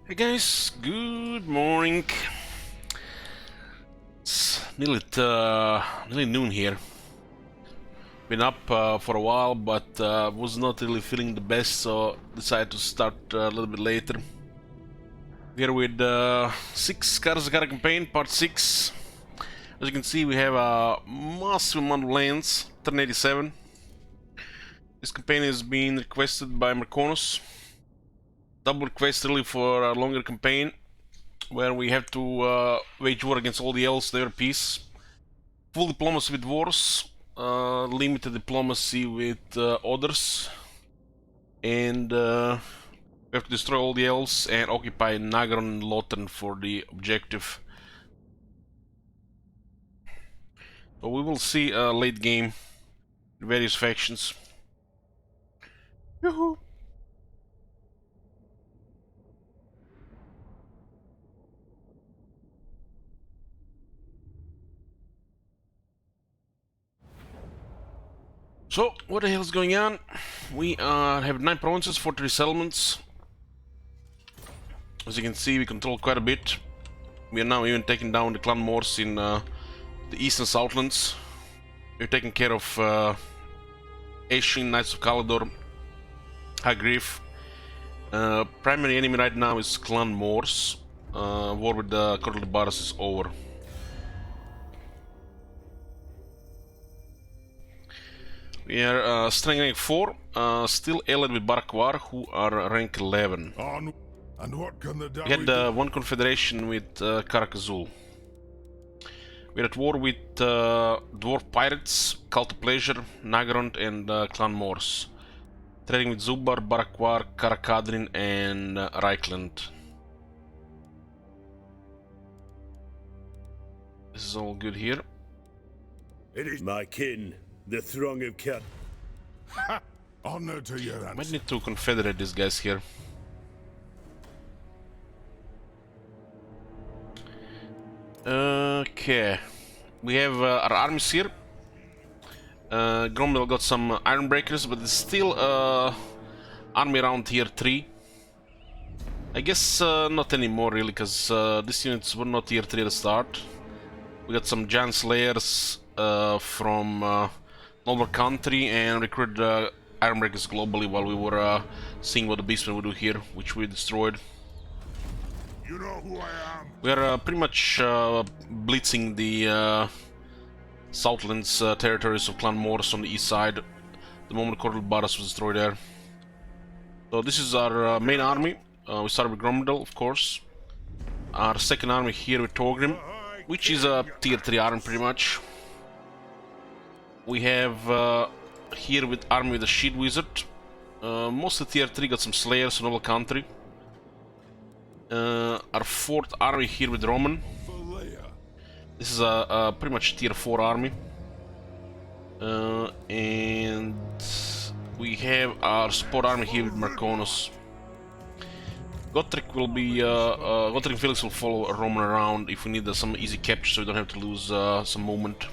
Hey guys, good morning. It's nearly noon here. Been up for a while, but was not really feeling the best, so decided to start a little bit later. Here with 6 Karaz-a-Karak campaign, part 6. As you can see, we have a massive amount of lands, 187. This campaign is being requested by Marconos. Double request really for a longer campaign, where we have to wage war against all the elves, their peace. Full diplomacy with wars, limited diplomacy with others, and we have to destroy all the elves and occupy Nagron and Lothern for the objective. So we will see a late game, various factions. Yoo-hoo! So, what the hell is going on? We have 9 provinces, 43 settlements. As you can see, we control quite a bit. We are now even taking down the clan Morse in the eastern Southlands. We're taking care of Aishin, Knights of Kalador, Hagriff. Primary enemy right now is clan Morse. War with the Karaz-a-Karak is over. We are strength rank 4, still allied with Barakwar, who are rank 11. And what can the We had one confederation with Karak-Azul. We're at war with Dwarf Pirates, Cult of Pleasure, Nagrond, and Clan Morse. Trading with Zubar, Barakwar, Karakadrin, and Reichland. This is all good here. It is My kin, the throng of cat. honor to your Might ancestors. need to confederate these guys here. Okay, we have our armies here. Gromwell got some iron breakers, but there's still army around tier 3. I guess not anymore really, because these units were not tier 3 at the start. We got some giant slayers from Noble Country and recruited iron breakers globally while we were seeing what the beastmen would do here, which we destroyed. You know who I am. We are pretty much blitzing the Southlands territories of Clan Morse on the east side the moment Karaz-a-Karak was destroyed there. So this is our main army. We started with Gromdel, of course. Our second army here with Torgrim, which is a tier 3 army pretty much. We have here with army with the Shield Wizard. Mostly tier 3, got some Slayers, Noble Country. Our fourth army here with Roman. This is a pretty much tier 4 army. And we have our support army here with Marconos. Gotrek will be, Gotrek and Felix will follow Roman around if we need some easy capture so we don't have to lose some movement.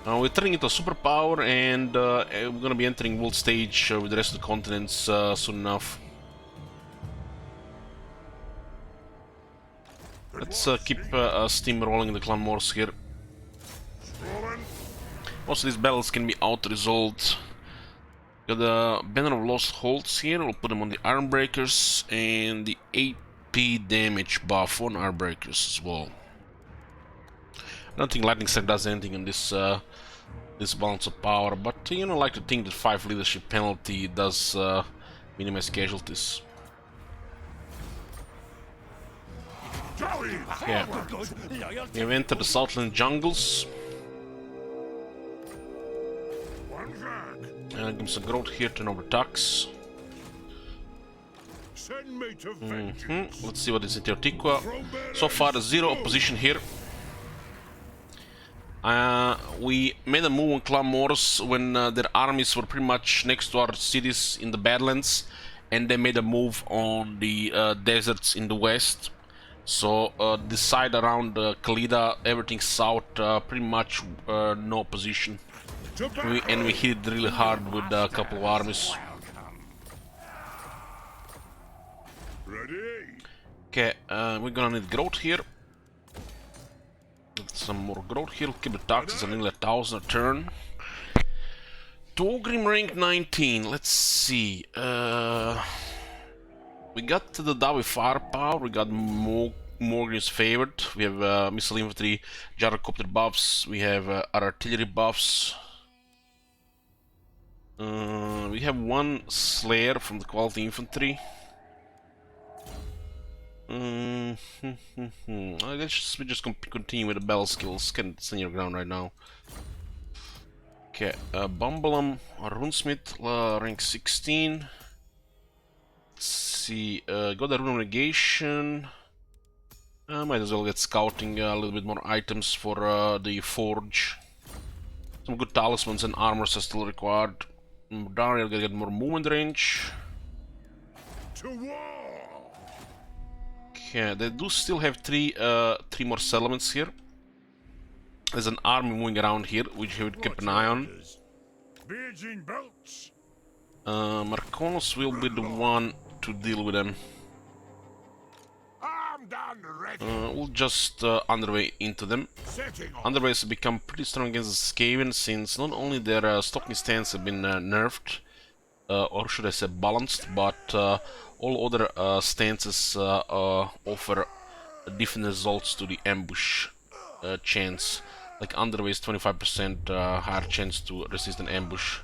We're turning into a superpower and we're gonna be entering world stage with the rest of the continents soon enough. Let's keep steam rolling in the Clan Morse here. Most of these battles can be out-resolved. Got the Banner of Lost Holds here, we'll put them on the Iron Breakers, and the 8p damage buff on Iron Breakers as well. I don't think Lightning Strike does anything on this this balance of power, but you know, I like to think that 5 leadership penalty does minimize casualties. Yeah. We have entered the Southland jungles. Give him some growth here, turn over tax. Let's see what is in Teotihuacan. So far, 0 opposition here. We made a move on Clan Morse when their armies were pretty much next to our cities in the Badlands, and they made a move on the deserts in the west. So this side around Khalida, everything south, pretty much no opposition. And we hit it really hard with a couple of armies. Ready? Okay, we're gonna need growth here. Get some more growth here. Keep the taxes and nearly 1,000 a turn. Togrim rank 19. Let's see. We got the Dawi firepower. We got Morgan's favored. We have missile infantry, gyrocopter buffs. We have artillery buffs. We have one Slayer from the quality infantry. I guess we just continue with the battle skills. Can't stand your ground right now. Okay, Bumblum, Runesmith, rank 16. Let's see, got a rune negation. Might as well get scouting a little bit more items for the forge. Some good talismans and armors are still required. Daria gonna get more movement range. To war! Okay, they do still have three more settlements here. There's an army moving around here, which you would keep an eye on. Beijing belts. Marconos will be the one to deal with them. Armed and ready. We'll just underway into them. Setting off. Underways have become pretty strong against the Skaven, since not only their stocking stance have been nerfed, or should I say balanced, but all other stances offer different results to the ambush chance. Like Underway's 25% higher chance to resist an ambush,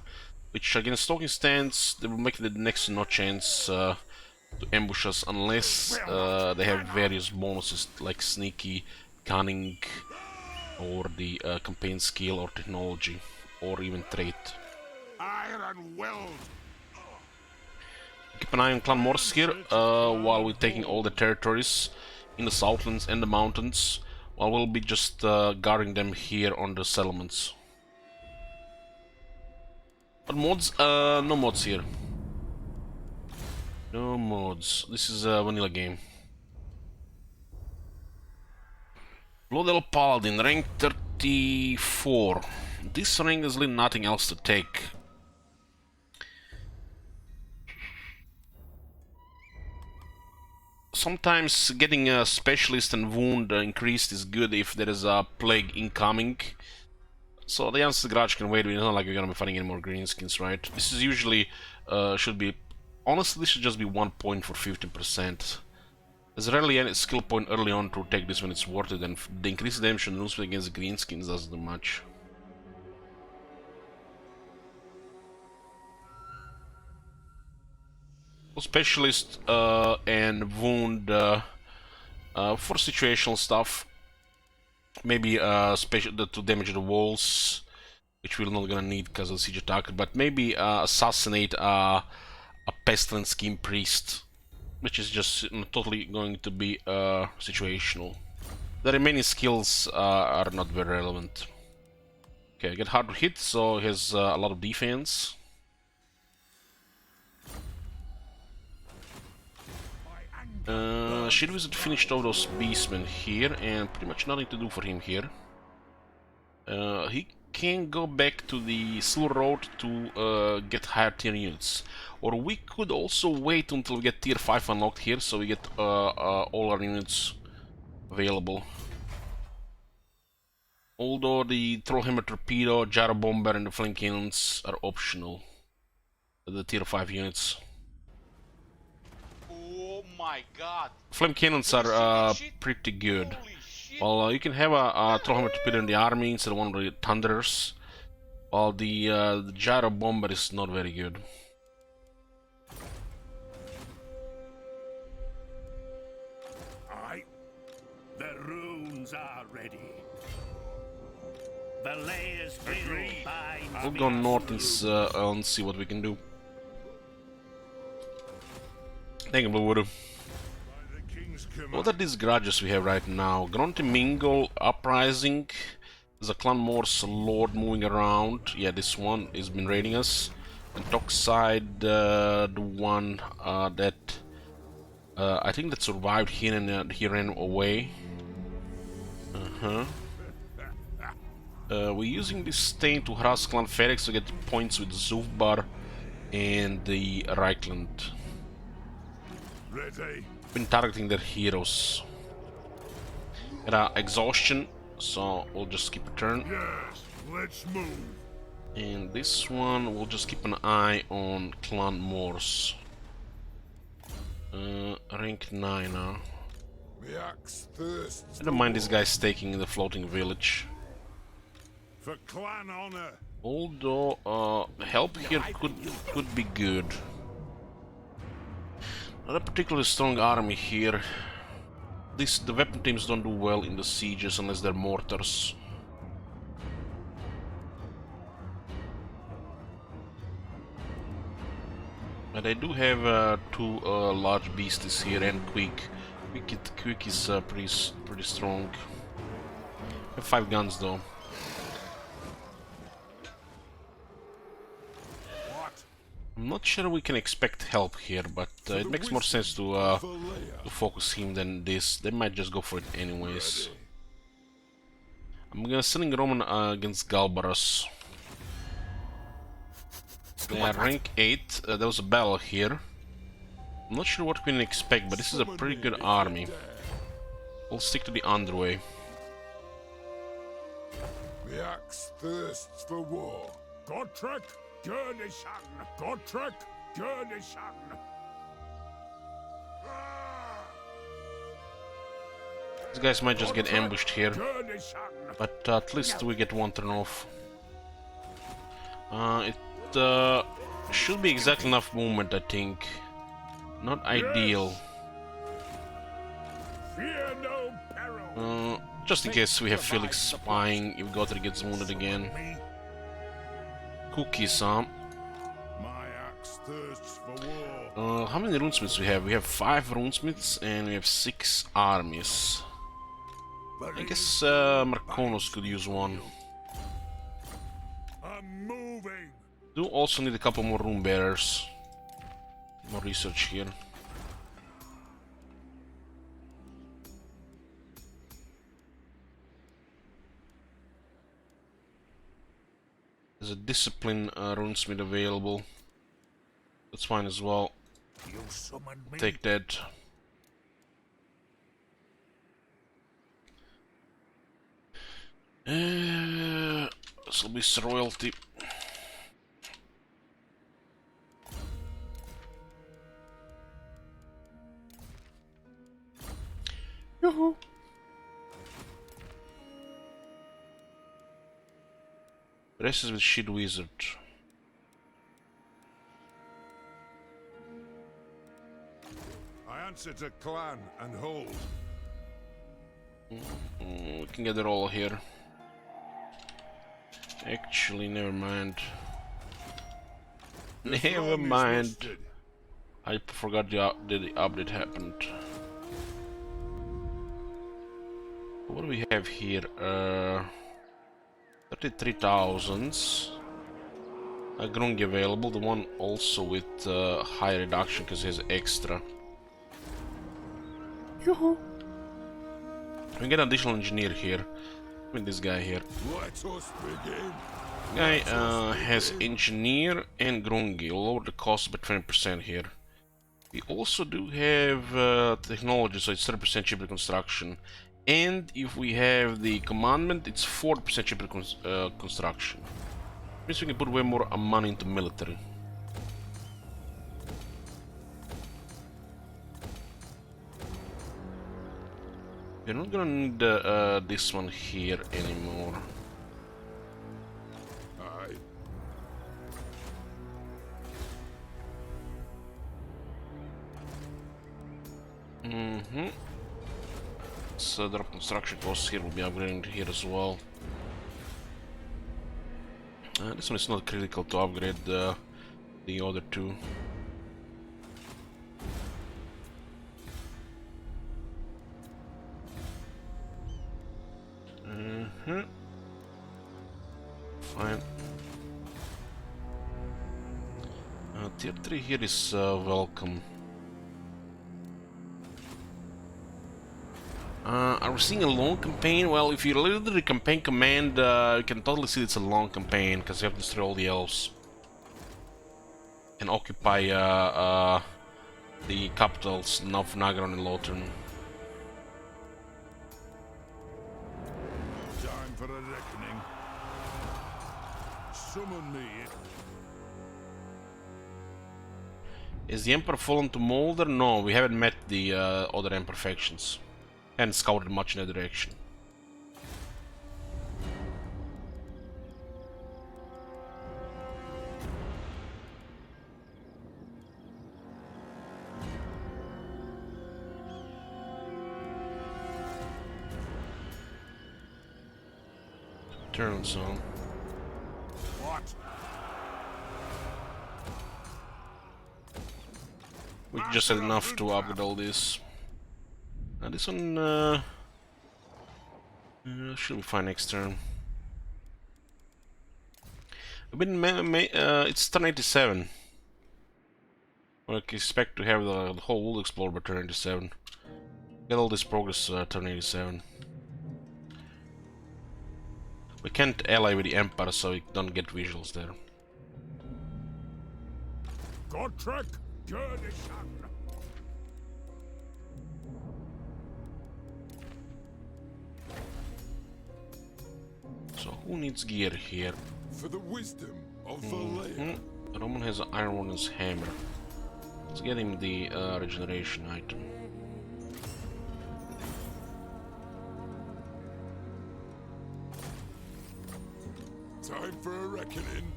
which against stalking stance they will make the next to no chance to ambush us unless they have various bonuses like sneaky, cunning, or the campaign skill or technology, or even trait. Iron weld. Keep an eye on Clan Morse here while we're taking all the territories in the Southlands and the mountains, while we'll be just guarding them here on the settlements. But mods? No mods here. No mods. This is a vanilla game. Bloodel Paladin, rank 34. This rank is really nothing else to take. Sometimes getting a specialist and wound increased is good if there is a plague incoming. So the answer garage can wait. It's not like we're gonna be fighting any more greenskins, right? This is usually should be, honestly, this should just be 1 point for 15%. There's rarely any skill point early on to take this when it's worth it, and the increased damage and lose against the greenskins doesn't do much. Specialist and wound for situational stuff. Maybe special to damage the walls, which we're not gonna need because of the siege attacker. But maybe assassinate a pestilence scheme priest, which is just totally going to be situational. The remaining skills are not very relevant. Okay, get hard to hit, so he has a lot of defense. Shield Wizard finished all those beastmen here, and pretty much nothing to do for him here. He can go back to the Silver Road to get higher tier units. Or we could also wait until we get tier 5 unlocked here, so we get all our units available. Although the Trollhammer Torpedo, Gyro Bomber and the Flame Cannons are optional. The tier 5 units. Oh my god! Flame Cannons are pretty good. Well, you can have a Trollhammer Torpedo in the army instead of one of the Thunderers, while the Gyro Bomber is not very good. The runes are ready. The layers We'll go north and see what we can do. Thank you, Bluewood. What are these garages we have right now? Grunty Mingle, Uprising. There's a Clan Morse Lord moving around. Yeah, this one has been raiding us. And Dockside, the one that I think that survived here and he ran away. We're using this stain to harass Clan Felix to get points with Zufbar and the Reichland. Ready. been targeting their heroes. Got exhaustion, so we'll just keep a turn. Yes, let's move. And this one, we'll just keep an eye on Clan Morse. Rank 9 now. The axe thirsts. I don't mind these guys staking in the floating village. For clan honor. Although, help here could be good. Not a particularly strong army here. The weapon teams don't do well in the sieges unless they're mortars. But I do have two large beasties here and Quick. Quick is pretty strong. I have 5 guns though. I'm not sure we can expect help here, but it makes more sense to focus him than this. They might just go for it anyways. I'm gonna sending Roman against Galbaros. They are rank 8. There was a battle here. I'm not sure what we can expect, but this is a pretty good army. We'll stick to the underway. The axe thirsts for war. Gotrek, Gurnishan. Gotrek, Gurnishan. These guys might just get ambushed here, but at least we get one turn off. It should be exactly enough movement, I think. Not ideal. Fear no peril. Just in case we have Felix spying if Gotrek gets wounded again. Cookies, huh? My axe thirsts for war. How many runesmiths we have? We have 5 runesmiths and we have 6 armies. I guess Markonos could use one. I'm moving. Do also need a couple more rune bearers. More research here. There's a discipline runesmith available. That's fine as well. You summoned me. Take that. This will be royalty. Yoo-hoo. Rest is with Shid Wizard. I answer to clan and hold. We can get it all here. Actually, never mind. Never mind. I forgot the update happened. What do we have here? 33,000. A Grungi available. The one also with high reduction because he has extra. Yoo-hoo. We get an additional engineer here. With this guy here. Let us begin. Guy has engineer and Grungi. Lower the cost by 20% here. We also do have technology, so it's 30% cheaper construction. And if we have the commandment, it's 40% cheaper construction. Means we can put way more money into military. We're not gonna need this one here anymore. Aye. So the construction costs here will be upgrading here as well. This one is not critical to upgrade the other two. Fine. Tier 3 here is welcome. Are we seeing a long campaign? Well, if you look at the campaign command, you can totally see it's a long campaign because you have to destroy all the elves and occupy the capitals of Nagaron and Lotern. Time for a reckoning. Summon me. Is the Emperor fallen to Molder? No, we haven't met the other Emperor factions. Haven't scouted much in that direction. Turn zone. What? We just had enough to upgrade all this. This one should be fine next turn. It's turn 87. I expect to have the whole world explored by turn 87. Get all this progress turn 87. We can't ally with the Empire, so we don't get visuals there. Godtrek, Jerdishan. So who needs gear here? For the wisdom of Valea. Roman has an iron on his hammer. Let's get him the regeneration item. Time for a reckoning.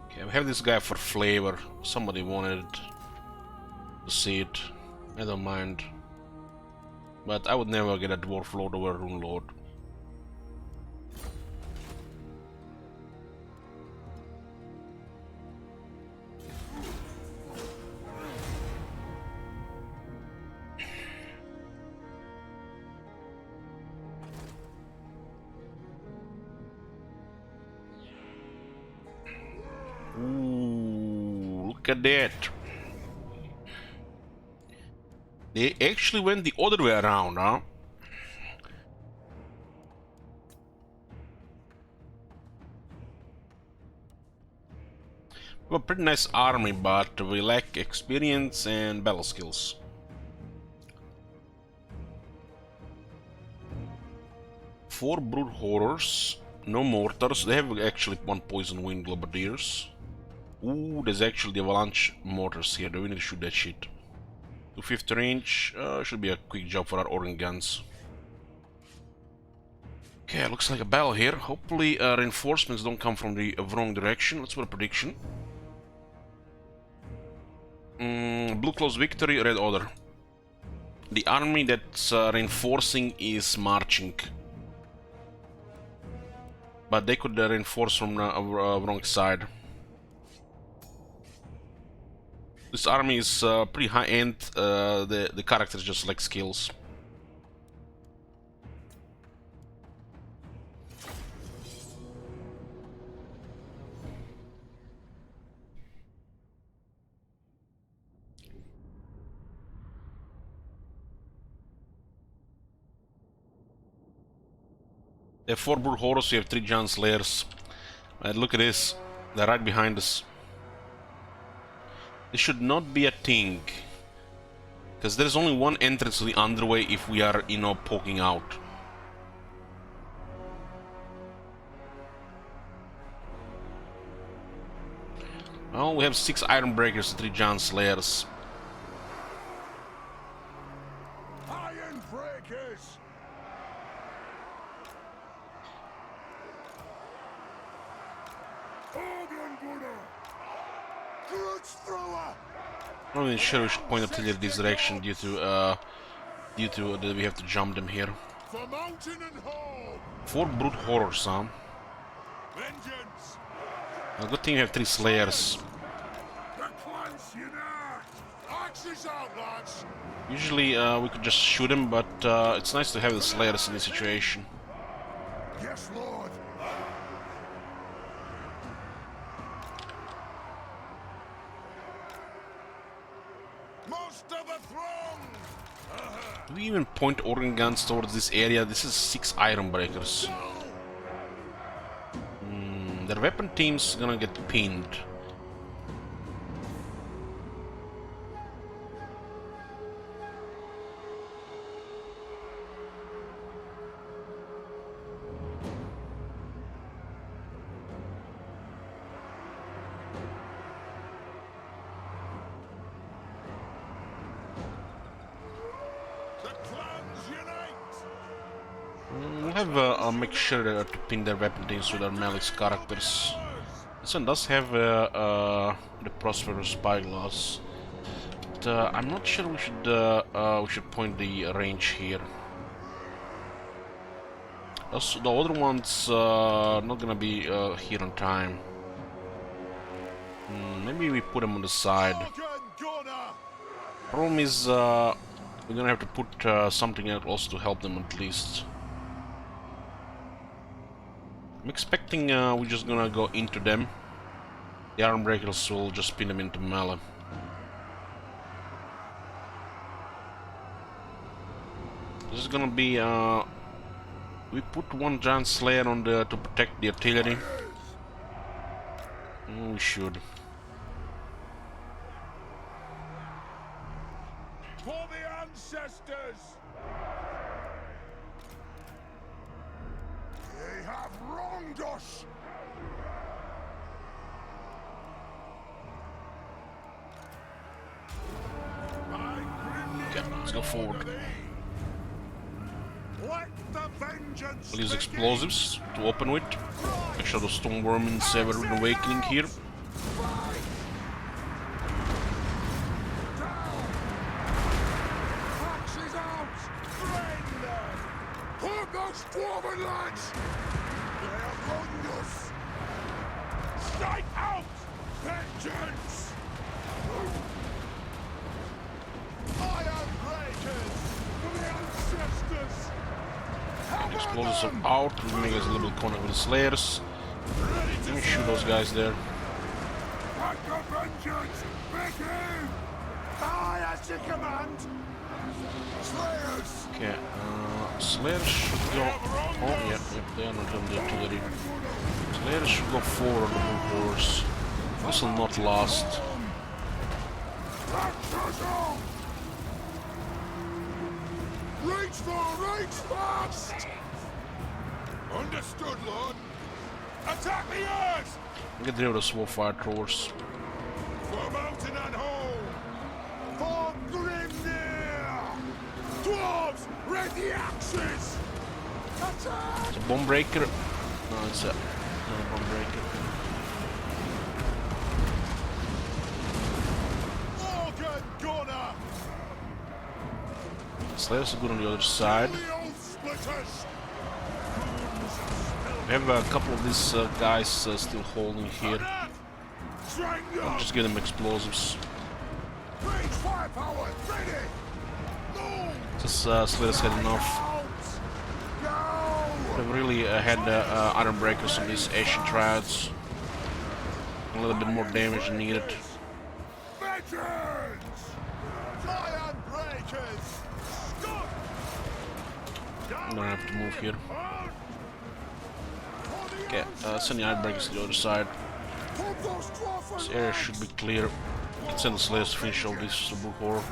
Okay, we have this guy for flavor. Somebody wanted to see it. I don't mind. But I would never get a Dwarf Lord over a Rune Lord. Ooh, look at that. They actually went the other way around, huh? We have a pretty nice army, but we lack experience and battle skills. Four Brood Horrors, no mortars. They have actually one Poison Wind Globadiers. Ooh, there's actually the Avalanche mortars here. Do we need to shoot that shit? 250 range, should be a quick job for our organ guns. Okay, looks like a battle here. Hopefully reinforcements don't come from the wrong direction. Let's put a prediction. Blue Claws victory, red order. The army that's reinforcing is marching. But they could reinforce from the wrong side. This army is pretty high end, the characters just like skills. They have 4 Brood Horrors, we have 3 Giant Slayers. Look at this, they're right behind us. This should not be a thing. Because there's only one entrance to the underway if we are, you know, poking out. Well, we have 6 Iron Breakers and 3 Giant Slayers. Iron Breakers! Organ Buddha! Grudge Thrower! I'm not even sure we should point artillery this direction due to that we have to jump them here. For mountain and home! 4 Brood Horrors, huh? Vengeance! A good thing we have 3 Slayers. The clans unite! Axes out, lads! Usually we could just shoot them, but it's nice to have the Slayers in this situation. Yes, Lord! Most of the throng! Do we even point organ guns towards this area? This is 6 Iron Breakers. They're weapon team's gonna get pinned. The clans unite! We'll have I'll make sure to pin their weapon teams with our Malik's characters. This one does have the Prosperous Spyglass, but I'm not sure we should point the range here. The other ones not gonna be here on time. Maybe we put them on the side. Problem is we're gonna have to put something else to help them at least. I'm expecting we're just gonna go into them. The arm breakers will just spin them into melee. This is gonna be we put one giant slayer on the to protect the artillery. We should. For the ancestors! They have wronged us! Okay, let's go forward. Let the vengeance We'll use explosives to open with. Make sure those storm vermins have an awakening here. Axes out! Drain them! Hold those dwarven lads! They have wronged us! Strike out! Vengeance! Iron breakers! For the ancestors! And explosives are out. We'll make us a little bit corner with the slayers. Let me shoot those guys there. At the vengeance! Begin! I at your command! Slayers! Okay, slayers should go. Oh, yeah, they are not on the artillery. Slayers should go forward on the blue horse. This will not last. Reach fast! Understood, Lord. Attack the earth! Get rid of the small fire throwers. For mountain and hole! For Grimnir! Dwarves, ready axes! Attack! It's a bomb breaker. No, it's not a bomb breaker. Organ gunner! Slayers are good on the other side. The oath splitters! We have a couple of these guys still holding here. I'll just give them explosives. Range firepower, ready! No! Just Slayers had enough. Go! We've really had iron breakers on these Asian triads. A little bit more damage than needed. Veterans! Iron breakers! Stop! I'm gonna have to move here. Okay, send the iron breakers to the other side. This area should be clear. We can send the Slayers to finish all this blue horror.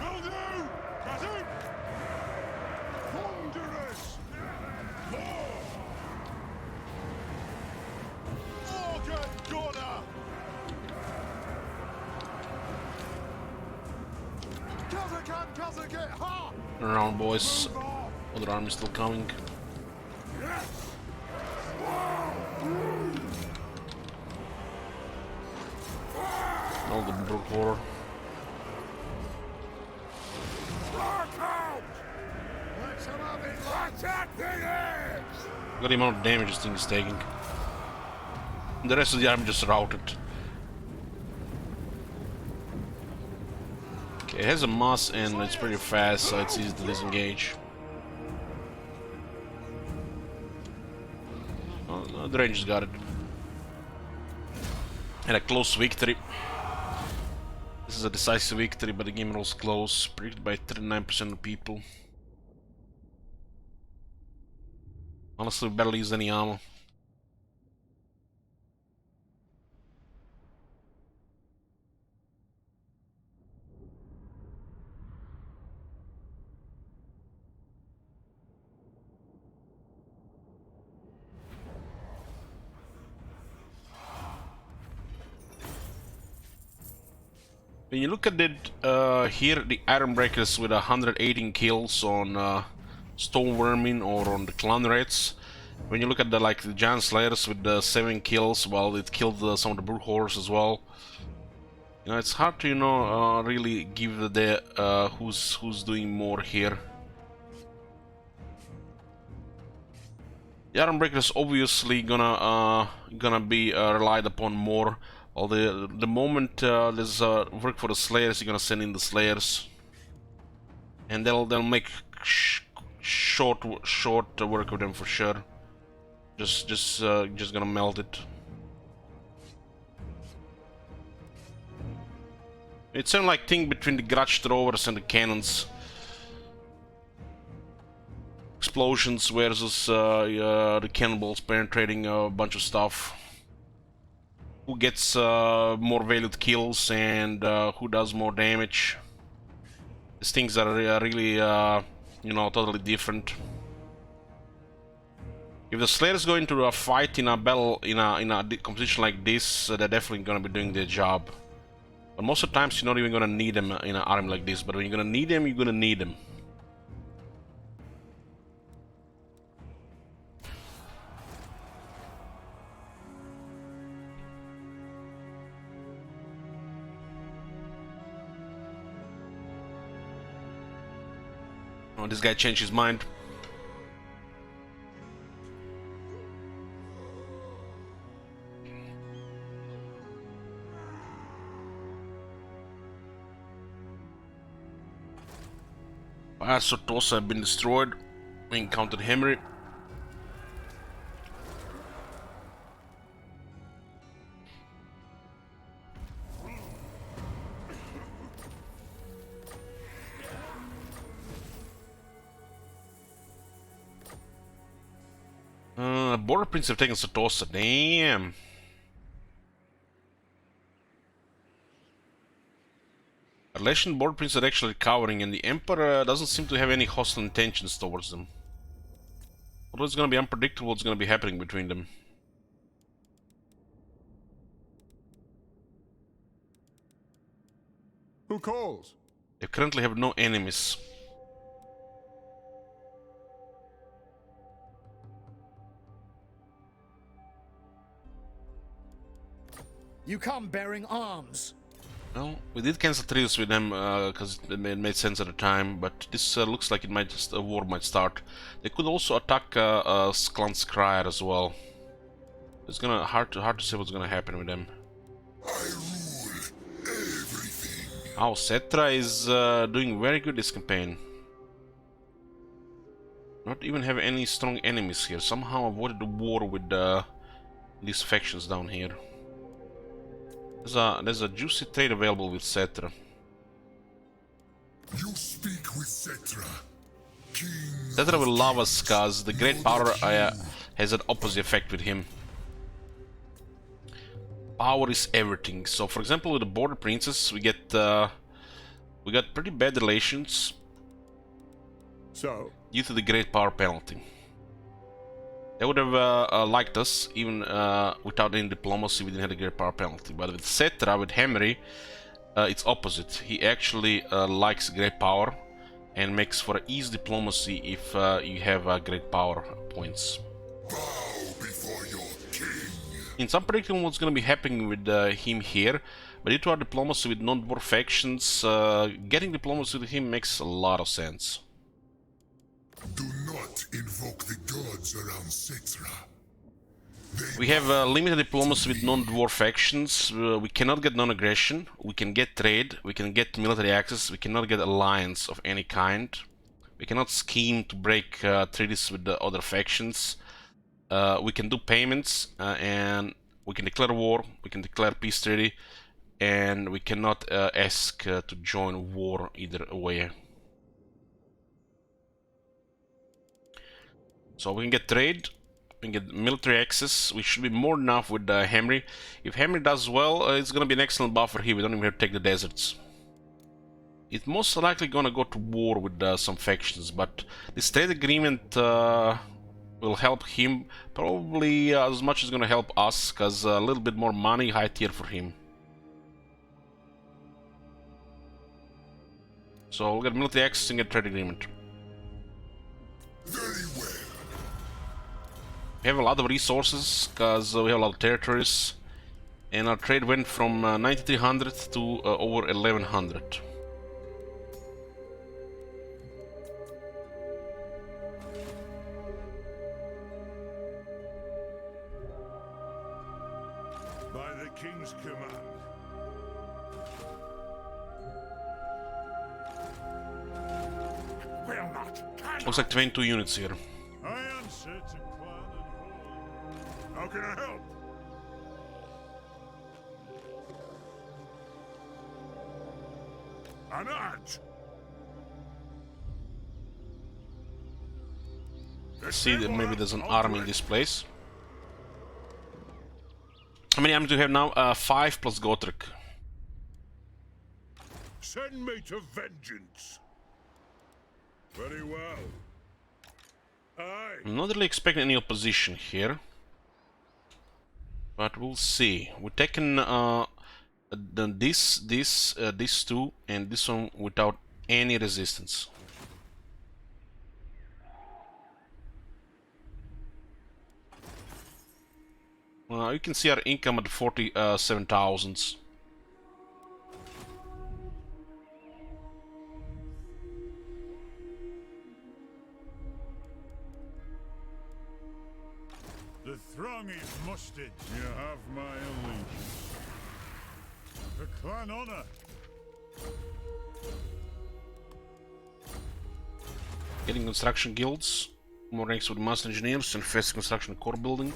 Turn around, boys. Other army still coming. All the brook horror. Look at the amount of damage this thing is taking. The rest of the army just routed. Okay, it has a mass and it's pretty fast, so it's easy to disengage. Oh, the Rangers got it. And a close victory. This is a decisive victory, but the game rolls close, predicted by 39% of people. Honestly, we barely used any ammo. When you look at it here, the Iron Breakers with 118 kills on Stone Vermin or on the Clan Rats. When you look at the Giant Slayers with 7 kills, well, it killed some of the Brute Horrors as well. You know, it's hard to really give the who's doing more here. The Iron Breakers obviously gonna be relied upon more. Well, the moment there's work for the Slayers, you're gonna send in the Slayers, and they'll make short work with them for sure. Just gonna melt it. It's some like thing between the Grudge Throwers and the Cannons. Explosions versus the Cannonballs penetrating a bunch of stuff. Who gets more valued kills and who does more damage. These things are really, you know, totally different. If the Slayers go into a fight in a battle, in a competition like this, they're definitely gonna be doing their job. But most of the times, you're not even gonna need them in an army like this. But when you're gonna need them, you're gonna need them. Oh, this guy changed his mind. Sotosa have been destroyed. We encountered Henry. Border Prince have taken Sotosa. Damn. Relation Border Prince are actually recovering, and the Emperor doesn't seem to have any hostile intentions towards them. Although it's gonna be unpredictable what's gonna be happening between them. Who calls? They currently have no enemies. You come bearing arms. Well, we did cancel treaties with them because it made sense at the time, but this looks like it might just a war might start. They could also attack Clan Scryer as well. It's gonna hard to say what's gonna happen with them. I rule everything. Oh, Cetra is doing very good this campaign. Not even have any strong enemies here. Somehow avoided the war with these factions down here. There's a juicy trade available with Cetra. You speak with Cetra. King Cetra will love us cause the Great Power has an opposite effect with him. Power is everything. So for example with the Border Princess we got pretty bad relations. So? Due to the Great Power penalty. They would have liked us, even without any diplomacy, we didn't have the Great Power penalty. But with Cetra, with Henry, it's opposite. He actually likes Great Power and makes for easy diplomacy if you have Great Power points. Bow before your king. It's unpredictable what's going to be happening with him here, but due to our diplomacy with non-dwarf factions, getting diplomacy with him makes a lot of sense. Do not invoke the gods around Cetra. We have limited diplomacy with non-dwarf factions. We cannot get non-aggression. We can get trade. We can get military access. We cannot get alliance of any kind. We cannot scheme to break treaties with the other factions. We can do payments and we can declare war. We can declare peace treaty, and we cannot ask to join war either way. So we can get trade, we can get military access. We should be more than enough with Henry. If Henry does well, it's gonna be an excellent buffer here. We don't even have to take the deserts. It's most likely gonna go to war with some factions, but this trade agreement will help him probably as much as gonna help us, cause a little bit more money, high tier for him. So we'll get military access and get trade agreement. Very well. We have a lot of resources because we have a lot of territories, and our trade went from 9300 to over 1100. By the king's command. Will not. Looks like 22 units here. I answer to clan and hall. How can I help? An art. See that maybe there's an army in this place. How many armies do we have now? 5 plus Gotrek. Send me to vengeance. Very well. Aye. I'm not really expecting any opposition here, but we'll see. We've taken these two, and this one without any resistance. You can see our income at 47,000. The throng is mustered. You have my allegiance. The clan honor. Getting construction guilds, more ranks with master engineers, and fast construction core building.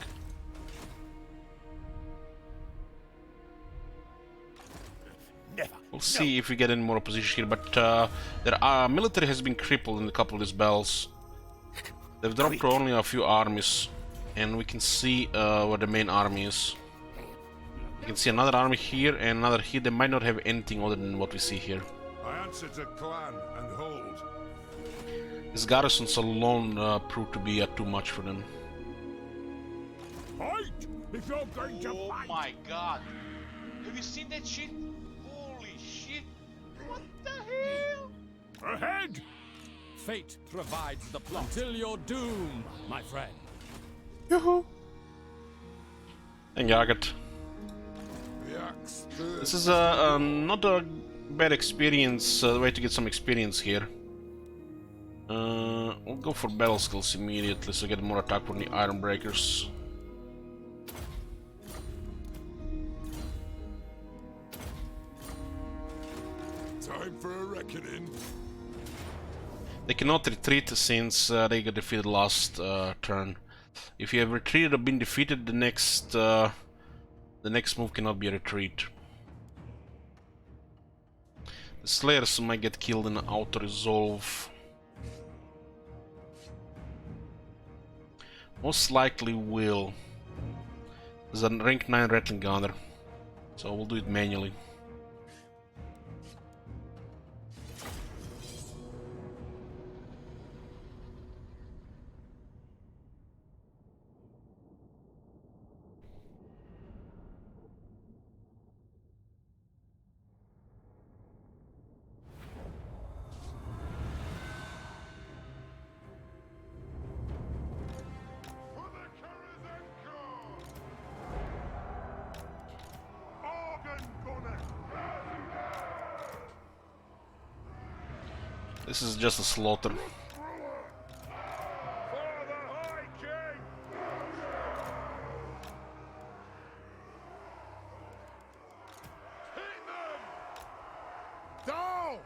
We'll see if we get any more opposition here, but their military has been crippled in a couple of these battles. They've dropped only a few armies, and we can see where the main army is. You can see another army here and another here. They might not have anything other than what we see here. I answer to clan and hold. These garrisons alone proved to be too much for them. Fight! If you're going to Oh fight! my god! Have you seen that shit? Holy shit! What the hell? Ahead! Fate provides the plot. Until your doom, my friend. Yoo-hoo! And Yagat. This is not a bad experience, way to get some experience here. We'll go for battle skills immediately, so get more attack from the Iron Breakers. Time for a reckoning. They cannot retreat since they got defeated last turn. If you have retreated or been defeated, the next move cannot be a retreat. The Slayers might get killed in auto-resolve. Most likely will. There's a rank 9 Rattling Gunner, so we'll do it manually. For the Karaz-a-Karak! Organ gunner! This is just a slaughter. For the High King! Hit them! Down!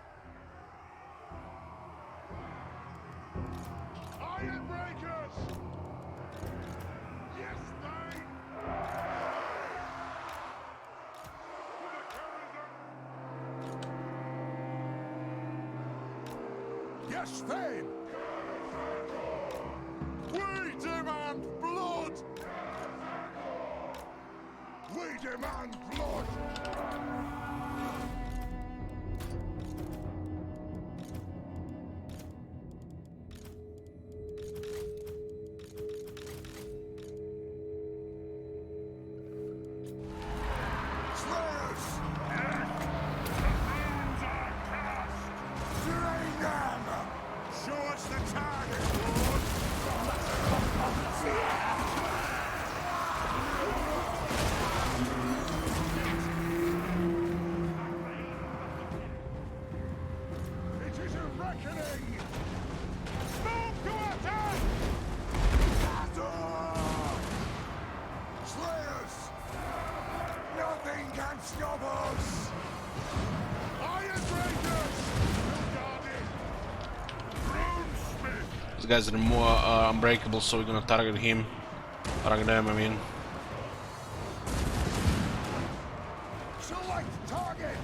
Iron Breakers! Yes, they! For the Karaz-a- Yes, Thane! We demand blood! We demand blood! Slayers! Yes! The runes are cast! can't stop us! Iron Breakers! Runesmith! These guys are more unbreakable, so we're gonna target him. Target them, I mean. Select target!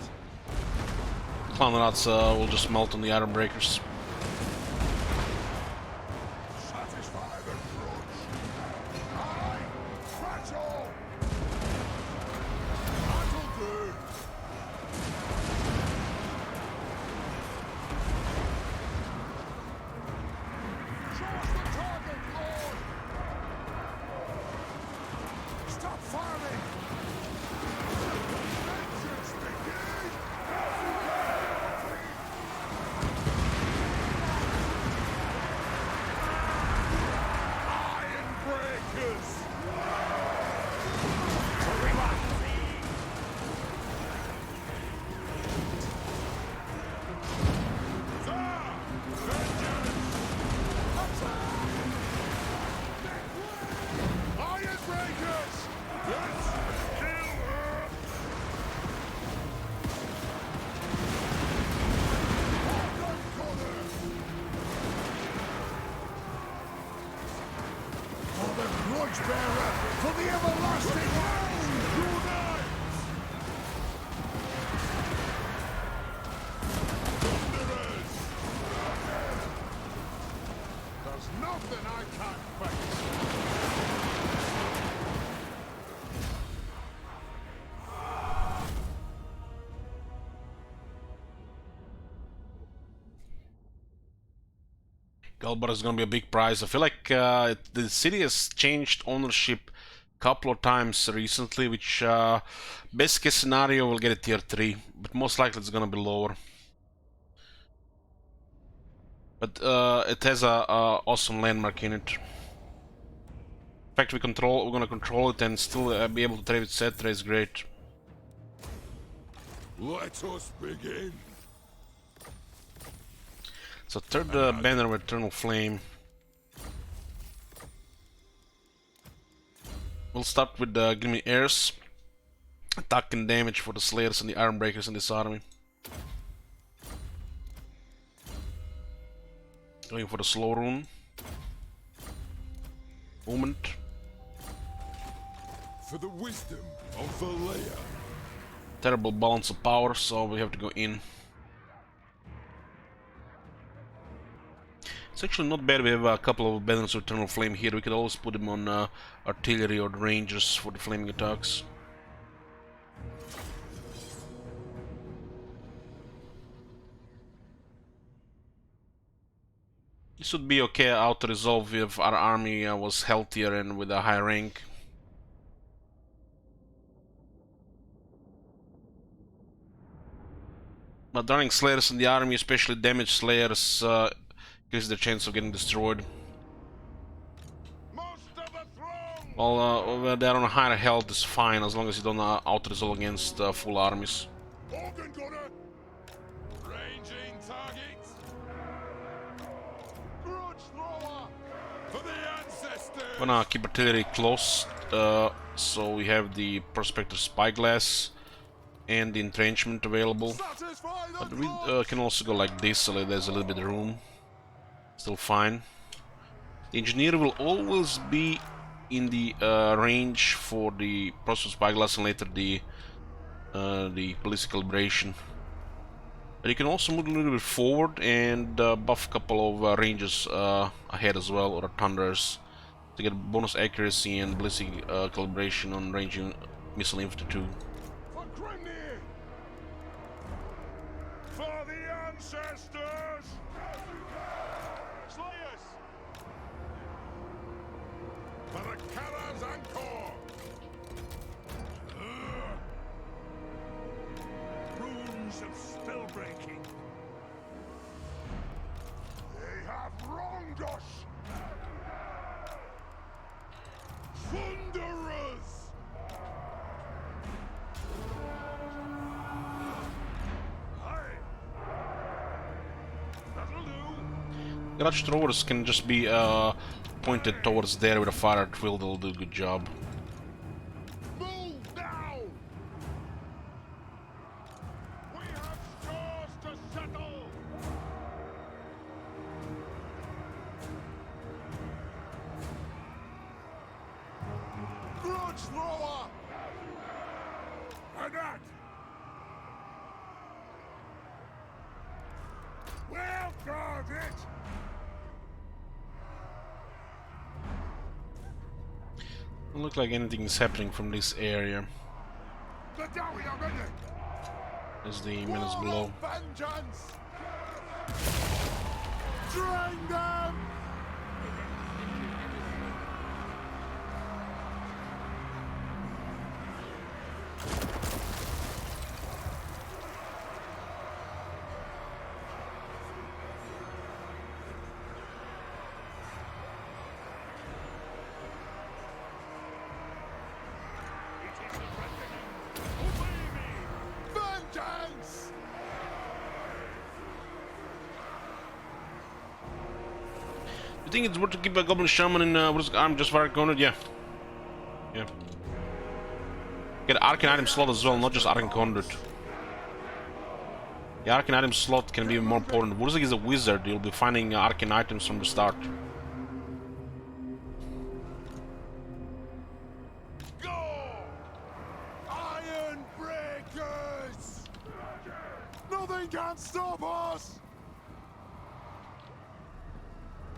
Clown rats will just melt on the iron breakers. Satisfy the grudge! I battle! That'll do! Show us the target, Lord! Stop firing! Vengeance begin! Iron Breakers! Sir! Vengeance! Iron Breakers! Let's kill her! For the grudge bearer! For the everlasting unite! Thunderers! There's nothing I can't face! Galbar is gonna be a big prize. I feel like the city has changed ownership a couple of times recently, which best case scenario will get a tier 3, but most likely it's gonna be lower. But it has a awesome landmark in it. In fact, we're gonna control it and still be able to trade with Cetra is great. Let us begin! So third banner with Eternal Flame. We'll start with the Gleaming Airs. Attack and damage for the Slayers and the Iron Breakers in this army. Going for the slow rune. Movement. For the wisdom of Valea. Terrible balance of power, so we have to go in. It's actually not bad. We have a couple of banners of Eternal Flame here. We could always put them on artillery or the rangers for the flaming attacks. This would be okay auto resolve if our army was healthier and with a high rank. But running Slayers in the army, especially damaged Slayers, increases the chance of getting destroyed. Most of the throng! Well, they're on a higher health is fine as long as you don't auto-resolve against full armies. Organ gunner! Ranging target! Grudge thrower! For the ancestors! Gonna keep artillery close, so we have the Prospector Spyglass and the entrenchment available. Satisfy the But we can also go like this, so there's a little bit of room. Still fine. The engineer will always be in the range for the Prospector Spyglass and later the Ballistic Calibration. But you can also move a little bit forward and buff a couple of ranges ahead as well, or Thunderers, to get bonus accuracy and Ballistic Calibration on ranging missile infantry too. For Grimnir! For the ancestors! Slayers! For the Karaz-a-Karak! Runes of spellbreaking. They have wronged us! Thunderers! Aye. That'll do. Garage throwers can just be pointed towards there with a fire at will, they'll do a good job. Move now! Much slower! And that! Well guarded! Doesn't look like anything is happening from this area. The Dowie are ready! There's the minutes War below. of vengeance! Drain them! Vengeance! You think it's worth to keep a goblin shaman in what is it, arm just fire cornered? Yeah. Yeah. Get arcane item slot as well, not just arcane conduit. The arcane item slot can be more important. Wurzig is a wizard, you'll be finding arcane items from the start. Go! Iron breakers! Nothing can stop us!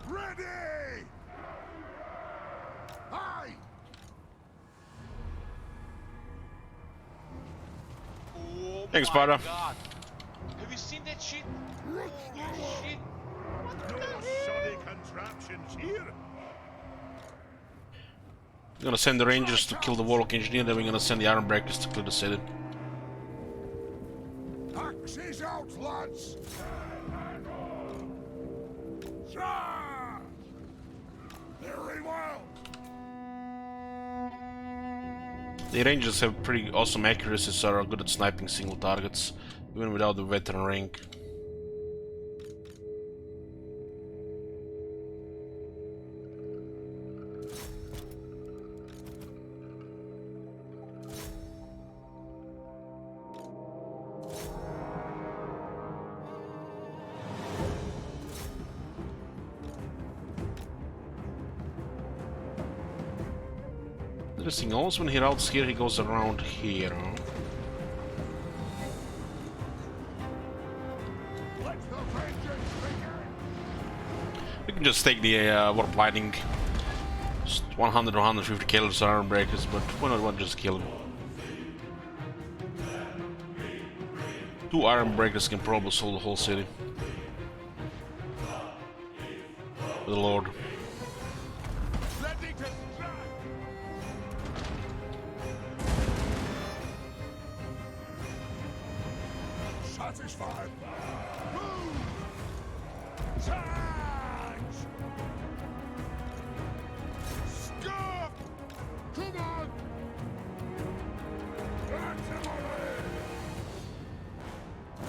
Ready! Aye! Oh Thanks, my Sparta. God. Have you seen that shit? Holy shit. What No the shoddy hell? contraptions here! We're gonna send the rangers to kill the warlock engineer, then we're gonna send the iron breakers to clear the city. Axes out, lads! Charge! Very well! The rangers have pretty awesome accuracy, so are good at sniping single targets, even without the veteran rank. Interesting, also when he routes here, he goes around here, huh? Let the vengeance begin! We can just take the warp lightning. Just 100 or 150 kills iron breakers, but why not just kill him? 2 iron breakers can probably solve the whole city. Good lord. Ready to strike! Satisfied! Move! Charge! Scuff! Come on! Artillery!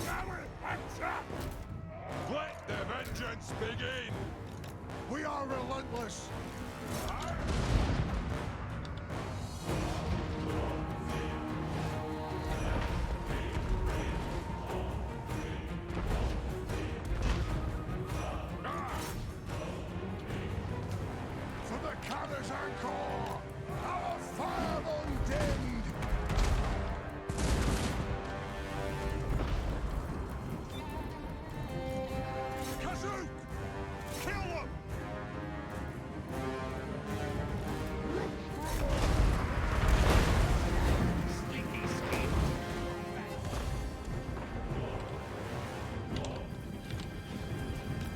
Rally! Attack! Let the vengeance begin! We are relentless! For the Karaz-a-Karak, our fire undimmed! Kazook! Kill them!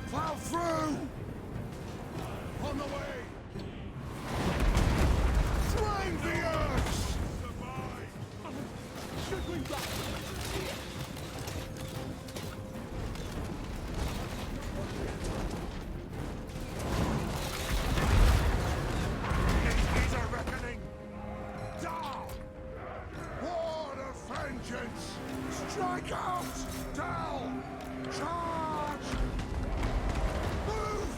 Plow through! On the way! Drain the earth! Should we back? It is a reckoning! Down! Ward of vengeance! Strike out! Down! Charge! Move!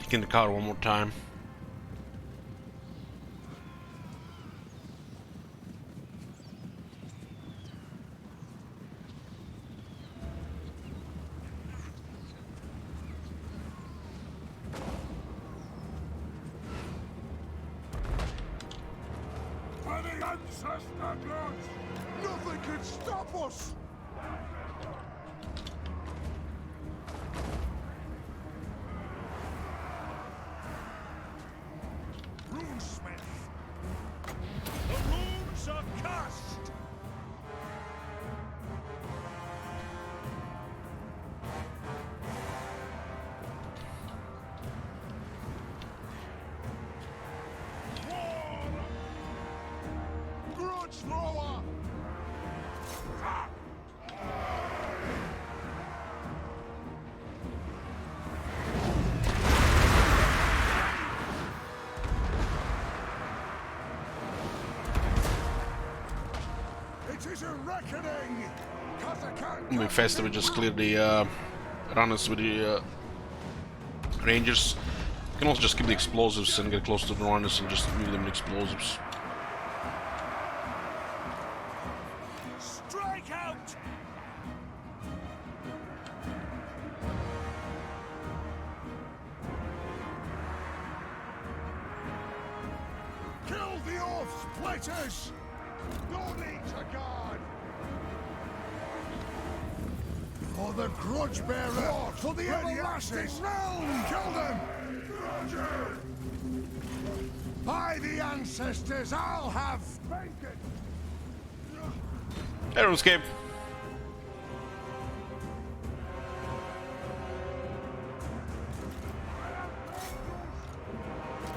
Taking the car one more time. Ancestor bloods! Nothing can stop us! Runesmith! The runes are cast! Grudge thrower! It is a reckoning! Karaz-a-Karak Moving faster, we just clear the runners with the rangers. You can also just keep the explosives and get close to the runners and just move them with explosives. Strike out! Kill the oath splitters! No need to guard! For the grudge bearer! For the everlasting realm! Kill them! By the ancestors, I'll have vengeance! Everyone escape.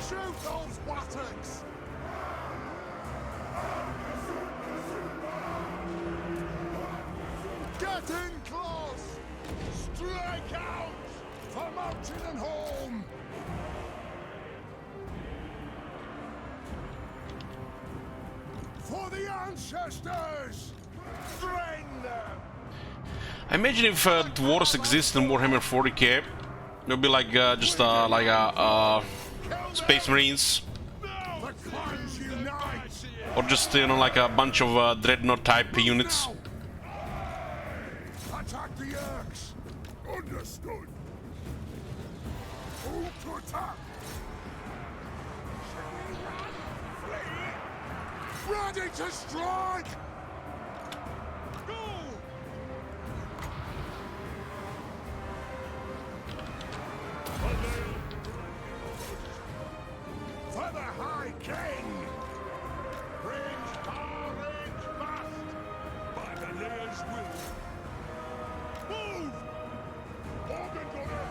Shoot those buttocks! Getting close! Strike out! For mountain and home! For the ancestors! Drain them! I imagine if dwarves exist in Warhammer 40k, it'll be like just like Space Marines, The clans unite! or just like a bunch of dreadnought type units. Attack the Urks! Understood! Who to attack? Flee! Ready to strike! Go! For the High King! Range fast! By the Layer's will! Move! Organ gunner!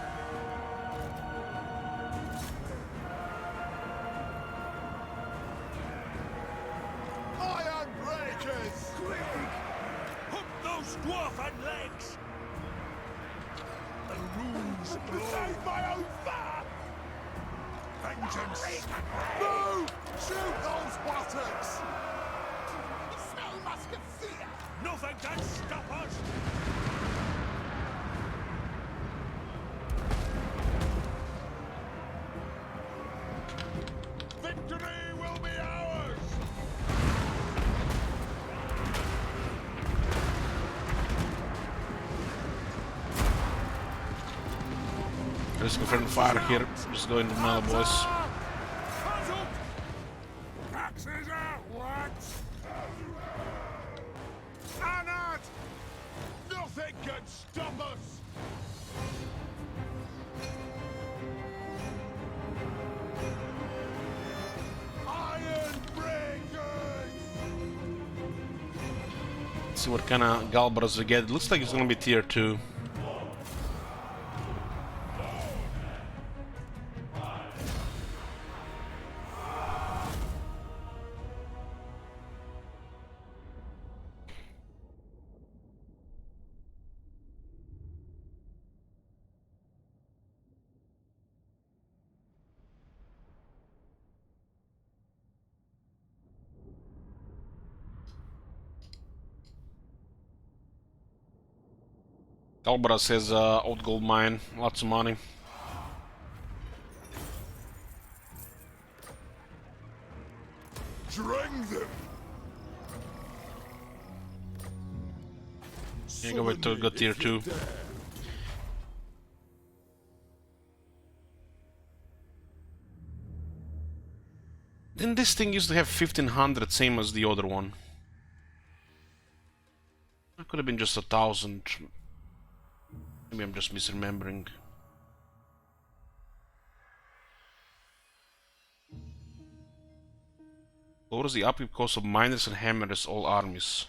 Iron breakers! Quick! Hook those dwarfen legs! The runes blow! Save my own fat! Vengeance! Move! Shoot those buttocks! Smell musk of fear! Nothing can stop us! Victory will be ours! Let's go friend fire here. Just go into melee, boys. Axes out, lads! Anad! Nothing can stop us! Iron breakers! Let's see what kind of Galbaras we get. It looks like it's gonna be tier 2. Galbara says old gold mine, lots of money. Drang them! Yeah, go wait till we got tier 2. Then this thing used to have 1500, same as the other one. That could have been just 1000. Maybe I'm just misremembering. Lowers the upkeep cost of miners and hammers all armies.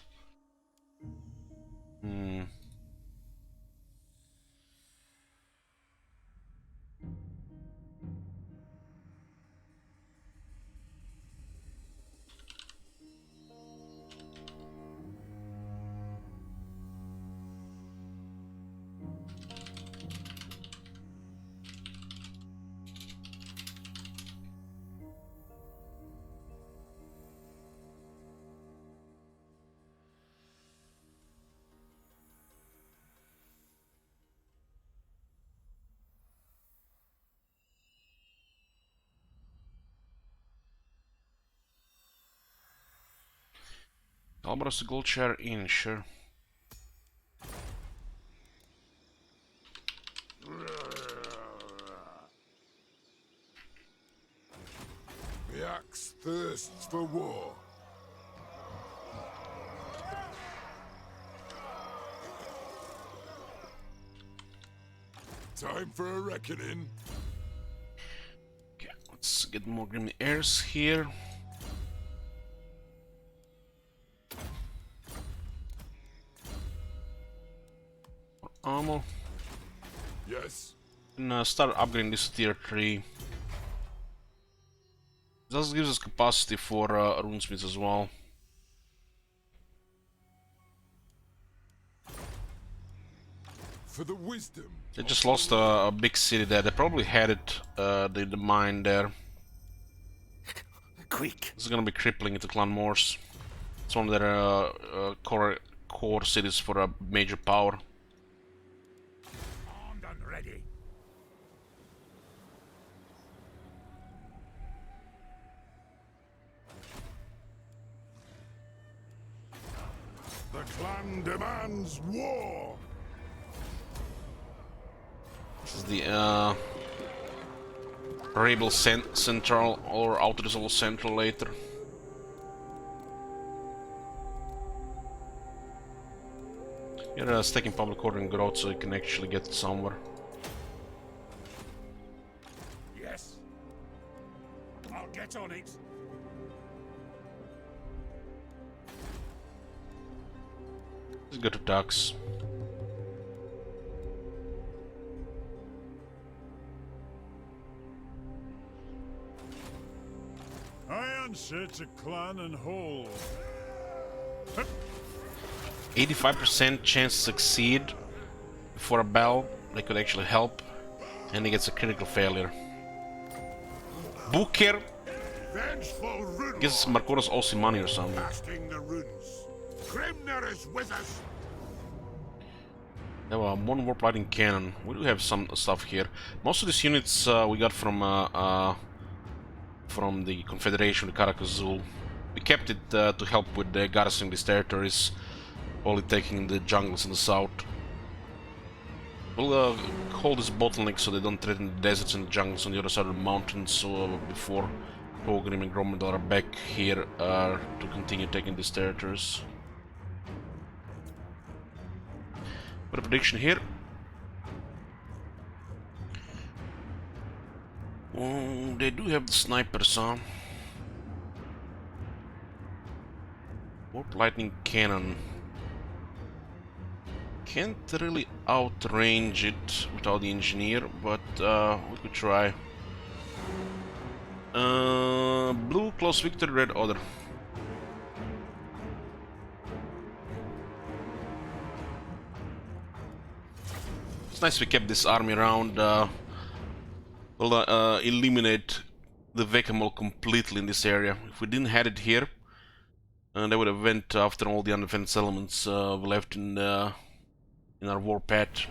Albaros the gold share in, sure. The axe thirsts for war. Time for a reckoning. Okay, let's get more green airs here. More ammo. Yes. And start upgrading this to tier 3. This gives us capacity for runesmiths as well. For the wisdom. They just lost a big city there. They probably had it, the mine there. Quick. This is gonna be crippling to Clan Morse. It's one of their core cities for a major power. Armed and ready. The clan demands war. This is the Rebel Central or Outer Resolve Central later. You're stacking public order and growth so you can actually get somewhere. Yes. I'll get on it. Let's go to Ducks. I answer to clan and hold. 85% chance to succeed for a bell. They could actually help. And he gets a critical failure. Booker Vengeful rune. gives Marcoros Aussie money or something. Casting the runes. Grimner is with us. Now, one warp lighting cannon. We do have some stuff here. Most of these units we got from the Confederation, the Karaz-a-Karak. We kept it to help with the garrisoning these territories, only taking the jungles in the south. We'll hold this bottleneck so they don't threaten the deserts and the jungles on the other side of the mountains. So before Pogrim and Gromendal are back here to continue taking these territories. Put a prediction here. Oh, they do have the snipers, huh? Warp lightning cannon. Can't really outrange it without the engineer, but we could try. Blue close victory, red other. It's nice we kept this army around. We'll eliminate the Vecamol completely in this area. If we didn't have it here, they would have went after all the undefended settlements we left in our war path.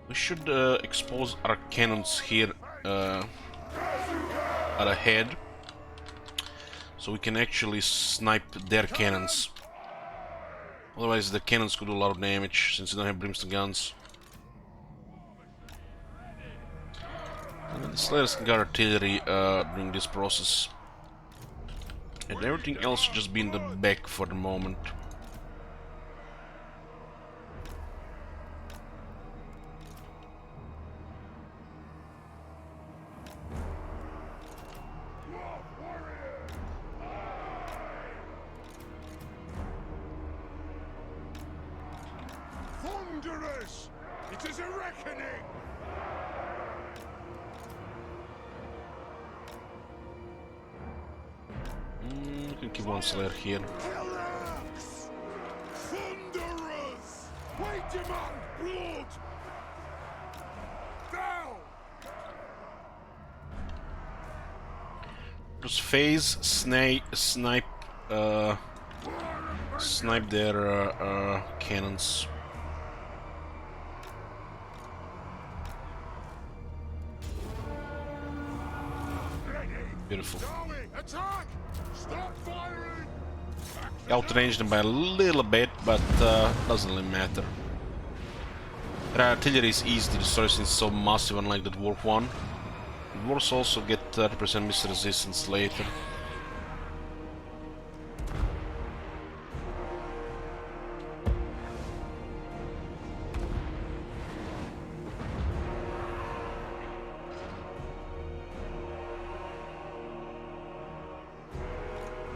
We should expose our cannons here at ahead. so we can actually snipe their cannons. Otherwise the cannons could do a lot of damage since they don't have brimstone guns. And the slayers can guard artillery during this process. And everything else should just be in the back for the moment. Thunderous! It is a reckoning! You can keep one slayer here. Karaz! Thunderous! We demand blood! Down! Just phase, snipe their cannons. Beautiful. Going! Attack! Stop firing! Outrange them by a little bit, but doesn't really matter. Their artillery is easy to destroy since it's so massive, unlike the dwarf one. The dwarves also get 30% missile resistance later.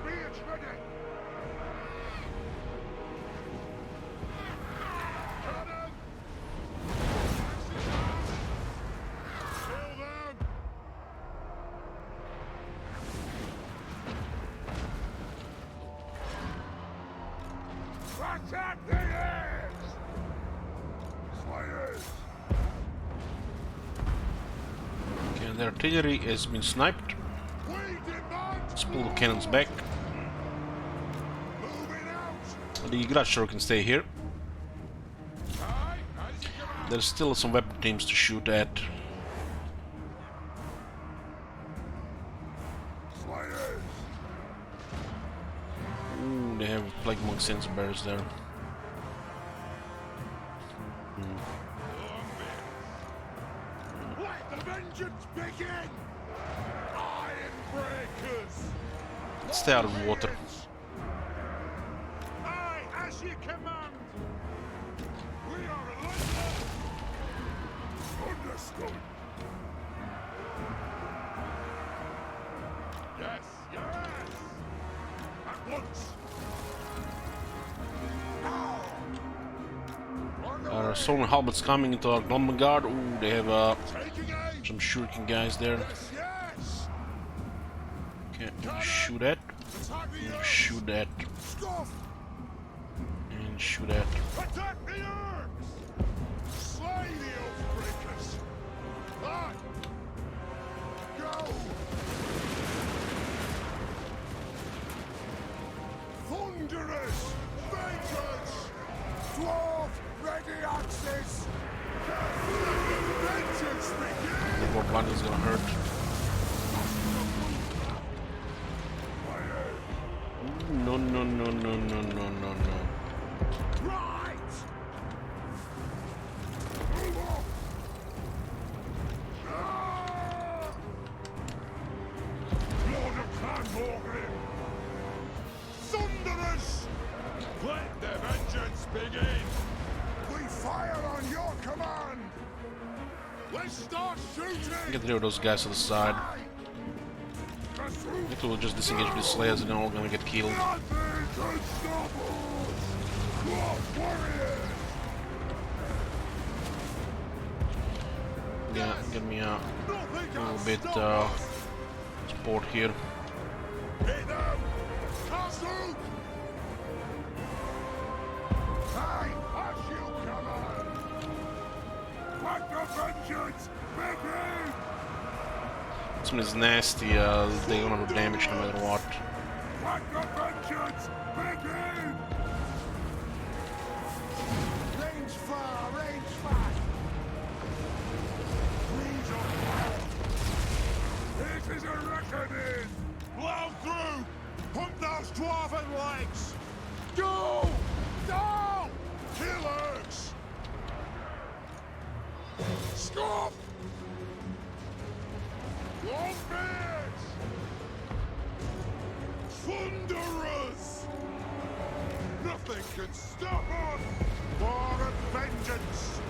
Beards ready! Cannon! Kill them! Attack the ears! Slayers! Okay, their artillery has been sniped. We demand Let's pull the cannons back. moving out! The Grudger can stay here. Aye, as you command! There's still some weapon teams to shoot at. Slayers! Ooh, they have Plague Monk Sense Bears there. Let the vengeance begin! Iron breakers! Stay out of water. Aye, as you command! We are relentless! Understood! Yes, yes! At once! Now! Our Storm Halberds coming into our Glumber Guard. Ooh, they have Taking aim! some shuriken guys there. Yes, yes! Okay, shoot at, Attack the and earth! shoot at, Scoff! and shoot at. Attack the Urks! Slay the Oathbreakers! Aye! Go! Thunderous! Vengeance! Dwarf! Ready axes! Vengeance begin! The Dwarf line is gonna hurt. Ooh, no, no, no, no, no, no, no, no. Right! Move off! Ah! Lord of Clan Morgan! Thunderous! Let the vengeance begin! We fire on your command! Let's start shooting! Get rid of those guys to the side. I think we'll just disengage with the Slayers and they're all gonna get killed. Nothing can stop us! Dwarf warriors! Yeah, give me a Nothing little can bit stop us! support here. Hit them! Castle! Aye, as you command! Let the vengeance begin! This one is nasty, they gonna do damage no matter what. Let the vengeance begin! Range fire, range fire! Breeze of power! It is a reckoning! Blow through! Pump those dwarven legs! Go! Go! Killers! Stop! Longbeards! Thunderers! Nothing can stop us! War of vengeance!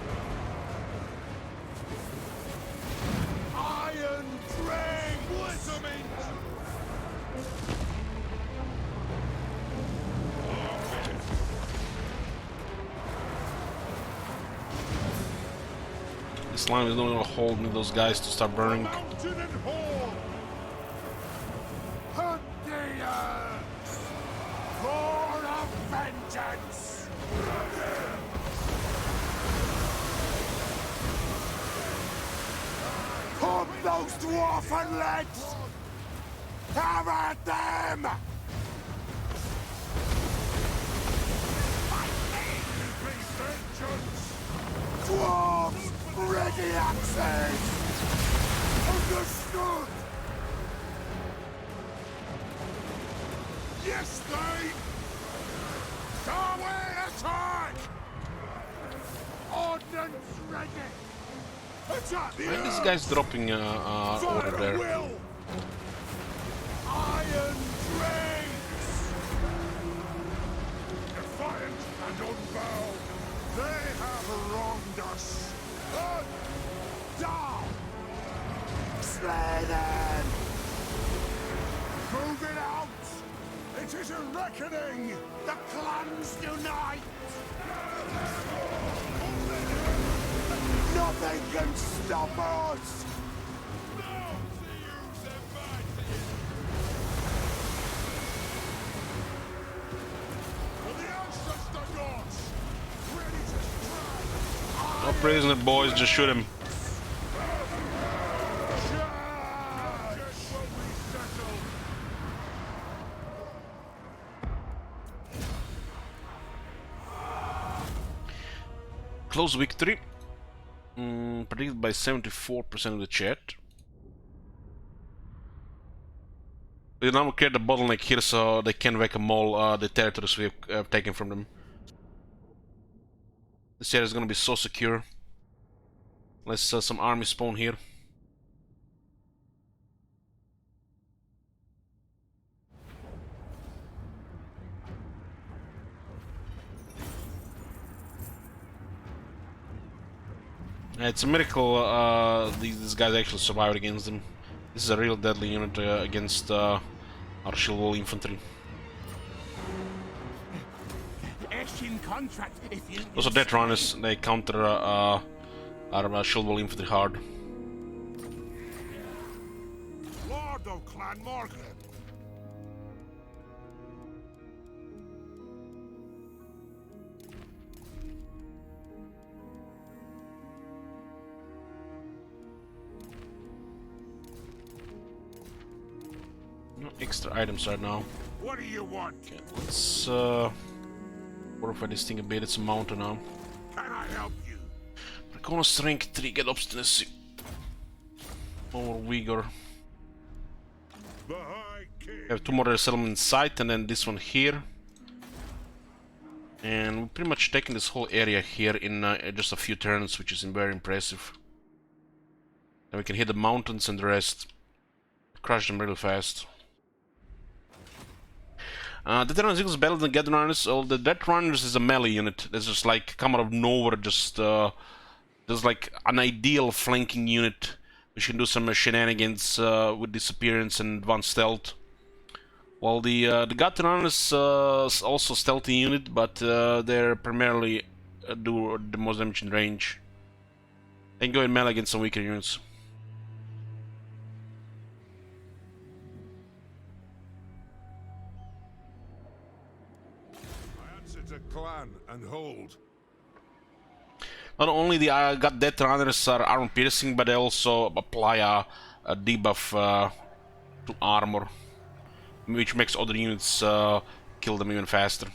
Iron Drain! Split 'em into... This line is not gonna hold me those guys to start burning. Mountain and horn! Hunt the earth! War of vengeance! Pump those dwarfen legs! Have at them! Vengeance! Dwarves! Ready axes! Understood! Yes, they! Darwin attack! Ordnance ready! Attack the Why are these earth! guys dropping order Fire there? will! Iron drains! Defiant and unbound, they have wronged us. Down! Slay them! Moving out! It is a reckoning! The clans unite! Nothing can stop us! No prisoner, boys, just shoot him. Close victory. Predicted by 74% of the chat. We now create the bottleneck here so they can wreck all the territories we have taken from them. This area is gonna be so secure. Unless some army spawn here. It's a miracle these guys actually survived against them. This is a real deadly unit against our shield wall infantry. Those are death runners, they counter our shield wall infantry hard. Lord of Clan Morgan! No extra items right now. What do you want? Okay, let's fortify this thing a bit. It's a mountain now. Can I help you? Recon strength 3, get obstinacy. More vigor. The High King. We have 2 more settlements in sight, and then this one here. And we're pretty much taking this whole area here in just a few turns, which is very impressive. Then we can hit the mountains and the rest. Crush them real fast. The Death Runners equals better than Death Runners. So the Death Runners is a melee unit. That's just like come out of nowhere. Just there's like an ideal flanking unit which can do some shenanigans with disappearance and advanced stealth. While the Death Runners is also stealthy unit, but they're primarily do the most damage in range. They can go in melee against some weaker units. Clan and hold. Not only the God Death Runners are armor piercing, but they also apply a debuff to armor, which makes other units kill them even faster.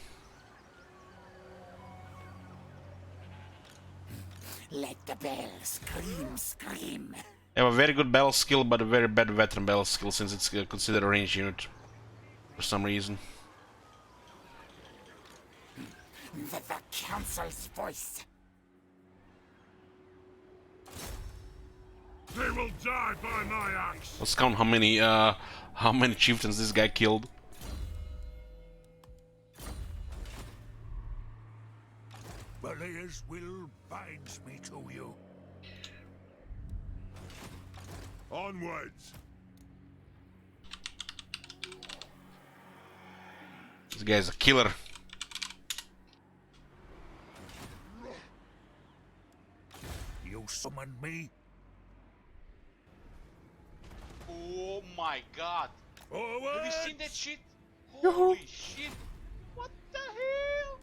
Let the bell scream, scream. They have a very good battle skill, but a very bad veteran battle skill since it's considered a range unit for some reason. The council's voice. They will die by my axe. Let's count how many chieftains this guy killed. Belial's will binds me to you. Onwards. This guy's a killer. You summoned me? Oh my god. Forward! Have you seen that shit? Holy shit. What the hell?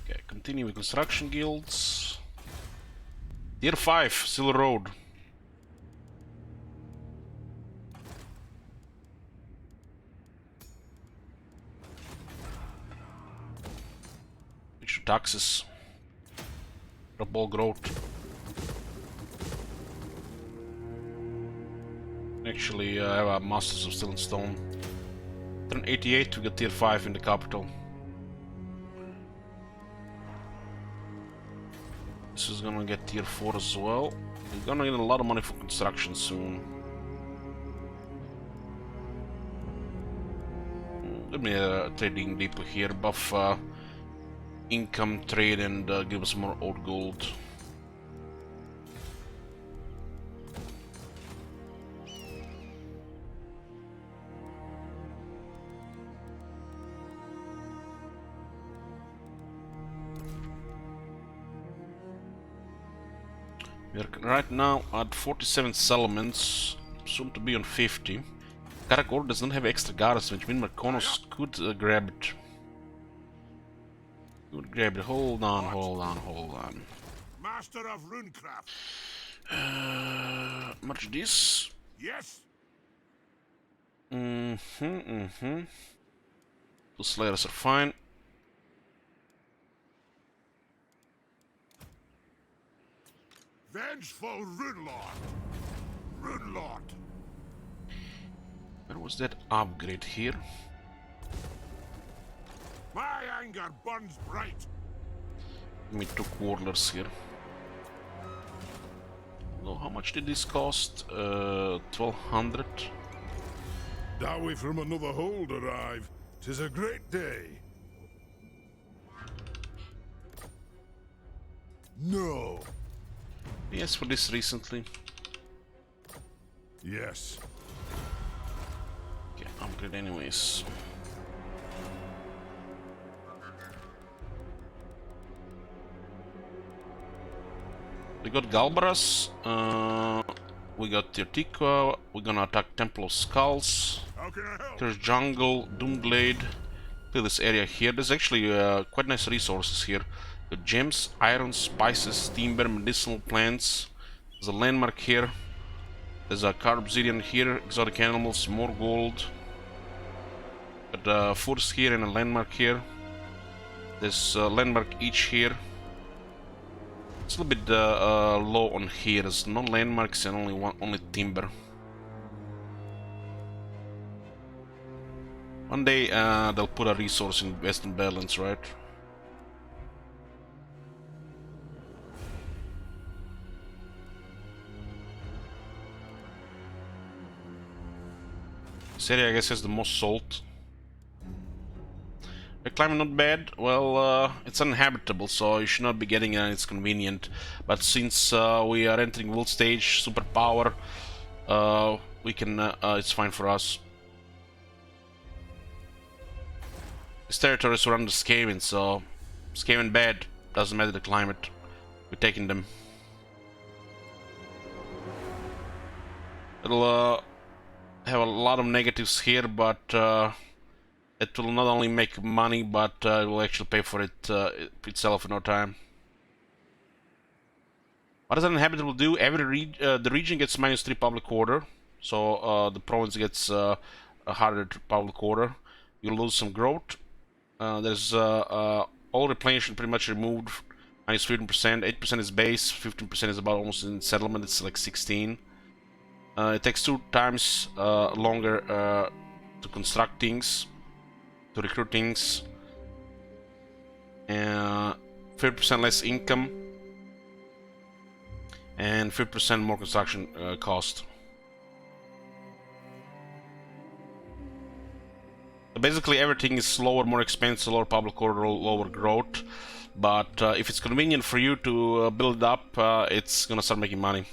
Okay, continue with construction guilds. Tier 5, Silver Road. Which taxes. Drop all growth. Actually, I have a Masters of Steel and Stone. Turn 88 to get tier 5 in the capital. This is gonna get tier 4 as well. We're gonna get a lot of money for construction soon. Let me trading deeply here. Buff income, trade, and give us more old gold. We're right now at 47 settlements, soon to be on 50. Karak does not have extra garrison, which means Markonos could grab it. Could grab it. Hold on, hold on, hold on. Master of runecraft. Merge this. Yes. Two slayers are fine. Vengeful Runelord. Runelord. Where was that upgrade here? My anger burns bright. Give me 2 warlords here. No, how much did this cost? 1200. Dowry from another hold arrive. 'Tis a great day. No. Yes, for this recently. Yes. Okay, upgrade anyways. We got Galbaras, we got Tirtikwa, we're gonna attack Temple of Skulls. How can I help? There's jungle, Doomglade. Clear this area here. There's actually quite nice resources here. Got gems, iron, spices, timber, medicinal plants. There's a landmark here. There's a carb obsidian here, exotic animals, more gold. Got a forest here and a landmark here. There's a landmark each here. It's a little bit low on here. There's no landmarks and only timber. One day they'll put a resource in Western Badlands, right? This area, I guess, has the most salt. The climate not bad. Well, it's uninhabitable, so you should not be getting it. It's convenient. But since we are entering world stage, superpower, we can. It's fine for us. These territories are under Skaven, so Skaven bad. Doesn't matter the climate. We're taking them. It'll have a lot of negatives here, but it will not only make money, but it will actually pay for it itself in no time. What does an inhabitable do? The region gets -3 public order, so the province gets a harder public order. You lose some growth. There's all replenishment pretty much removed. Minus 15%, 8% is base, 15% is about almost in settlement, it's like 16. It takes 2 times longer to construct things, to recruit things. 50% less income. And 50% more construction cost. Basically everything is slower, more expensive, lower public order, lower growth. But if it's convenient for you to build it up, it's gonna start making money.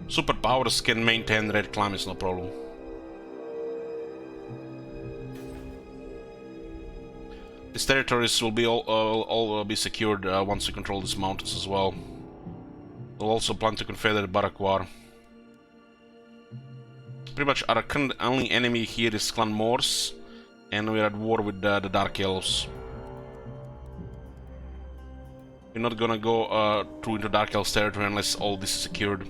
Superpowers can maintain red climates, no problem. These territories will be all be secured once we control these mountains as well. We'll also plan to confederate Barak War. Pretty much our current only enemy here is Clan Morse, and we're at war with the Dark Elves. We're not gonna go through into Dark Elves territory unless all this is secured.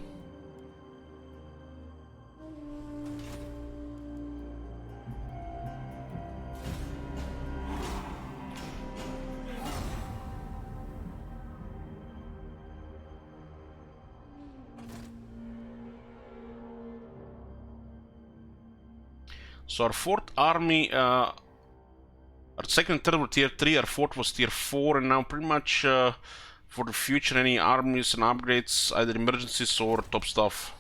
So our 4th army, our 2nd and 3rd were tier 3, our 4th was tier 4, and now pretty much for the future any armies and upgrades, either emergencies or top stuff.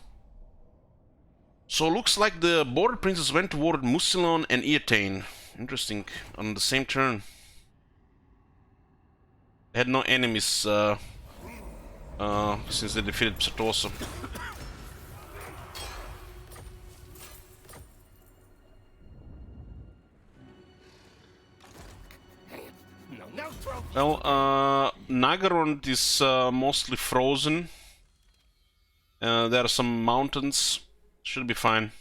So looks like the border princes went to war with Mucilon and Eatane. Interesting, on the same turn. They had no enemies since they defeated Psatosa. Well, Nagarond is mostly frozen. There are some mountains. Should be fine.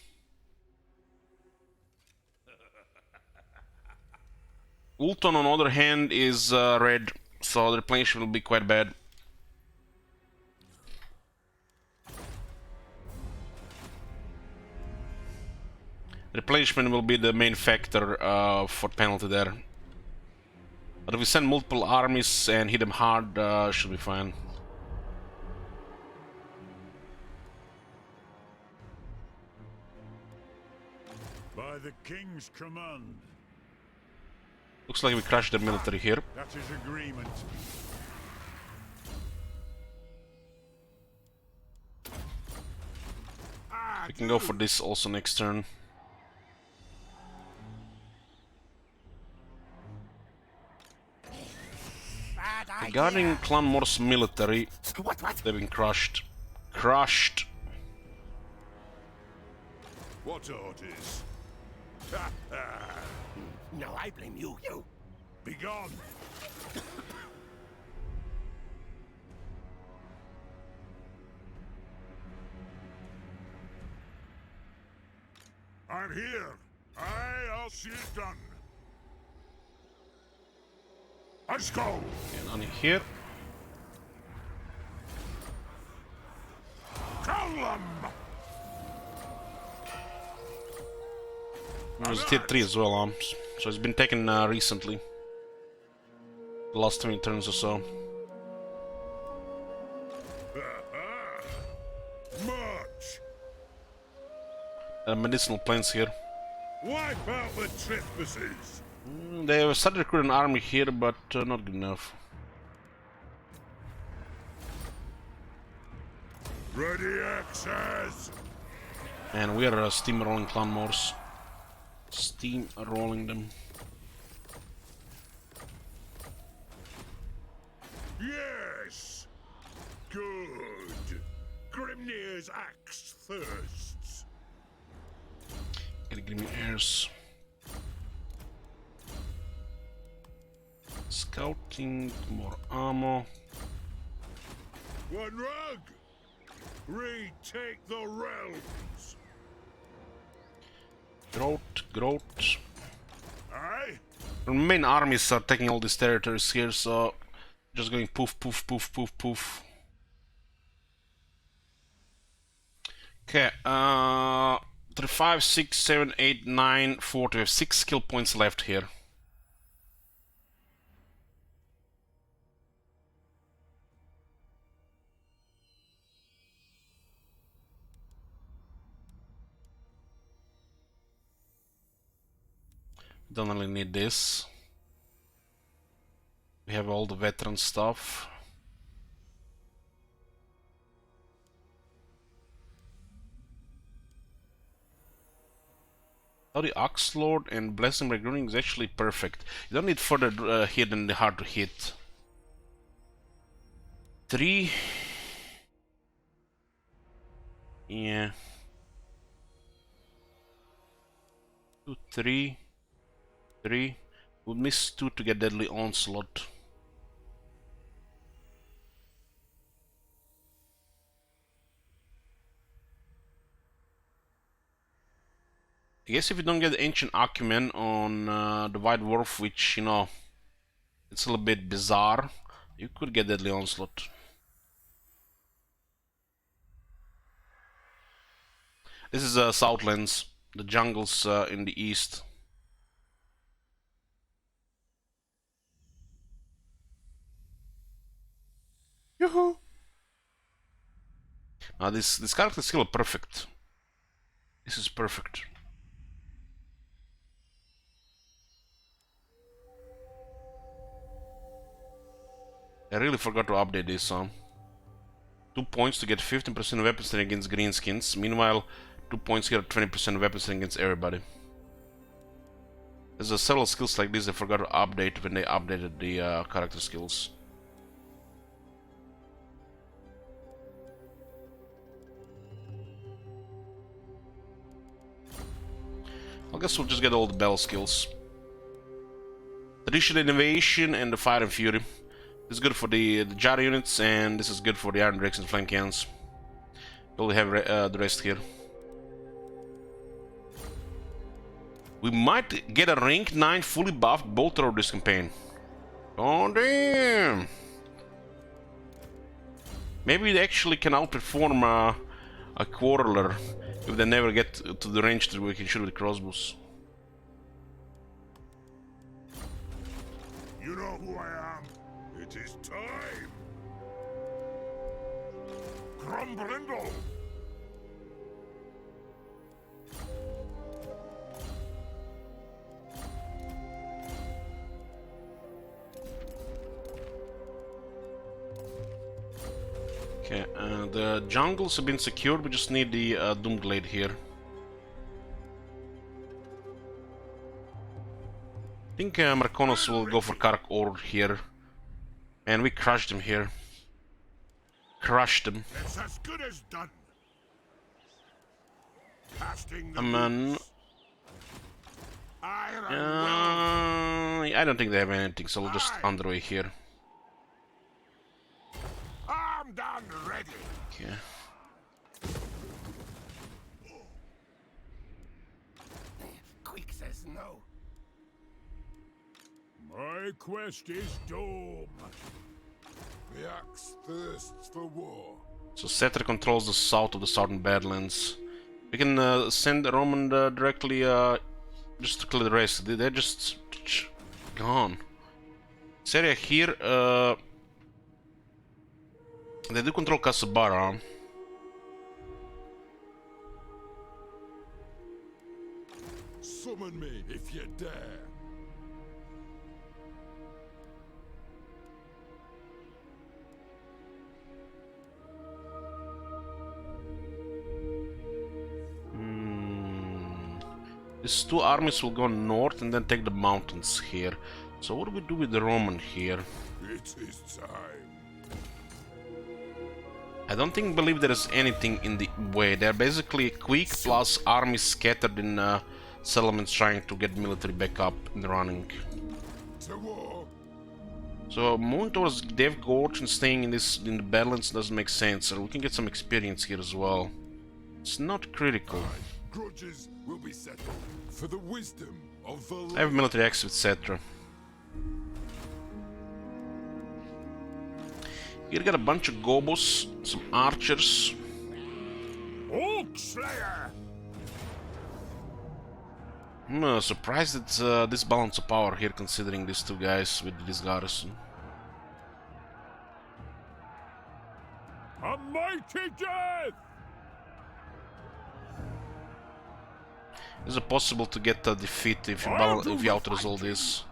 Ulton, on the other hand, is red, so the replenishment will be quite bad. Replenishment will be the main factor for penalty there. But if we send multiple armies and hit them hard, should be fine. By the king's command. Looks like we crashed the military here. That is agreement. We can go for this also next turn. Regarding Clan Morse military, What? they've been crushed. Crushed! What orders? No, I blame you. Begone! I'm here. I'll see it done. Let's go! And on here. Kill them! There's tier 3 as well, so it's been taken recently. The last 20 turns or so. March! Medicinal plants here. Wipe out the trespassers! They have started recruiting an army here, but not good enough. Ready access! And we are steamrolling Clan Morse. Steamrolling them. Yes! Good! Grimnir's axe thirsts. Gotta give me heirs. Scouting, more ammo. One rug! Retake the realms! Growth. Aye? Our main armies are taking all these territories here, so just going poof, poof, poof, poof, poof. Okay, 3, 5, 6, 7, 8, 9, 40. We have 6 skill points left here. Don't really need this. We have all the veteran stuff. Now the Ox Lord and Blessing by Grooming is actually perfect. You don't need further hit than the hard to hit. 3. Yeah. 2, 3. 3. We'll miss 2 to get Deadly Onslaught. I guess if you don't get Ancient Acumen on the White Dwarf, which, you know, it's a little bit bizarre, you could get Deadly Onslaught. This is Southlands, the jungles in the east. Yoo-hoo! Now this character is still perfect. This is perfect. I really forgot to update this, huh? 2 points to get 15% weapon strength against greenskins. Meanwhile, 2 points get 20% weapon strength against everybody. There's several skills like this I forgot to update when they updated the character skills. I guess we'll just get all the battle skills. Traditional Innovation and the Fire and Fury. This is good for the Jara units, and this is good for the Iron Drakes and Flank Cannons. We'll have the rest here. We might get a rank 9 fully buffed bolter this campaign. Oh damn! Maybe they actually can outperform a Quarreler if they never get to the range that we can shoot with crossbows. You know who I am? It is time! Grumbrindle! Okay, the jungles have been secured, we just need the Doomglade here. I think Marconos will go for Karak Order here. And we crushed him here. Crushed him. It's as good as done. Casting the Man. Iron will. I don't think they have anything, so we'll just underway here. Armed and ready. Okay. Quick says no. My quest is doomed. The axe thirsts for war. So Cetra controls the south of the Southern Badlands. We can send Roman directly just to clear the rest. They're just gone. This area here, they do control Karaz-a-Karak. Summon me if you dare. These 2 armies will go north and then take the mountains here. So what do we do with the Roman here? It is time. I don't believe there is anything in the way. They're basically quick plus armies scattered in settlements trying to get military back up in the running. To war. So moving towards Dev Gorge and staying in the Badlands doesn't make sense. So we can get some experience here as well. It's not critical. Grudges will be settled for the wisdom of the I have military access, etc. Here got a bunch of gobos, some archers. Oak Slayer. I'm surprised at this balance of power here, considering these 2 guys with this garrison. A mighty death. Is it possible to get a defeat if you out-resolve this?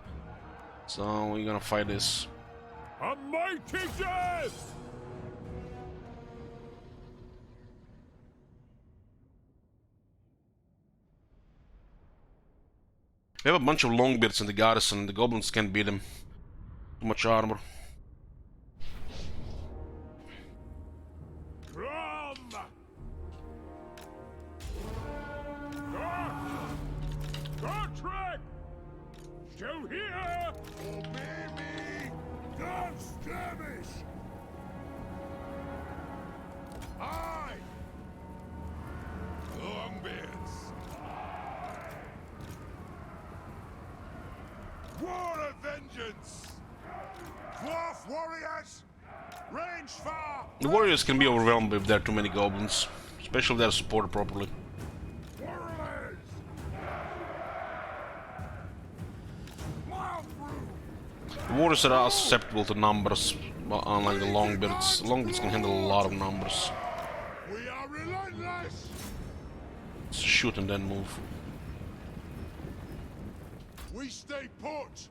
So we're gonna fight this. A mighty death! We have a bunch of longbeards in the garrison, and the goblins can't beat them. Too much armor. Gotrek! Still here! Obey me! Don't skirmish! Aye! Longbeards! War of vengeance! Dwarf warriors! Range far! The warriors can be overwhelmed if there are too many goblins, especially if they're supported properly. Warriors! Mile through! The warriors are susceptible to numbers, unlike the longbeards. The longbeards can handle a lot of numbers. We are relentless! Just shoot and then move. We stay put!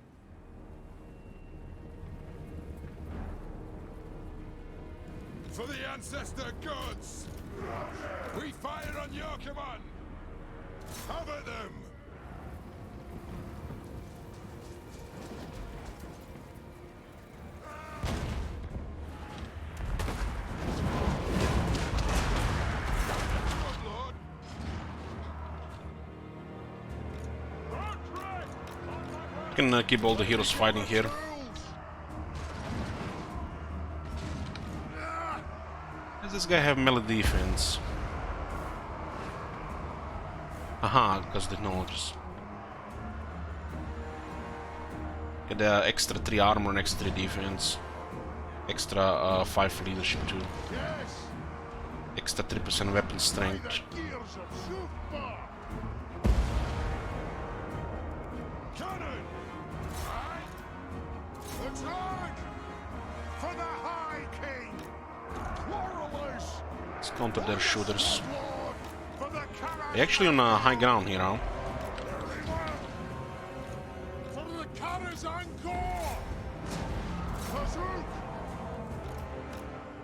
For the ancestor gods! We fire on your command! Cover them! Good Lord! You can keep all the heroes fighting here. Does this guy have melee defense? Aha, because technologies. Get extra 3 armor and extra 3 defense. Extra 5 for leadership too. Yes! Extra 3% weapon strength. The gears of Super! Cannon! Aye! Attack! For the High King! Quarrelers! Let's counter their shooters. Lord! For the Karaz-a-Karak! They're actually on high ground here now. Very well! For the Karaz-a-Karak! Kazook!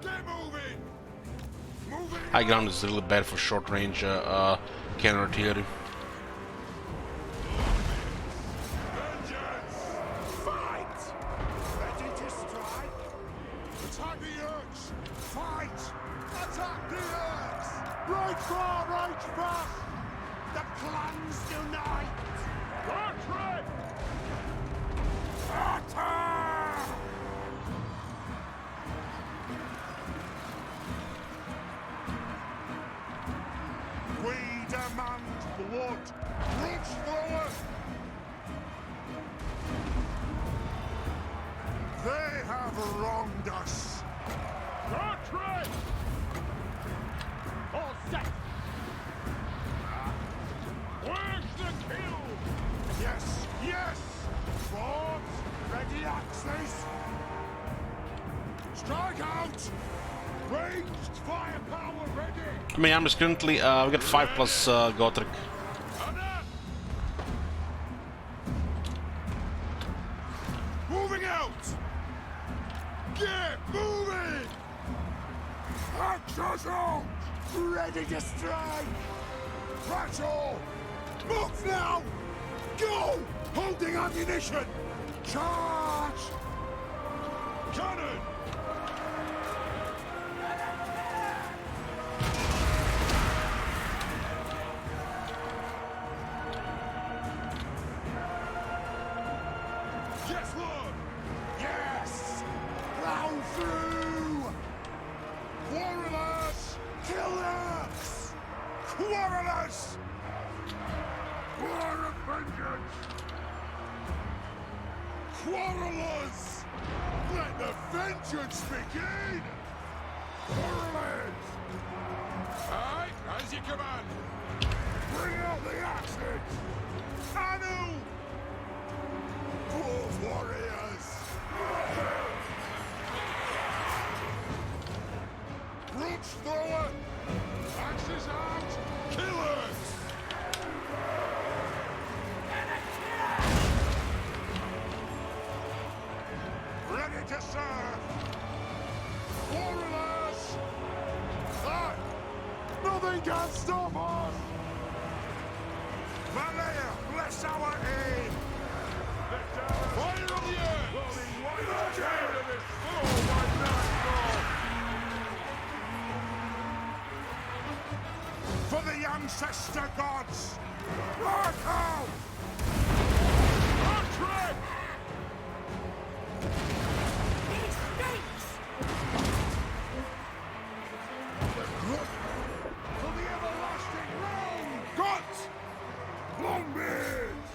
Get moving! Moving! High ground is really bad for short range cannon artillery. Vengeance! Fight! Ready to strike? Attack the Urks! Fight! Attack the Urks! Right far, right fast! The clans unite! Gotrek! Attack! We demand blood! Roots forward! They have wronged us! Gotrek! All set! Where's the kill? Yes, yes! Swords, ready axes! Strike out! Ranged firepower ready! I mean, I'm just currently, we got 5 plus Gotrek. Anna! Moving out! Get moving! Axes out! Ready to strike! Rattle! Move now! Go! Holding ammunition! Charge! Cannon! Yes, Lord! Yes! Plow through! Quarrelers! Killers! Quarrelers! War of vengeance! Quarrelers! Let the vengeance begin! Quarrelers! Aye, as you command! Bring out the axes! Anu! Dwarf warriors! Brutes forward! Axes out! Killers! can't stop us! Valea, bless our aim! Fire on the earth! Rolling white chain of this fool by nightfall! For the ancestor gods! Mark out! Patrick! For the everlasting realm! Gods! Longbeards!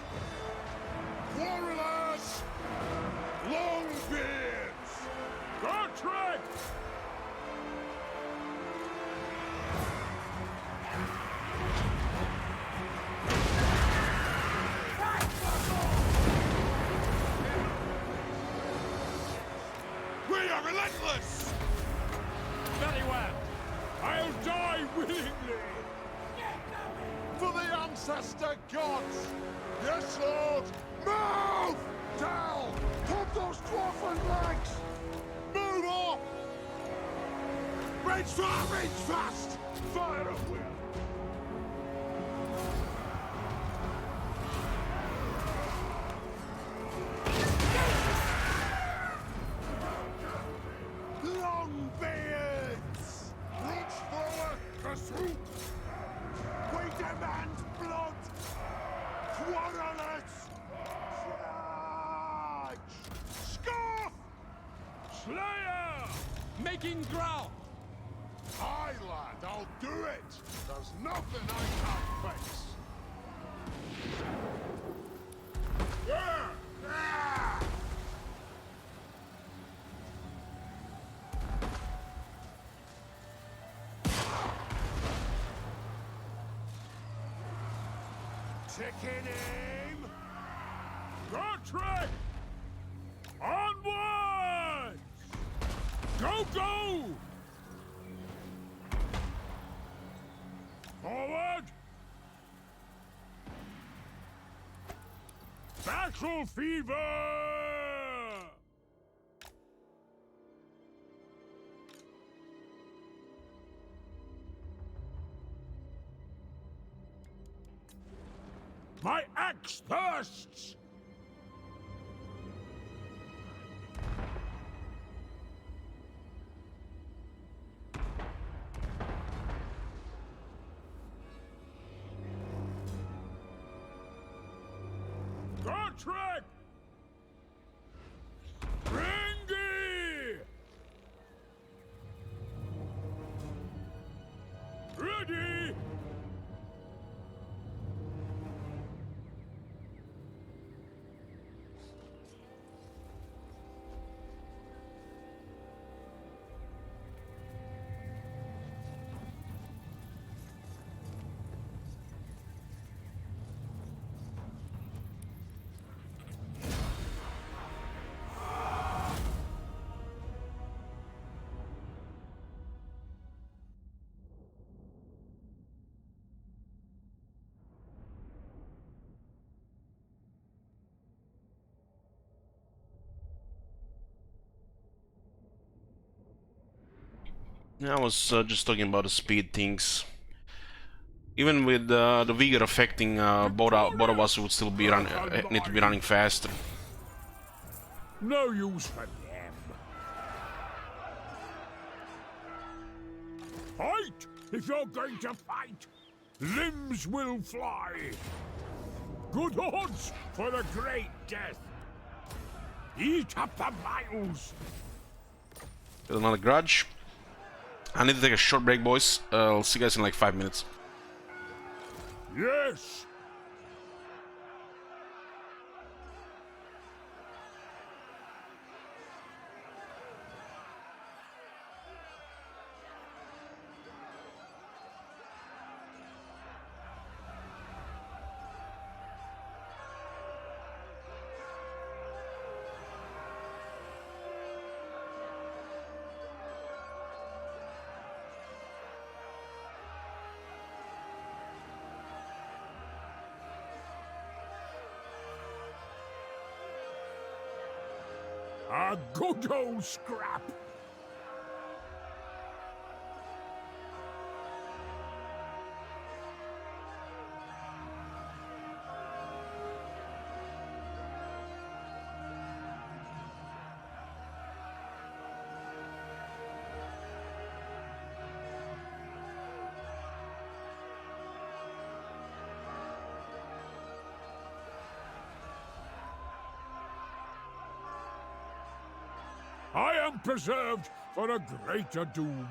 Quarrelers! Longbeards! Gotrek! We are relentless! Very well. I'll die willingly! For the ancestor gods! Yes, Lord! Move! Down! Pop those dwarfen legs! Move up! Range fast! Range fast! Fire at will! Longbeards! Reach forward, pursuit! We demand blood! Quarrelers! Charge! Scoff! Slayer! Making ground! Aye, lad, I'll do it! There's nothing I can't face! Yeah! Yeah! Taking aim! Gotrek! Onwards! Go, go! Forward! Battle fever! My axe thirsts! Gotrek! Ringy! Ready! Yeah, I was just talking about the speed things. Even with the vigor affecting both of us, would still be need to be running faster. No use for them. Fight! If you're going to fight, limbs will fly. Good odds for the great death. Eat up the vitals. There's another grudge. I need to take a short break, boys. I'll see you guys in like 5 minutes. Yes. A good old scrap. I am preserved for a greater doom.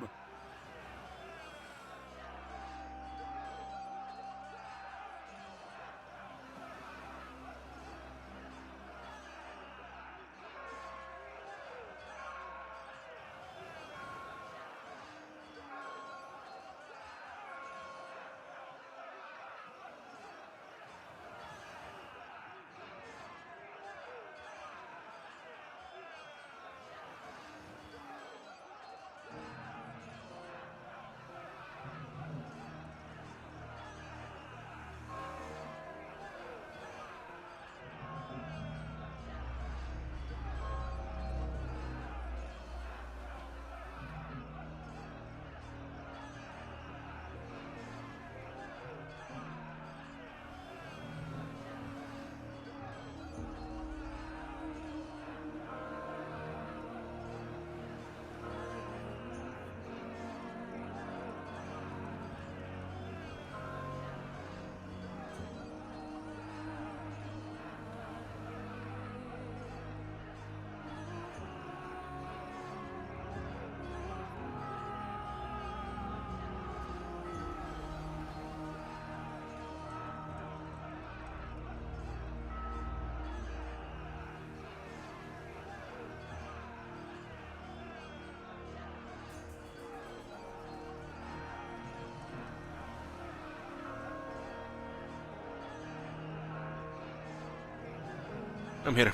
I'm here.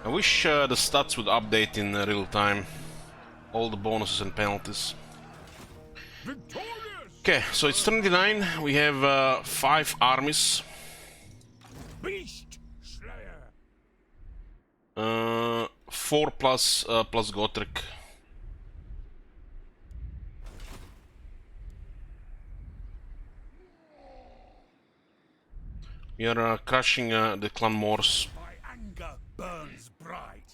I wish the stats would update in real time. All the bonuses and penalties. Victorious! Okay, so it's 29. We have 5 armies. Beast Slayer! 4 plus Gotrek. We are crushing the clan Morse. My anger burns bright.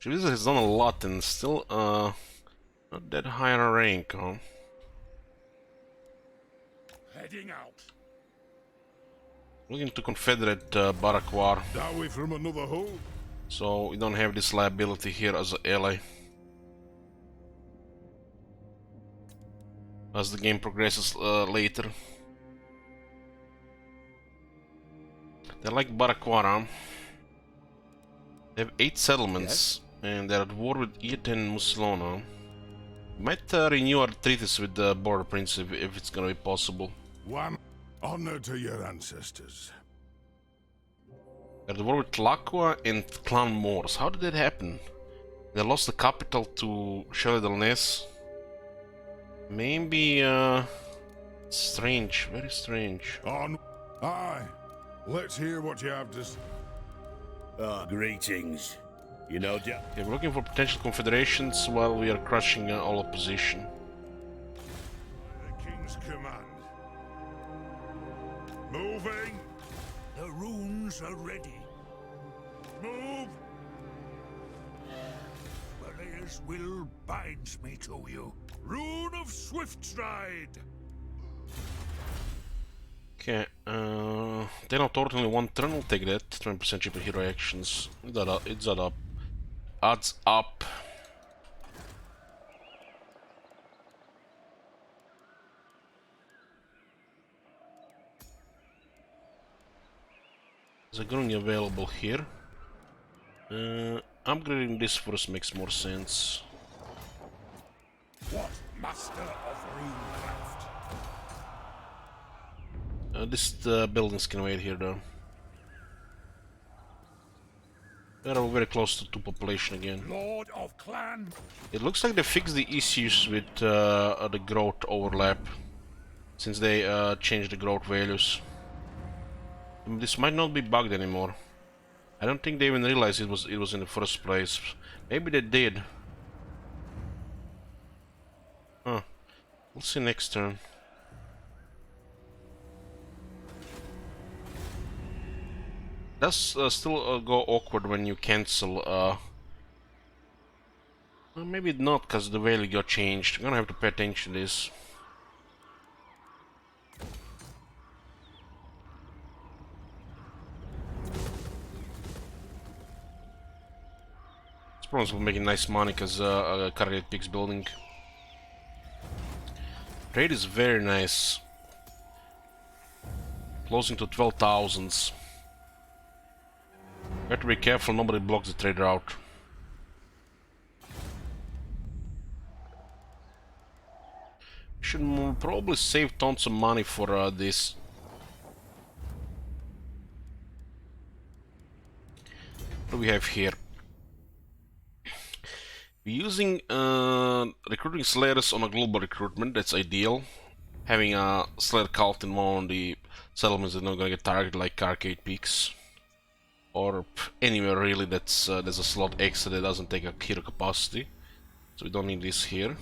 This has done a lot and still not that high in rank, huh? Heading out. Looking to Confederate Barak War, Are we from another hole? so we don't have this liability here as an ally. As the game progresses later. They're like Barak War, huh? They have 8 settlements, and they're at war with Iet and Muslona. We might renew our treaties with the Border Prince if it's gonna be possible. One honor to your ancestors. They're at war with Tlaqua and Clan Morse. How did that happen? They lost the capital to Chele del Nes. Maybe, strange, very strange. On. Aye. Let's hear what you have to say. Greetings. You know, Okay, we're looking for potential confederations while we are crushing all opposition. The king's command. Moving. The runes are ready. Move. Valea's will binds me to you. Rune of Swift Stride. Okay, they not only one turn, we'll take that. 20% cheaper hero actions. It's that up. Adds up. There's a growing available here. Upgrading this first makes more sense. What master of runecraft? This buildings can wait here though. We're very close to 2 population again. Lord of Clan. It looks like they fixed the issues with the growth overlap, since they changed the growth values. This might not be bugged anymore. I don't think they even realized it was in the first place. Maybe they did. Huh. We'll see next turn. Does still go awkward when you cancel. Well, maybe not, because the value got changed. I'm gonna have to pay attention to this. This will make nice money because Karaz-a-Karak picks building. Trade is very nice. Closing to 12,000s. You have to be careful nobody blocks the trade route. Should probably save tons of money for this. What do we have here? We're using recruiting slayers on a global recruitment, that's ideal. Having a slayer cult in one of the settlements is not gonna get targeted like Arcade Peaks. Or anywhere really that's there's a slot extra that doesn't take a hero capacity. So we don't need this here.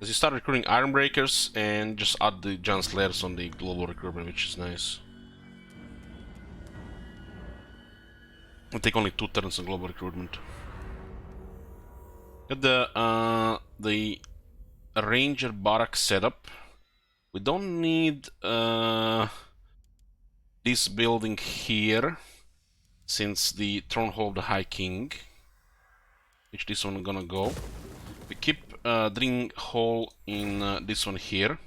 As you start recruiting Iron Breakers and just add the Giant Slayers on the global recruitment, which is nice. It'll take only 2 turns on global recruitment. Got the Ranger Barrack setup. We don't need this building here, since the Throne Hall of the High King, which this one gonna go. We keep Drilling Hall in this one here.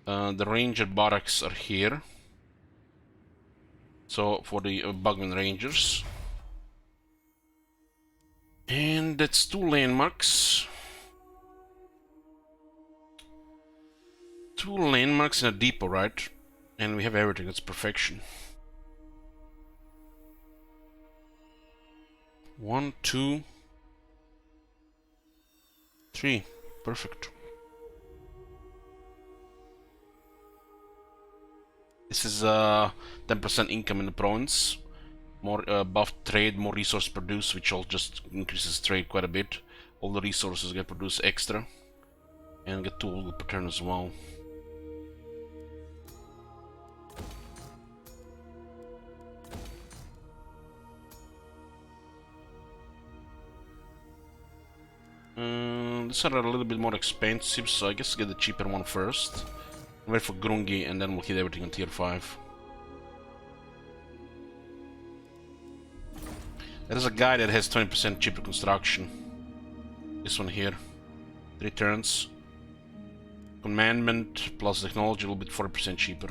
The Ranger Barracks are here. So for the Bugman Rangers. And that's 2 landmarks. 2 landmarks in a depot, right? And we have everything, that's perfection. 1, 2, 3, perfect. This is 10% income in the province. More buff trade, more resource produced, which all just increases trade quite a bit. All the resources get produced extra. And get 2 per turn as well. These are a little bit more expensive, so I guess get the cheaper one first. Wait for Grungi and then we'll hit everything on tier 5. There's a guy that has 20% cheaper construction. This one here. 3 turns. Commandment plus technology a little bit 40% cheaper.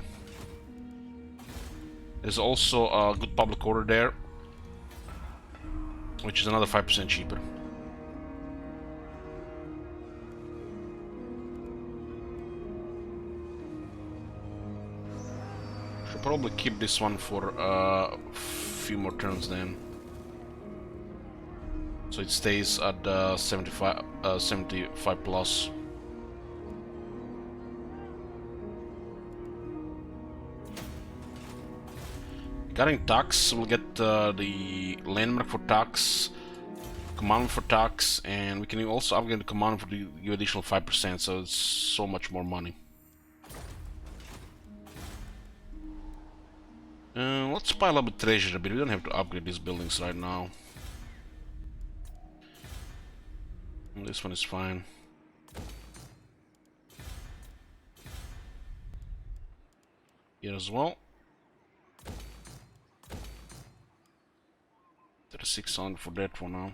There's also a good public order there, which is another 5% cheaper. Should probably keep this one for a few more turns then. So it stays at 75 plus. Regarding tax, we'll get the landmark for tax, command for tax, and we can also upgrade the command for the additional 5%, so it's so much more money. Let's pile up with treasure a bit. We don't have to upgrade these buildings right now. This one is fine. Here as well. 3600 for that for now.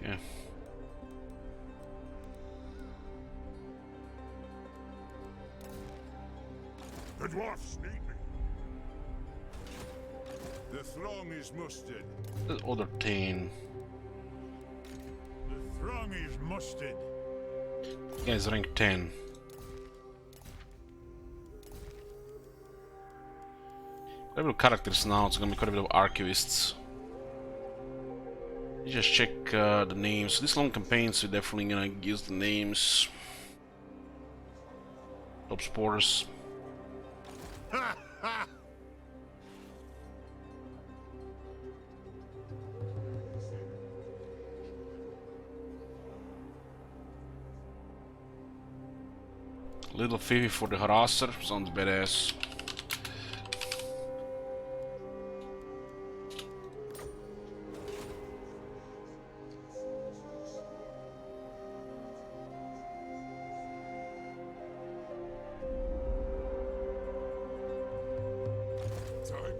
Okay. The dwarfs need me. The throng is mustered. The other 10. The throng is mustered. Guys, rank 10. Quite a bit of characters now, it's gonna be quite a bit of archivists. You just check the names. This long campaigns, we're definitely gonna use the names. Top sporters. Ha ha! Little Fifi for the harasser, sounds badass.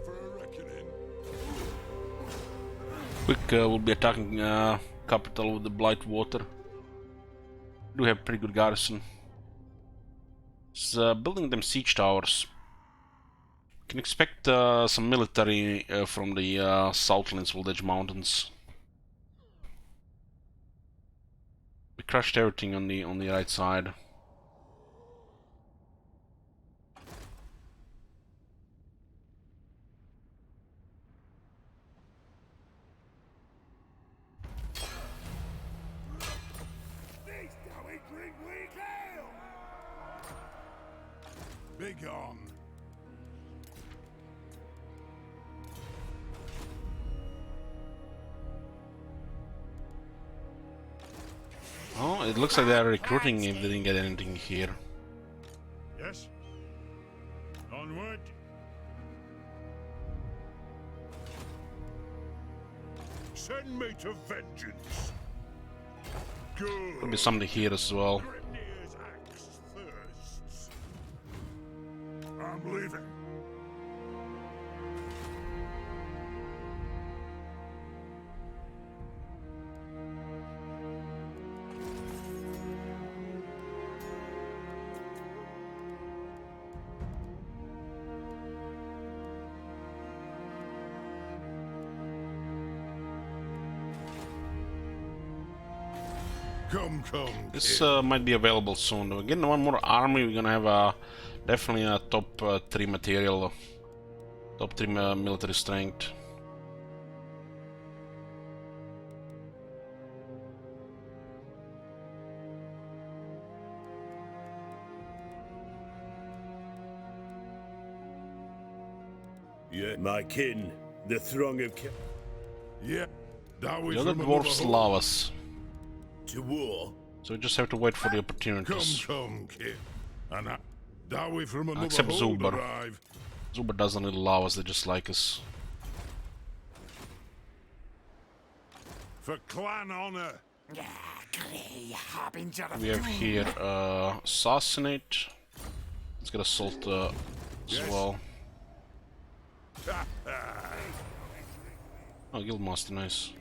for a reckoning. Quick will be attacking capital with the Blight Water. Do have pretty good garrison. It's building them siege towers. Can expect some military from the Southlands Village Mountains. We crushed everything on the right side. Be gone. Oh, it looks like they are recruiting if they didn't get anything here. Yes? Onward. Send me to vengeance. Good. Could be something here as well. Grimnir's axe thirsts. I'm leaving. Come, This might be available soon. Again, one more army. We're gonna have definitely a top 3 material, top 3 military strength. Yeah, my kin, the throng of Yeah. That was The other from dwarfs another love us, to war. so we just have to wait for the opportunities. Come, kid. And that way from another Except hold Zuber. arrive. Zuber doesn't really love us, they just like us. For clan honor. We have here assassinate. Let's get assault as Yes. well. Oh, Guildmaster, nice.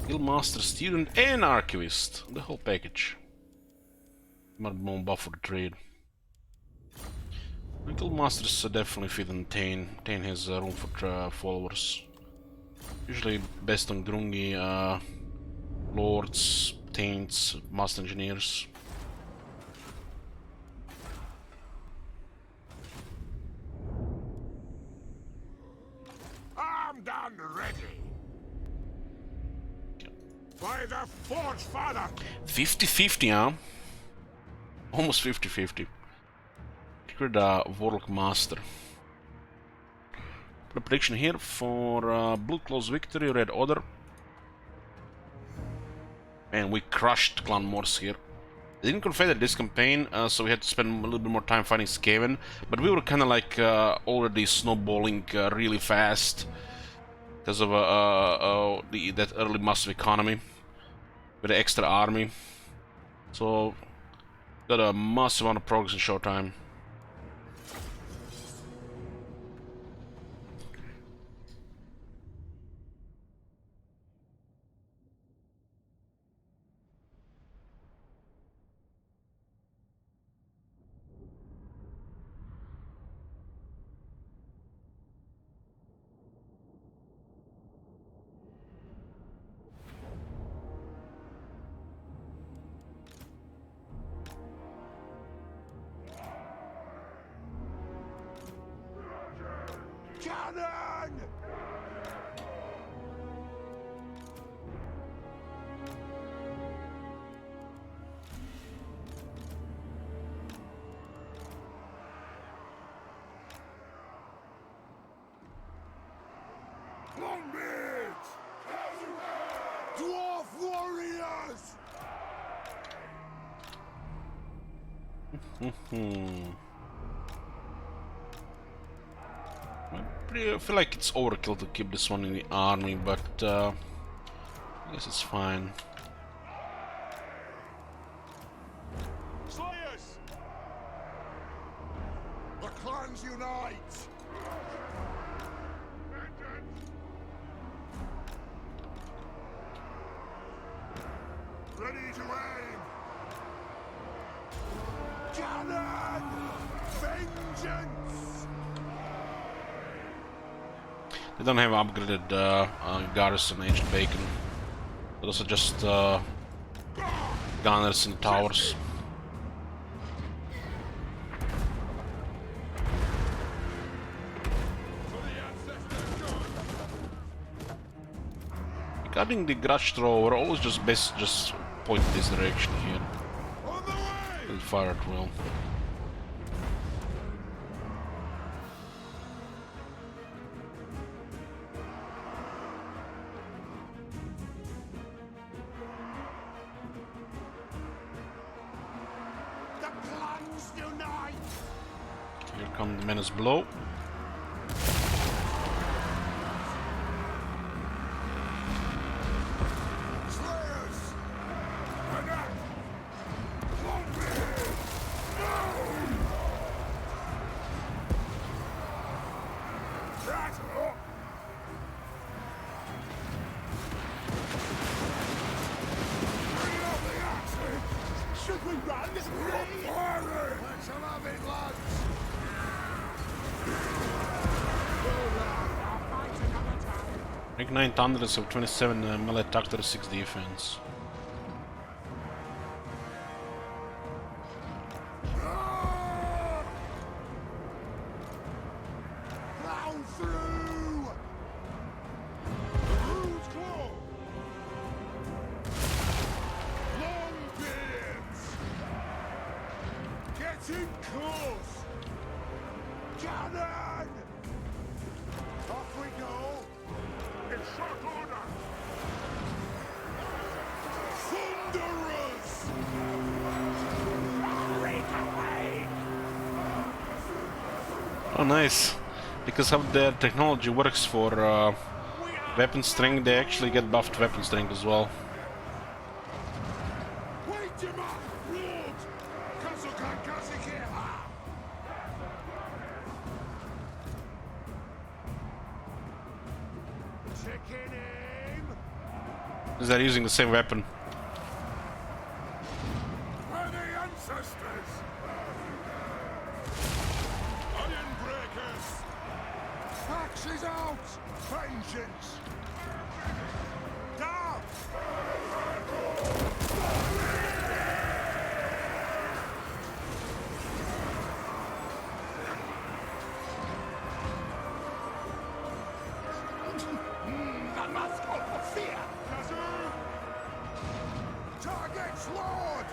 Guildmaster, student, and archivist. The whole package. Might be more buff for the trade. The Guildmaster is definitely fit in Tane. Tane has room for followers. Usually best on Grungi, Lords, Taints, Master Engineers. Armed and ready. By the Forge Father. 50-50, huh? Almost 50-50. Triggered Warlock Master. Put a prediction here for Blue Claw's victory, Red Order. And we crushed Clan Morse here. They didn't confederate this campaign, so we had to spend a little bit more time fighting Skaven. But we were kind of like already snowballing really fast because of that early massive economy with the extra army. So got a massive amount of progress in short time. Cannon! Longbeards! Dwarf warriors! I feel like it's overkill to keep this one in the army, but I guess it's fine. Slayers! The clans unite! Ready to aim! Cannon! Vengeance! They don't have upgraded garrison, ancient bacon. Those are just gunners in the towers. Regarding the grudge thrower, always just best just point this direction here. On the way! And fire at will. The clans unite! Here come the menace below. Slayers! Attack! Longbeard! That's up! Bring out the axes! Should we run? Fire! Let's have it, lads! Rank 9 Thunderers have 27 melee attack, 36 defense. Plow through! The Rude's Claw! Longbeards! Getting close! Cannon! Off we go! In short order! Thunderers! Break away! Oh, nice. Because how their technology works for weapon strength, they actually get buffed weapon strength as well. Wait him up, Lord! Karaz-a-Karak! Chicken aim! Because they're using the same weapon. For the ancestors! Iron breakers! Axes out! Vengeance! Down! The mask of fear! Kazoo! Targets, Lord!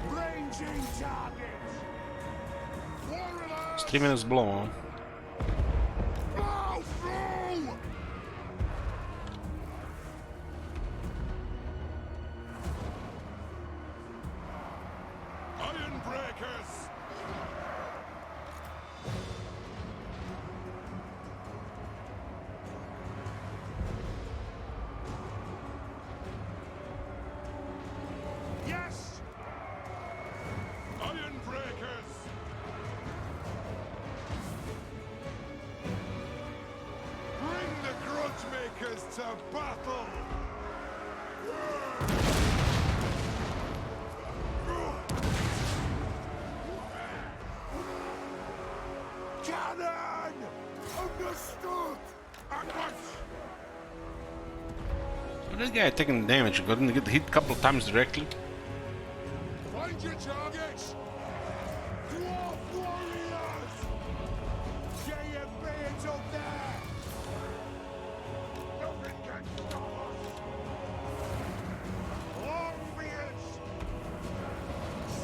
Ranging targets! Warriors! 3 minutes below. Huh? Plow through! Iron breakers! Yes! Iron breakers! Bring the grudge makers to battle! Cannon! Understood! Ambush! This guy taking damage, couldn't get hit a couple of times directly. Find your targets! Dwarf warriors! Get your beards up there! Nothing can stop us! Longbeards!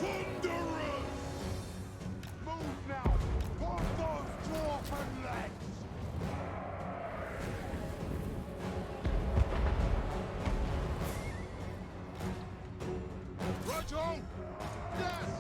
Thunderers! Move now! Pop those dwarfen legs! Right on! Yes!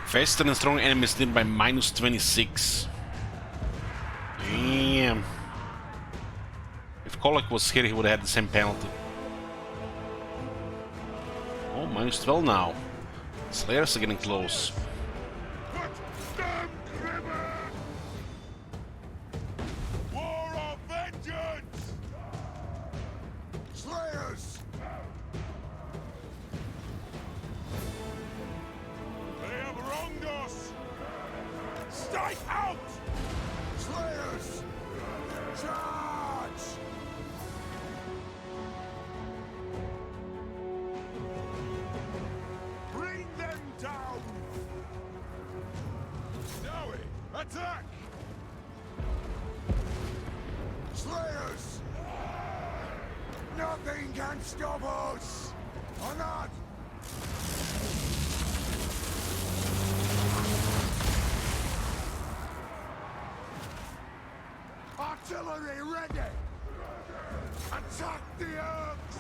Faster and strong enemies dead by minus 26. Damn. If Kolek was here, he would have had the same penalty. Oh, minus 12 now. Slayers are getting close. War of vengeance! Slayers! They have wronged us! Strike out! Slayers! Charge! Bring them down! Zoe, attack! Slayers! Nothing can stop us! Or not! Artillery ready! Attack the herbs!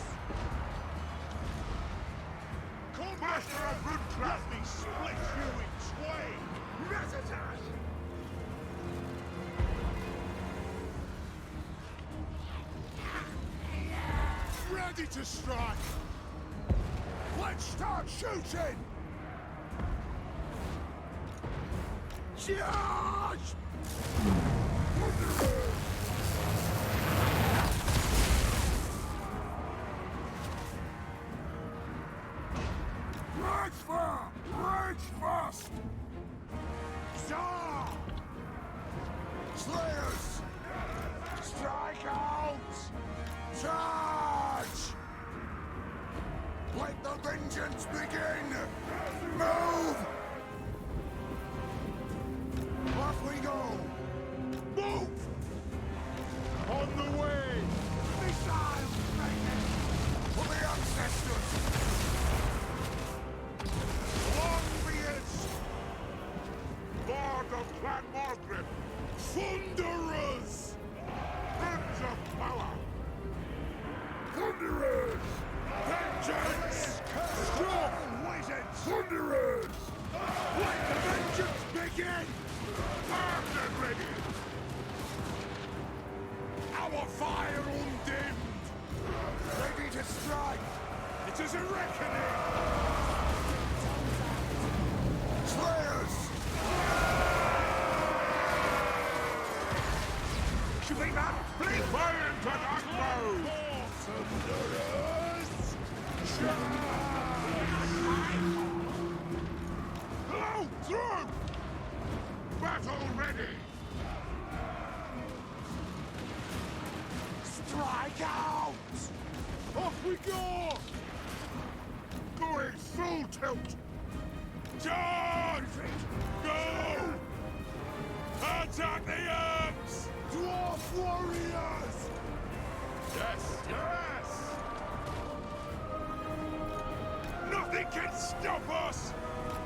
Master of Woodcraft! Let me split you in twain! Messages! Ready to strike! Let's start shooting! Charge! Right far! Right fast! Zah! Slayers! Strike out! Charge! Let the vengeance begin! Move! Off we go! Move! On the way! Missiles training! For the ancestors! Long beards! Lord of Clan Margaret! Thunderers! Friends of power! Thunderers! Vengeance! Stop! Thunderers! Let the vengeance begin! Armed and ready! Our fire undimmed! Ready to strike! It is a reckoning! Slayers! Should we not? Please fire into that mode! Thunderers! Blow through! Battle ready! Strike out! Off we go! Going full tilt! Charge! Go! Attack the herbs! Dwarf warriors! Yes, yes! Nothing can stop us!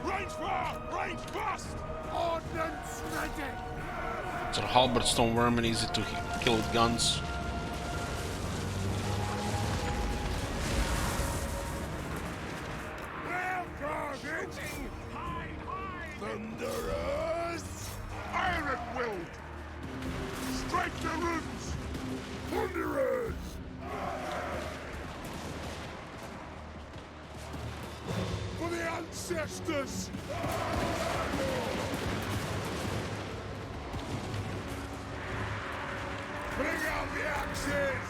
Range far! Range fast! Ordnance ready! So halberd stone vermin easy to kill with guns. Shooting! Hide, hide! Thunderers! Iron-willed! Strike the runes! Thunderers! For the ancestors! Bring out the axes!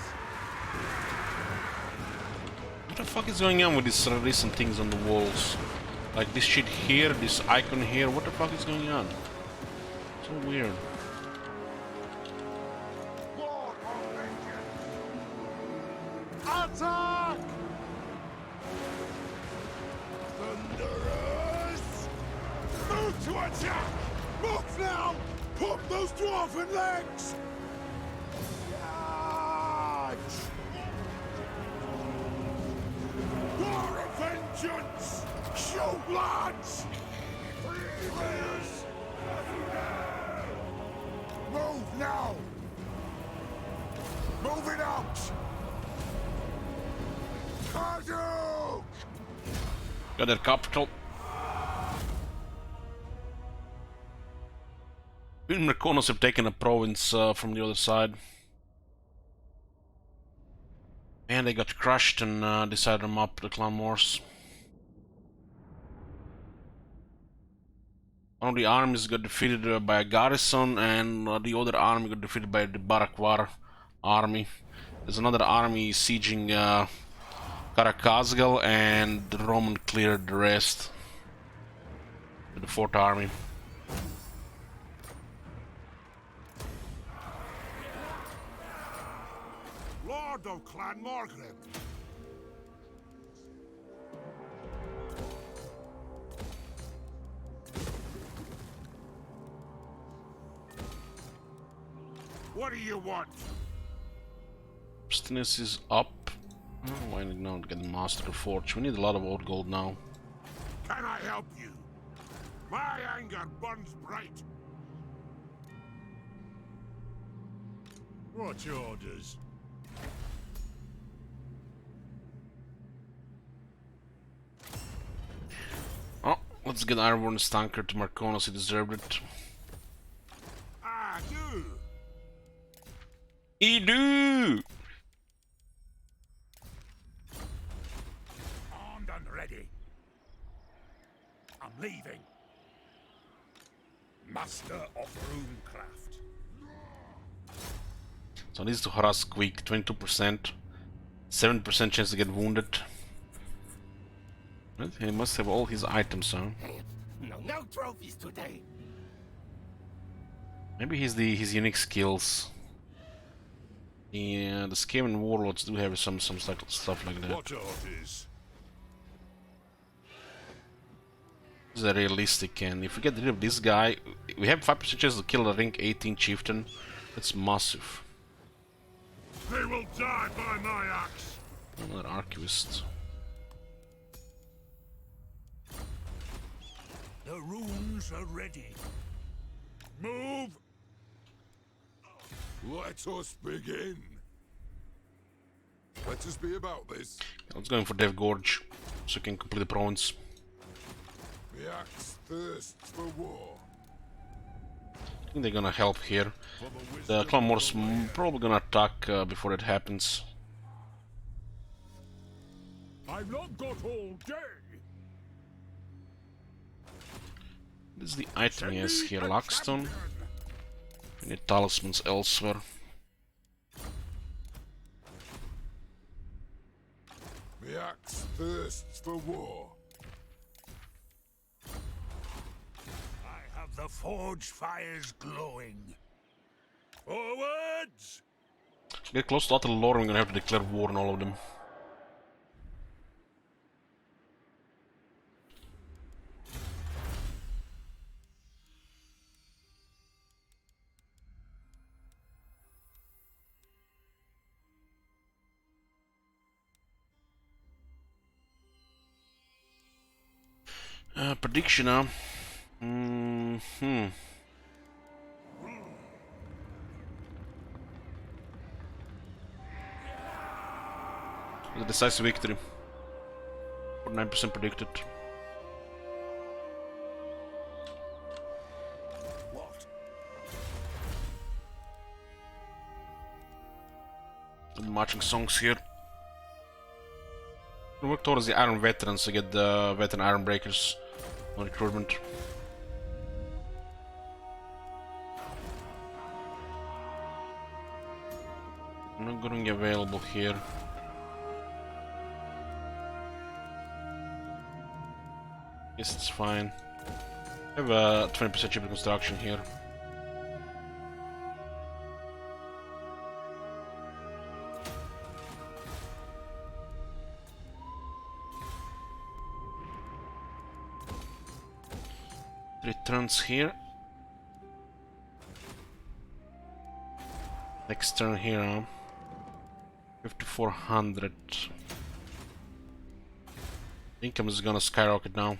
What the fuck is going on with these recent things on the walls? Like this shit here, this icon here, what the fuck is going on? So weird. Lord of vengeance! Attack! Thunderers! Move to attack! Move now! Pump those dwarven legs! Charge! War of vengeance! Shoot, lads! Players! Move now! Move it out! Karaz-a-Karak! Got their capital. We Merconos have taken a province from the other side. And they got crushed and decided to mop the clan wars. One of the armies got defeated by a garrison, and the other army got defeated by the Barakwar army. There's another army sieging Karaz-a-Karak, and the Roman cleared the rest with the fourth army. Lord of Clan Morgrim. What do you want? Abstinence is up. Oh, why not get the Master of Forge? We need a lot of old gold now. Can I help you? My anger burns bright. What's your orders? Oh, let's get Ironborn's tanker to Marconos, he deserved it. I do. He do! Armed and ready. I'm leaving. Master of Runecraft. So this is to harass quick, 22%. 7% chance to get wounded. But he must have all his items, huh? No trophies today. Maybe his unique skills. Yeah, the Skaven warlords do have some stuff like that. What orders? This is a realistic, and if we get rid of this guy, we have 5% chance to kill the rank 18 chieftain. That's massive. They will die by my axe. Another archivist. The runes are ready. Move! Let us begin. Let us be about this. Let's go in for Dev Gorge, so we can complete the province. The axe thirsts for war. I think they're gonna help here. The clan wars probably gonna attack before that happens. I've not got all day. This is the item he has here, Lockstone. We need talismans elsewhere. The axe thirsts for war. I have the forge fires glowing. Forwards! Get close to Attal Lore, we're gonna have to declare war on all of them. Prediction, huh? The decisive victory. 49% predicted. What? The marching songs here. We'll work towards the Iron Veterans to get the Veteran Iron Breakers on recruitment. Not going to be available here. Yes, it's fine. I have a 20% cheaper construction here. Returns here. Next turn here, huh? 5400. Income is gonna skyrocket now.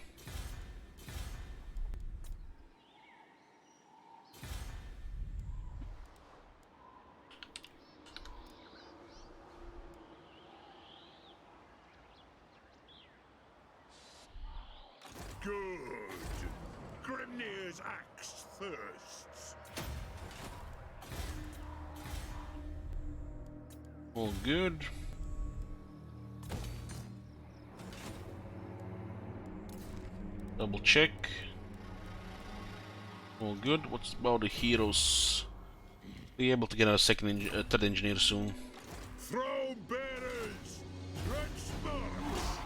Good. Grimnir's axe thirsts. All good. Double check. All good. What's about the heroes? Be able to get a third engineer soon. Throw bearers! Stretch sparks!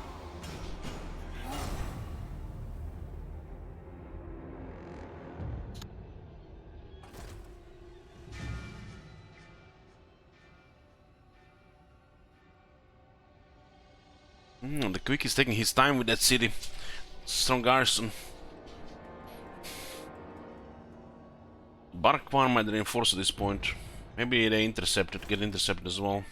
The Quick is taking his time with that city. Strong garrison. Barkwan might reinforce at this point. Maybe they get intercepted as well.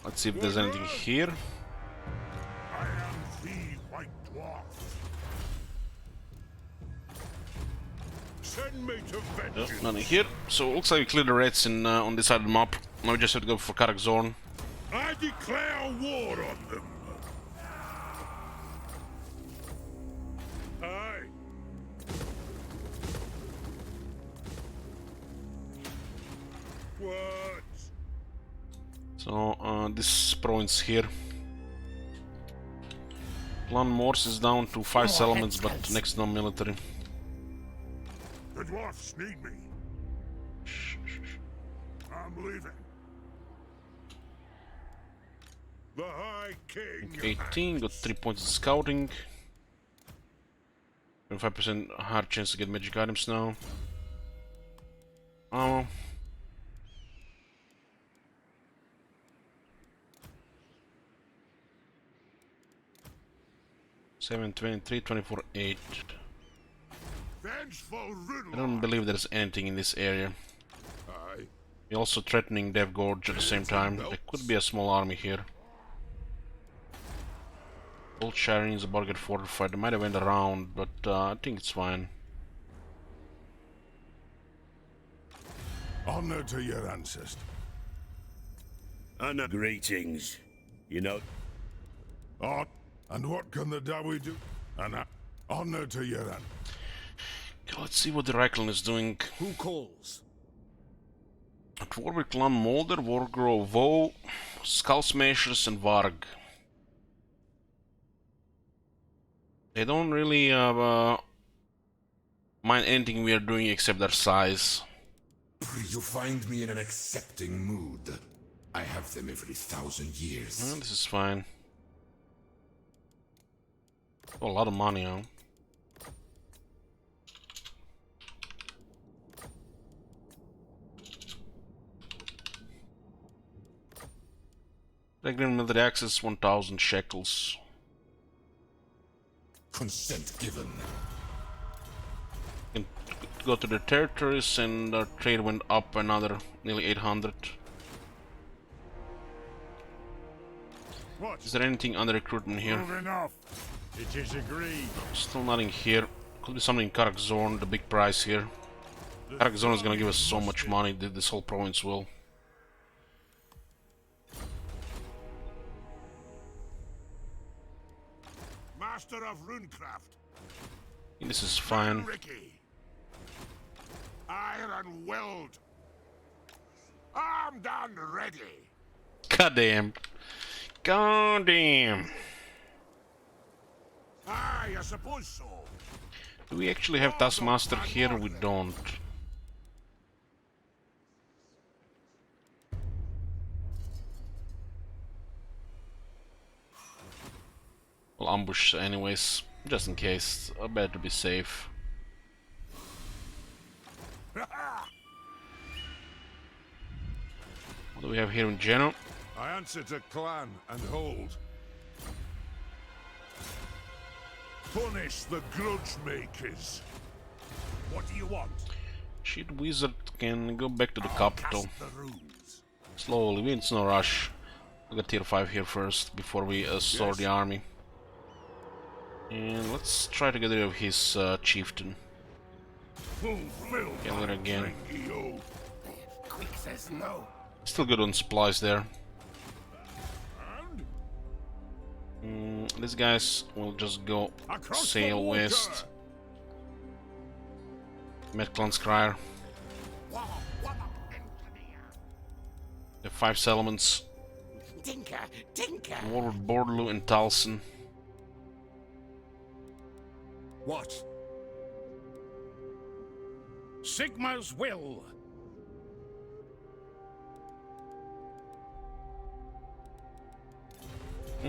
Let's see if there's anything here. I am the White Dwarf. Send me to Nope, vengeance. nothing here. So it looks like we cleared the reds on this side of the map. Now we just have to go for Karak-Zorn. I declare war on them. Aye. What? So this province here. Clan Morse is down to 5 settlements, but next no military. The dwarfs need me. I'm leaving. The High King. 18, got 3 points in scouting. 25% hard chance to get magic items now. Oh. Seven, 23, 24, 8. Vengeful I don't believe there's anything in this area. Aye. We're also threatening Dev Gorge at the same time. There could be a small army here. Old Shireen is about to get fortified. They might have went around, but I think it's fine. Honor to your ancestor. Honor. Greetings. You know, Oh, and what can the Dawi do? Honor to your ancestor. Okay, let's see what the Reichland is doing. Who calls? At Warwick Clan Molder, Wargrove Voe, Skull Smashers, and Varg. They don't really mind anything we are doing except their size. You find me in an accepting mood. I have them every 1,000 years. Well, this is fine. Oh, a lot of money, huh? Regular military access 1,000 shekels. Consent given. Can go to the territories and our trade went up another nearly 800. What? Is there anything under recruitment here? Moving off. It is agreed. Still nothing here. Could be something in Karak-Zorn, the big price here. Karak-Zorn is gonna give us so much money that this whole province will. Master of runecraft. This is fine. Ricky. Iron weld. Armed and ready. Goddamn. Goddamn. Aye, I suppose so. Do we actually have Taskmaster here? We don't. We'll ambush anyways, just in case. I better be safe. What do we have here in Genoa? I answer to clan and hold. Punish the grudge makers. What do you want? Sheet Wizard can go back to the capital. Cast the runes. Slowly, it's no rush. We'll get tier 5 here first, before we store the army. And let's try to get rid of his chieftain. Fulfill Get rid again. Quick says no. Still good on supplies there. And These guys will just go across sail the water. west. Met Klanskrier. The 5 settlements. Tinker, tinker. War with Bordeloo and Talson. What? Sigma's will.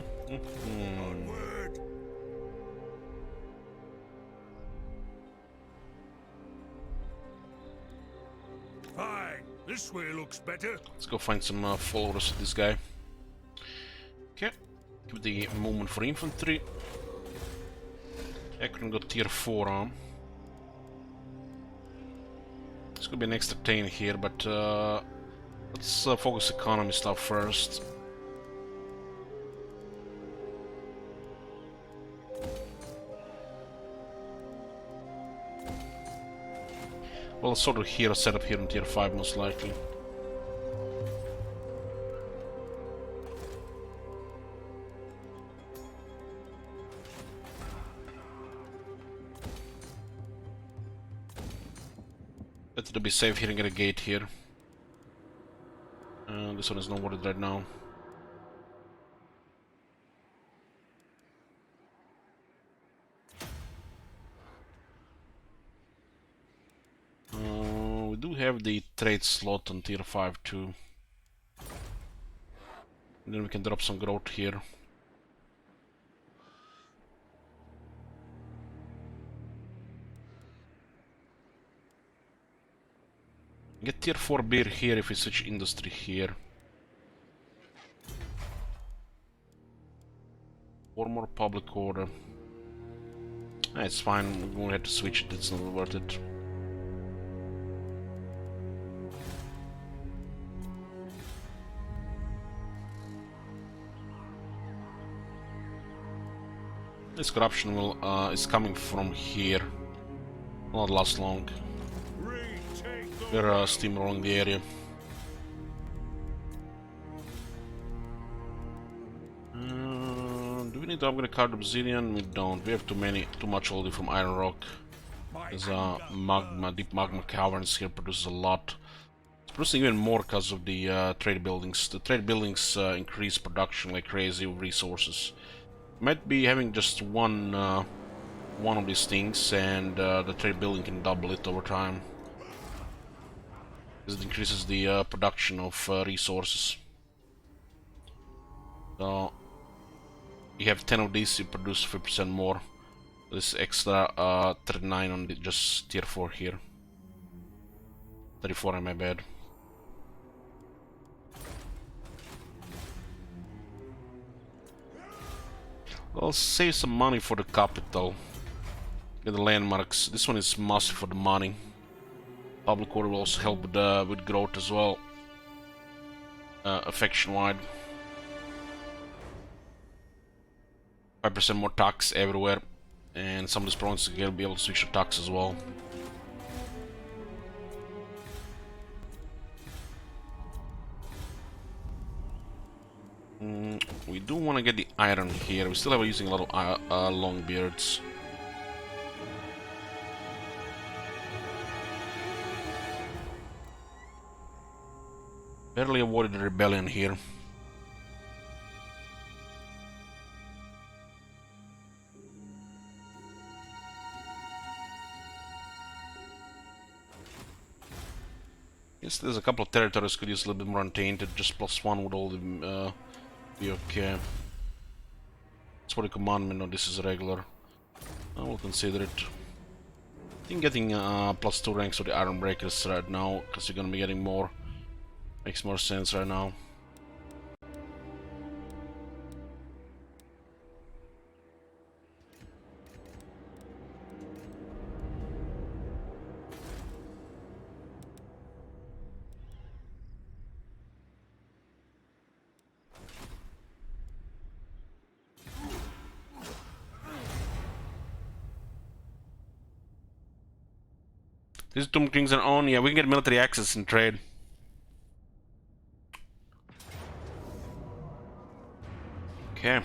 Onward. Fine. This way looks better. Let's go find some followers of this guy. Okay. Give the movement for infantry. Ekron got tier 4 on. This could be an extra 10 here, but let's focus economy stuff first. Well, sort of here, set up here in tier 5 most likely. Better to be safe here and get a gate here. This one is not worth it right now. We do have the trade slot on tier 5 too. And then we can drop some growth here. Get tier 4 beer here if we switch industry here. Or more public order. It's fine, we won't have to switch it, it's not worth it. This corruption will is coming from here. Will not last long. We're steamrolling the area. Do we need to upgrade card obsidian? We don't. We have too much already from iron rock. There's magma, deep magma caverns here produces a lot. It's producing even more because of the trade buildings. The trade buildings increase production like crazy with resources. Might be having just one of these things, and the trade building can double it over time. Because it increases the production of resources. So you have 10 of these, you produce 50% more. This extra 39 on the just tier 4 here. 34 on my bad. I'll save some money for the capital. Get the landmarks. This one is must for the money. Public order will also help with growth as well. Affection wide. 5% more tax everywhere. And some of these provinces will be able to switch to tax as well. We do want to get the iron here. We still have using a lot of long beards. Barely avoided the rebellion here. Yes, there's a couple of territories could use a little bit more untainted. Just +1 would all be okay. It's for the commandment. No, this is regular. I will consider it. I think getting +2 ranks for the iron breakers right now, because you're gonna be getting more. Makes more sense right now. These Tomb Kings are on. Yeah, we can get military access in trade. Okay.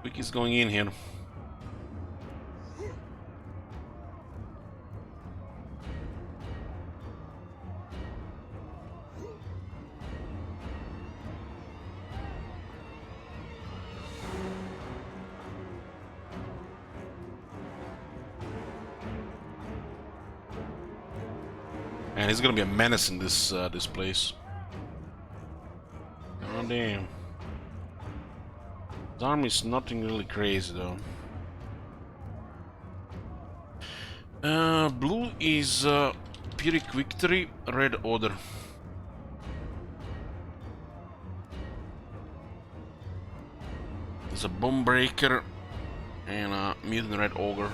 Wiki's going in here. And he's gonna be a menace in this this place. Oh damn. His army's nothing really crazy though. Blue is Pyrrhic Victory, Red Order. There's a Bomb Breaker and a Mutant Red Ogre.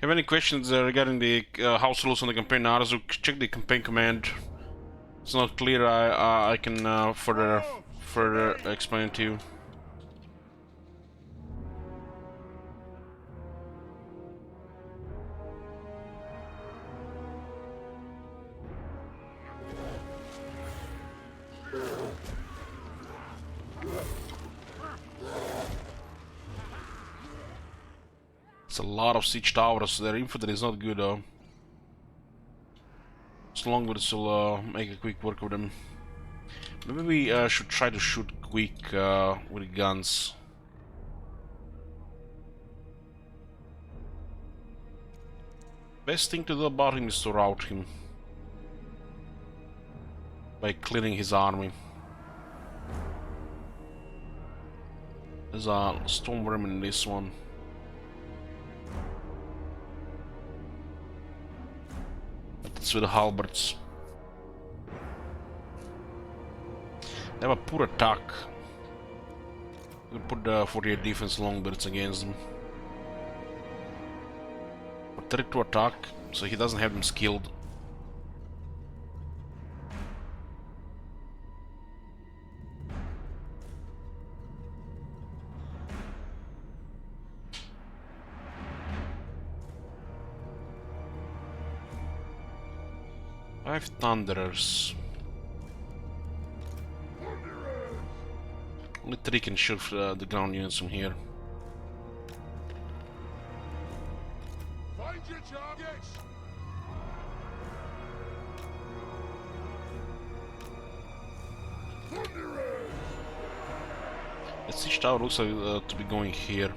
Have any questions regarding the house rules on the campaign? Arzuk, check the campaign command. It's not clear. I can further explain it to you. It's a lot of siege towers. Their infantry is not good though. As long as we'll make a quick work of them. Maybe we should try to shoot quick with guns. Best thing to do about him is to rout him by clearing his army. There's a Stormworm in this one. It's with the halberds. They have a poor attack. We'll put the 48 defense longbirds against them. But 32 attack, so he doesn't have them skilled. Five Thunderers. Only 3 can shoot the ground units from here. Find your targets! Thunderers! The siege tower looks like to be going here.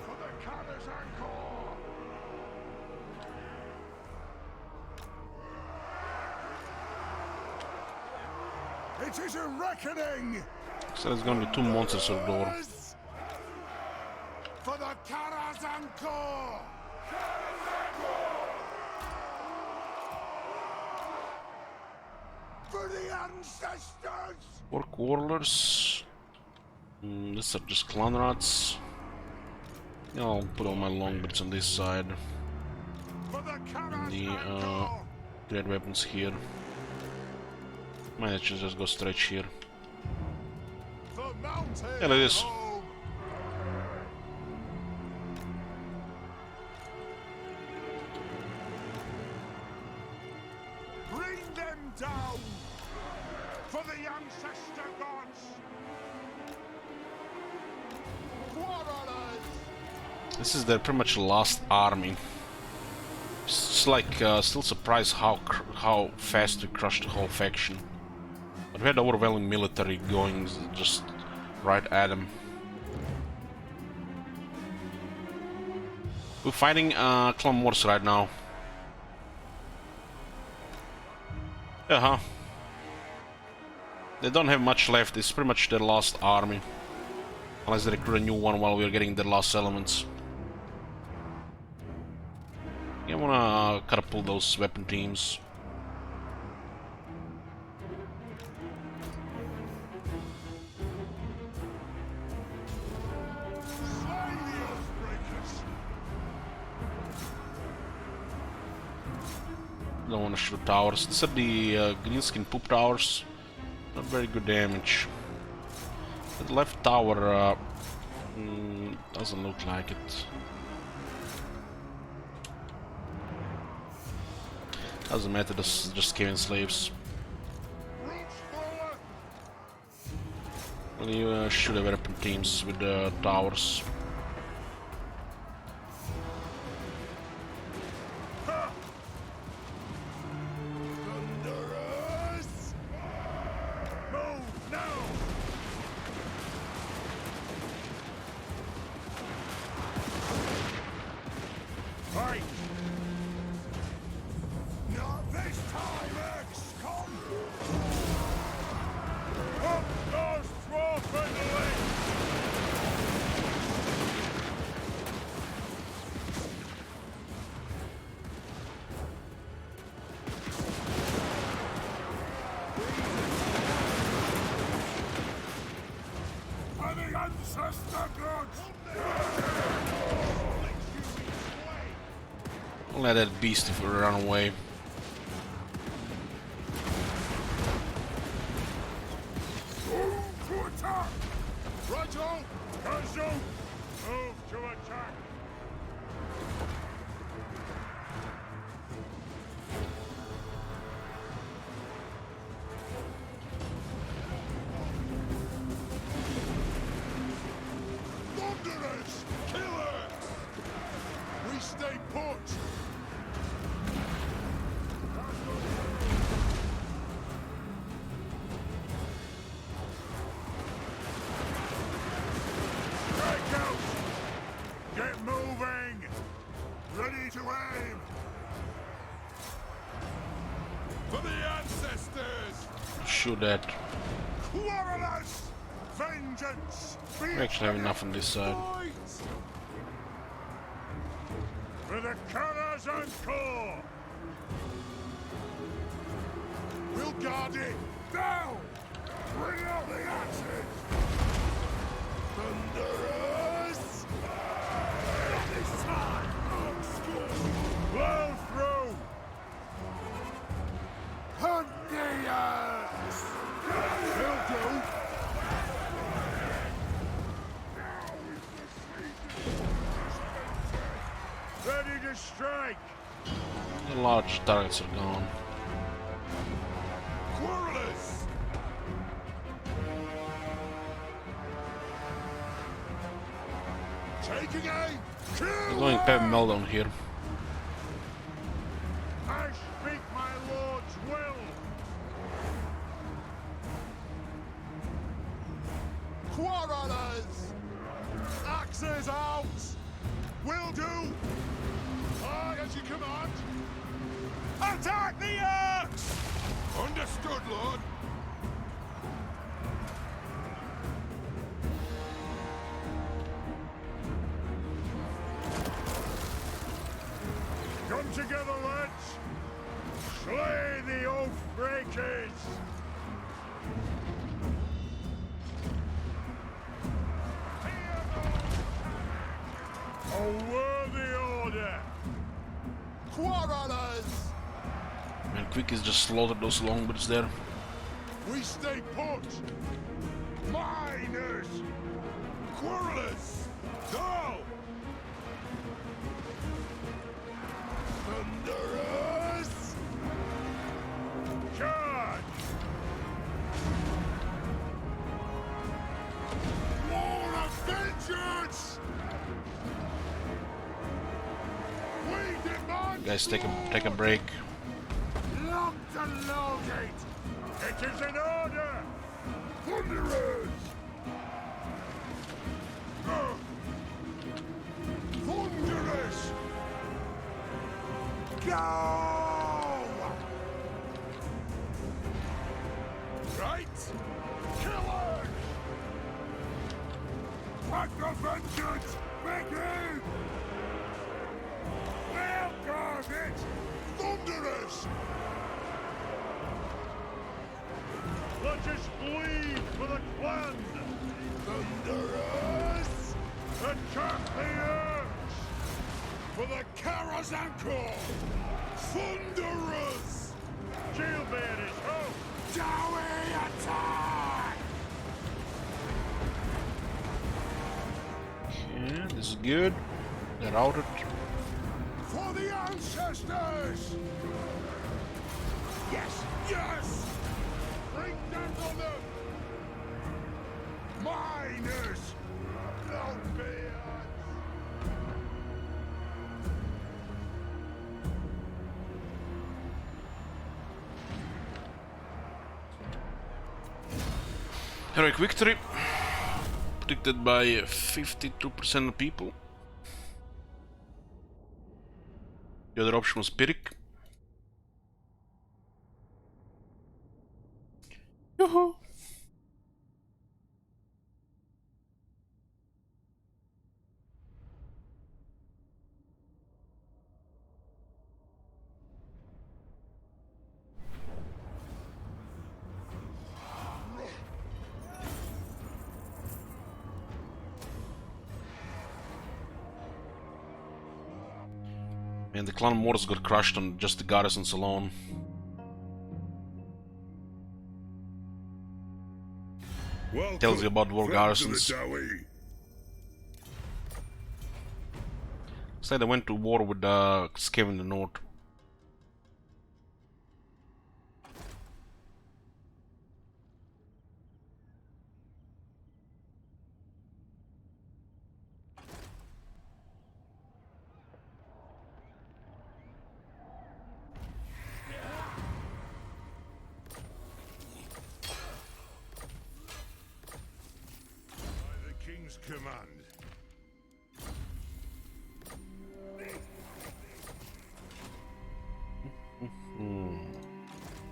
For the Karaz-a-Karak! It is a reckoning! So there's gonna be 2 monsters at the door. For the Karaz-a-Karak! For the ancestors! 4 Quarrelers. These are just clan rats. Yeah, I'll put all my longbirds on this side. For the And the Karaz-a-Karak! great weapons here. Might actually just go stretch here. The mountain! Yeah, look at this. home! Bring them down! For the ancestor gods! Quarrelers! This is their pretty much last army. It's like still surprised how fast we crushed the whole faction. But we had overwhelming military going just right at them. We're fighting clan wars right now. Uh-huh. They don't have much left. It's pretty much their last army. Unless they recruit a new one while we're getting the last elements. Yeah, I wanna catapult those weapon teams. Don't want to shoot towers. Instead, the greenskin poop towers, not very good damage. The left tower doesn't look like it. Doesn't matter. This is just killing slaves. Well, you shoot the weapon teams with the towers. Not this time, XCOM! Up those dwarfen legs! For the ancestor gods! Don't let that beast run away. To attack! Righto! Kazu! Move to attack! Thunderers! Killer! We stay put! Strike out! Get moving! Ready to aim! For the ancestors! Shoot that. Quarrelers! Vengeance! We actually have enough on this side. For the Karaz-a-Karak! We'll guard it! Down! Bring out the axes! Thunderers! Not this time! Blow through! Hunt the axe! Will do! Ready to strike! The large targets are gone. Quarrelers! Taking aim! Kill! We're going Pep Meltdown here. I speak my lord's will! Quarrelers! Axes out! Will do! Aye, as you command! Attack the axe! Understood, lord! Come together, lads! Slay the oath breakers! A worthy order! Quarrelers! Man, Quick is just slaughtered those longbirds there. We stay put! Miners! Quarrelers! Go! Thunderers! Charge! War of vengeance! We demand Guys, take a break. Lock the low gate! It is an order! Thunderers! Thunderers! Go! Right? Killers! Let the vengeance begin! We'll guard it! Thunderous! Let us bleed for the clan! Thunderous! Attack the earth! For the Karaz-a-Karak! Thunderous! Jailbearers, ho! Dowie attack! Yeah, this is good. They're routed. For the ancestors! Yes, yes! Bring them on them! Miners! No beards! Heroic victory. Predicted by 52% of people. The other option was Pyrrhic. Yoo-hoo! And the clan wars got crushed on just the garrisons alone. Welcome, Tells you about war friends of the garrisons. Dowie. Say they went to war with Scav in the north. By the King's command.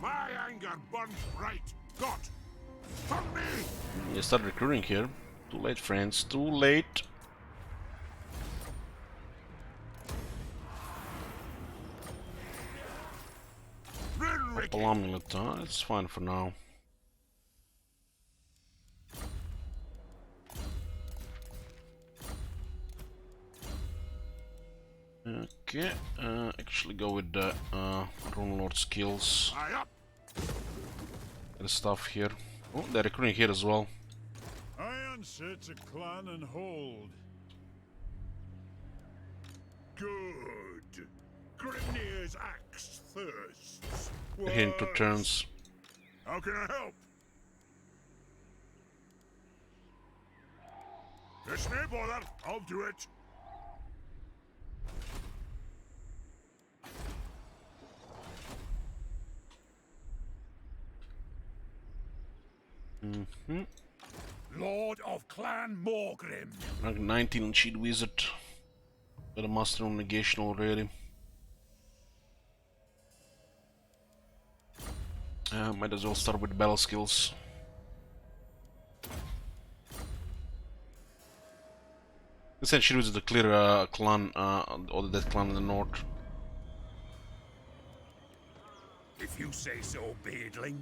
My anger burns bright. God, from me! You start recruiting here. Too late, friends. Too late. Rinrick! Alarming it's fine for now. Okay, actually go with the Rune Lord skills. Aye up! The stuff here. Oh, they're recruiting here as well. I answer to clan and hold. Good. Grimnir's axe thirsts. They're here in 2 turns. How can I help? It's no bother. I'll do it. Lord of Clan Morgrim. Rank 19 on Shield Wizard. Got a Master on Negation already. Might as well start with battle skills. Essentially, Shield Wizard to clear clan, or the death clan in the north. If you say so, Beardling.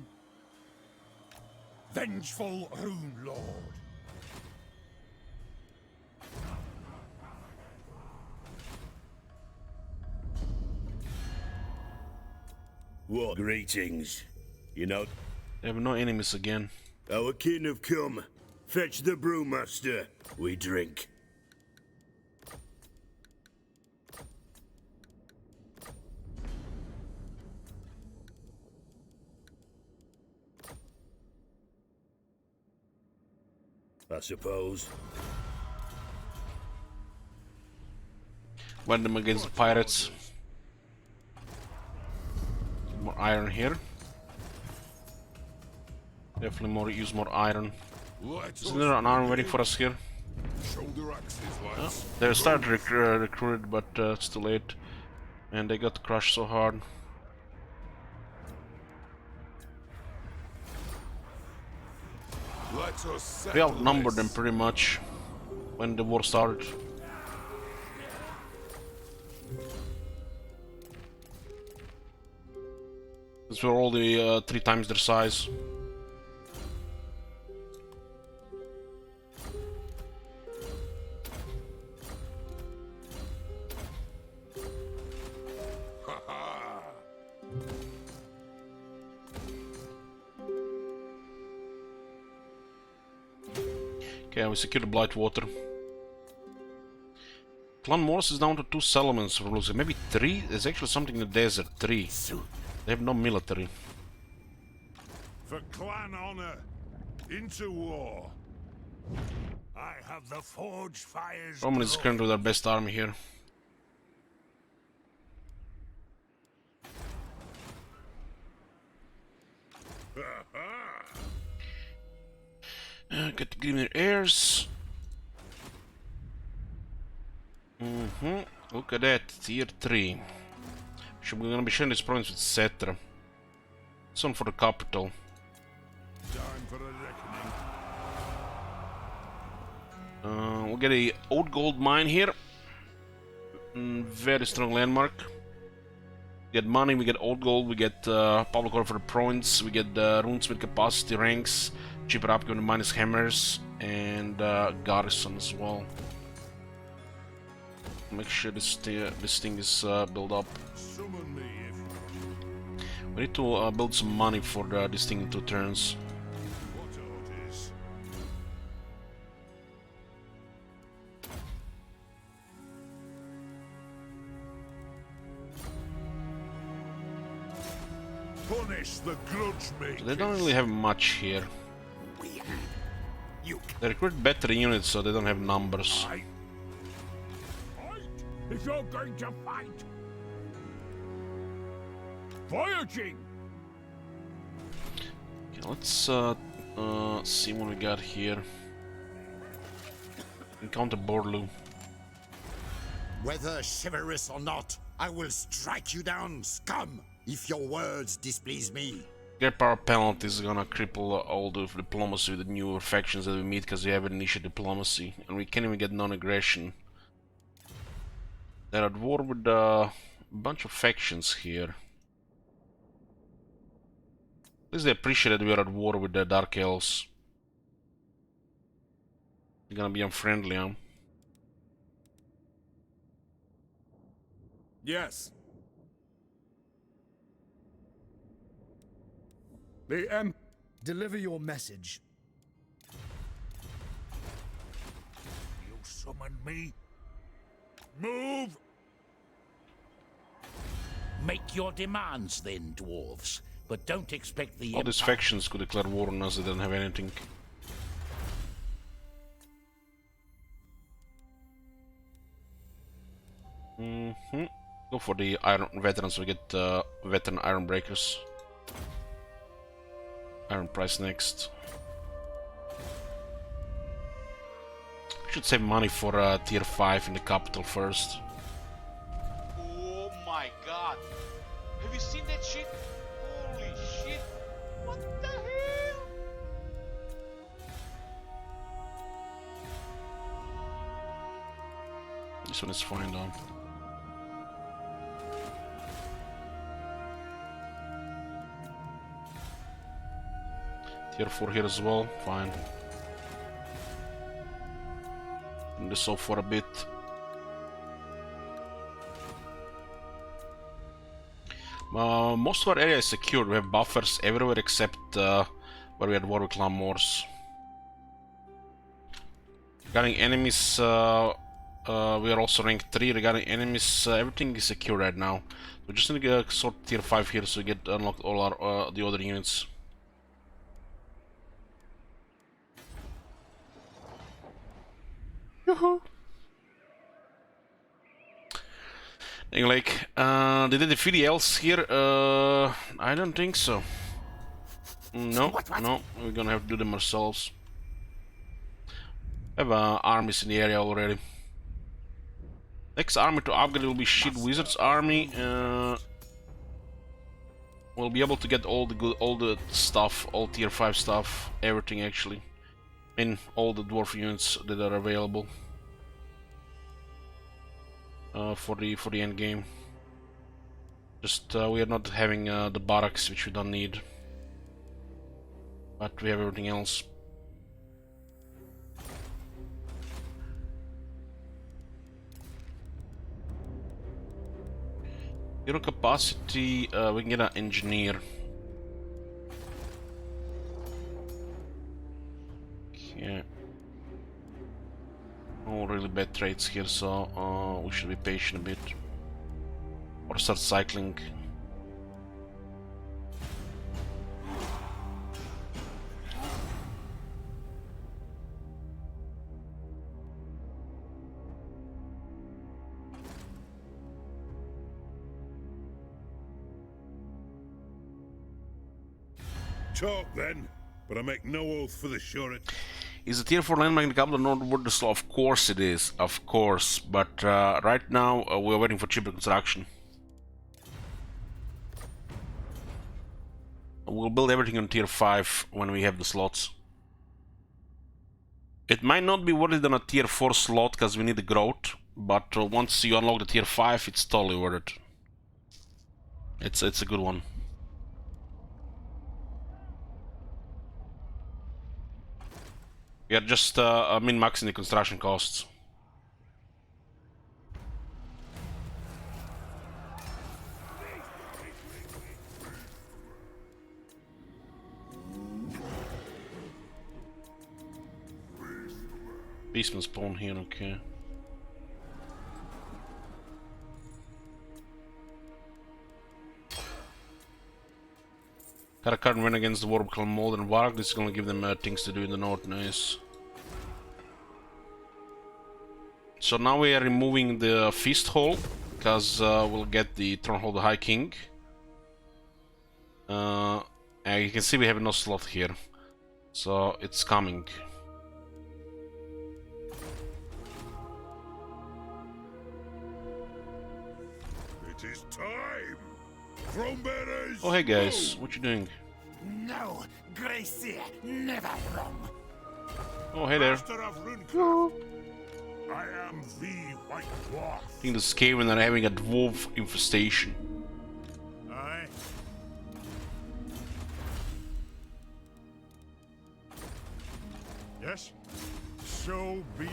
Vengeful Rune Lord. What greetings? You know, They have no enemies again. our kin have come. Fetch the brewmaster. We drink. I suppose. Went them against the pirates. More iron here. Definitely use more iron. Isn't there an arm waiting for us here? Shoulder axes, lads. They started recruited, but it's too late. And they got crushed so hard. Let us We settle outnumbered them this. pretty much. when the war started. These were all the 3 times their size. Okay, we secured the Blight Water. Clan Morse is down to 2 settlements, maybe 3? There's actually something in the desert, 3. They have no military. For clan honor, into war. I have the forge fires. Roman is currently their best army here. Got the Grimnir heirs. Look at that, tier 3. We're gonna be sharing this province with Cetra. This one for the capital. Time for a reckoning. We'll get a old gold mine here. Very strong landmark. We get money, we get old gold, we get public order for the province, we get runesmith capacity ranks, cheaper upgrade minus hammers, and garrison as well. Make sure this thing is built up. Summon me if We need to build some money for this thing in 2 turns. what orders. Punish the grudge makers. They don't really have much here. They recruit better units, so they don't have numbers. Fight. If you're going to fight. Voyaging. Okay, let's see what we got here. Encounter Borlu. Whether chivalrous or not, I will strike you down, scum, if your words displease me. Great power penalty is gonna cripple all the diplomacy with the newer factions that we meet because we have initiated diplomacy, and we can't even get non-aggression. They're at war with a bunch of factions here. At least they appreciate that we are at war with the Dark Elves. They're gonna be unfriendly, huh? Yes. The Deliver your message. You summoned me? Move! Make your demands then, dwarves. But don't expect the All these factions could declare war on us, they don't have anything. Go for the Iron Veterans, we get Veteran Iron Breakers. Iron Price next. We should save money for tier 5 in the capital first. Oh my god. Have you seen that shit? Holy shit. What the hell? This one is fine though. Tier 4 here as well, fine. And this off for a bit. Most of our area is secured, we have buffers everywhere except where we had war with Clan Morse. Regarding enemies, we are also rank 3. Regarding enemies, everything is secure right now. We just need to get sort tier 5 here so we get unlocked all our the other units. Yoo-hoo! Like, did they defeat the elves here? I don't think so. No, no, we're gonna have to do them ourselves. We have armies in the area already. Next army to upgrade will be Shit Wizard's army. We'll be able to get all the good, all the stuff, all tier 5 stuff, everything actually. in all the dwarf units that are available for the end game. Just we are not having the barracks, which we don't need, but we have everything else. Hero capacity, we can get an engineer. Okay. No really bad traits here, so we should be patient a bit. Or start cycling. Talk then, but I make no oath for the surety. Is a tier 4 landmark in the capital northward the slow? Of course it is, of course, but right now we're waiting for cheaper construction. We'll build everything on tier 5 when we have the slots. It might not be worth it on a tier 4 slot because we need the growth, but once you unlock the tier 5 it's totally worth it. It's a good one. We are just min-maxing the construction costs. Beastman spawn here, okay. Karaz-a-Karak win against the Warbuckle Mold and Varg. This is gonna give them things to do in the north, nice. So now we are removing the Feast Hall, because we'll get the Thronehold of the High King. And you can see we have no slot here, so it's coming. It is time! Thronebearers! Oh hey guys, what you doing? No, Gracie, never wrong. Oh hey there. Master of Runecraft. I am the White Dwarf. I think the Skaven are having a dwarf infestation. Aye. Yes? So be it.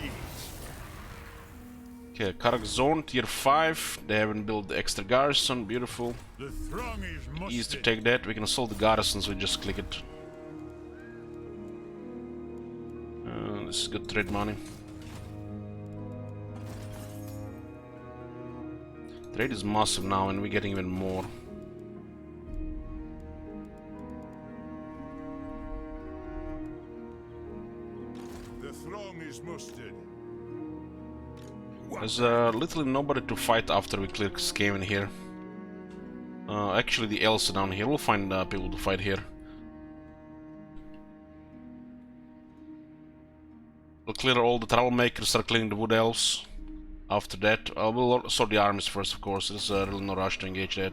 Okay, Karak Zone, tier 5. They haven't built the extra garrison, beautiful. The throng is mustered. Easy to take that. We can assault the garrisons, we just click it. This is good trade money. Trade is massive now and we're getting even more. The throng is mustered. There's literally nobody to fight after we clear Skaven here. Actually the elves are down here, we'll find people to fight here. We'll clear all the troublemakers, start clearing the wood elves. After that, we'll sort the armies first, of course. There's really no rush to engage that.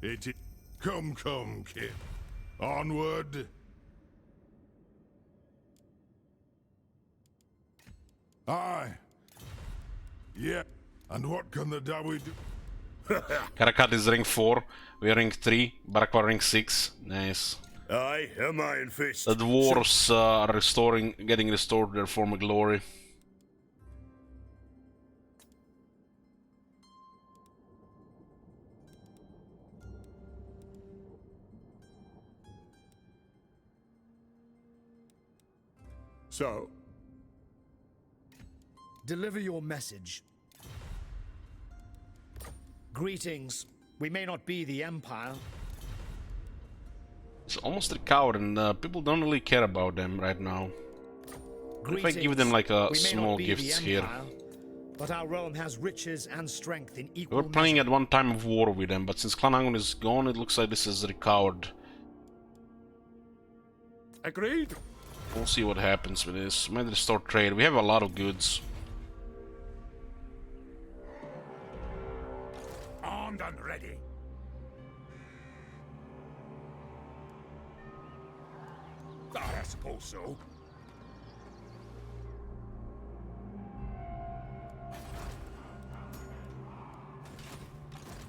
It is... Come, kid. Onward. Aye. Yeah. And what can the Dawi do? Karakat is rank 4, we are rank 3, Barakwa rank 6. Nice. Aye, am Iron Fist. The dwarves are getting restored to their former glory. So, Deliver your message. Greetings. We may not be the Empire. It's almost recovered and people don't really care about them right now. If I give them like a small gifts here. But our realm has riches and strength in We equal were playing measure. at one time of war with them, but since Clan Angun is gone, it looks like this is recovered. agreed. We'll see what happens with this. Might restore trade. We have a lot of goods. Armed and ready. I suppose so.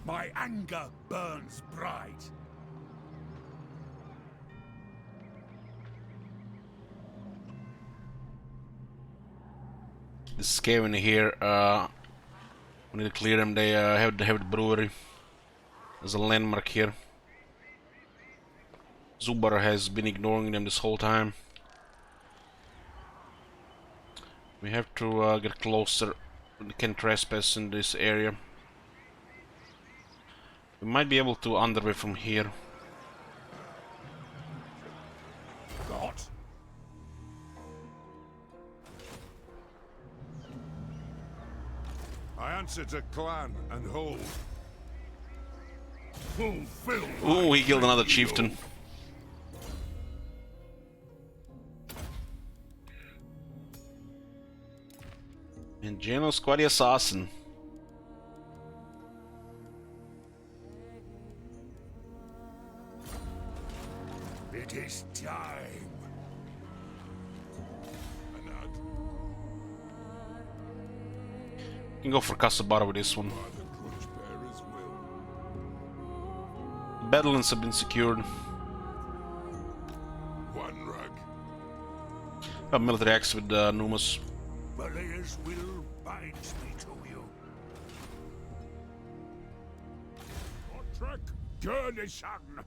My anger burns bright. This cave in here, we need to clear them. They have the brewery. There's a landmark here. Zubar has been ignoring them this whole time. We have to get closer. We can trespass in this area. We might be able to underway from here. God. I answer to clan and hold. Fulfill. Ooh, he killed another chieftain. And Genos quite the assassin. It is time. Anad. You can go for Karaz-a-Karak with this one. By the Crunchbearer's will. Battlements have been secured. One rug. A military axe with Numas. Valea's will binds me to you. Trek, journey, son.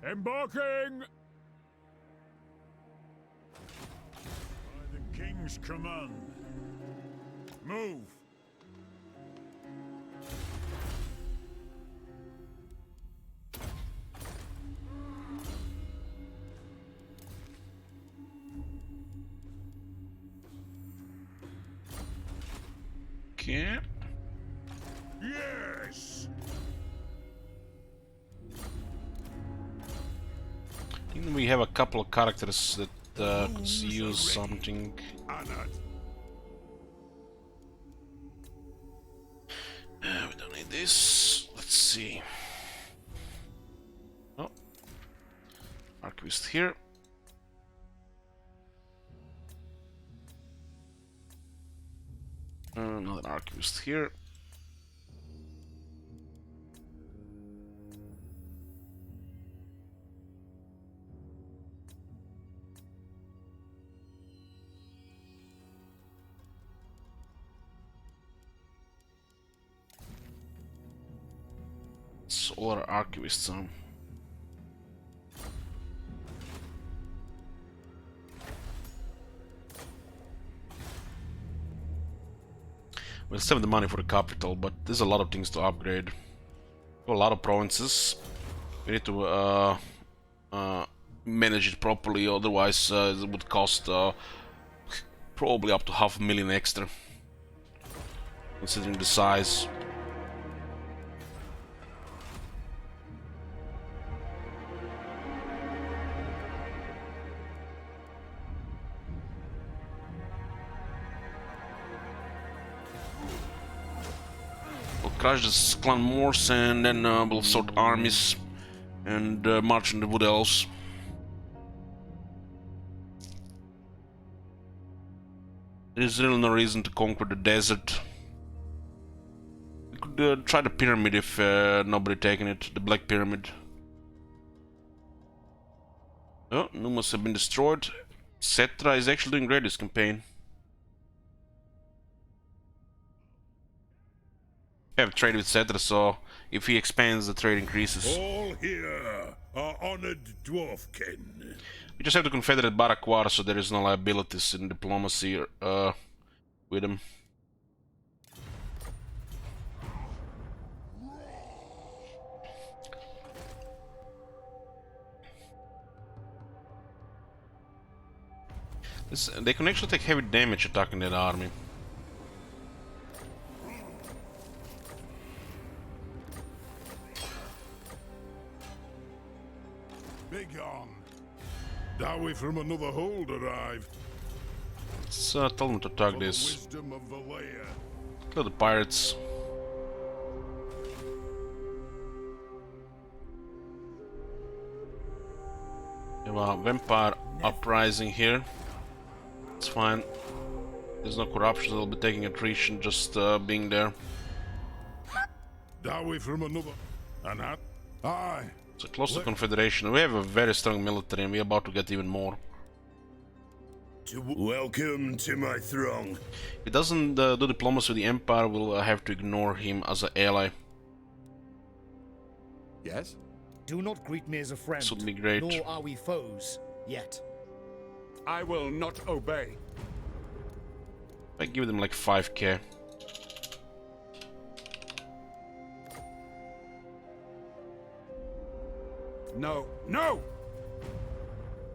Embarking. By the king's command. Move. Okay. Yes. I think we have a couple of characters that could use something. Anad. We don't need this. Let's see. Oh, Archivist here. Another Archivist here. Solar Archivists. We'll save the money for the capital, but there's a lot of things to upgrade. A lot of provinces. We need to manage it properly, otherwise it would cost probably up to 500,000 extra, considering the size. We'll crush this clan Morse and then we'll sort armies and march in the Wood Elves. There's really no reason to conquer the desert. We could try the pyramid if nobody taken it, the Black Pyramid. Oh, Numas have been destroyed. Cetra is actually doing great this campaign. I have trade with Cetra, so if he expands, the trade increases. All here are honored dwarfkin. We just have to confederate Barakwar, so there is no liabilities in diplomacy with him. They can actually take heavy damage attacking that army. Begone. Dowie from another hold arrived. Let's tell them to attack For the this. wisdom of Valea. Kill the pirates. We have a vampire uprising here. It's fine. There's no corruption, they'll be taking attrition just being there. Dowie from another. And that? Aye. It's a close to confederation. We have a very strong military and we're about to get even more. Welcome to my throng. If he doesn't do diplomacy with the Empire, we'll have to ignore him as an ally. Yes? Do not greet me as a friend. This would be great. Nor are we foes yet. I will not obey. I give them like 5k. No, no!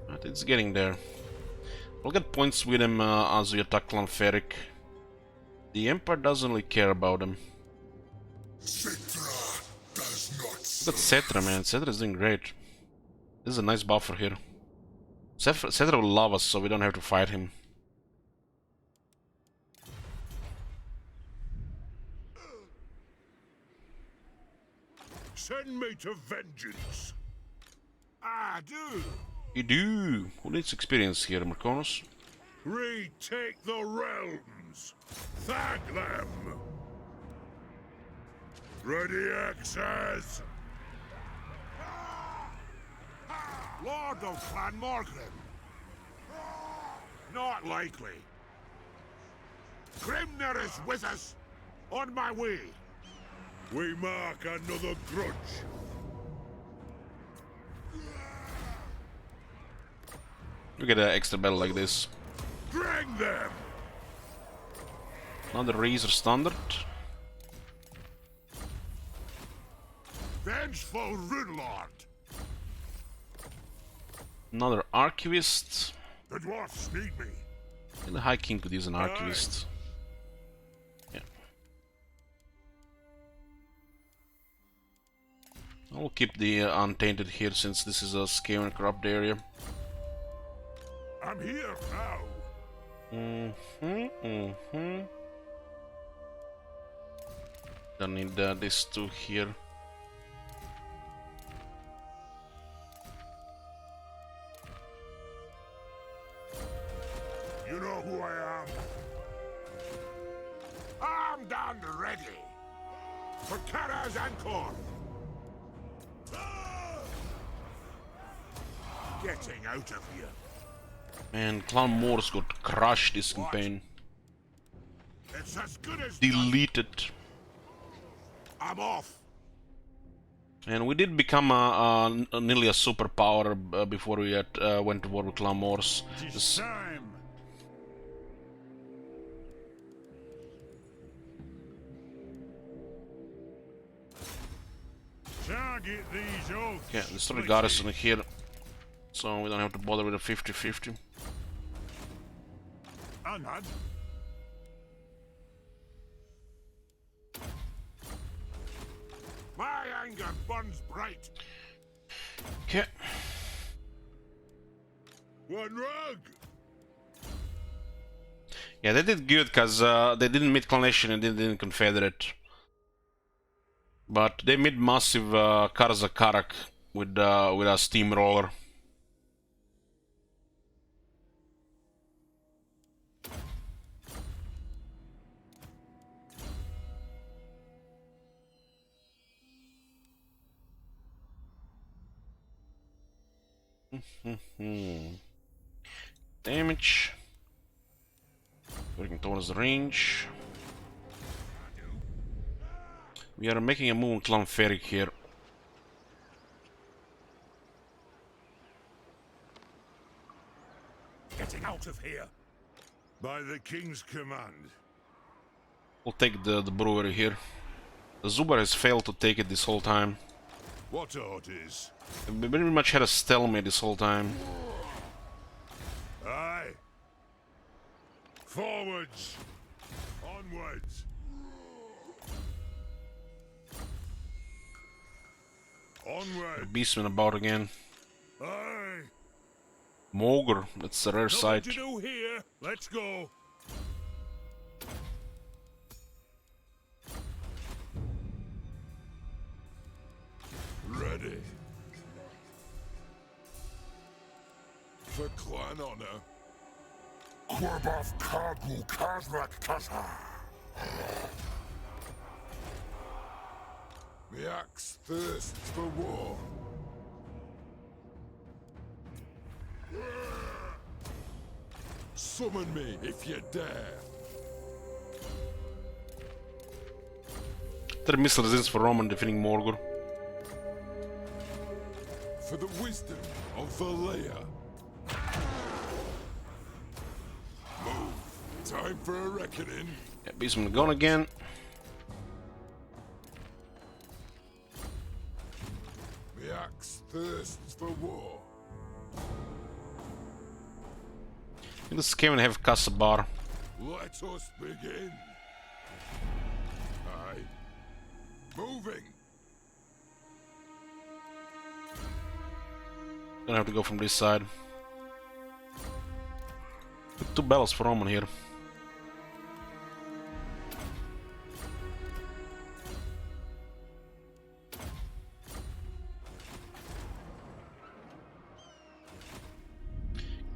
But it's getting there. We'll get points with him as we attack Clanferic. The Empire doesn't really care about him. Citra does not Look at Cetra, man. Cetra is doing great. This is a nice buffer here. Cetra will love us, so we don't have to fight him. Send me to vengeance. I do. You do. Who needs experience here, Marconos? Retake the realms. Thank them. Ready, axes. Lord of Clan Morgan. Not likely. Grimner is with us. On my way. We mark another grudge. We get an extra battle like this. Bring them. Another Razor Standard. Vengeful Runelord. Another Archivist. The dwarfs need me. And the High King could use an Archivist. Yeah. I'll keep the Untainted here since this is a scale and corrupt area. I'm here now. Don't need these two here. You know who I am. Armed and ready for Karaz-a-Karak. Getting out of here. Man, Clan Moors got crushed this campaign. It's as good as done. Deleted. I'm off. And we did become nearly a superpower before we went to war with Clan Moors. It's time. Target these oaks. Yeah, destroy the garrison here, so we don't have to bother with a 50-50. Anad. My anger burns bright. Okay. One rug. Yeah, they did good because they didn't meet Clan Nation and they didn't Confederate. But they made massive Karaz-a-Karak with a steamroller. Damage. Working towards the range. We are making a move on Clanferic here. Getting out of here. By the king's command. We'll take the brewery here. The Zubar has failed to take it this whole time. What orders? We very much had a stalemate this whole time. Aye. Forwards. Onwards. Onward. Beastmen about again. Aye. Mogre, that's a rare Nothing sight. to do here. Let's go. Ready. For clan honor. Karaz-a-Karak. The axe thirsts for war. Summon me if you dare. The missile resistance for Roman defeating Morgul. For the wisdom of Valea. Move. Time for a reckoning. Yeah, Beastman gone again. The axe thirsts for war. Let's come and have Karaz-a-Karak. Let us begin. Aye. Moving. Gonna have to go from this side. Two battles for Roman here.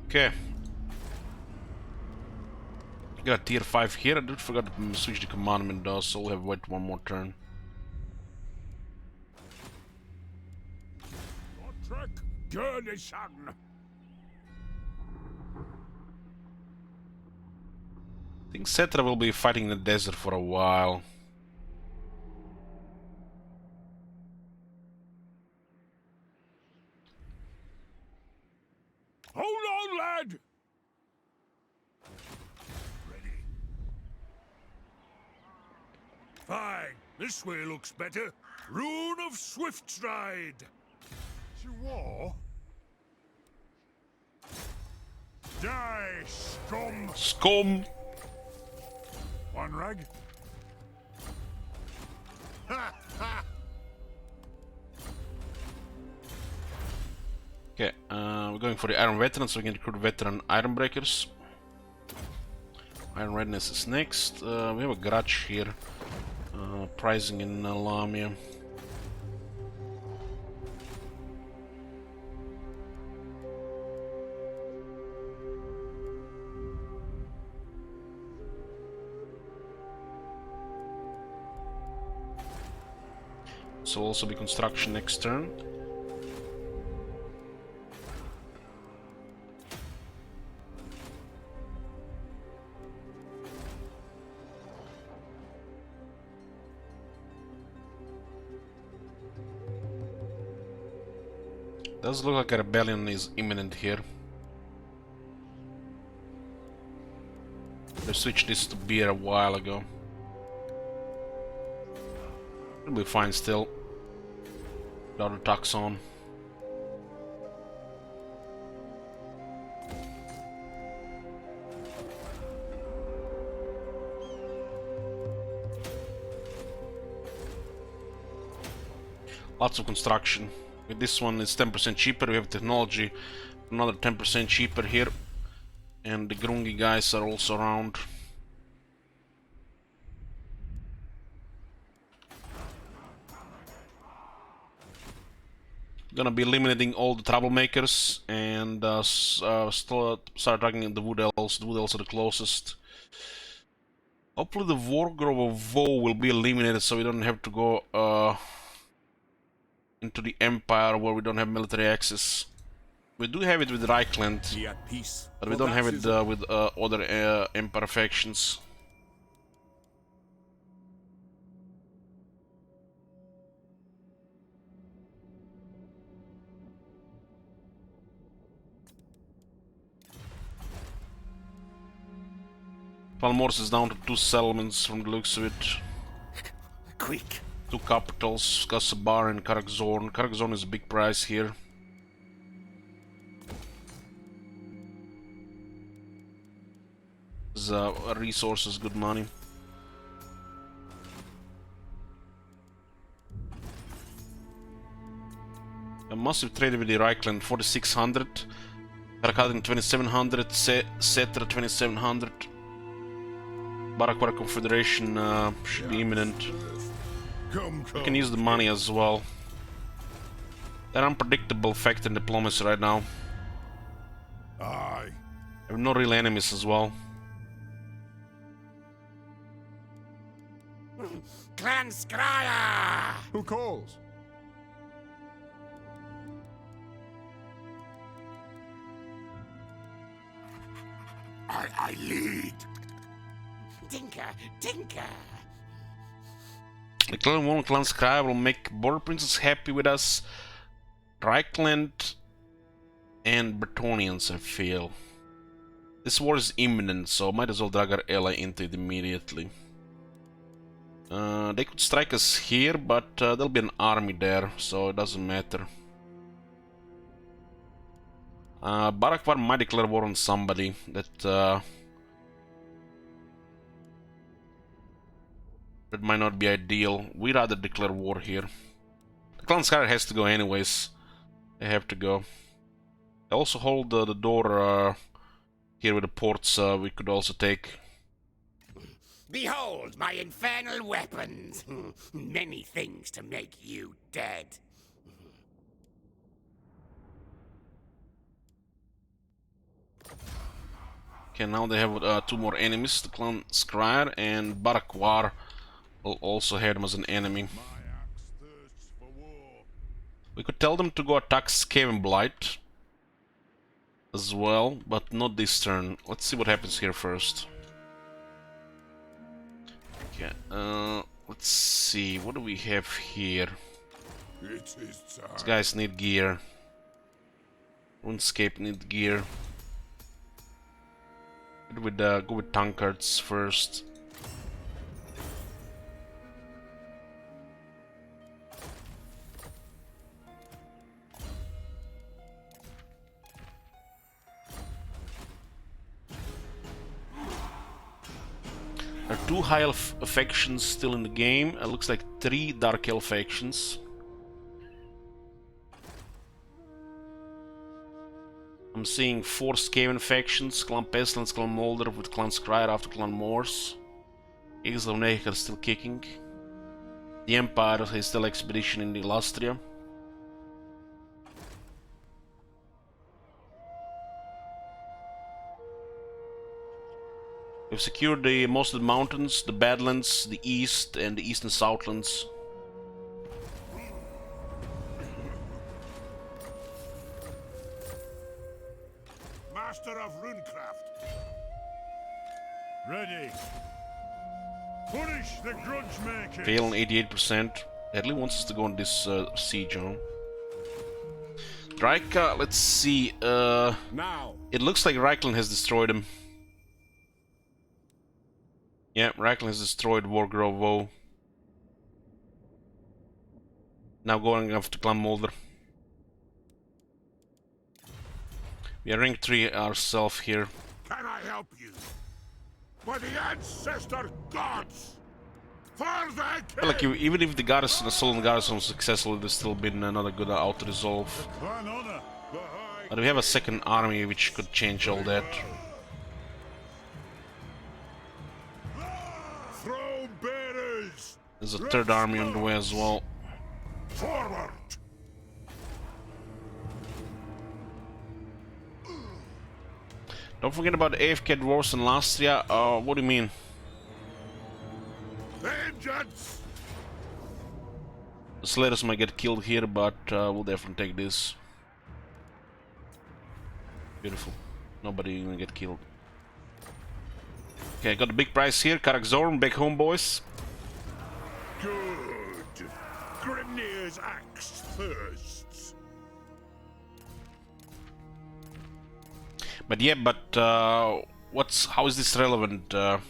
Okay. Got a tier 5 here. I did forgot to switch the commandment though, so we'll have to wait one more turn. Trek, journey, son. I think Cetra will be fighting in the desert for a while. Hold on, lad. Ready. Fine. This way looks better. Rune of Swift Stride. You war? Die, scum. Scum! One rag. Ha ha. Okay, we're going for the Iron Veteran, so we can recruit Veteran Iron Breakers. Iron Readiness is next. We have a Grudge here. Pricing in Lamia. So also be construction next turn. Does look like a rebellion is imminent here. They switched this to beer a while ago. It'll be fine still. Without a Taxon. Lots of construction. With this one it's 10% cheaper. We have technology another 10% cheaper here. And the Grungi guys are also around. Gonna be eliminating all the troublemakers and start attacking the Wood Elves. The Wood Elves are the closest. Hopefully the Wargrove of Woe will be eliminated so we don't have to go into the Empire where we don't have military access. We do have it with Reichland, but we don't have it with other Empire factions. Palmors is down to 2 settlements from the looks of it. Quick! 2 capitals, Karaz-a-Karak and Karak-Zorn. Karak-Zorn is a big price here. Resources, good money. A massive trade with the Reichland, 4600. Karak in 2700, Setra 2700. Barak Confederation should be imminent. We can use the money as well. They're unpredictable factor in diplomacy right now. Aye. I have no real enemies as well. Clan Scryer! Who calls? I lead. Tinker, tinker. The Clan 1 Clan Sky will make Border Princes happy with us. Reichland and Bretonnians, I feel. This war is imminent, so might as well drag our ally into it immediately. They could strike us here, but there'll be an army there, so it doesn't matter. Barak War might declare war on somebody that might not be ideal. We'd rather declare war here. The Clan Sky has to go anyways. They have to go. I also hold the door here with the ports we could also take. Behold my infernal weapons. Many things to make you dead. Okay, now they have two more enemies, the Clan Scryer and Barak War will also have them as an enemy. We could tell them to go attack Skaven Blight as well, but not this turn. Let's see what happens here first. Okay, let's see, what do we have here? It is time. These guys need gear. RuneScape need gear. Go with tankards first. There are 2 High Elf factions still in the game. It looks like 3 Dark Elf factions. I'm seeing 4 Skaven factions, Clan Pestilence, Clan Molder with Clan Scryer after Clan Morse. Eagles of Nehek are still kicking. The Empire has still expedition in the Lastria. We've secured most of the mountains, the Badlands, the East, and the East and Southlands. Master of Runecraft. Ready. Punish the grudge makers. Fail on 88%. Headley wants us to go on this siege on. Draika, let's see. Now. It looks like Reichland has destroyed him. Yeah, Reichland has destroyed Wargrove Woe. Now going after Clan Molder. We are rank 3 ourselves here. Can I help you? By the ancestor gods! For the king! Like even if the garrison, the Solon garrison was successful, there's still been another good auto-resolve. Clan honor. But we have a second army which could change all that. Throne bearers! There's a third army on the way as well. Forward! Don't forget about the AFK dwarves in Lastria. What do you mean? Vengeance! The Slayers might get killed here, but we'll definitely take this. Beautiful. Nobody gonna get killed. Okay, got a big prize here. Karak-Zorn, back home, boys. Good. Grimnir's axe thirsts. But yeah, how is this relevant? How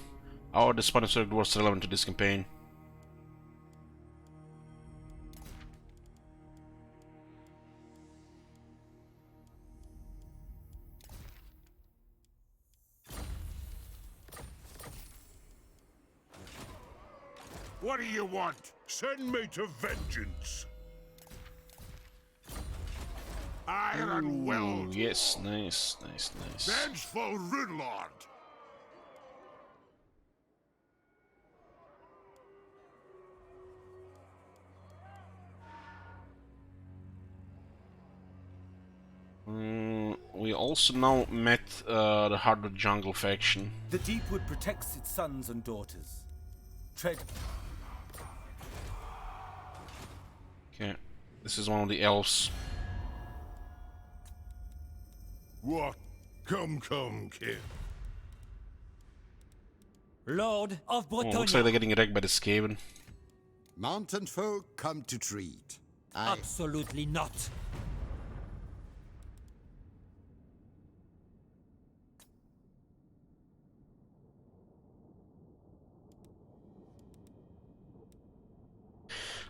are the Spanish dwarves relevant to this campaign? What do you want? Send me to vengeance. Iron will. Yes, nice. Vengeful Runelord. We also now met the Harder Jungle faction. The Deepwood protects its sons and daughters. Tread. Okay, this is one of the elves. What? Come, kid. Lord of Oh, looks like Bretonia. they're getting wrecked by the Skaven. Mountain folk come to treat. Absolutely not.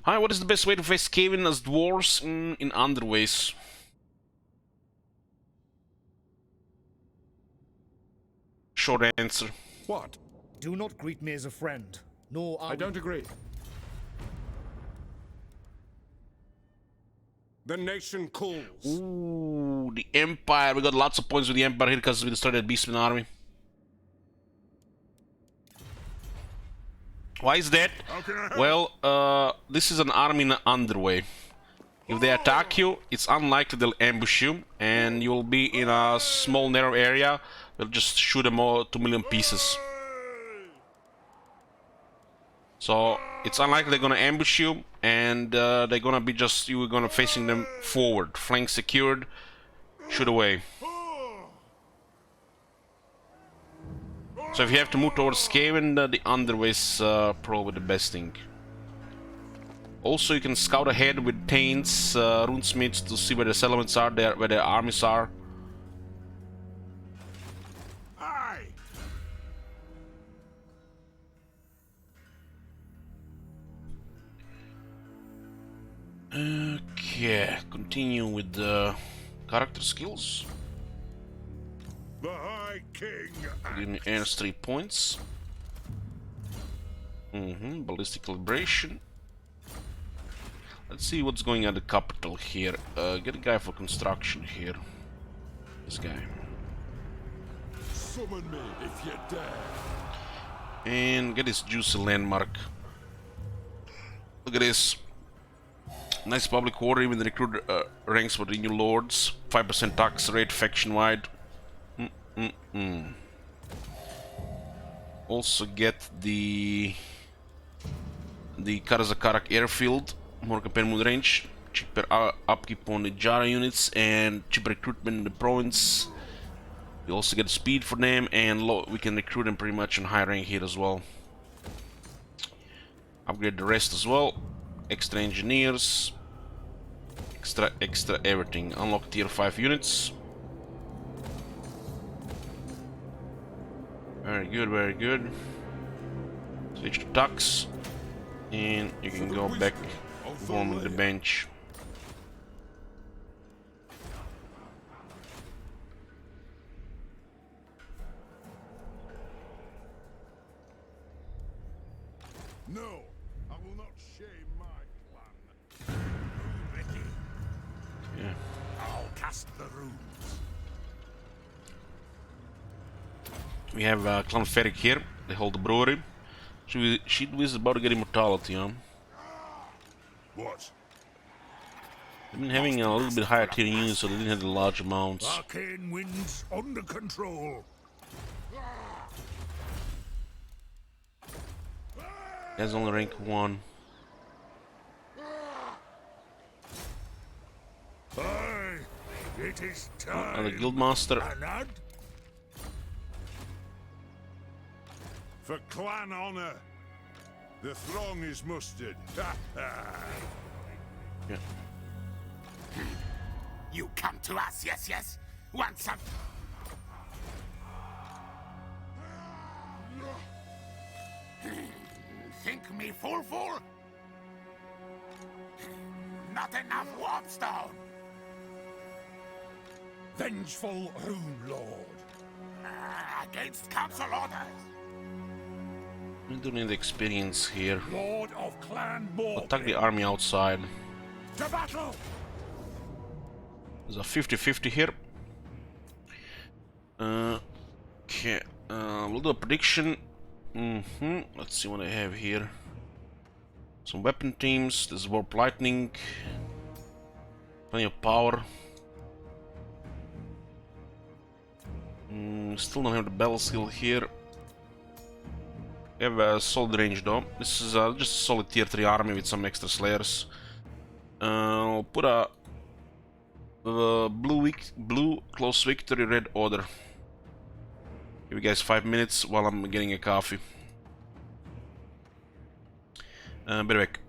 Hi, what is the best way to face Skaven as dwarves in Underways? Short answer. What? Do not greet me as a friend, nor I don't agree. The nation calls. Ooh, the Empire. We got lots of points with the Empire here because we started a Beastman army. Why is that? Well, this is an army in underway. If they attack you, it's unlikely they'll ambush you, and you'll be in a small narrow area. They'll just shoot them all to 1,000,000 pieces. So it's unlikely they're gonna ambush you, and they're gonna be just you're gonna facing them forward, flank secured, shoot away. So if you have to move towards Skaven, the underway is probably the best thing. Also, you can scout ahead with Taints, runesmiths to see where the settlements are, where their armies are. Aye. Okay, continue with the character skills. The High King. Give me airs 3 points. Ballistic calibration. Let's see what's going on at the capital here. Get a guy for construction here. This guy. Summon me if you dare. And get his juicy landmark. Look at this. Nice public order, even the recruit ranks for the new lords. 5% tax rate faction wide. Also get the Karaz-a-Karak airfield, more companion moon range, cheaper upkeep on the Jara units, and cheaper recruitment in the province. We also get speed for them, and we can recruit them pretty much on high rank here as well. Upgrade the rest as well. Extra engineers, extra everything. Unlock tier 5 units. Very good, very good. Switch to Tux, and you can go back forming the bench. No, I will not shame my clan. Ready. Yeah. I'll cast the runes. We have Clan Ferric here. They hold the brewery. She is about to get immortality, huh? What? They've been having a little bit higher tier units, so they didn't have the large amounts. Arcane winds under control. That's only rank 1. Aye, it is time. And the Guildmaster. Anad? For clan honor, the throng is mustered. Yeah. You come to us, yes? Want some? Think me fool? Not enough warpstone. Vengeful Rune Lord. Against council orders. We don't need experience here. Lord of Clan Morphin. Attack the army outside. To battle! There's a 50-50 here. Okay, we'll do a prediction. Let's see what I have here. Some weapon teams. There's warp lightning. Plenty of power. Still don't have the battle skill here. We have a solid range though. This is just a solid tier 3 army with some extra slayers. I'll put a blue close victory, red order. Give you guys 5 minutes while I'm getting a coffee. Be right back.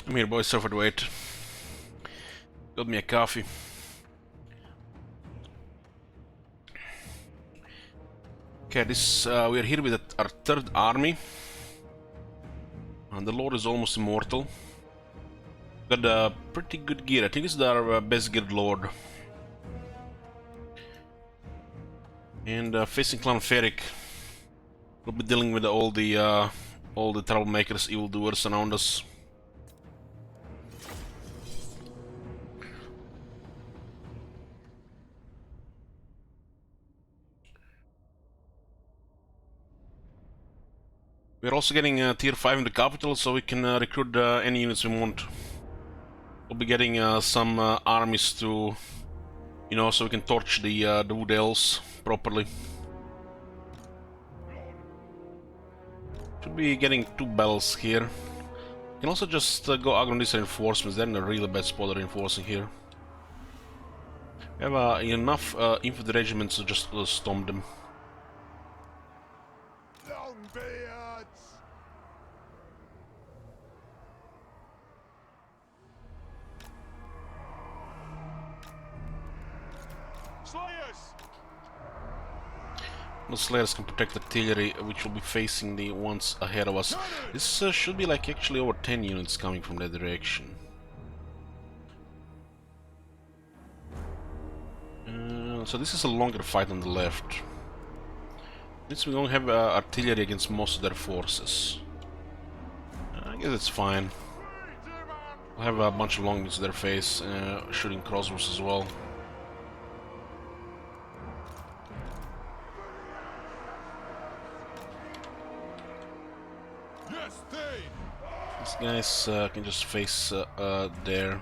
I'm here, boys. Sorry for the wait. Got me a coffee. Okay, this we are here with our third army, and the Lord is almost immortal. Got pretty good gear. I think this is our best geared Lord. And facing Clan Ferik, we'll be dealing with all the troublemakers, evildoers around us. We're also getting tier 5 in the capital, so we can recruit any units we want. We'll be getting some armies to, you know, so we can torch the Wood Elves properly. Should be getting 2 bells here. You can also just go aggro on these reinforcements. They're in a really bad spot reinforcing here. We have enough infantry regiments to just stomp them. The Slayers can protect artillery, which will be facing the ones ahead of us. This should be like actually over 10 units coming from that direction. So this is a longer fight on the left. Means we don't have artillery against most of their forces. I guess it's fine. We'll have a bunch of longbows to their face, shooting crossbows as well. These guys can just face there.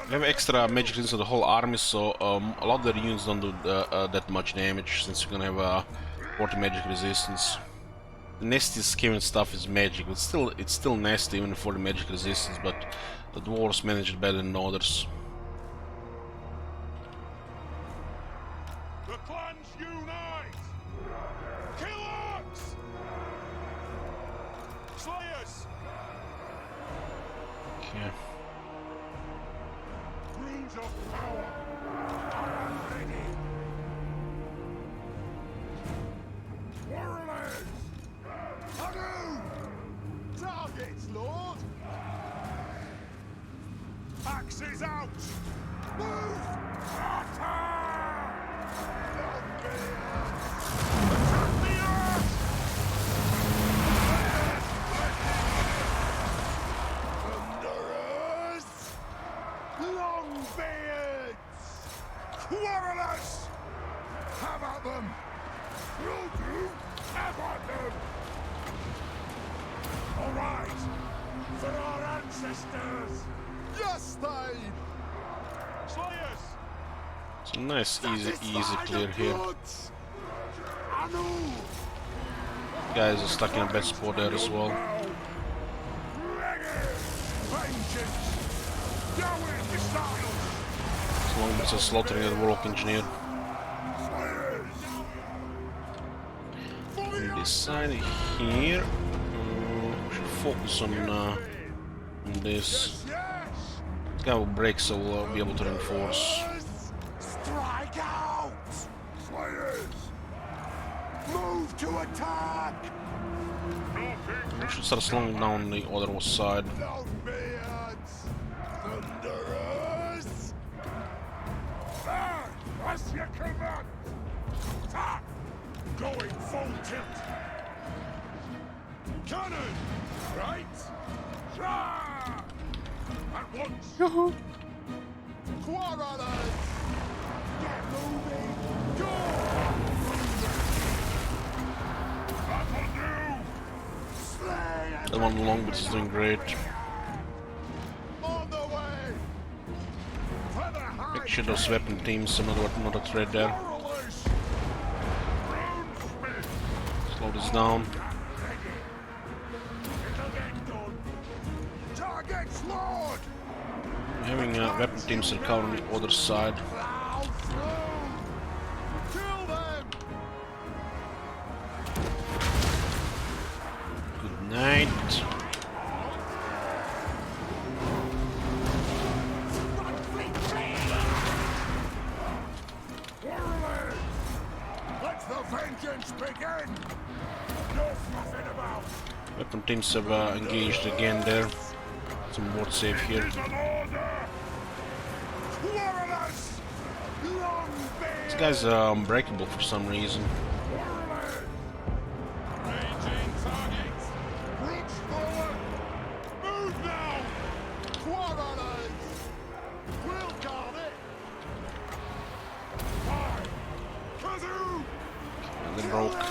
We have extra magic resistance to the whole army, so a lot of their units don't do that much damage, since you're gonna have 40 magic resistance. The nastiest Skaven stuff is magic, but it's still nasty even for the magic resistance, but the dwarves manage it better than others. The clans unite! Killers! Slayers! Okay. Runes of power! Ready! Warriors! Hanu! Targets, Lord! Axes out! Move! Attack! Thunderers! Longbeards! Quarrelers! Have at them! Will do! Have at them! All right! For our ancestors! Yes, they! Slayers! It's a nice, easy clear here. Guys are stuck in a bad spot there as well. As long as it's slaughtering the Warlock Engineer. On this side here, we should focus on this. This guy will break, so we'll be able to reinforce. Strike out! Slayers! Move to attack! We should start slowing down the other side. Longbeards! Thunderers! As you command! Attack! Going full tilt! Cannon! Right? Shah! At once! Quarrelers! Get moving! Go! That'll do! Slay! That one long, but is doing great. On the way! Feather high! Make sure those weapon teams are not a threat there. Quarrelers! Runesmith! Slow this down. It'll get done! Targets, Lord! We're having weapon teams that cover on the other side. Plow through! Kill them! Night. Let the vengeance begin! No fluffing about! Weapon teams have engaged again there. Some ward save here. This guy's unbreakable for some reason. Ranging targets! Brooks forward! Move now! Quarrelers! We'll guard it! Fire! Kazoo! And then broke.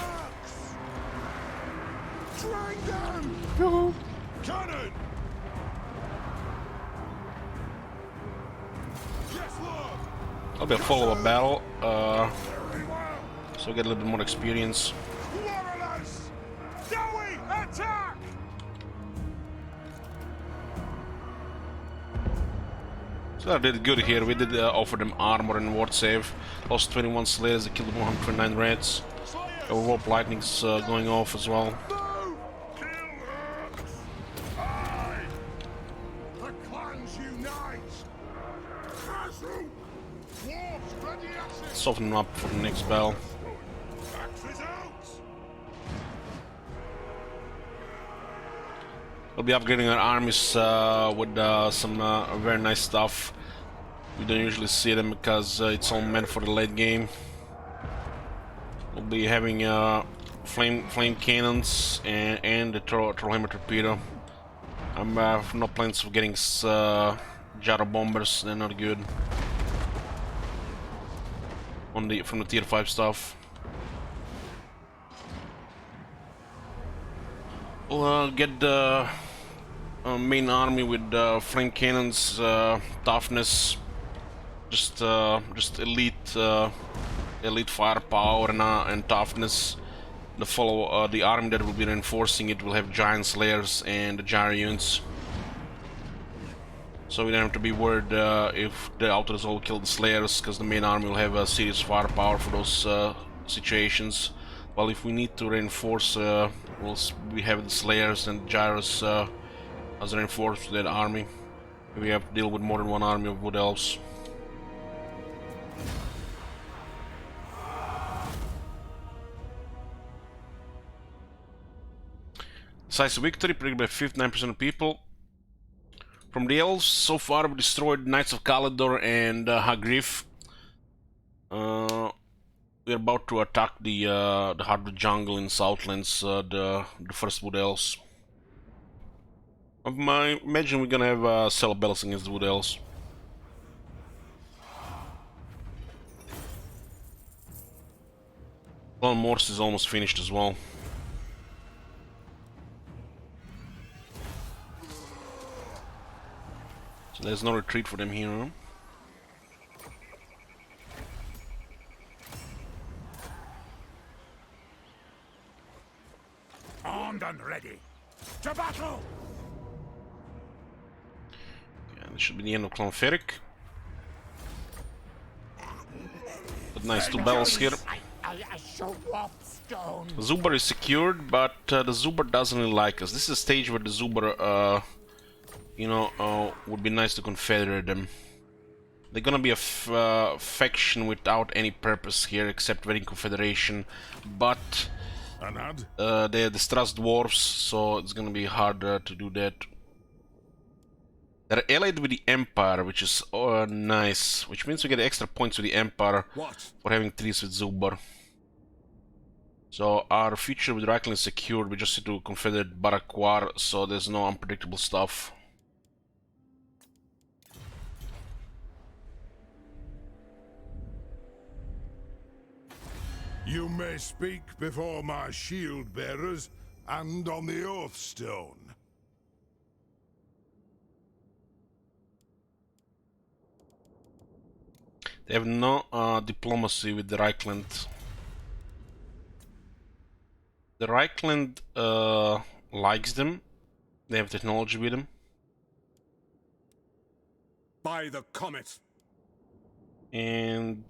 Drag them! Cannon! Yes, Lord! I'll be a follow-up battle, Very well! so I get a little bit more experience. Warriors! Dowie, attack! So I did good here. We did offer them armor and ward save. Lost 21 slayers, they killed 129 reds. Warp lightning's going off as well. Move! Kill Urks! Aye! The clans unite! Kazoo! Dwarfs ready access! Soften them up for the next battle. Axes out! We'll be upgrading our armies with some very nice stuff. We don't usually see them because it's all meant for the late game. We'll be having flame cannons and the Trollhammer torpedo. I'm no plans of getting gyro bombers. They're not good. From the tier 5 stuff. We'll get the main army with flame cannons, toughness, just elite firepower and toughness. The army that will be reinforcing it will have giant slayers and gyro units. So we don't have to be worried if the outlaws all kill the slayers, because the main army will have a serious firepower for those situations. While if we need to reinforce, we have the slayers and gyros as reinforced to that army. We have to deal with more than one army of wood elves. Decisive victory predicted by 59% of people. From the elves, so far we destroyed Knights of Kalidor and Hagrif. We're about to attack the hardwood jungle in Southlands, the first wood elves. I imagine we're gonna have cell battles against the wood elves. Well, Morse is almost finished as well. So there's no retreat for them here, huh? Armed and ready. To battle! Yeah, this should be the end of Clonferic. But nice 2 battles here. Zubar is secured, but the Zubar doesn't really like us. This is a stage where the Zubar, would be nice to confederate them. They're gonna be a faction without any purpose here except wedding confederation, but they distrust dwarves, so it's gonna be harder to do that. They're allied with the Empire, which is nice, which means we get extra points with the Empire for having treaties with Zubar. So our future with Reichland is secured. We just need to confederate Barakwar, so there's no unpredictable stuff. You may speak before my shield bearers and on the Oath Stone. They have no diplomacy with the Reichland. The Reichland likes them. They have technology with them. By the comet. And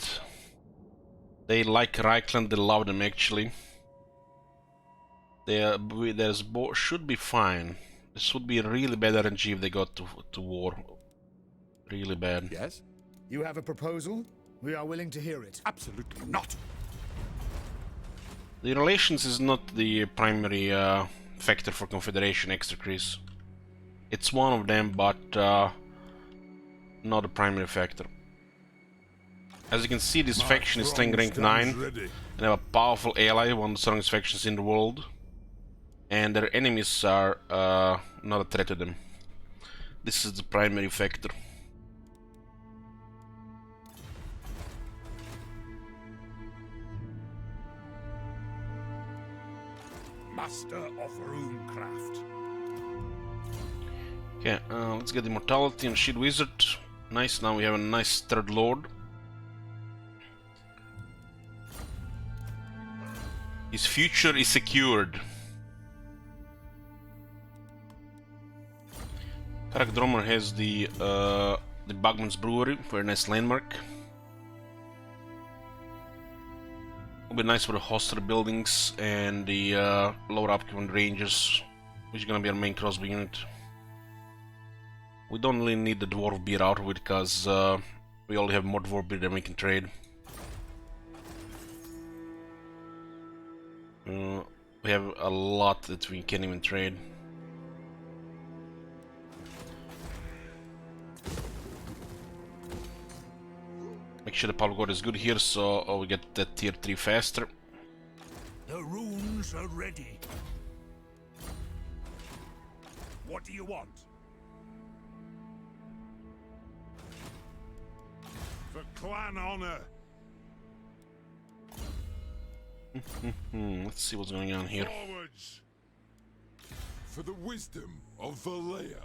they like Reichland, they love them actually. should be fine. This would be a really bad RNG if they got to war. Really bad. Yes? You have a proposal? We are willing to hear it. Absolutely not. The relations is not the primary factor for Confederation extra crease. It's one of them, but not a primary factor. As you can see, this faction is staying rank 9 and have a powerful ally, one of the strongest factions in the world. And their enemies are not a threat to them. This is the primary factor. Master of runecraft. Okay, let's get Immortality and Shield Wizard. Nice, now we have a nice third lord. His future is secured. Karak has the Bugman's Brewery, very nice landmark. Will be nice for the hostel buildings and the lower upcoming rangers, which is gonna be our main crossbow unit. We don't really need the dwarf beer out of it because we only have more dwarf beer than we can trade. We have a lot that we can't even trade. Make sure the Power God is good here, so we get that tier 3 faster. The runes are ready. What do you want? For clan honor. Let's see what's going on here. Forwards. For the wisdom of Valea.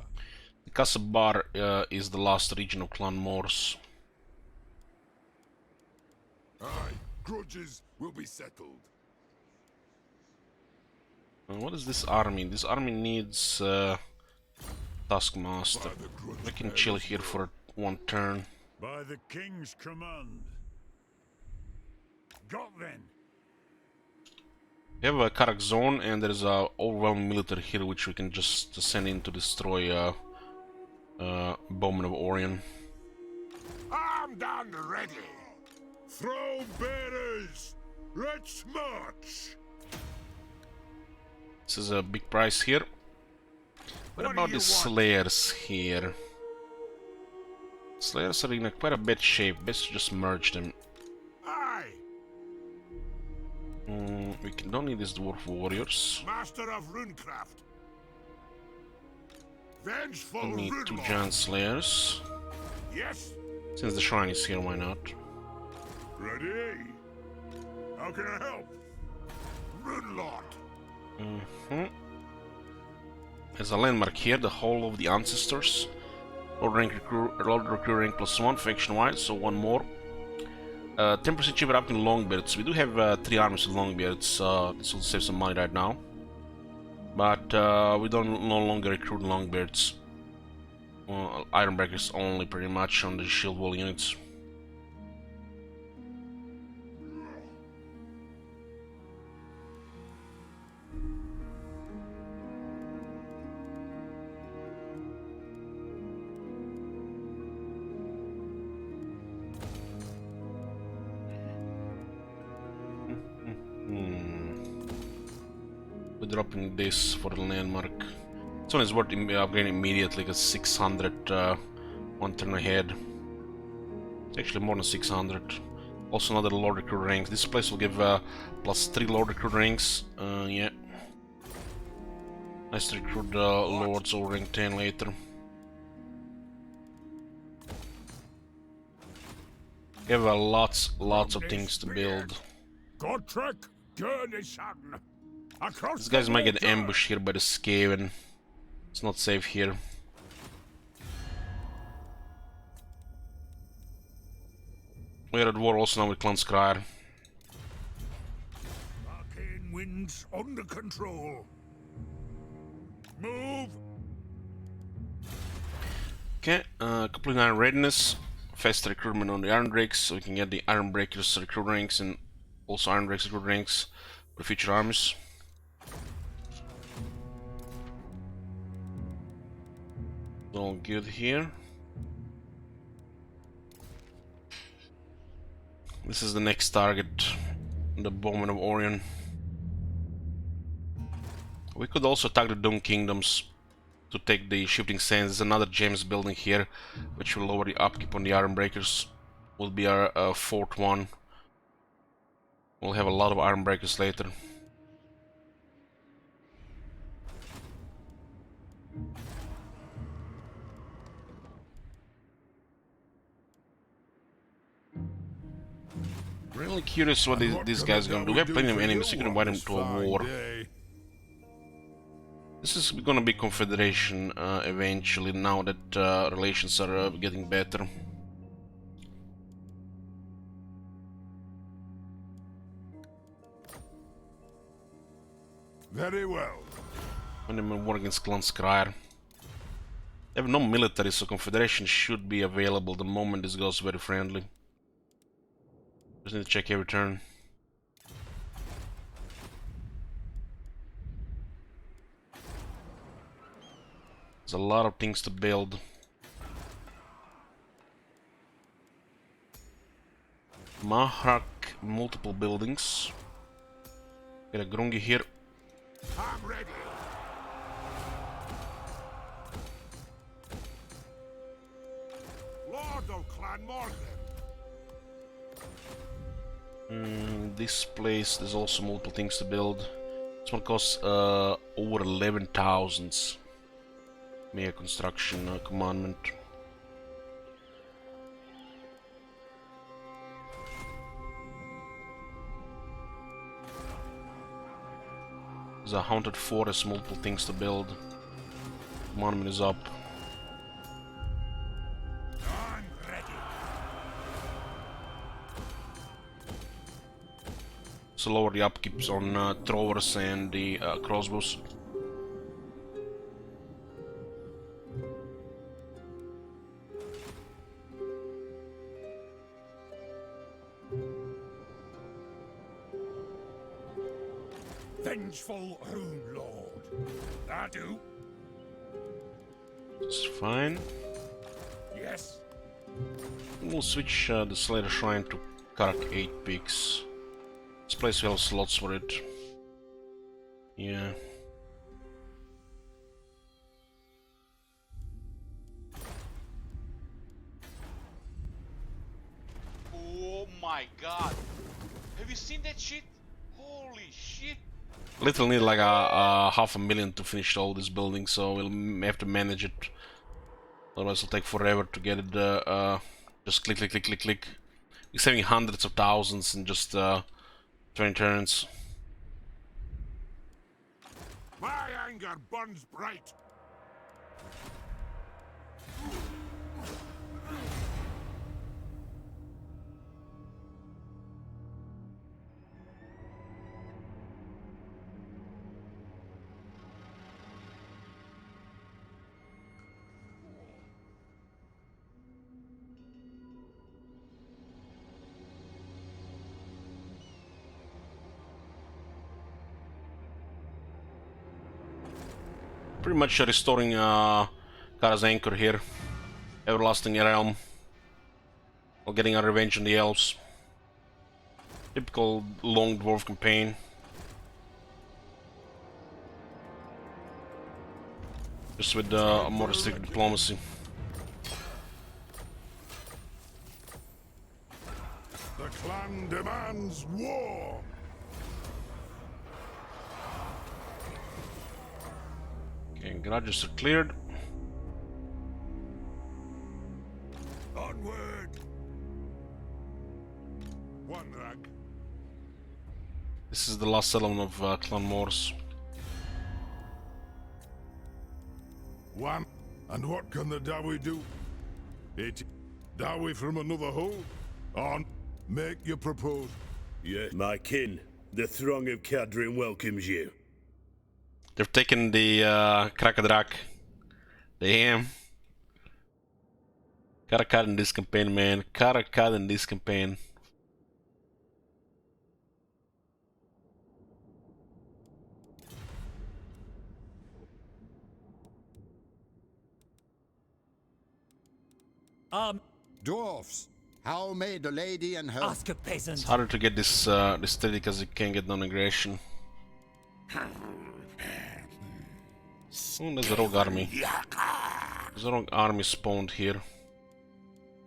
The Karaz-a-Karak is the last region of Clan Morse. Aye, grudges will be settled. What is this army? This army needs Taskmaster. We can chill here for one turn. By the king's command. Got then. We have a Karak zone and there is a overwhelming military here which we can just send in to destroy Bowman of Orion. Armed and ready. Throw bearers. Let's march. This is a big price here. What about the Slayers here? Slayers are in quite a bad shape. Best to just merge them. Aye. We don't need these dwarf warriors. Master of runecraft. Vengeful We need 2 Runelord. giant slayers. Yes. Since the shrine is here, why not? Ready. How can I help? Runelord. There's a landmark here, the Hall of the Ancestors. Lord recruit rank +1 faction-wise, so one more. 10% cheaper up in Longbeards. We do have 3 armies with Longbeards, this will save some money right now. But we don't no longer recruit Longbeards. Ironbreakers only, pretty much, on the shield wall units. We're dropping this for the landmark. This one is worth upgrading immediately because 600 one turn ahead. It's actually more than 600. Also another Lord Recruit ranks. This place will give +3 Lord Recruit ranks. Yeah. Nice to recruit Lords over rank 10 later. We have lots of things to build. Gotrek, Gurnisan. Across These guys the might get water. ambushed here by the Skaven. It's not safe here. We are at war also now with Clan Skryre. Arcane winds under control. Move. Okay, complete Iron Readiness. Fast recruitment on the Iron Drakes, so we can get the Iron Breakers recruit ranks and also Iron Drakes recruit ranks for future armies. All good here. This is the next target, the Bowman of Orion. We could also attack the Doom Kingdoms to take the Shifting Sands. There's another James building here, which will lower the upkeep on the Iron Breakers. Will be our fourth one. We'll have a lot of Iron Breakers later. Really curious what these guys are gonna do. We have plenty of enemies, so you can invite them to a war. This is gonna be Confederation eventually, now that relations are getting better. Very well. When they war against Clan Skryre. They have no military, so Confederation should be available the moment this goes very friendly. Just need to check every turn. There's a lot of things to build. Mahrak, multiple buildings. Get a Grungi here. I'm ready. Lord of Clan Morgan. This place, there's also multiple things to build. This one costs over 11,000. Mega construction commandment. There's a haunted forest, multiple things to build. Monument is up. I'm ready. So lower the upkeeps on throwers and the crossbows. Vengeful Rune Lord. I do. It's fine. Yes. We'll switch the Slayer Shrine to Karak 8 Peaks. This place will have slots for it. Yeah. Oh my god. Have you seen that shit? Holy shit. Little need like a $500,000 to finish all this building, so we'll have to manage it. Otherwise it'll take forever to get it just click click click click click. We're saving hundreds of thousands in just 20 turns. My anger burns bright. Pretty much restoring Karaz-a-Karak here. Everlasting Realm. While getting our revenge on the elves. Typical long dwarf campaign. Just with a more restricted diplomacy. The clan demands war. Okay, garages are cleared. Onward. One rag. This is the last settlement of Clan Morse. One. And what can the Dawi do? It Dawi from another hole? On. Make your proposal. Yeah, my kin, the throng of Cadrin welcomes you. They've taken the Karaz-a-Karak. Damn. Karak in this campaign, man. Karak in this campaign. Dwarfs, how may the lady and her... Ask a peasant. It's harder to get this this steady because you can't get non-aggression. Oh, there's a rogue army. There's a rogue army spawned here.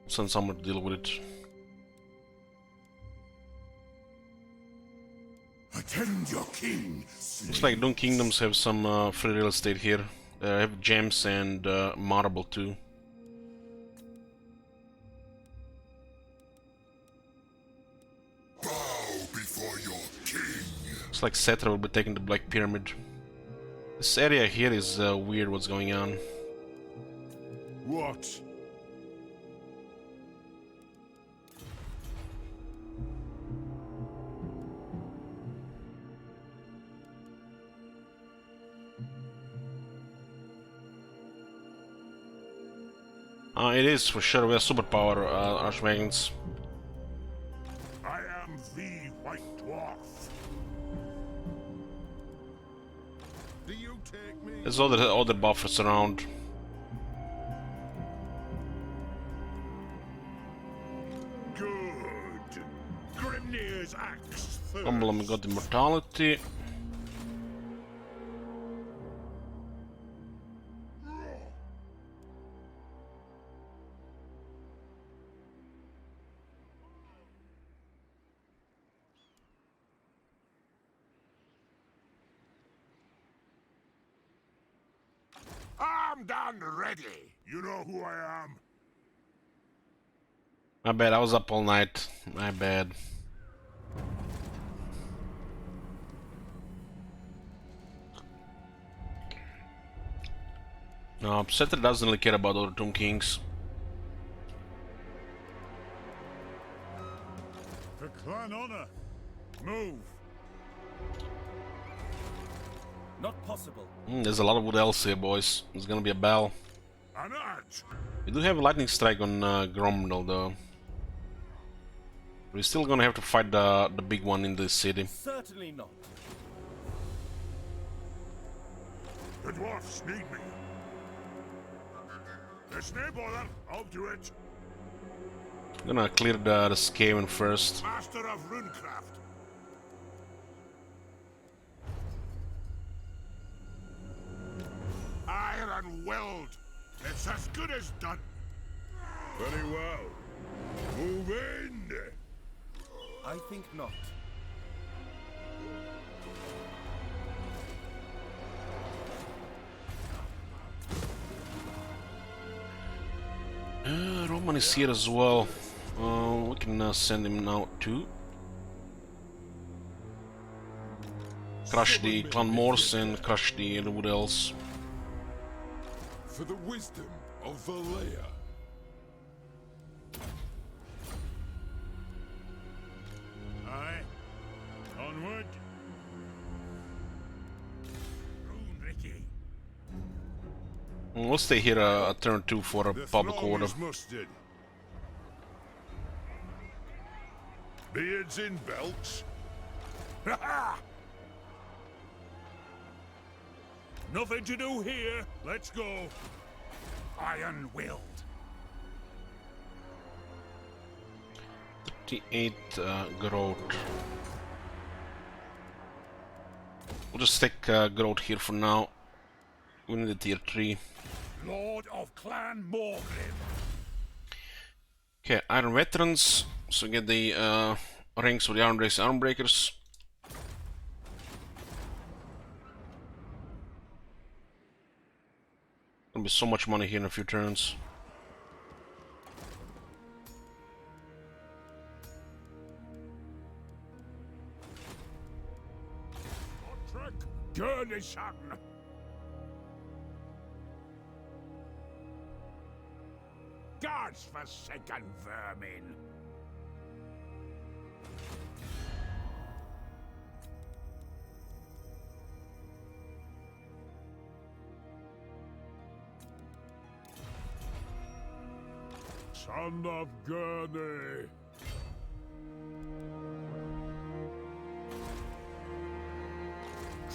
Send someone to deal with it. Attend your king. Looks like Dune Kingdoms have some free real estate here. They have gems and marble too. Bow before your king. Looks like Cetra will be taking the Black Pyramid. This area here is weird what's going on. What? It is for sure. We have superpower Archmagons. I am the White Dwarf. Do you take me? There's other buffers around. Good. Grimnir's axe first. Emblem got immortality. Armed and ready. You know who I am. My bad, I was up all night. My bad. No, Cetra doesn't really care about other Tomb Kings. For clan honor. Move. Not possible. There's a lot of wood else here, boys. There's gonna be a bell. An arch. We do have a lightning strike on Gromdal, though. We're still gonna have to fight the big one in the city. Certainly not. The dwarfs need me. There's no bother. I'll do it. I'm gonna clear the Skaven first. Master of runecraft. Iron weld. It's as good as done. Very well. Move in. I think not. Roman is here as well. We can send him now too. Crush the clan Morse and crush the wood elves. For the wisdom of Valea. Aye. Onward. Ricky. We'll stay here a turn 2 for a public order. Beards in belts. Nothing to do here. Let's go. Iron-willed. 38 growth. We'll just take growth here for now. We need a tier 3. Lord of Clan Morgrim. Okay, Iron Veterans. So get the ranks for the Iron Race Armbreakers. Gonna be so much money here in a few turns. Gurnison. God's forsaken vermin. Son of Gurney.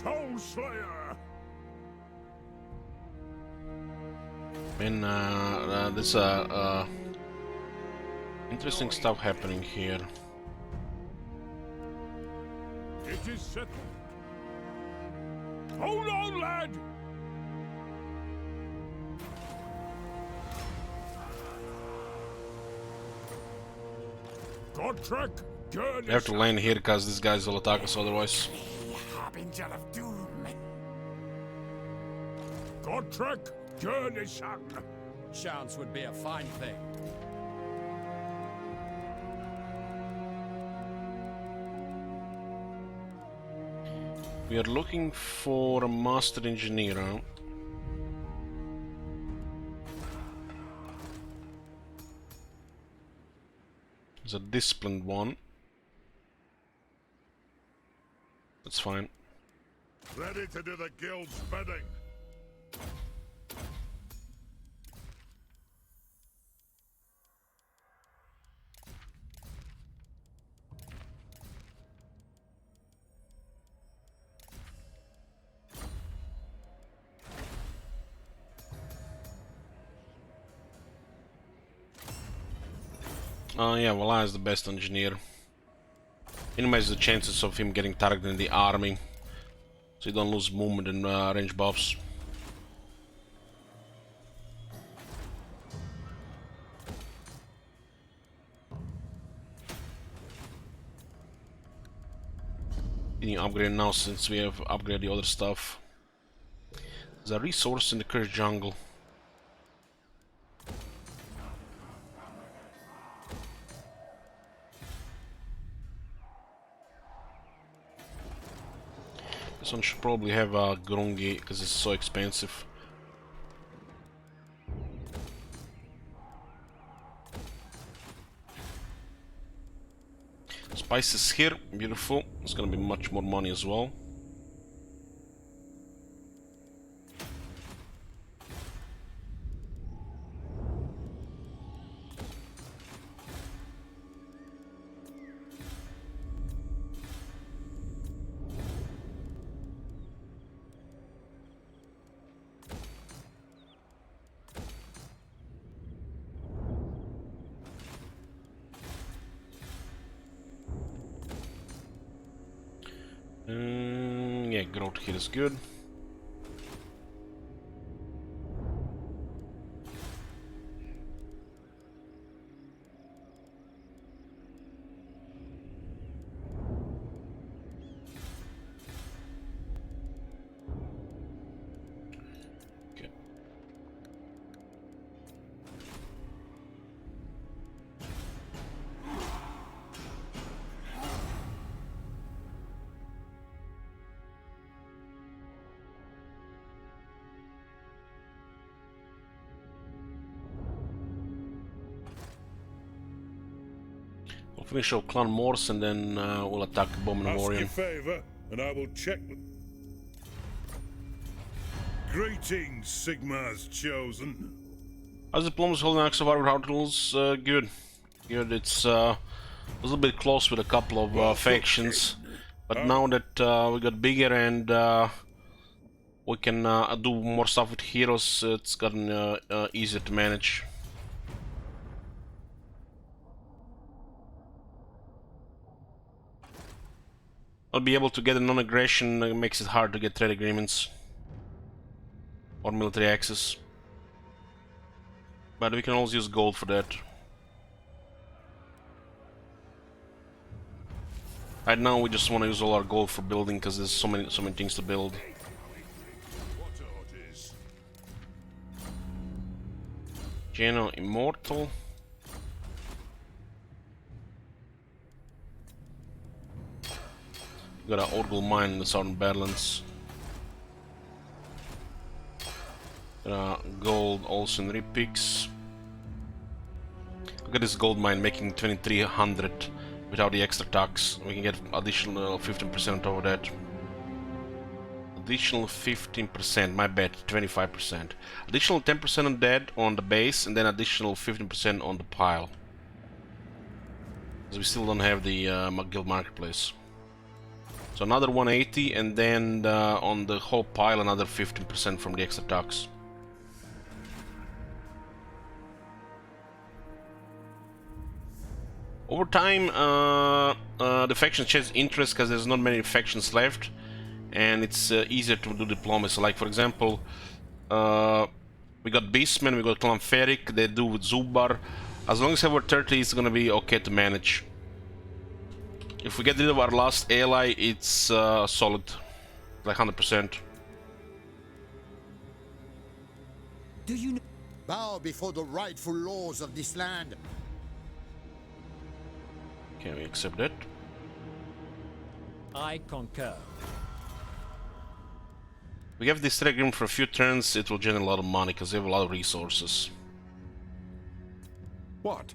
Troll Slayer. And this Interesting stuff happening here. It is settled. Hold on, lad! Godtrek, We have to land here because these guys will attack us otherwise. Harbinger of doom. Godtrek, Gurnison. Chance would be a fine thing. We are looking for a master engineer. Huh? There's a disciplined one. That's fine. Ready to do the guild's bidding. Yeah, Vala is the best engineer. Minimize the chances of him getting targeted in the army, so you don't lose movement and range buffs. Getting upgraded now since we have upgraded the other stuff. There's a resource in the cursed jungle. This one should probably have a Grungi because it's so expensive. Spices here, beautiful. It's gonna be much more money as well. Yeah, growth here is good. Okay. We'll finish our clan Morse and then we'll attack Bowman Ask Warrior. your favor, and I will check. Greetings, Sigmar's chosen. How's the Plums holding Axe of Arbor Houtals? Good. Good. It's a little bit close with a couple of factions, but now that we got bigger and we can do more stuff with heroes, it's gotten easier to manage. I'll be able to get a non-aggression, makes it hard to get trade agreements or military access. But we can always use gold for that. Right now we just want to use all our gold for building because there's so many things to build. Geno Immortal. Got an Orgul mine in the southern Badlands. Gold also in Ripix. Look at this gold mine making 2300 without the extra tax. We can get additional 15% on top of that. Additional 15%, my bad, 25%. Additional 10% on that on the base and then additional 15% on the pile. Because we still don't have the guild marketplace. So another 180 and then on the whole pile another 15% from the extra tax. Over time, the faction sheds interest because there's not many factions left, and it's easier to do diplomacy. Like, for example, we got Beastmen, we got Clanferic, they do with Zubar. As long as we have 30, it's gonna be okay to manage. If we get rid of our last ally, it's solid, like 100%. Do you bow before the rightful laws of this land? Can we accept that? I concur. We have this trade agreement for a few turns, it will generate a lot of money because we have a lot of resources. What?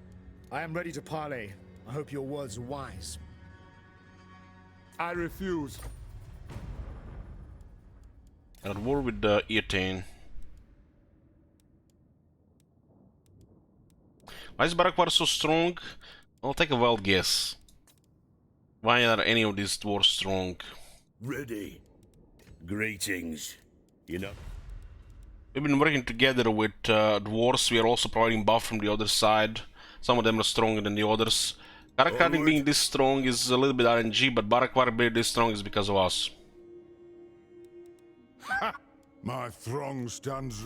I am ready to parley. I hope your words are wise. I refuse. At war with Eatane. Why is Barakwar so strong? I'll take a wild guess. Why are any of these dwarves strong? Ready. Greetings. You know. We've been working together with dwarves. We are also providing buff from the other side. Some of them are stronger than the others. Karak being this strong is a little bit RNG, but Barakwar being this strong is because of us. Ha! My throng stands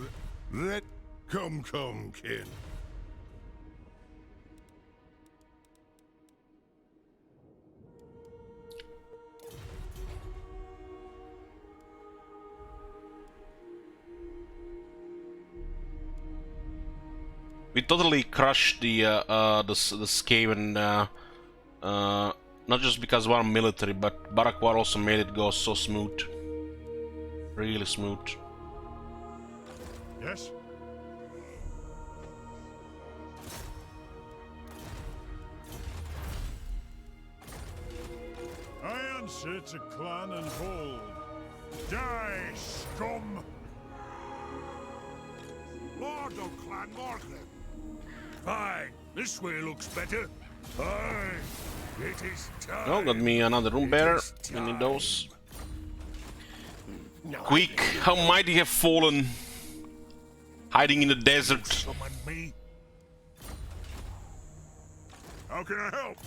red. Come, kin. We totally crushed the Skaven, not just because we're military, but Barakwar also made it go so smooth. Really smooth. Yes? I answer to clan and hold. Die, scum! Lord of Clan Morgan. Fine, this way looks better. Aye, it is time. Oh, got me another room bearer. We need those. Quick, how mighty have fallen. Hiding in the desert. Summon me. How can I help?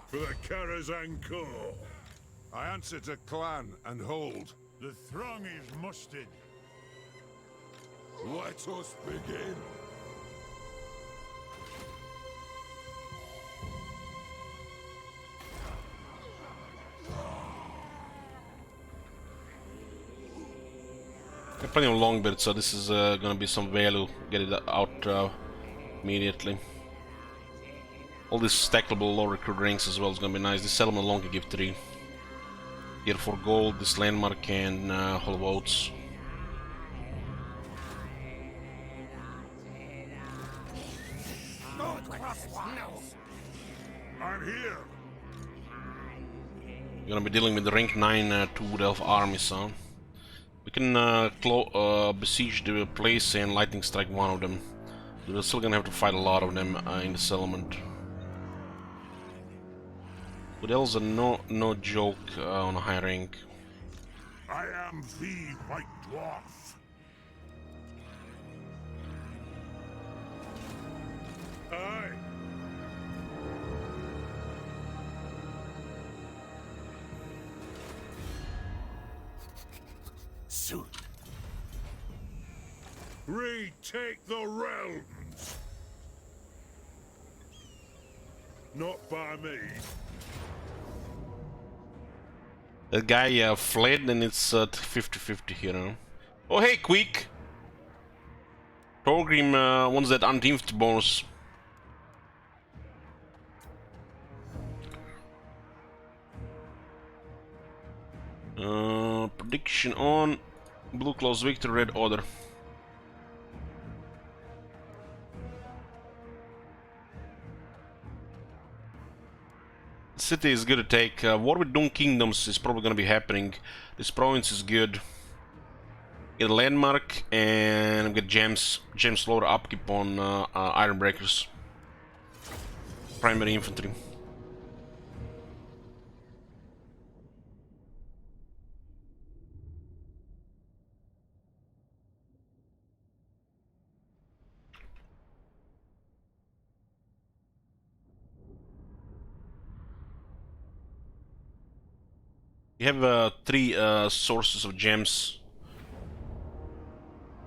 For the Karaz-a-Karak. I answer to clan and hold. The throng is mustered. Let us begin. Got plenty of longbeard, so this is gonna be some value. Get it out immediately. All these stackable low recruit ranks as well is gonna be nice. This settlement alone can give 3. Here for gold, this landmark and hollow oats. I'm here. You're gonna be dealing with the rank 9 two Wood Elf armies, huh? We can besiege the place and lightning strike one of them. We're still gonna have to fight a lot of them in the settlement. Wood Elves are no joke on a high rank. I am the White Dwarf. Aye. Soon. Retake the realms. Not by me. That guy fled and it's 50-50 here, huh? Oh hey, Quick! Torgrim wants that unteamed bonus. Prediction on Blue Claws victory, Red Order. City is good to take. War with Doom Kingdoms is probably gonna be happening. This province is good. Get a landmark and get gems loader upkeep on iron breakers. Primary infantry. You have 3 sources of gems.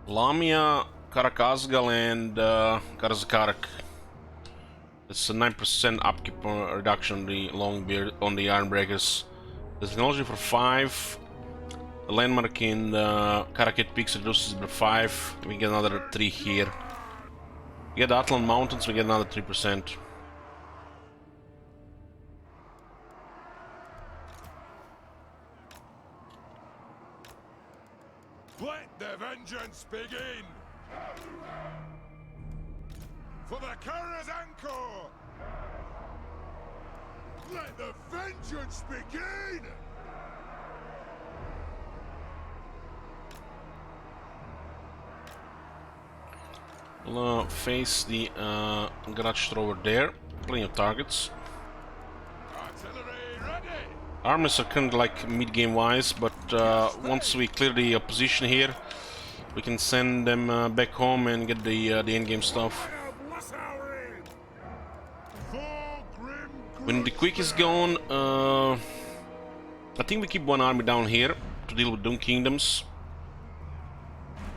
Lamia, Karak, and Karaz-a-Karak. It's a 9% upkeep reduction on the Longbeard on the Iron Breakers. The technology for 5. The landmark in Karakit Peaks reduces by 5. We get another 3 here. We get the Atlan Mountains, we get another 3%. Let the vengeance begin! For the Karaz-a-Karak! Let the vengeance begin! We'll face the garage over there. Plenty of targets. Artillery ready! Armies are kind of like mid-game wise, but once we clear the opposition here, we can send them back home and get the end-game stuff. When the quick is gone, I think we keep one army down here to deal with Doom Kingdoms.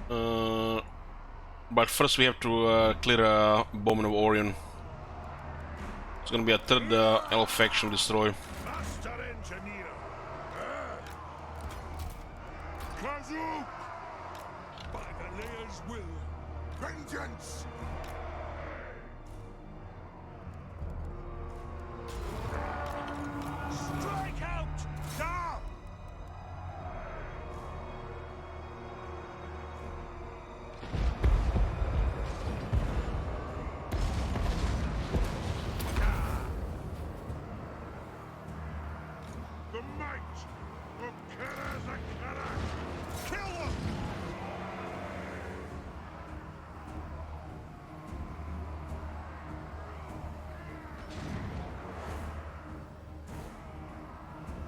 But first we have to clear Bowman of Orion. It's gonna be a third elf faction destroy. Master engineer! Kazu! By the Layer's will, vengeance! Strike out! Now! The might of Karaz-a-Karak! Kill them!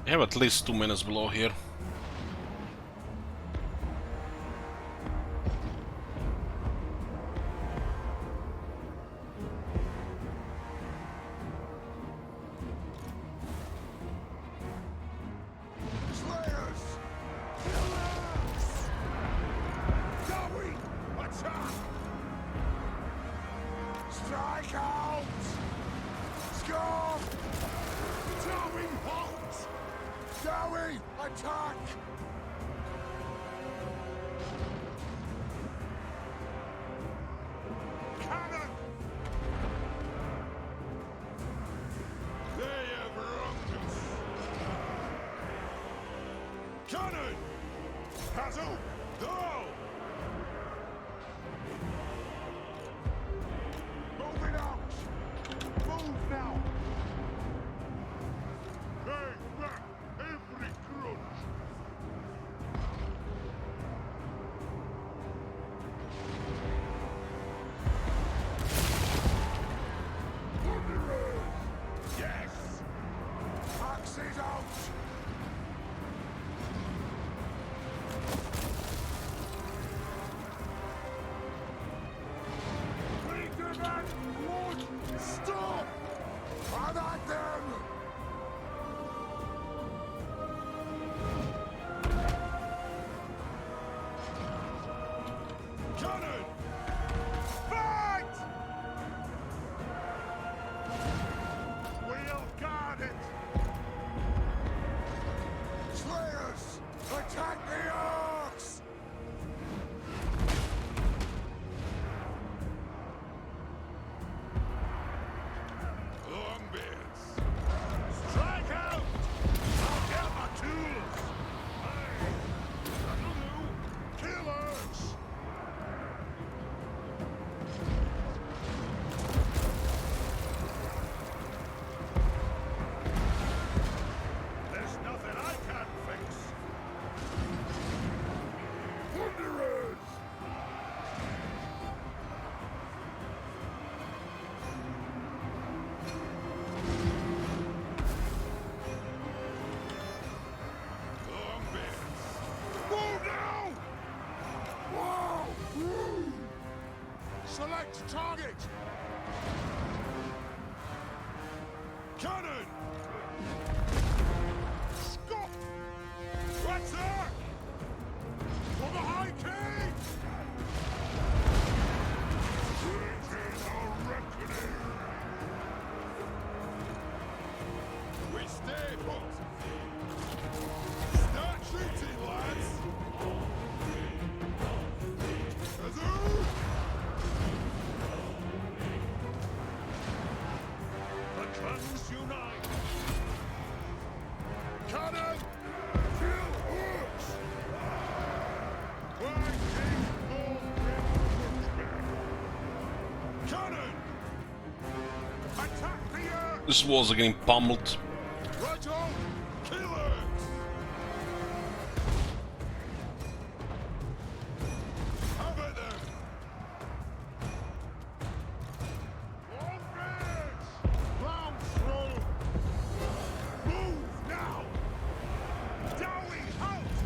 I have at least 2 minutes below here. Slayers! Killers! Dowie! Attack! Strike out! Score! Dowie, halt! Dowie, attack! Cannon! They have wronged us! Cannon! Hazel! Go! Moving out! Move now! Pay back every grudge! Wanderers! Yes! Axes out! Select target! Cannon! Scott! What's that? For the High King! It is a reckoning! We stay put! Start shooting, lads! Kazoo! The clans unite! Cannon! Kill orcs! Why take more Cannon! Attack the earth! This walls are getting pummeled. Right on! Killers! Have it then! On beds! Plow through! Move now! Dowie out!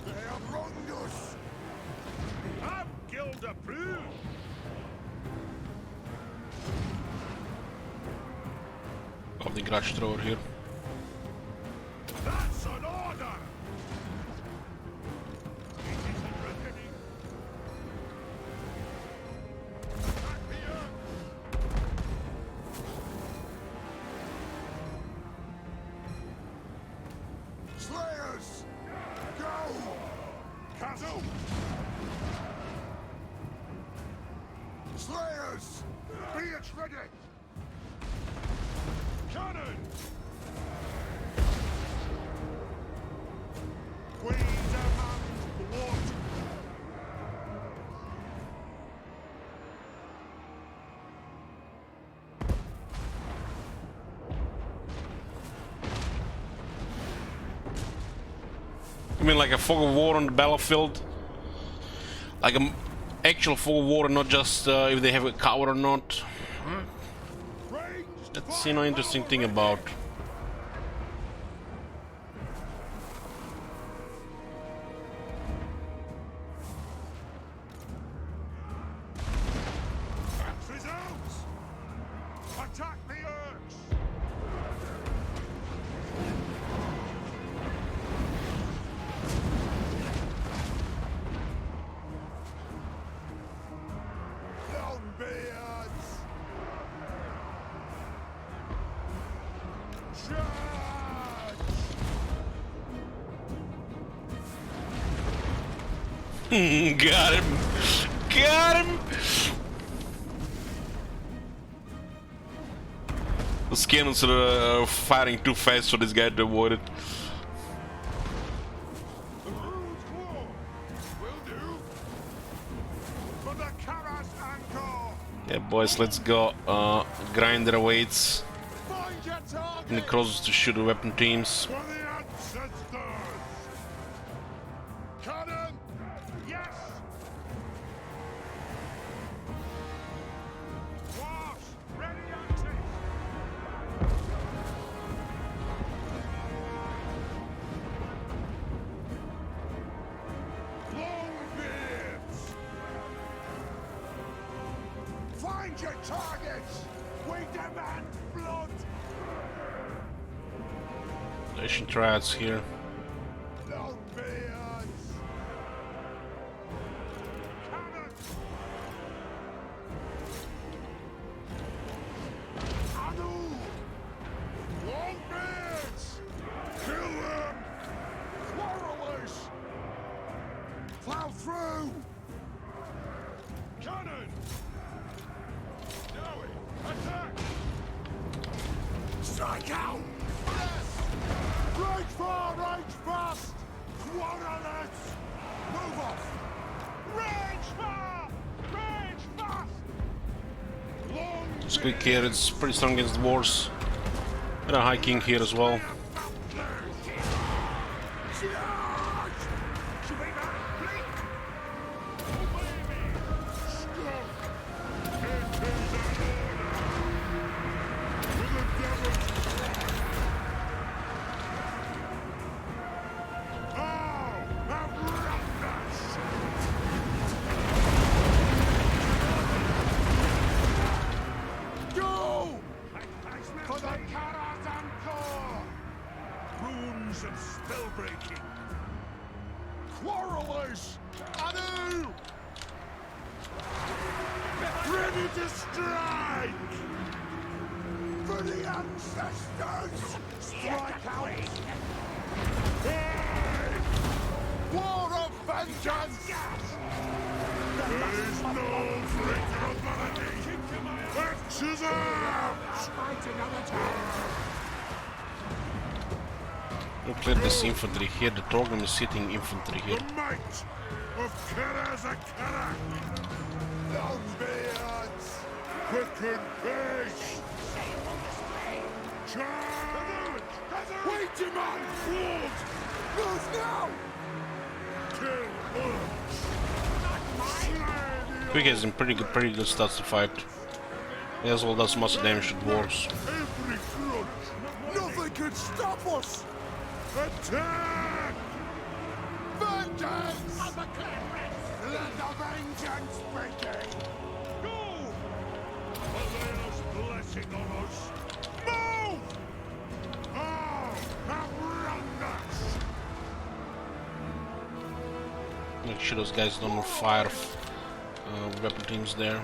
They have wronged us! Have guild approved! Of the garage thrower here. That's an order! It is a reckoning. Attack the earth! Slayers! Go! Kazoo! Slayers! Be it ready! Cannon! We demand blood! You mean like a fog of war on the battlefield? Like an actual fog of war, and not just if they have a cover or not? That's, you know, interesting thing about. Batteries out! Attack the urge! Longbeards! Charge! Got him! Got him! The cannons are firing too fast for this guy to avoid it. The rules war! Will do! For the Karaz-a-Karak! Yeah, boys, let's go. Grinder awaits. Find your target! And the closest to shoot the weapon teams. For the ancestors! Cannon! Yes! Dwarfs, ready and take! Longbeards! Find your targets! We demand blood! Nation triads here. Longbeards! Cannon! Anu! Longbeards! Kill them! Quarrelers! Plow through! Cannon! Dowie! Attack! Strike out! Yes! Right far, right fast! Quarrelers! Move off! Rage far! Rage fast! Long Squeak here, it's pretty strong against the wars. And a High King here as well. some spell breaking. Quarrelers! Anu! Ready to strike! For the ancestors! Strike out! Hey! War of vengeance! There is no vulnerability! Axes out! Fight another time! We'll clear this infantry here. The Torgrim is sitting infantry here. The might of Karaz-a-Karak! Longbeards! Quicken pace! Charge! Wait, man! Wolves! Move now! Kill orcs! Quick has in pretty good stats to fight. He as well does much damage to dwarves. Every crunch! Nothing can stop us! Attack! Vengeance! Let the vengeance begin! Go! Allows blessing on us! Move! Oh, have wronged us! Make sure those guys don't fire weapon teams there.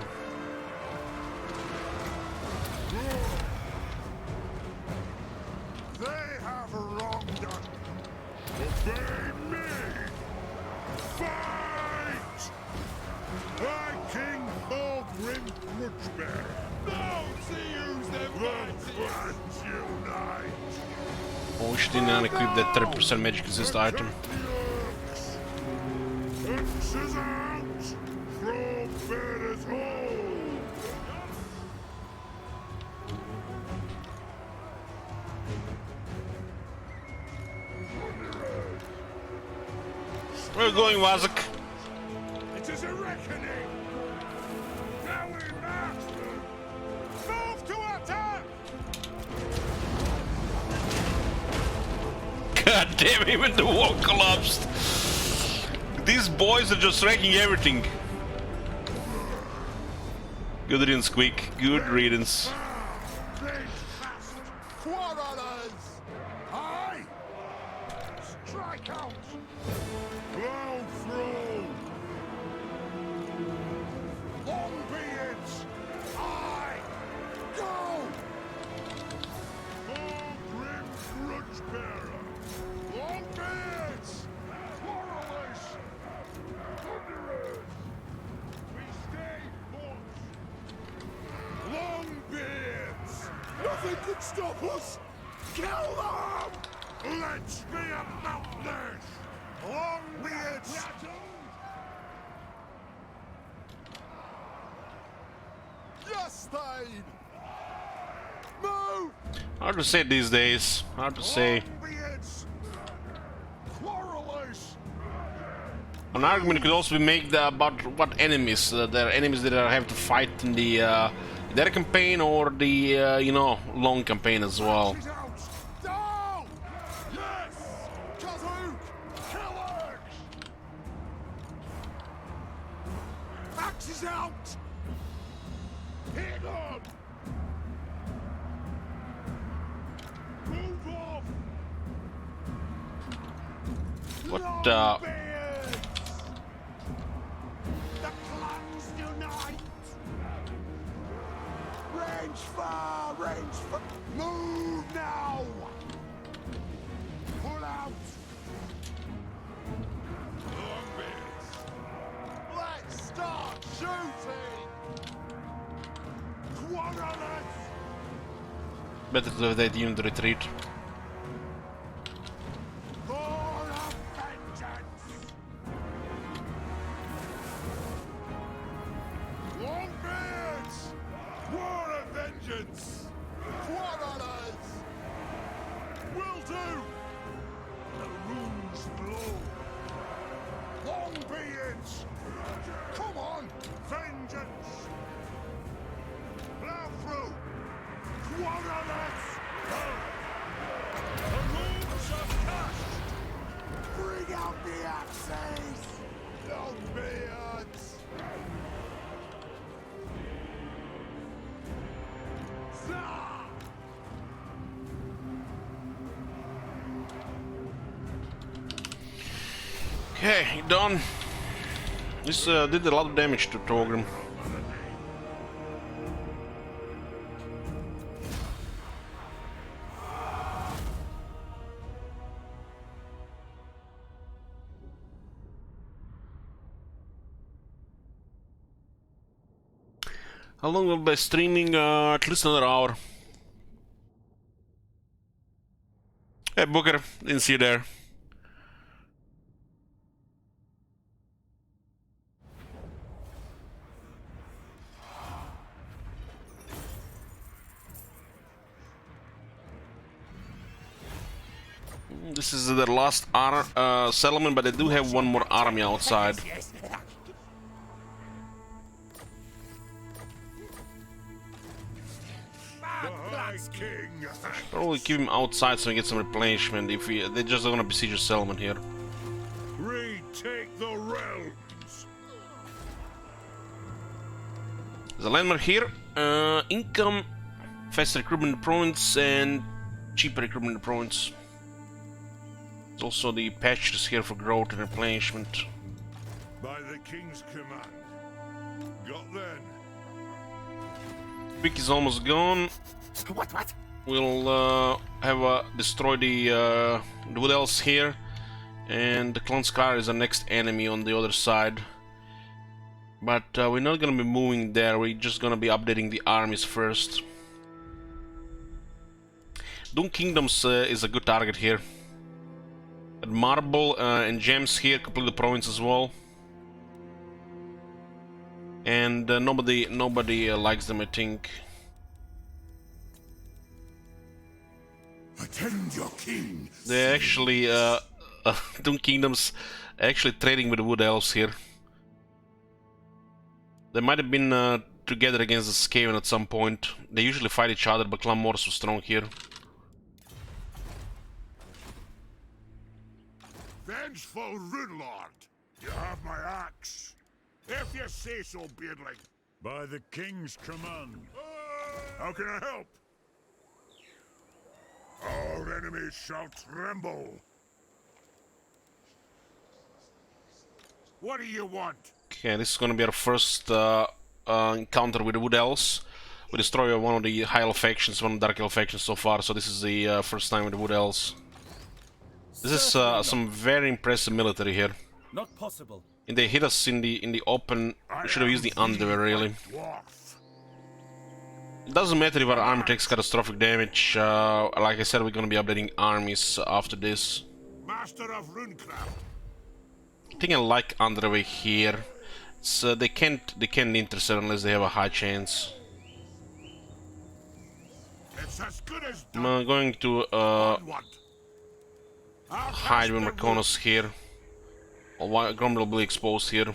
They have wronged us! Obey me! Fight! I, King Thorgrim Crutchbear! Don't see who's the clans unite! Oh, we should unequip that 30% magic resist item. Axes out! Throw bearers home! Where are you going, Wazak? It is a reckoning! Now we master! Move to attack! God damn, even the wall collapsed. These boys are just wrecking everything. Good riddance, Quick. Good riddance. Quarrelers! Aye! Strike out! Blow through! Longbeards! Aye! Go! Thorgrim Crutchbearer! Longbeards! Quarrelers! Plunderers! We stay put! Longbeards! Nothing can stop us! Kill them! Let's be about this! Longbeards! Yes, Thane! Move! Hard to say these days. Hard to say. Longbeards! Quarrelers! An argument could also be made about what enemies. There are enemies that have to fight in the their campaign or the you know, long campaign as well. Axes out! Down! Yes! Kazook! Killers! Axes out! Hit on! Move off! What Longbeards! The clans unite! Range far! Range far! Move now! Pull out! Longbeards! Let's start shooting! Quarrelers! Better to have that unit retreat. For a vengeance! Longbeards! War of vengeance! Quarrelers! Will do! The runes blow! Longbeards! Come on! Vengeance! Plow through! Quarrelers! The runes are cast! Bring out the axes! Longbeards! Zah! Okay, done. This did a lot of damage to Torgrim. How long will I be streaming? At least another hour. Hey Booker, didn't see you there. This is their last settlement, but they do have one more army outside. Probably keep him outside so we get some replenishment. If they're just gonna besiege a settlement here. Retake the realms. There's a landmark here. Income, fast recruitment in the province, and cheaper recruitment in the province. There's also the patches here for growth and replenishment. By the king's command. Got then. Week is almost gone. What? We'll have destroy the wood elves here, and the Karaz-a-Karak is the next enemy on the other side. But we're not gonna be moving there. We're just gonna be updating the armies first. Doom Kingdoms is a good target here. And marble and gems here complete the province as well. And nobody likes them, I think. Attend your king. They're actually Doom Kingdoms actually trading with the Wood Elves here. They might have been together against the Skaven at some point. They usually fight each other, but Clan Morris was strong here. Vengeful Runelord, you have my axe. If you say so, Beardling. By the king's command. How can I help? Our enemies shall tremble. What do you want? Okay, this is gonna be our first encounter with the Wood Elves. We destroy one of the High Elf factions, one of the Dark Elf factions so far, so this is the first time with the Wood Elves. This is some very impressive military here. Not possible. And they hit us in the open. We should have used the underwear, really. It doesn't matter if our army takes catastrophic damage. Like I said, we're gonna be updating armies after this. Master of Runecraft. I think I like underway here. So they can't intercept unless they have a high chance. It's as good as I'm going to hide with Marconos here. Gromdel will be exposed here.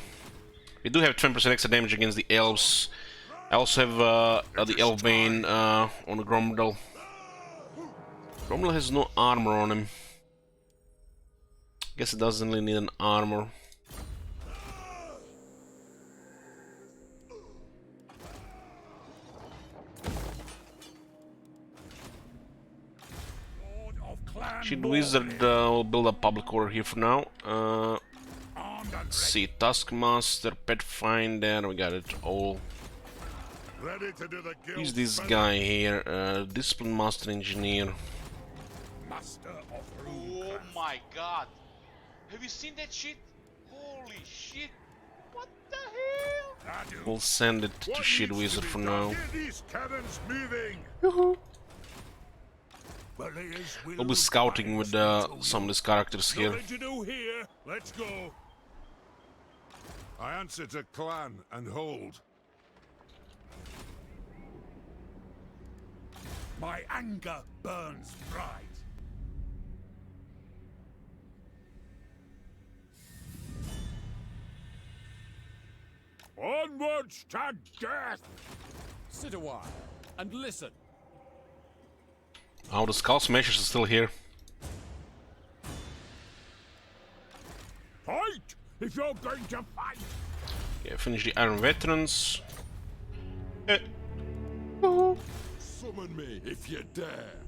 We do have 20% extra damage against the elves. I also have the Elfbane on the Gromdel. Gromdel has no armor on him. Guess it doesn't really need an armor. Shield Wizard will build a public order here for now. Let's see, Taskmaster, Pathfinder, we got it all. Who's this guy here? Discipline Master Engineer. Oh my god! Have you seen that shit? Holy shit! What the hell? We'll send it to Shield Wizard for now. We'll be scouting with some of these characters here. Let's go. I answer to clan and hold. My anger burns bright. Onwards to death! Sit a while and listen. Oh, the Skull Smashers are still here. Fight! If you're going to fight! Okay, finish the Iron Veterans. Summon me if you dare.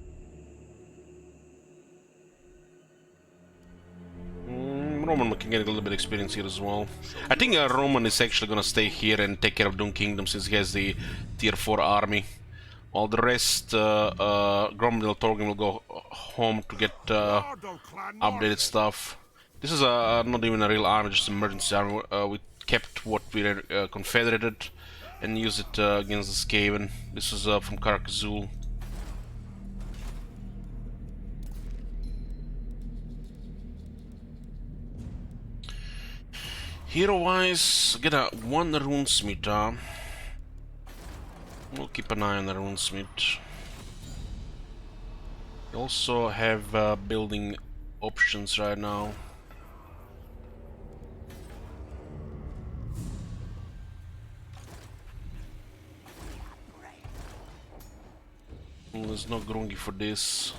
What Roman can get a little bit of experience here as well. I think Roman is actually gonna stay here and take care of Doom Kingdom since he has the tier 4 army. All the rest, Gromdel Torgrim will go home to get updated stuff. This is not even a real army, just an emergency army. We kept what we confederated and used it against the Skaven. This is from Karaz-a-Karak. Hero-wise, get a 1 runesmith. We'll keep an eye on the runesmith. We also have building options right now. Well, there's no Grungi for this.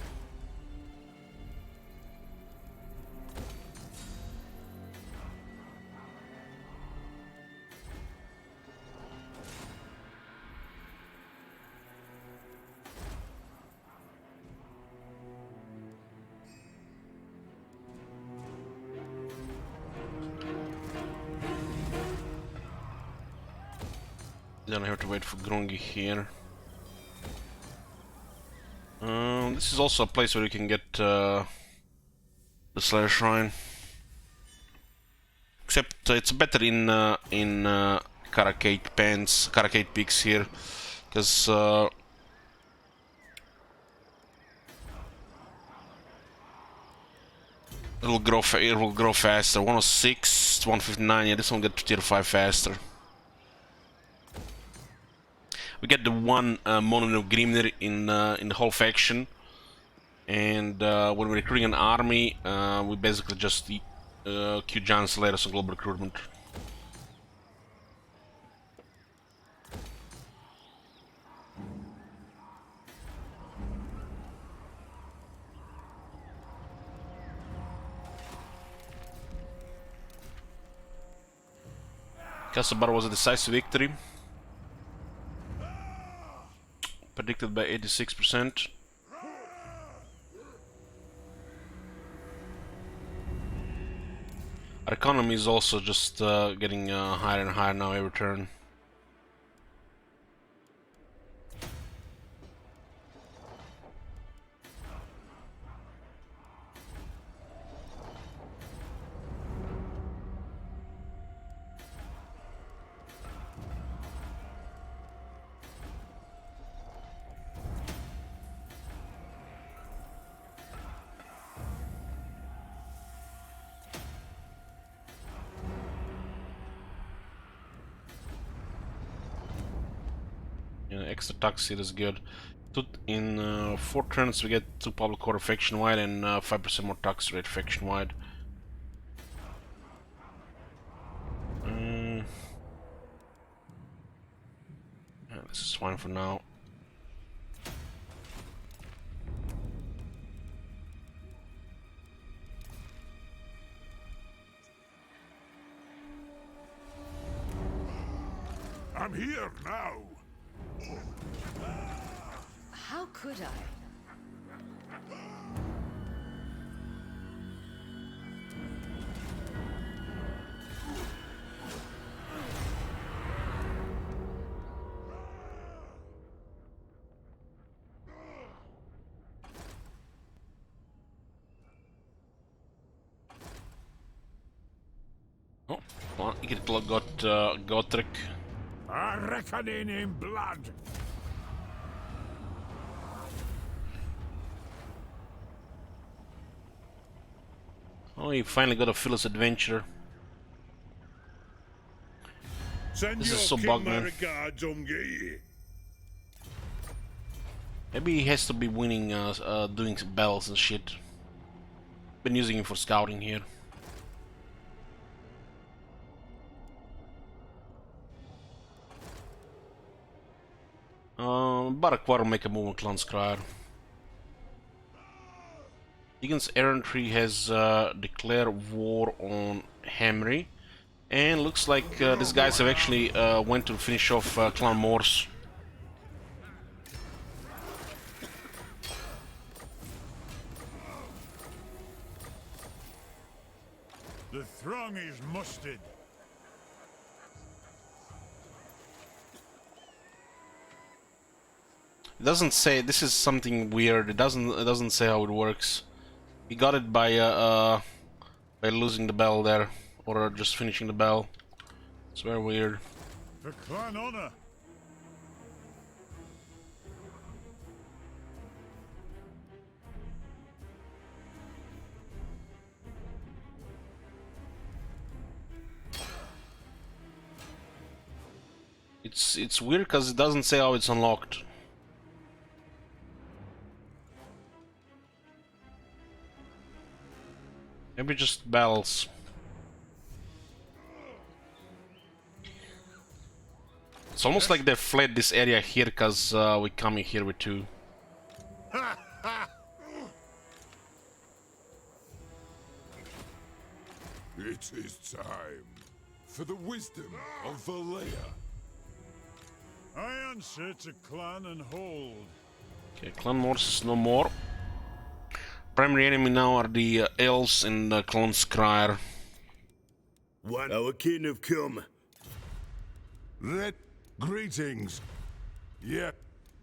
Then I have to wait for Grungi here. This is also a place where you can get the Slayer Shrine. Except it's better in Karakate Peaks here, because it will grow faster. 106, 159. Yeah, this one get to tier 5 faster. We get the one Mono Grimnir in the whole faction, and when we're recruiting an army, we basically just queue Giant Slayers on global recruitment. Kasabar was a decisive victory. Predicted by 86%. Our economy is also just getting higher and higher now every turn. Yeah, extra tax here is good. In 4 turns we get 2 public order faction wide and 5% more tax rate faction wide. Yeah, this is fine for now. I'm here now. How could I? Oh, well, it got Gotrek. A reckoning in blood. Oh, he finally got a Phyllis adventure. Send This your is so king bug, my man. regards, Umgi. Maybe he has to be winning, doing battles and shit. Been using him for scouting here. About a quarter make a move on Clan Scryer. Egan's errantry has declared war on Hamry, and looks like these guys have actually went to finish off Clan Morse. The throng is mustered. It doesn't say. This is something weird. It doesn't say how it works. He got it by losing the bell there, or just finishing the bell. It's very weird. For clan honor. It's weird because it doesn't say how it's unlocked. Maybe just bells. It's almost like they fled this area here because we coming here with two. It is time for the wisdom of Valea. I answer to clan and hold. Okay, clan Morse no more. Primary enemy now are the elves and clan Scryer. One our kin have come. Let greetings. Yeah,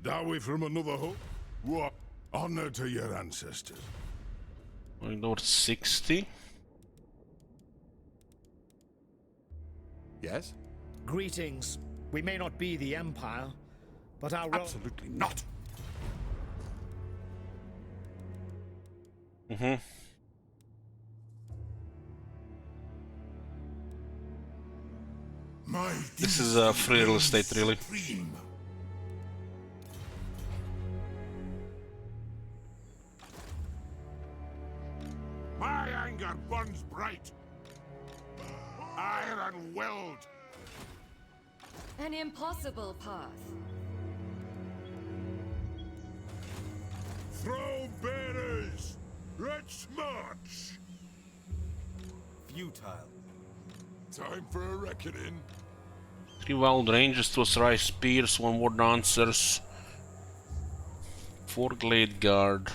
dowie from another home. What honor to your ancestors. Going towards 60. Yes? Greetings. We may not be the Empire, but our Absolutely not. This is free real estate, really. My anger burns bright. Iron weld. An impossible path. Throw bearers. Let's march. Futile. Time for a reckoning. 3 wild rangers, 2 Sarai spears, 1 war dancers, 4 glade guard.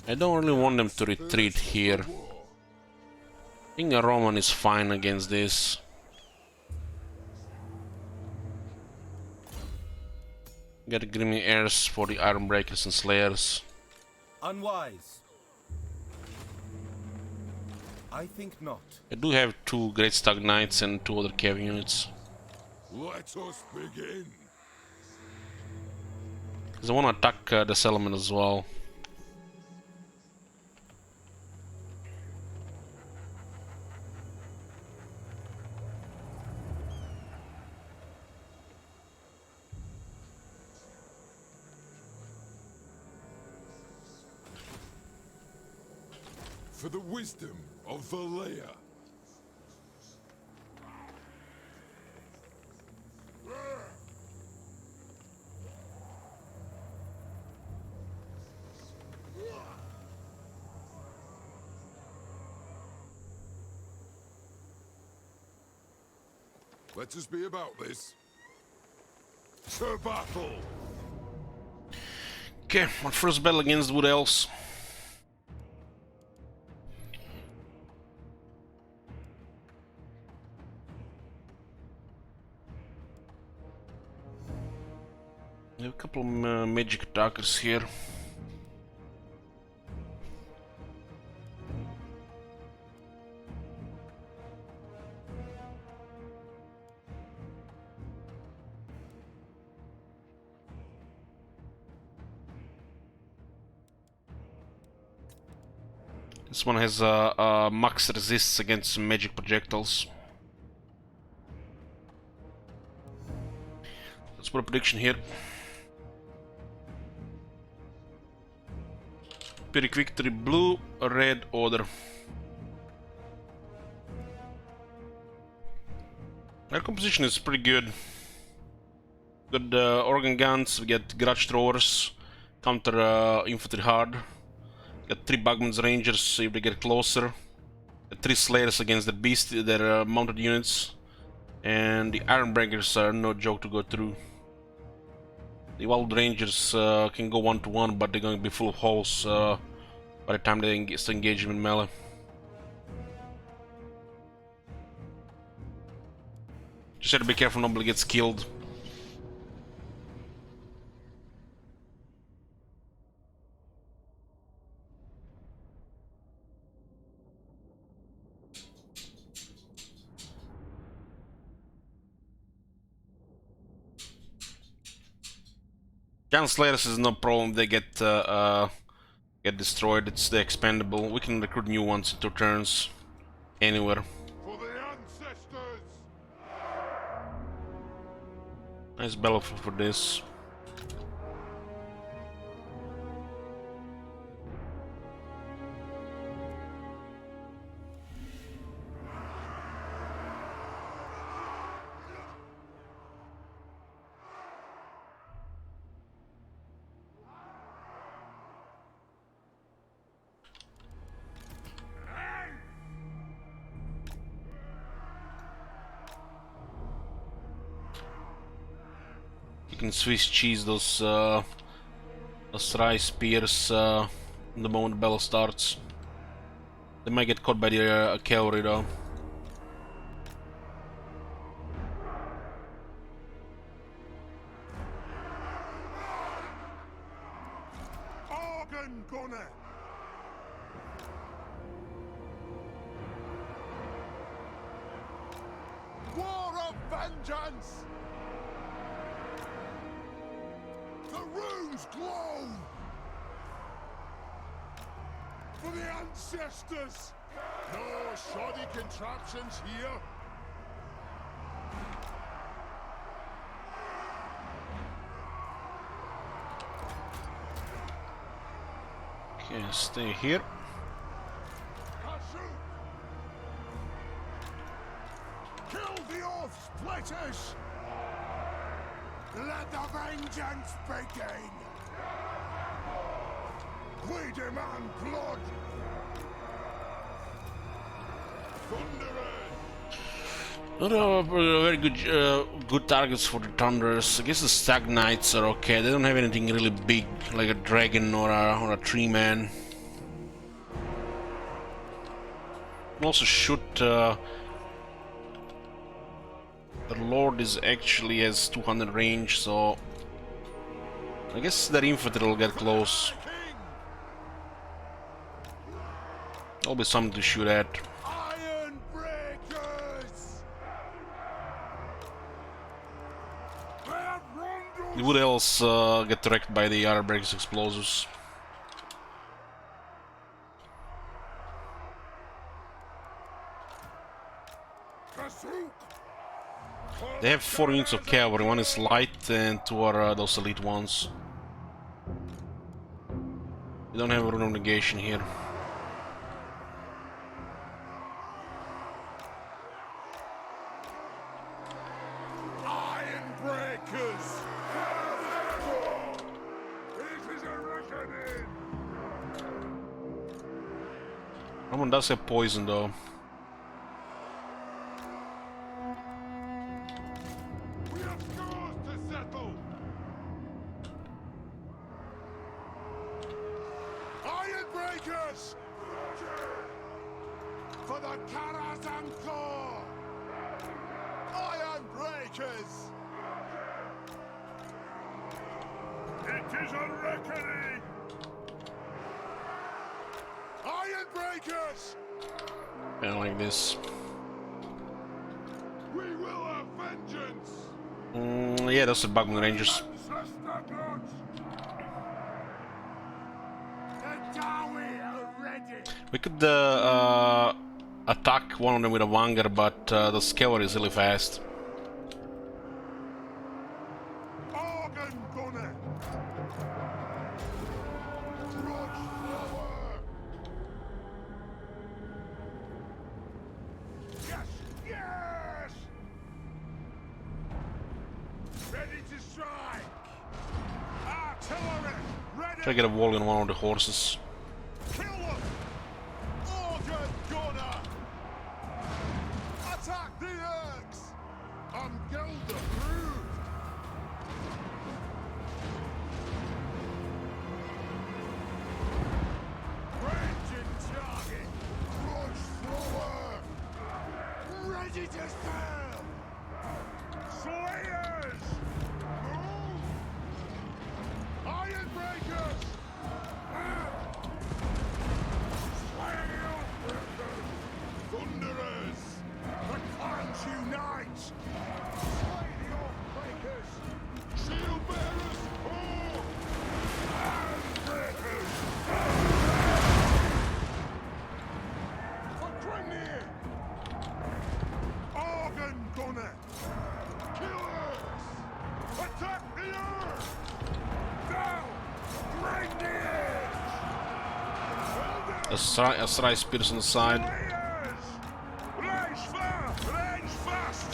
I don't really want them to retreat here. I think a Roman is fine against this. Get grimy heirs for the iron breakers and slayers. Unwise. I think not. I do have 2 great stag knights and 2 other cav units. Let us begin. Because I want to attack the settlement as well. For the wisdom of Valea. Let us be about this. To battle! Okay, our first battle against Wood Elves. We have a couple of magic attackers here. This one has max resists against magic projectiles. Let's put a prediction here. Pyrrhic victory blue, red order. Our composition is pretty good. Got organ guns, we get grudge throwers, counter infantry hard. Got 3 Bugman's Rangers if they get closer. Got 3 Slayers against the beast, their mounted units. And the Ironbreakers are no joke to go through. The Wild Rangers can go 1-to-1, but they're going to be full of holes by the time they engage him in melee. Just have to be careful nobody gets killed. Giant Slayers is no problem. They get destroyed. It's the expendable. We can recruit new ones in 2 turns, anywhere. For the ancestors. Nice battle for this. You can Swiss cheese those rice spears the moment the battle starts. They might get caught by the cavalry though. Organ gunner. War of vengeance. The runes glow! For the ancestors! No shoddy contraptions here! Okay, stay here. Kill the oath splitters! Let the vengeance begin! We demand blood! Thunderers! Not very good targets for the Thunders. I guess the Stag Knights are okay. They don't have anything really big, like a dragon or a tree man. You can also shoot. The Lord is actually has 200 range, so I guess that infantry will get close. There'll be something to shoot at. Iron breakers! The Wood Elves get wrecked by the Iron Breakers explosives. They have 4 units of cavalry, one is light and 2 are those elite ones. We don't have a rune of negation here. Iron breakers! It is a reckoning! Someone does have poison though. For the Karaz-a-Karak! Iron breakers! It is a reckoning! Iron breakers! I don't like this. We will have vengeance! Yeah, those are Bugman Rangers. We could attack one of them with a Wanger, but the Skewer is really fast. Organ gunner! Yes! Yes! Ready to strike! Artillery! Ready! Try to get a wall on one of the horses. Kill them! Organ gunner! Attack the Ergs! I'm guild approved! Great Eaters fell! Slayers! Move! Iron breakers! Thunderers! The clans unite! Slay the oath breakers! Shield bearers! Oh! Iron breakers! For Grenir! Organ gunner! Killers! Attack the earth! Down! Grenir! A Sry Spears on the side. Range fast!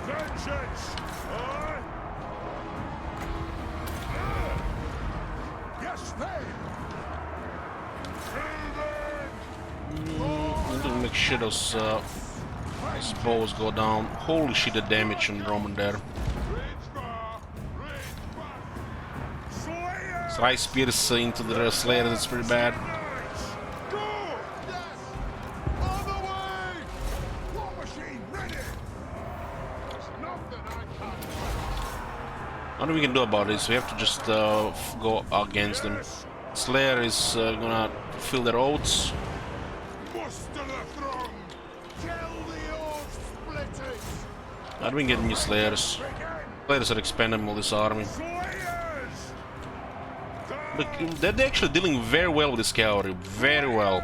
Vengeance! Yes, they! To make sure those bows go down. Holy shit, the damage on Roman there. Sry Spears into the Slayer, that's pretty bad. Nothing we can do about this, we have to just go against them. Slayer is gonna fill their oats. How do we get new Slayers? Slayers are expendable, this army. Look, they're actually dealing very well with this cavalry, very well.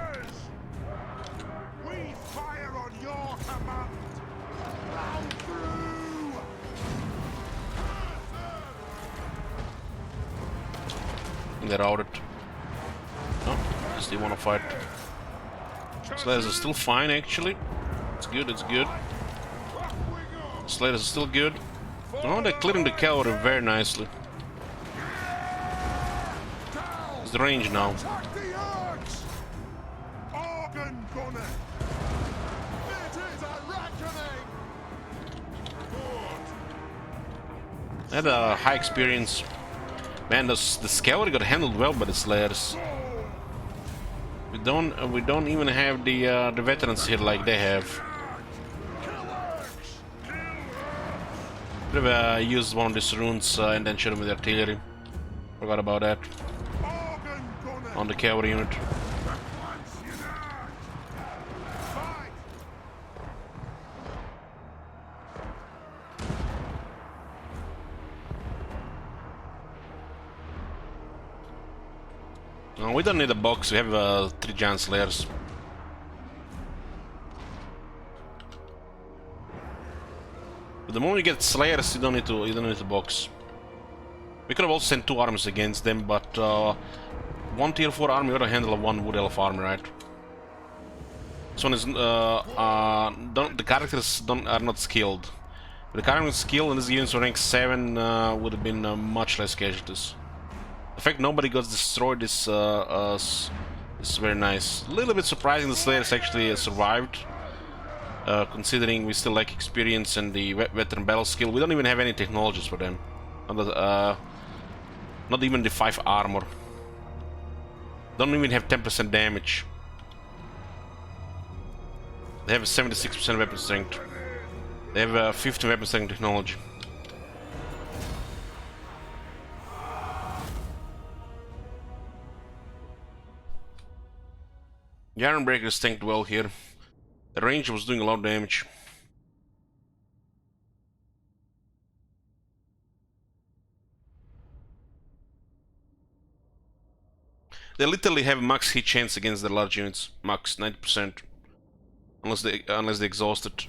We fire on your command. Round through. They're routed. Oh, guess they want to fight. Slayers are still fine, actually. It's good, it's good. Slayers are still good. Oh, they're clearing the cavalry very nicely. It's the range now. They had a high experience. Man, the cavalry got handled well by the Slayers. We don't even have the veterans here like they have. Could have used one of these runes and then shot them with artillery. Forgot about that. On the cavalry unit. No, we don't need a box. We have 3 giant slayers. But the moment you get slayers, you don't need to box. We could have also sent 2 armies against them, but one tier 4 army ought to handle 1 wood elf army, right? This one is the characters are not skilled. If the character is skilled and this units were rank 7, would have been much less casualties. The fact nobody got destroyed is very nice. A little bit surprising the slayers actually survived. Considering we still lack experience and the veteran battle skill. We don't even have any technologies for them. Not even the 5 armor. Don't even have 10% damage. They have 76% weapon strength. They have 15 weapon strength technology. The Iron Breakers tanked well here. The Ranger was doing a lot of damage. They literally have max hit chance against the large units, max 90%, unless they exhaust it.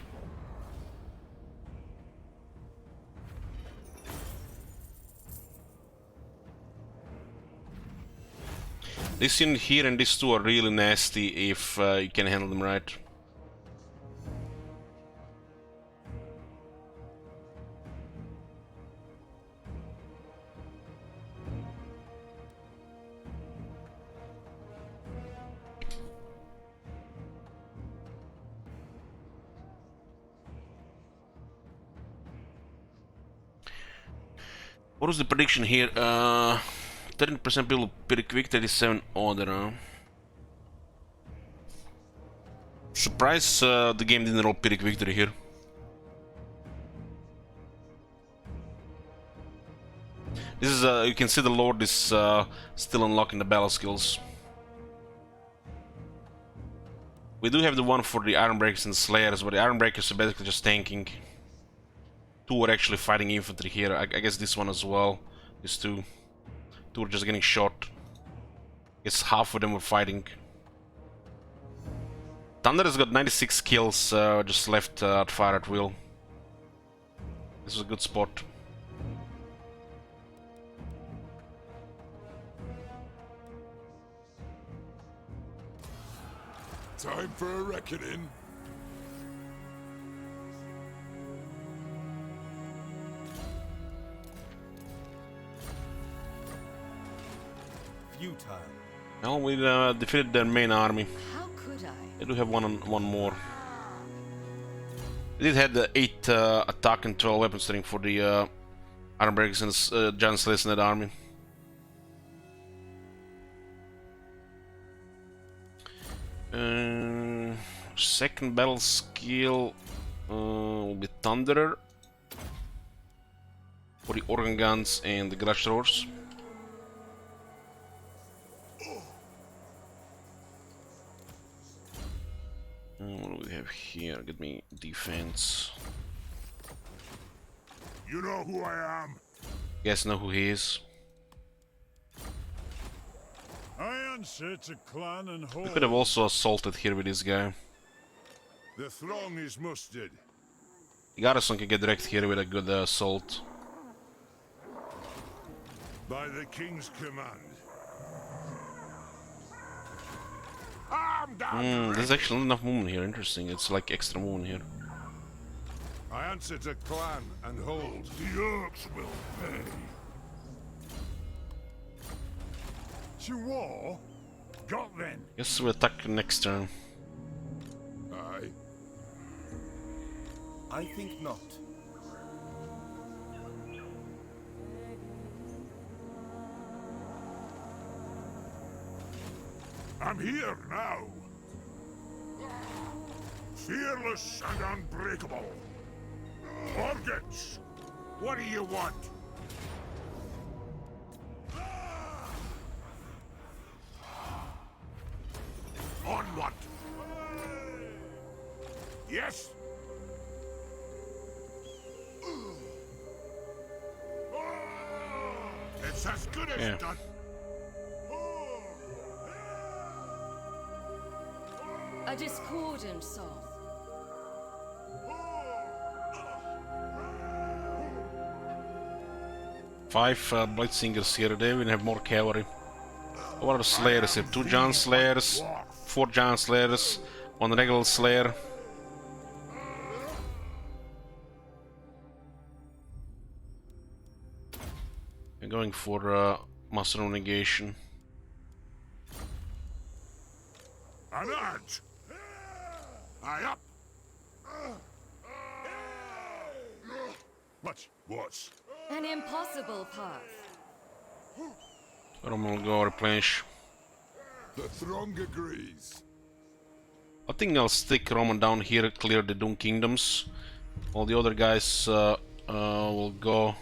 This unit here and these 2 are really nasty if you can handle them right. What was the prediction here? 30% build pretty quick, 37 order. Surprised the game didn't roll Pyrrhic victory here. This is you can see the Lord is still unlocking the battle skills. We do have the one for the Ironbreakers and Slayers, but the Ironbreakers are basically just tanking. Two are actually fighting infantry here. I guess this one as well. These two. Two are just getting shot. I guess half of them were fighting. Thunder has got 96 kills, just left at fire at will. This is a good spot. Time for a reckoning. Futile. Well, we defeated their main army. How could I? They do have one more. They did have the 8 attack and 12 weapon strength for the Ironbreakers and Giant Slayers in that army. Second battle skill will be Thunderer for the organ guns and the glass throwers. What do we have here? Get me defense. You know who I am? Guess know who he is. I answer to clan and hall. We could have also assaulted here with this guy. The throng is mustered. The garrison can get direct here with a good assault. By the king's command. There's actually not enough movement here. Interesting. It's like extra movement here. I answer to clan and hold. The orcs will pay. To war? Got then. Guess we'll attack next turn. Aye. I think not. I'm here now. Fearless and unbreakable. Organs, what do you want? On what? Yes? It's as good as done. A discordant song. Five Blightsingers here today. We have more cavalry. What are the Slayers here? 2 Giant Slayers, 4 Giant Slayers, 1 regular Slayer. We're going for Master of Negation. An edge! Aye up! What's? An impossible path. Roman will go replenish. The throng agrees. I think I'll stick Roman down here, clear the Doom Kingdoms. All the other guys will go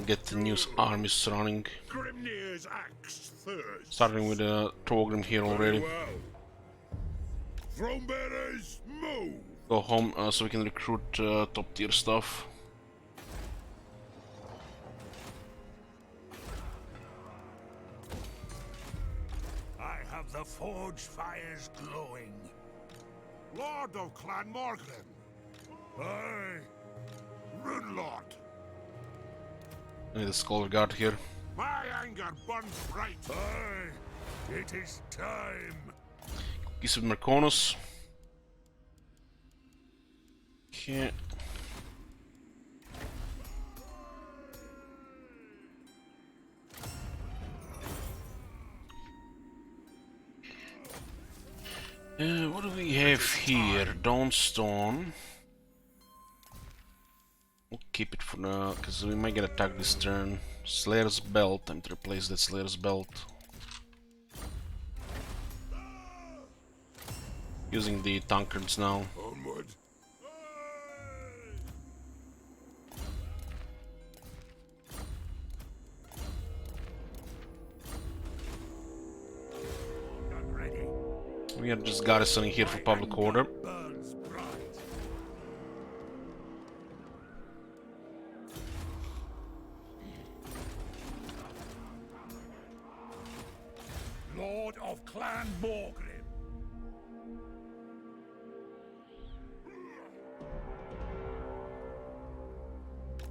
get the new armies running. Grimnir's axe thirst. Starting with the Trogrim here already. Well. Throne bearers, move! Go home so we can recruit top tier stuff. I have the forge fires glowing. Lord of Clan Morgrim. Aye. Rune Lord. I need a Scholar Guard here. My anger burns bright. Aye. It is time. Cookies with Merconus. Okay. What do we have here? Dawnstone. We'll keep it for now, because we might get attacked this turn. Slayer's Belt. Time to replace that Slayer's Belt. using the tankards now. Onward. We are just garrisoning here for public order. Lord of Clan Morgrim.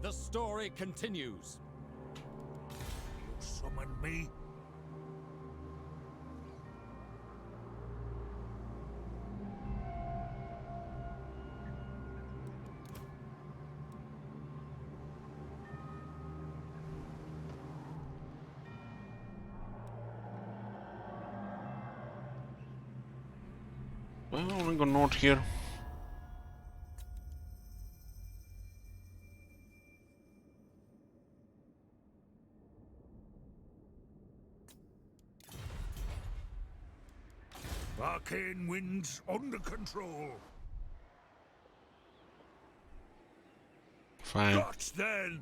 The story continues. You summoned me? Well, I'm gonna go north here. Arcane winds under control. Fine. Guts then.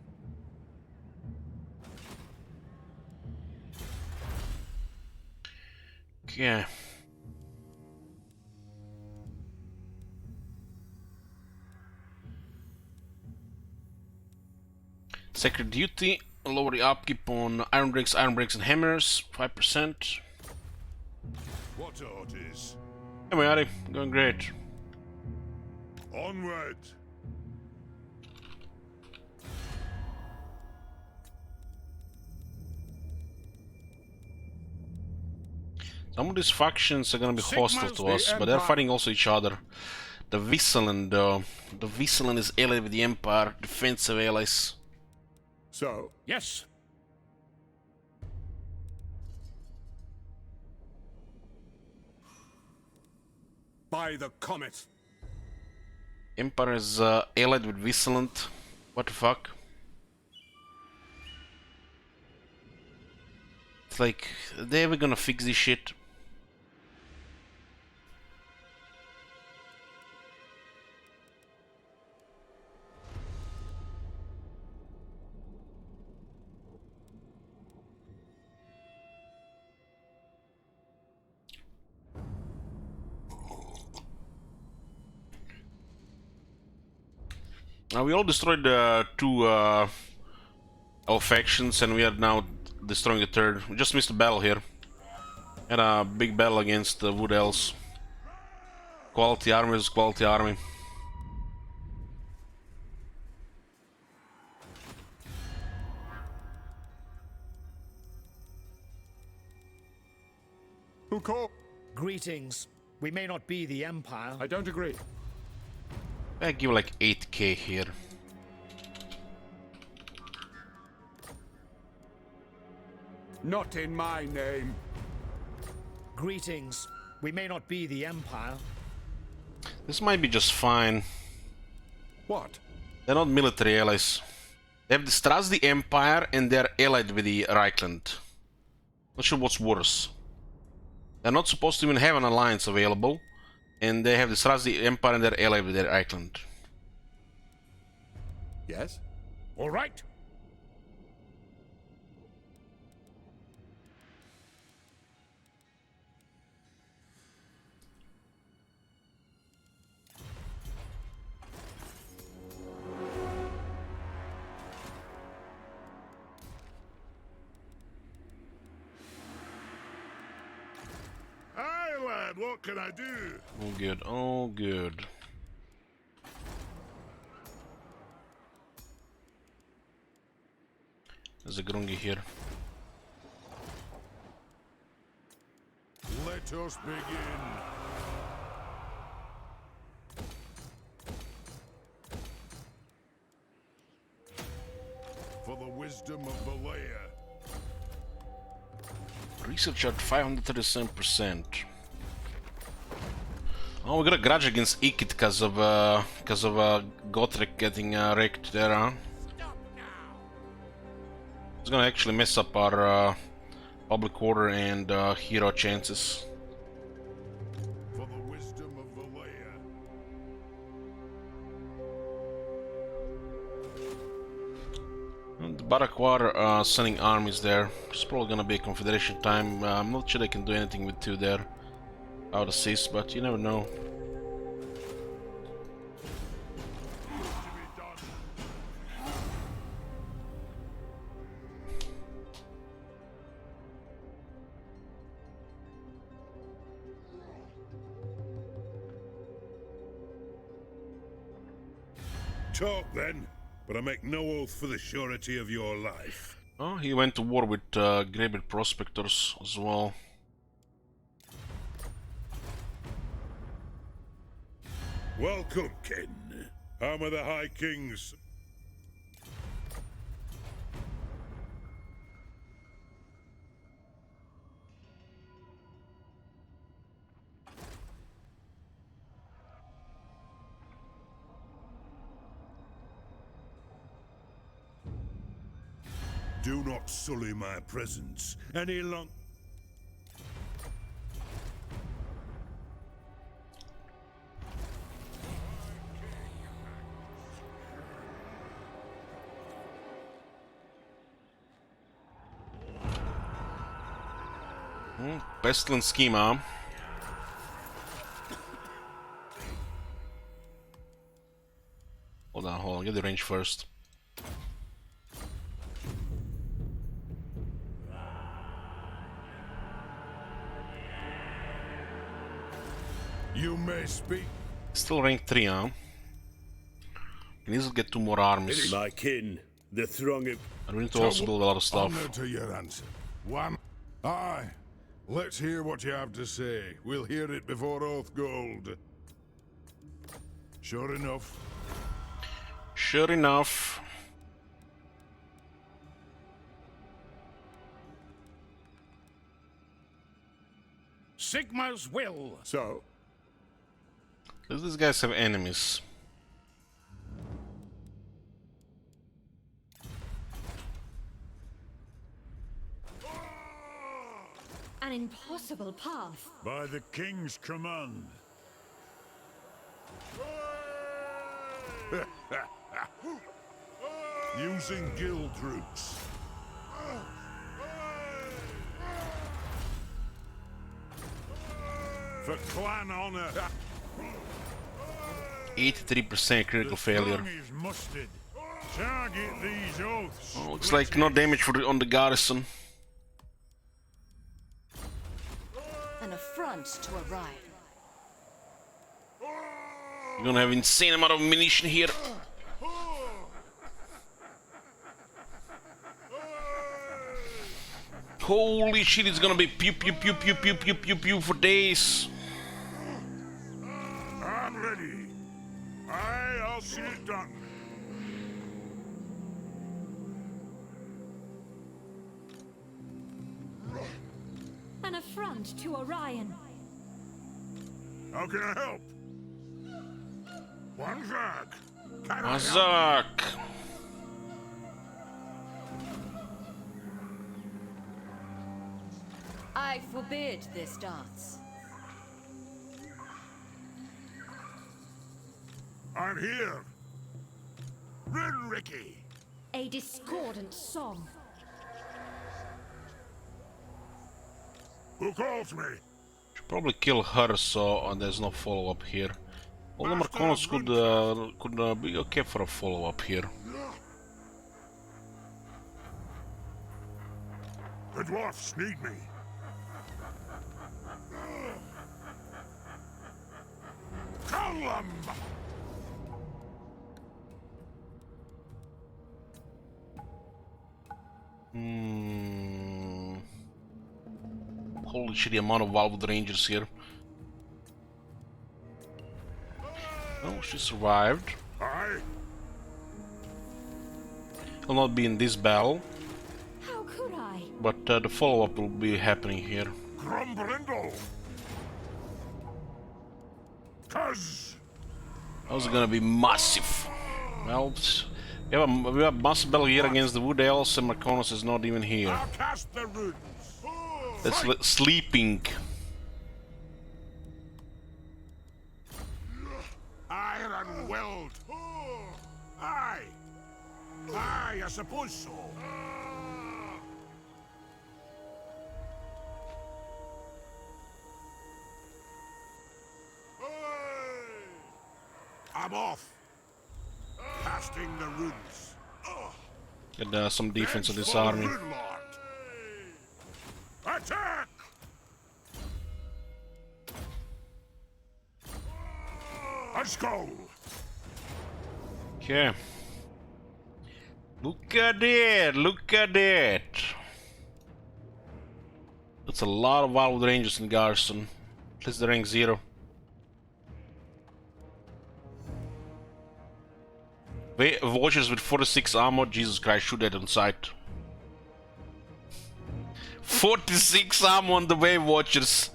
Okay. Sacred Duty, lower the upkeep on iron bricks, and hammers, 5%. What orders? Hey Mayari, going great. Onward. Some of these factions are gonna be hostile to us, but they're fighting also each other. The Visceland is allied with the Empire, defensive allies. So, Yes. by the comet. Empire is allied with Visceland. What the fuck? It's like, are they ever gonna fix this shit? Now we all destroyed two our factions, and we are now destroying the third. We just missed a battle here. Had a big battle against the Wood Elves. Quality army is quality army. Who called? Greetings. We may not be the Empire. I don't agree. I give like 8k here. Not in my name. Greetings. We may not be the Empire. This might be just fine. What? They're not military allies. They have distrust the Empire and they're allied with the Reichland. Not sure what's worse. They're not supposed to even have an alliance available, and they have distrust the Empire and they're allied with their Reichland. Yes? All right. Aye, lad, what can I do? All good, all good. There's a Grungi here. Let us begin. For the wisdom of the layer. Research at 537%. Oh, we got a grudge against Ikit because of Gotrek getting wrecked there, huh? It's gonna actually mess up our public order and hero chances. For the wisdom of The Barakwar sending armies there. It's probably gonna be a confederation time. I'm not sure they can do anything with two there. Out of seas, but you never know. Talk then, but I make no oath for the surety of your life. Oh, he went to war with Grebel prospectors as well. Welcome, kin. How are the High Kings? Do not sully my presence any long. Pestilence schema. Hold on, get the range first. You may speak. Still rank 3, huh? He needs to get 2 more armies. My kin, the throng of... And we need to also build a lot of stuff. Honor to your answer. One. Aye. Let's hear what you have to say. We'll hear it before Oath Gold. Sure enough. Sure enough. Sigma's will. So? Does these guys have enemies? An impossible path. By the king's command. Using guild routes. For clan honor. 83% critical failure. Is mustered. Target these oaths. Oh, looks like no damage on the garrison. An affront to Orion. You're gonna have insane amount of ammunition here. Holy shit, it's gonna be pew pew pew pew pew pew pew pew for days. I'm ready. I'll see it done. An affront to Orion. How can I help? One Zag. Azak. I forbid this dance. I'm here. Rinricky. A discordant song. Who calls me? Should probably kill her so there's no follow-up here. All the Marconos could be okay for a follow-up here. The dwarfs need me. Column! Holy shit, the amount of Valved Rangers here. Oh, she survived. Aye. Will not be in this battle, How could I? but the follow-up will be happening here. Grumbrindle. Cuz. How's it gonna be massive? Well, we have a massive battle here against the Wood Elves, and Marconos is not even here. I'll cast the runes. That's sleeping. Iron weld. Aye. Aye, I suppose so. I'm off. Casting the runes. Get some defense of this army. Attack! Let's go. Okay. Look at it! Look at it! That's a lot of wild rangers in garrison. At least the rank 0. Watchers with 46 armor, Jesus Christ, shoot that on sight. 46 armor on the wave watchers.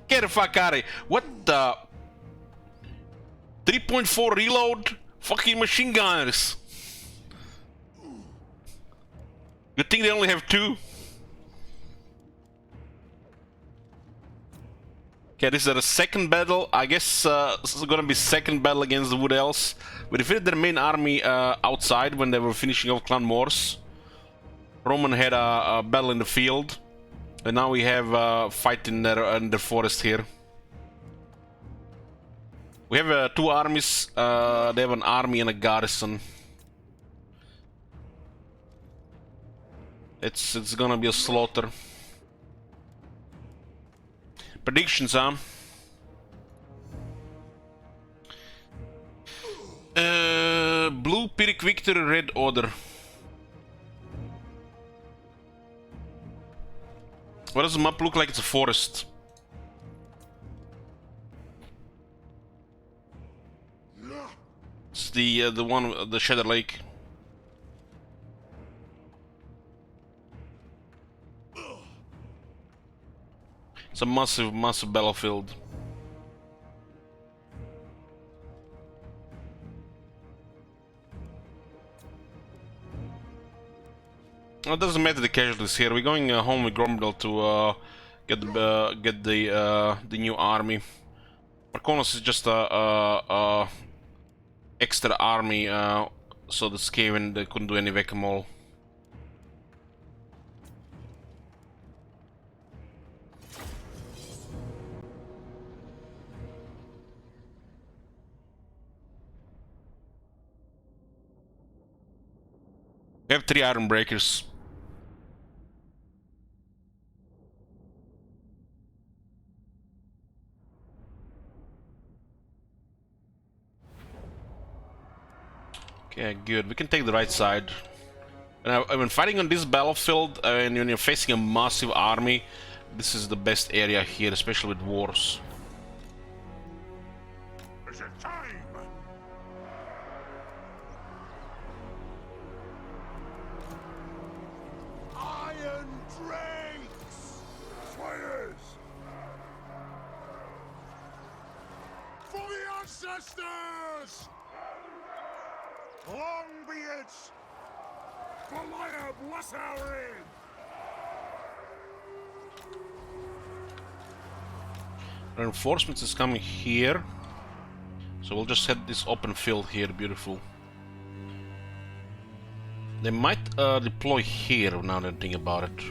Get the fuck out of here. What the? 3.4 reload? Fucking machine gunners. You think they only have 2? Okay, this is the second battle. I guess this is gonna be second battle against the Wood Elves. We defeated their main army outside when they were finishing off Clan Morse. Roman had a battle in the field, and now we have a fight in their forest here. We have 2 armies. They have an army and a garrison. It's gonna be a slaughter. Predictions, huh? Blue Pyrrhic Victory, Red Order. What does the map look like? It's a forest. It's the one, the Shadow Lake. It's a massive, massive battlefield. It doesn't matter the casualties here. We're going home with Gromdel to get the new army. Marconos is just a extra army, so the Skaven they couldn't do any whack-a-mole. We have 3 Iron Breakers. Okay, good. We can take the right side. And when fighting on this battlefield, and when you're facing a massive army, this is the best area here, especially with wars. Is it time? Iron Drakes! Slayers! For the ancestors! Long be it! Goliath, bless our aid! Reinforcements is coming here, so we'll just hit this open field here. Beautiful. They might deploy here now that I think about it.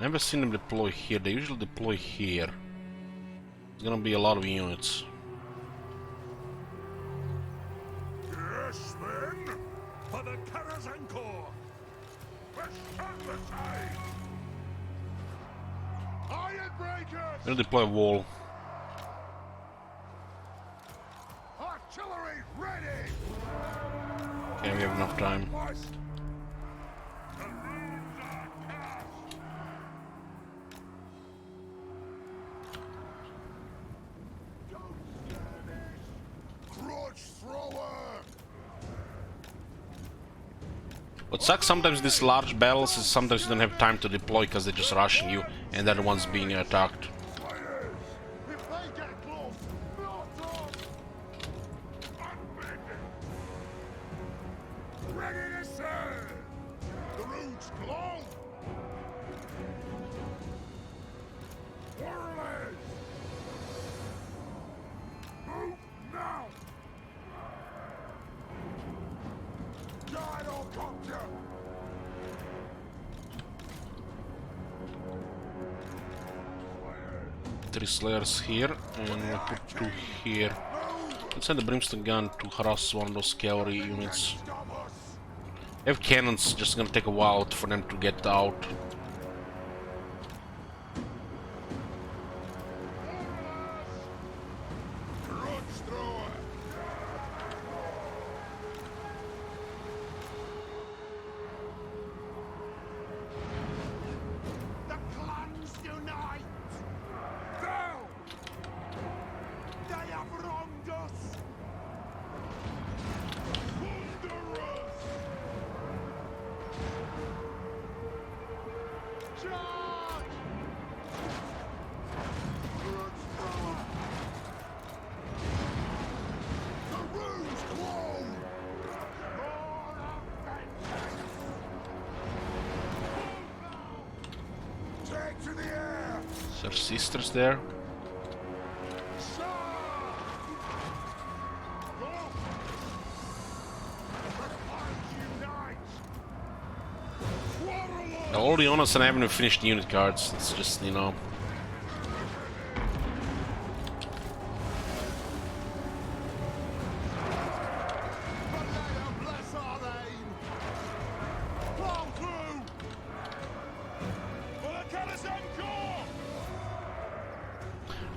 Never seen them deploy here. They usually deploy here. It's gonna be a lot of units. Yes, men! For the Karaz-a-Karak! Let's turn the tide! Iron Breakers! I'm gonna deploy a wall. Artillery ready! Okay, we have enough time. What sucks sometimes these large battles is sometimes you don't have time to deploy because they're just rushing you and the other one's being attacked. 3 Slayers here, and we'll put 2 here. Let's send the Brimstone gun to harass one of those cavalry units. They have cannons, just gonna take a while for them to get out. Their sisters there. I'll be honest, and I haven't finished the unit cards. It's just, you know.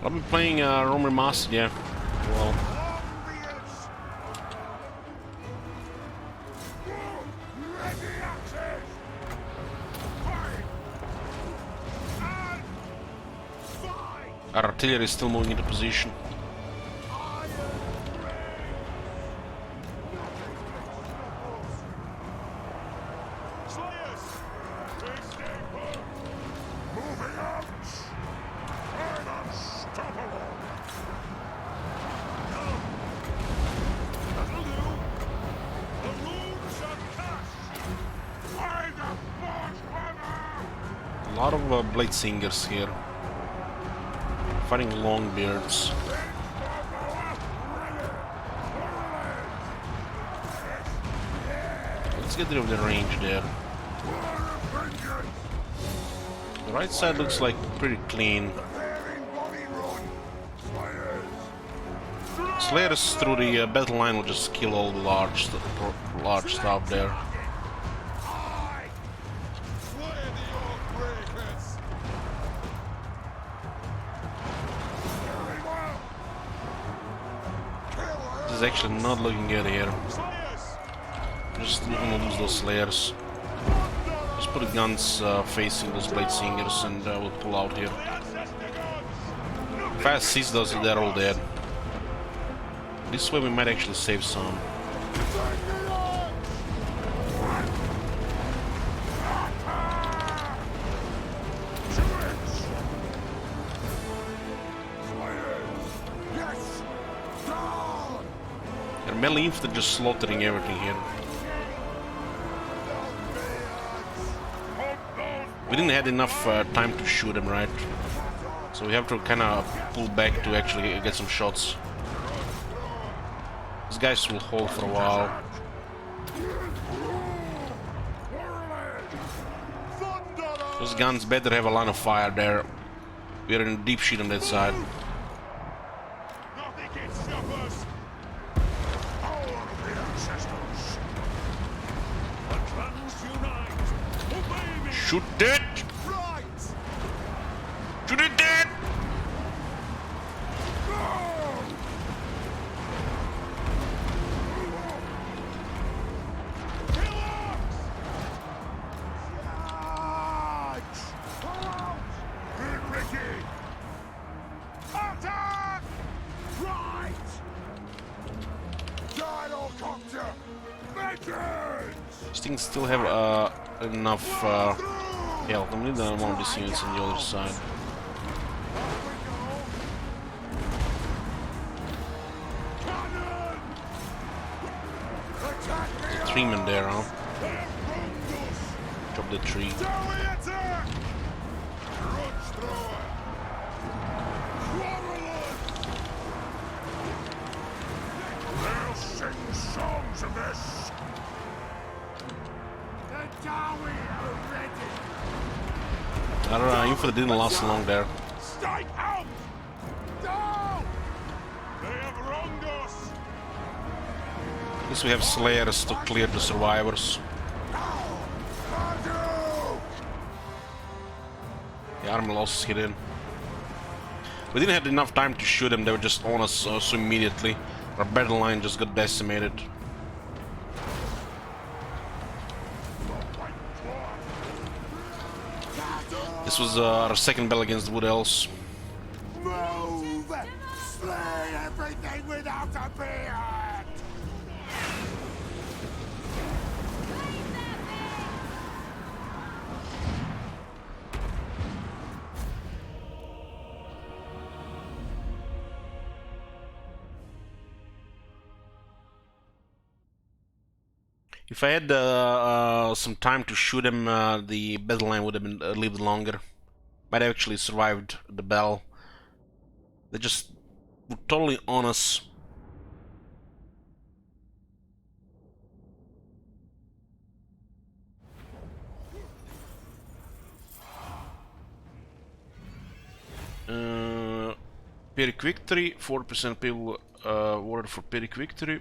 I'll be playing Rome Remastered, yeah. Well. Our artillery is still moving into position. A lot of blade singers here, fighting longbeards. Let's get rid of the range there. The right side looks like pretty clean. Slayers through the battle line will just kill all the large stuff there. Actually not looking good here. Just gonna lose those Slayers. Just put the guns facing those blade singers and we'll pull out here. If I seize those, they're all dead. This way we might actually save some. Melee infantry just slaughtering everything here. We didn't have enough time to shoot them, right? So we have to kind of pull back to actually get some shots. These guys will hold for a while. Those guns better have a line of fire there. We are in deep shit on that side. Shoot it! Shoot it dead! These things still have enough health. I need one of these units on the other side. There's 3 men there, huh? Drop the tree. They'll sing songs of this. The Dawi are ready. Our info didn't last long there. Strike out! At least we have Slayers to clear the survivors. The army loss is hidden. We didn't have enough time to shoot them, they were just on us so immediately. Our battle line just got decimated. This was our second battle against the Wood Elves. Move! Slay everything without a beard! If I had some time to shoot him, the battle line would have been a little bit longer. Might have actually survived the battle. They just were totally on us. Pyrrhic victory, 4% people voted for Pyrrhic victory.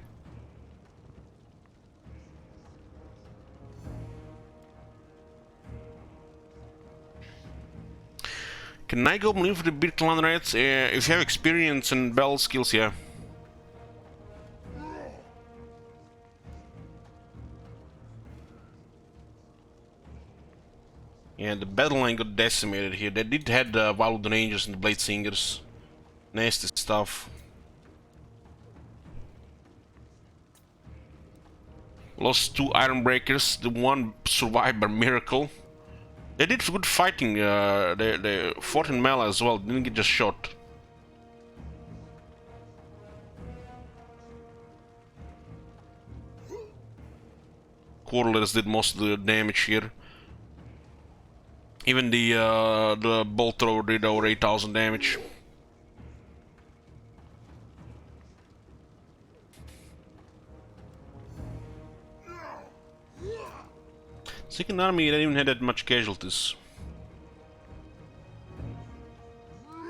Can I go in for the beat clan raids? If you have experience and battle skills, yeah. Yeah, the battle line got decimated here. They did had Wild Rangers and the Blade Singers. Nasty stuff. Lost 2 Iron Breakers. The one survived by miracle. They did good fighting. They fought in melee as well. Didn't get just shot. Quarterlers did most of the damage here. Even the bolt thrower did over 8,000 damage. Second army didn't even have that much casualties.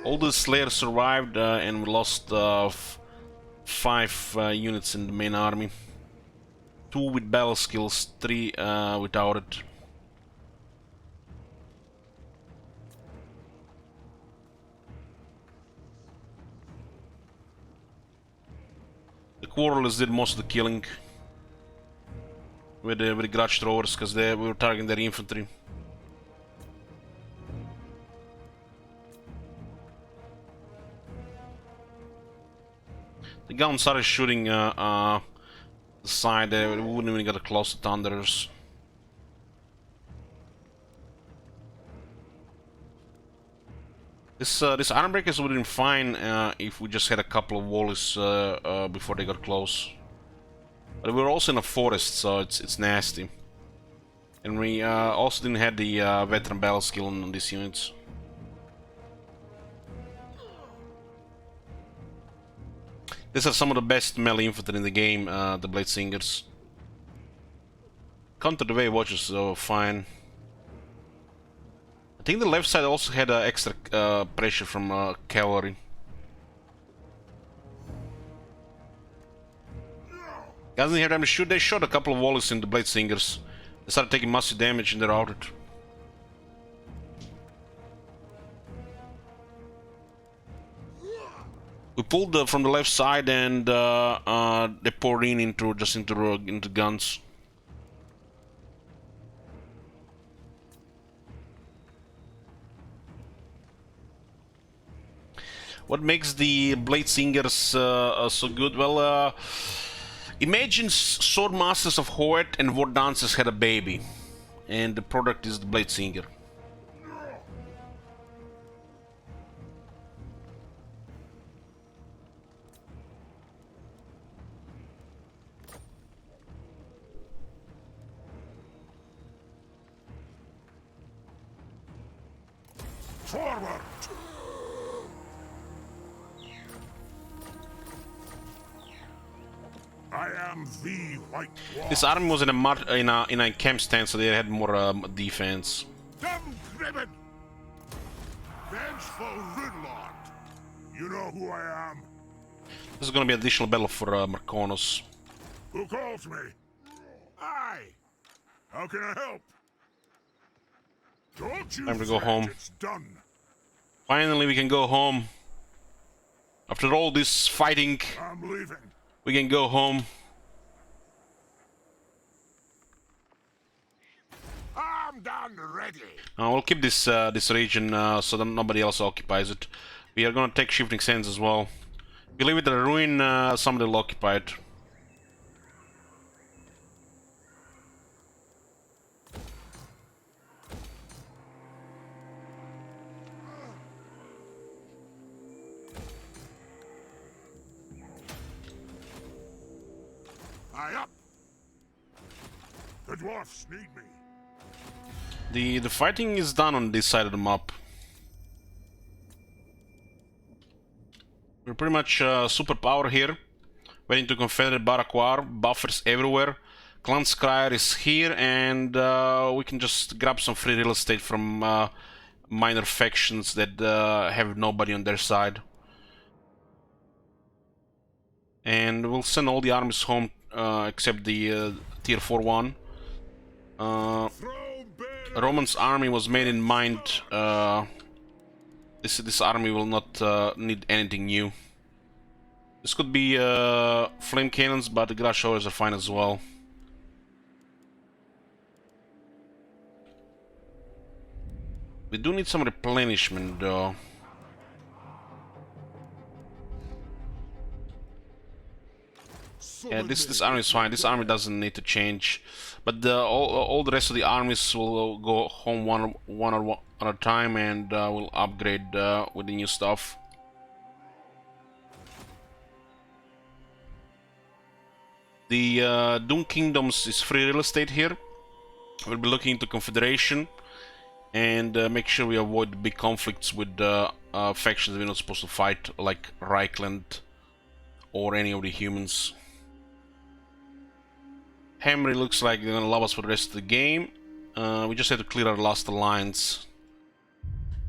All the Slayers survived and we lost 5 units in the main army. 2 with battle skills, 3 without it. The Quarterless did most of the killing with the grudge throwers, because we were targeting their infantry. The guns started shooting the side there. We wouldn't even get close to Thunderers. This Iron Breakers would have been fine if we just had a couple of walls before they got close. But we were also in a forest, so it's nasty. And we also didn't have the veteran battle skill on these units. These are some of the best melee infantry in the game, the Blade Singers. Counter the Wave Watchers, so fine. I think the left side also had extra pressure from cavalry. Doesn't hear them shoot. They shot a couple of volleys in the Blade Singers. They started taking massive damage and they're routed. We pulled from the left side and they poured in into guns. What makes the Blade Singers so good? Well, imagine Sword Masters of Hoet and War Dancers had a baby, and the product is the Blade Singer. Forward! I am the White Dwarf. This army was in a camp stand, so they had more defense. Dumb-cribbed! Vengeful Ridlord! You know who I am? This is gonna be an additional battle for Markonos. Who calls me? Aye. How can I help? Don't you Time to go fret, home. It's done. Finally, we can go home. After all this fighting, I'm leaving. we can go home. I'm done ready. We'll keep this this region so that nobody else occupies it. We are gonna take shifting sands as well. We leave it a ruin, somebody will occupy it. Aye up. The dwarfs need me. The fighting is done on this side of the map. We're pretty much superpower here. Waiting to Confederate Barakwar, buffers everywhere. Clan Scryer is here, and we can just grab some free real estate from minor factions that have nobody on their side. And we'll send all the armies home except the tier 4 one. Roman's army was made in mind. This army will not need anything new. This could be flame cannons, but the glass showers are fine as well. We do need some replenishment though. Yeah, this army is fine. This army doesn't need to change, but all the rest of the armies will go home one at a time, and will upgrade with the new stuff. The Doom Kingdoms is free real estate here. We'll be looking into Confederation and make sure we avoid big conflicts with factions we're not supposed to fight, like Reichland or any of the humans. Hamry looks like they're gonna love us for the rest of the game. We just have to clear our last alliance.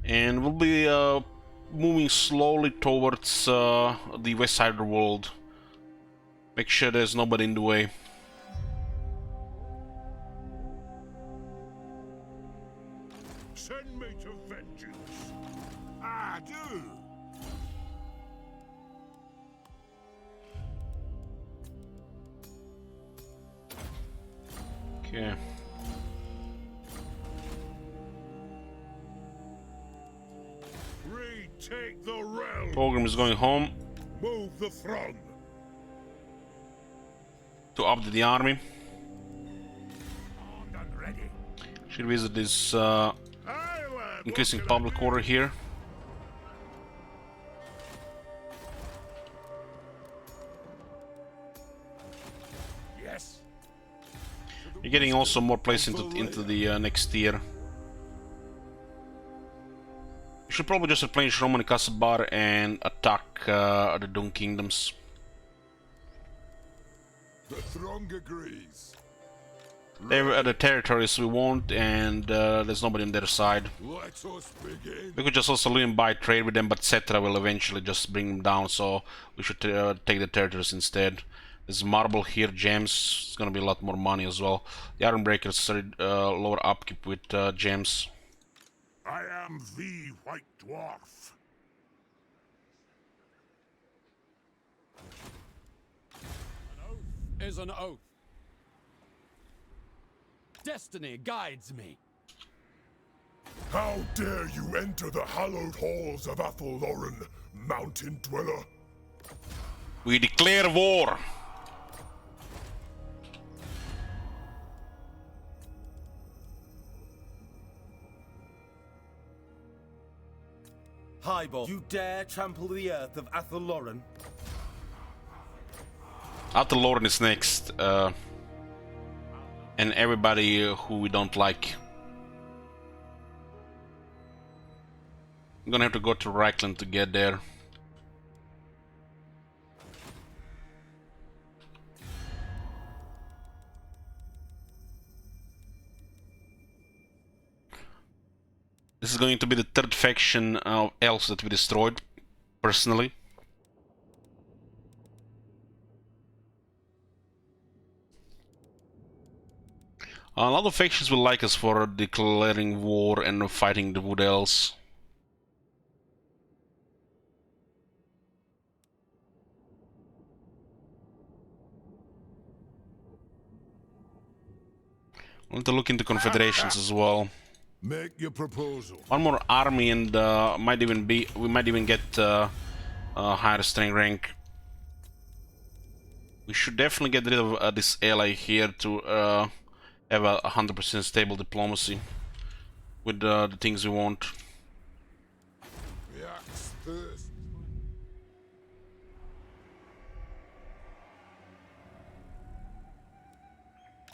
And we'll be moving slowly towards the west side of the world. Make sure there's nobody in the way. Send me to vengeance. I do. Okay. Retake the realm. Program is going home Move the throng. to update the army. Armed and ready. Should visit this Aye, lad. increasing What can I public do? order here. Yes. You're getting also more place into the next tier. You should probably just replenish Roman and Kasabar and attack the Doom Kingdoms. The throng agrees. They're the territories we want, and there's nobody on their side. Let us begin. We could just also leave and buy trade with them, but Cetra will eventually just bring them down, so we should take the territories instead. There's marble here, gems. It's gonna be a lot more money as well. The Iron Breakers started lower upkeep with gems. I am the White Dwarf. An oath is an oath. Destiny guides me. How dare you enter the hallowed halls of Athel-Loren, mountain dweller? We declare war! Highborn, you dare trample the earth of Athel-Loren? Athel-Loren is next, and everybody who we don't like. I'm gonna have to go to Reichland to get there. This is going to be the third faction of elves that we destroyed, personally. A lot of factions will like us for declaring war and fighting the Wood Elves. I want to look into confederations as well. Make your proposal. One more army and we might even get a higher strength rank. We should definitely get rid of this ally here to have a 100% stable diplomacy with the things we want.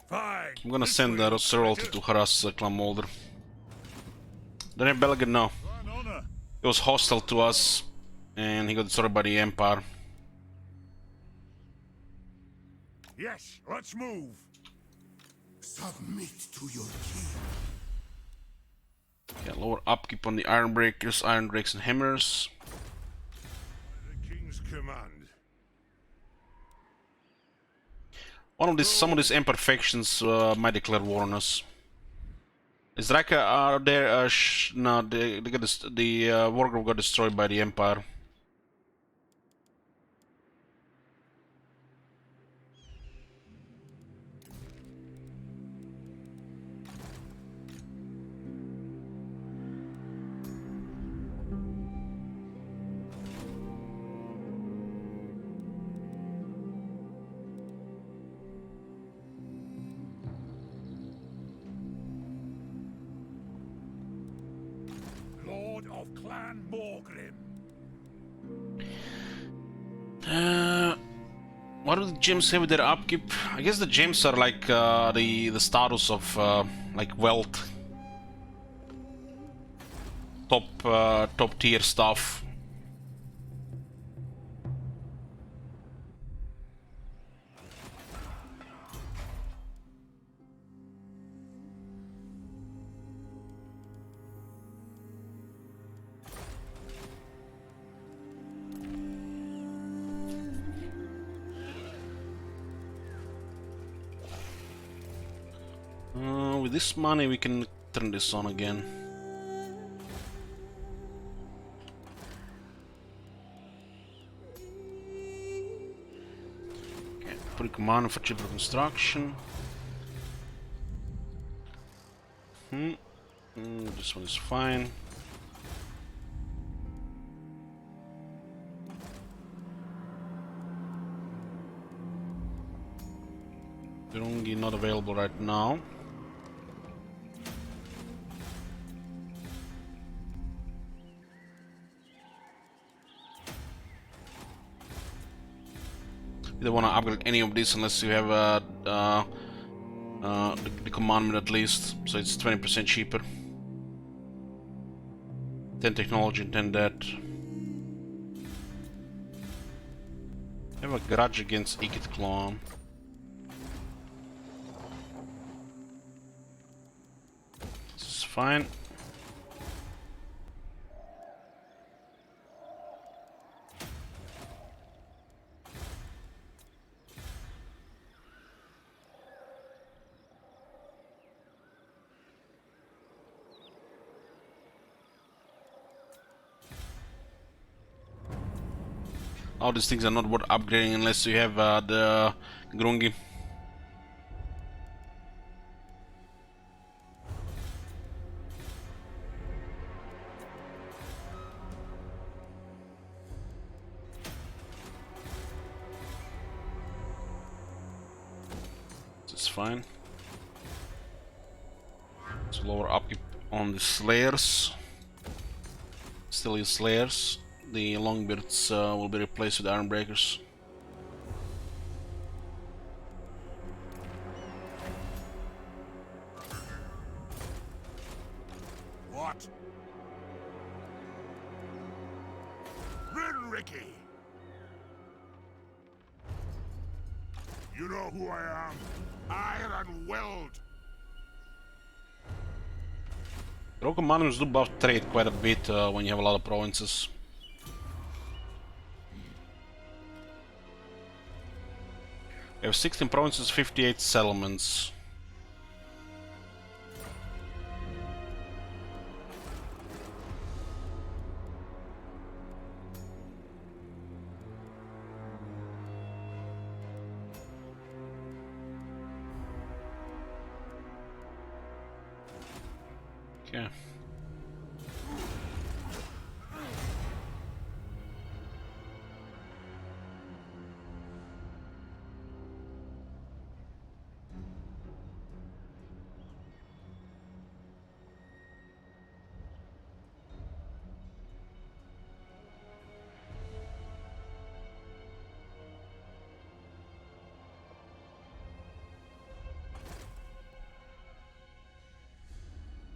Fine. I'm gonna send Roserolta to harass Clan. The rebellion, no. He was hostile to us and he got destroyed by the Empire. Yes, let's move. Submit to your king. Okay, lower upkeep on the Iron Breakers, Iron Drakes and Hammers. The king's command. Some of these Empire factions might declare war on us. Is Raka are there? No, they got the war group got destroyed by the Empire. Of Clan Morgrim. What do the gems have with their upkeep? I guess the gems are like the status of like wealth, top tier stuff. With this money we can turn this on again. Okay, put command for cheaper construction. This one is fine. Virungi not available right now. You don't want to upgrade any of these unless you have the commandment at least, so it's 20% cheaper. 10 technology and 10 that. I have a grudge against Ikit Clan. This is fine. All these things are not worth upgrading unless you have the Grungi. This is fine. Let's lower upkeep on the Slayers. Still use Slayers. The Longbeards will be replaced with Iron Breakers. What? Ricky! You know who I am? Iron Weld! Rogue Commanders do buff trade quite a bit when you have a lot of provinces. We have 16 provinces, 58 settlements. Okay.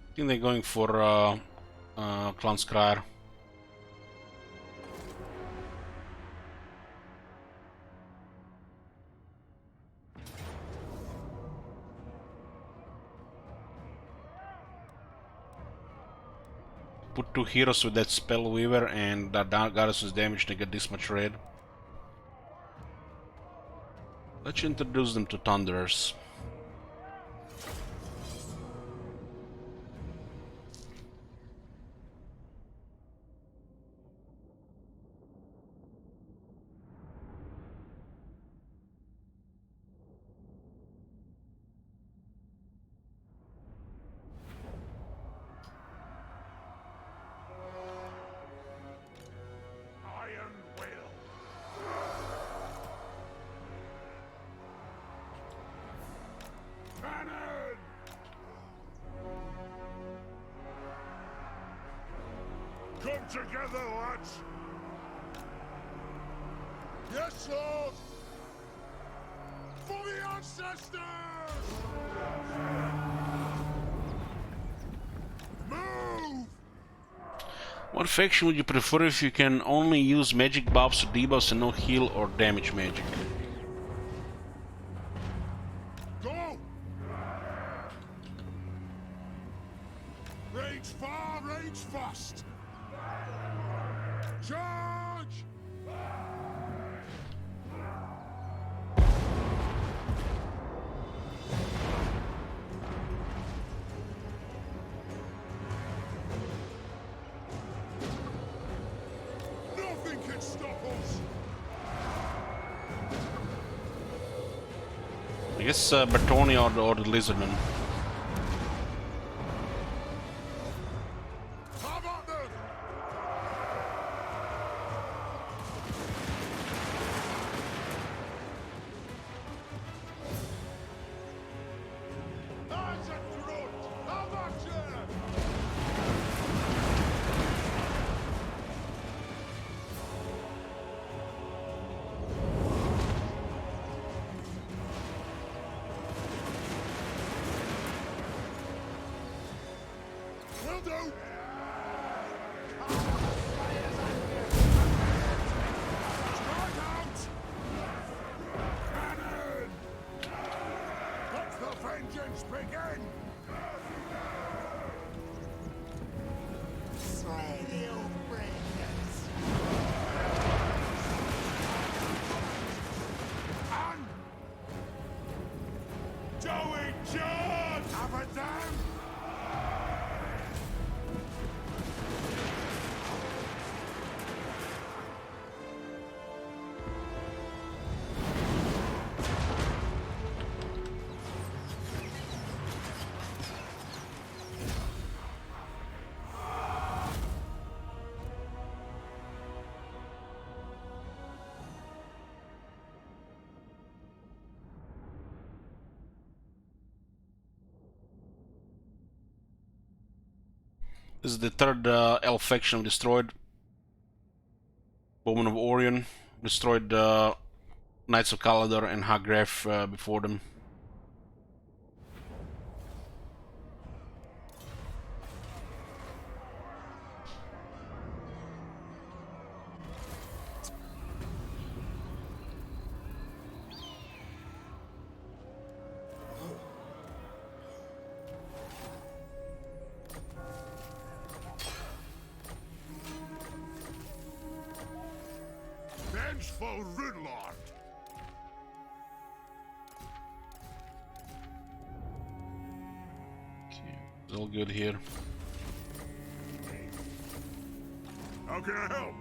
I think they're going for Karaz-a-Karak. Put 2 heroes with that spell weaver and that goddess's damage to get this much red. Let's introduce them to Thunderers. Come together, lads! Yes, Lord! For the ancestors! Move! What faction would you prefer if you can only use magic buffs or debuffs and no heal or damage magic? Go! Rage far, rage fast! Charge! Nothing can stop us! I guess Bertoni or the Lizardman. How about them? Eyes at front! How about you? Will do! Strike out! Cannon! Let the vengeance begin! Slay the old bridges! And... Joey John! Have a damn! This is the third elf faction we destroyed. Bowman of Orion destroyed Knights of Kalador and Hagraf before them. Vengeful Rudlord! It's all good here. How can I help?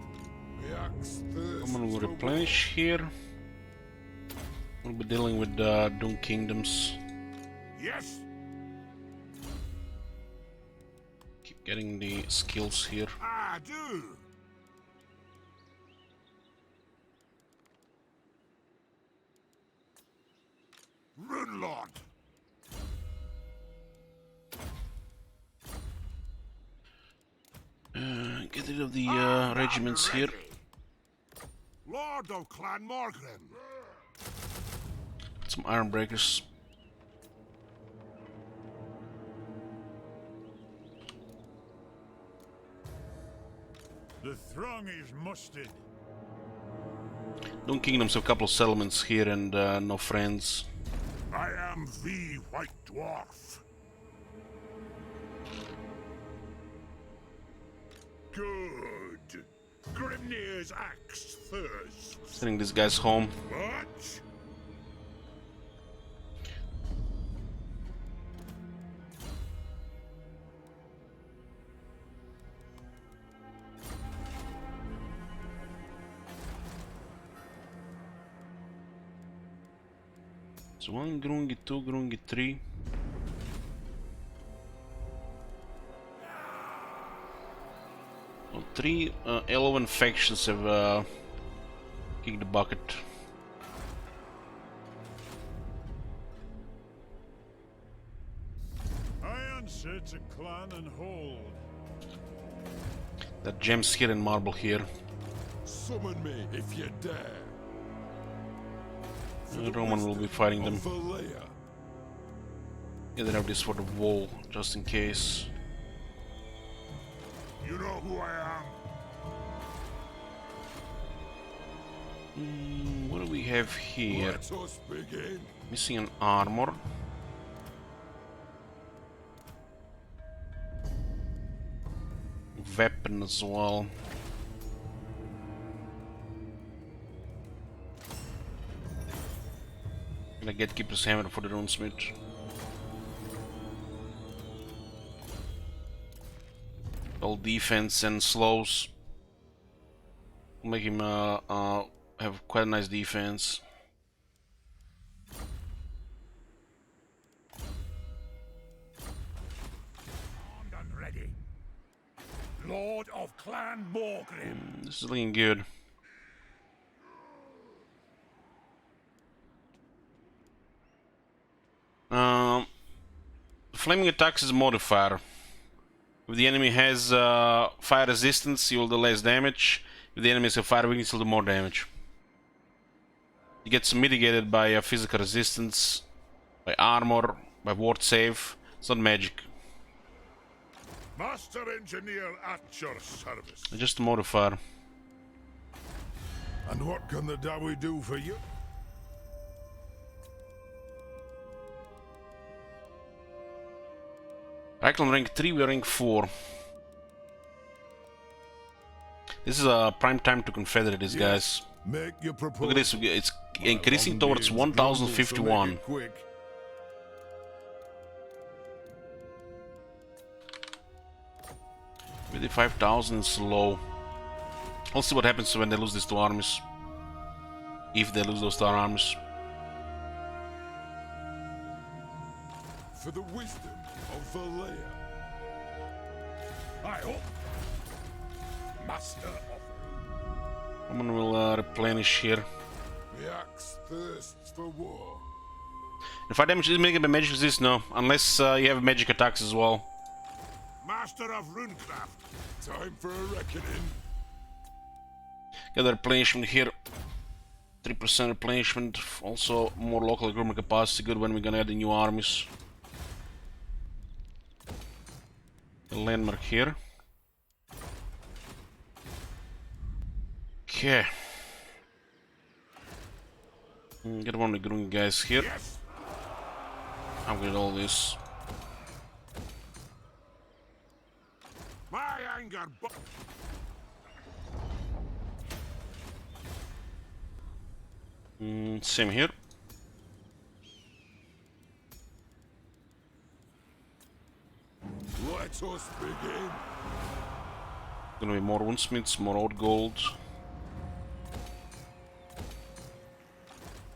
The axe thirsts. I'm gonna replenish here. We'll be dealing with Doom Kingdoms. Yes! Getting the skills here. I do. Run, Lord. Get rid of the regiments here. Lord of Clan Morgrim. Some iron breakers. The throng is mustered. Dune Kingdoms have a couple of settlements here and no friends. I am the White Dwarf. Good. Grimnir's axe thirsts. Sending these guys home. What? So 1 Grungi, 2 Grungi, 3. Well, 3 11 factions have kicked the bucket. I answer to clan and hold. That gems here and marble here. Summon me if you dare. Roman will be fighting them. Yeah, they have this for the wall, just in case. You know who I am. What do we have here? Let us begin. Missing an armor. Weapon as well. Gonna get Keeper's Hammer for the Runesmith. All defense and slows. Make him have quite a nice defense. Armed and ready. Lord of Clan Morgrim. This is looking good. Flaming attacks is a modifier. If the enemy has fire resistance, you will do less damage. If the enemy has a fire weakness, you'll do more damage. It gets mitigated by physical resistance, by armor, by ward save. It's not magic. Master Engineer at your service. It's just a modifier. And what can the Dawi do for you? Cyclone rank 3, we are rank 4. This is a prime time to confederate these guys. Make your proposal. Look at this, it's increasing towards 1051. Maybe 5,000 is low. We'll see what happens when they lose these 2 armies. If they lose those 2 armies. For the wisdom of Valea. I hope. Master of. Someone will replenish here. The axe thirsts for war. If I damage is making by magic resist, no. Unless you have magic attacks as well. Master of Runecraft. Time for a reckoning. Get the replenishment here. 3% replenishment. Also more local recruitment capacity. Good when we're gonna add the new armies. The landmark here. Okay. Get one of the green guys here. Yes. Upgrade all this. My anger. Same here. Let us begin. Gonna be more runesmiths, more old gold.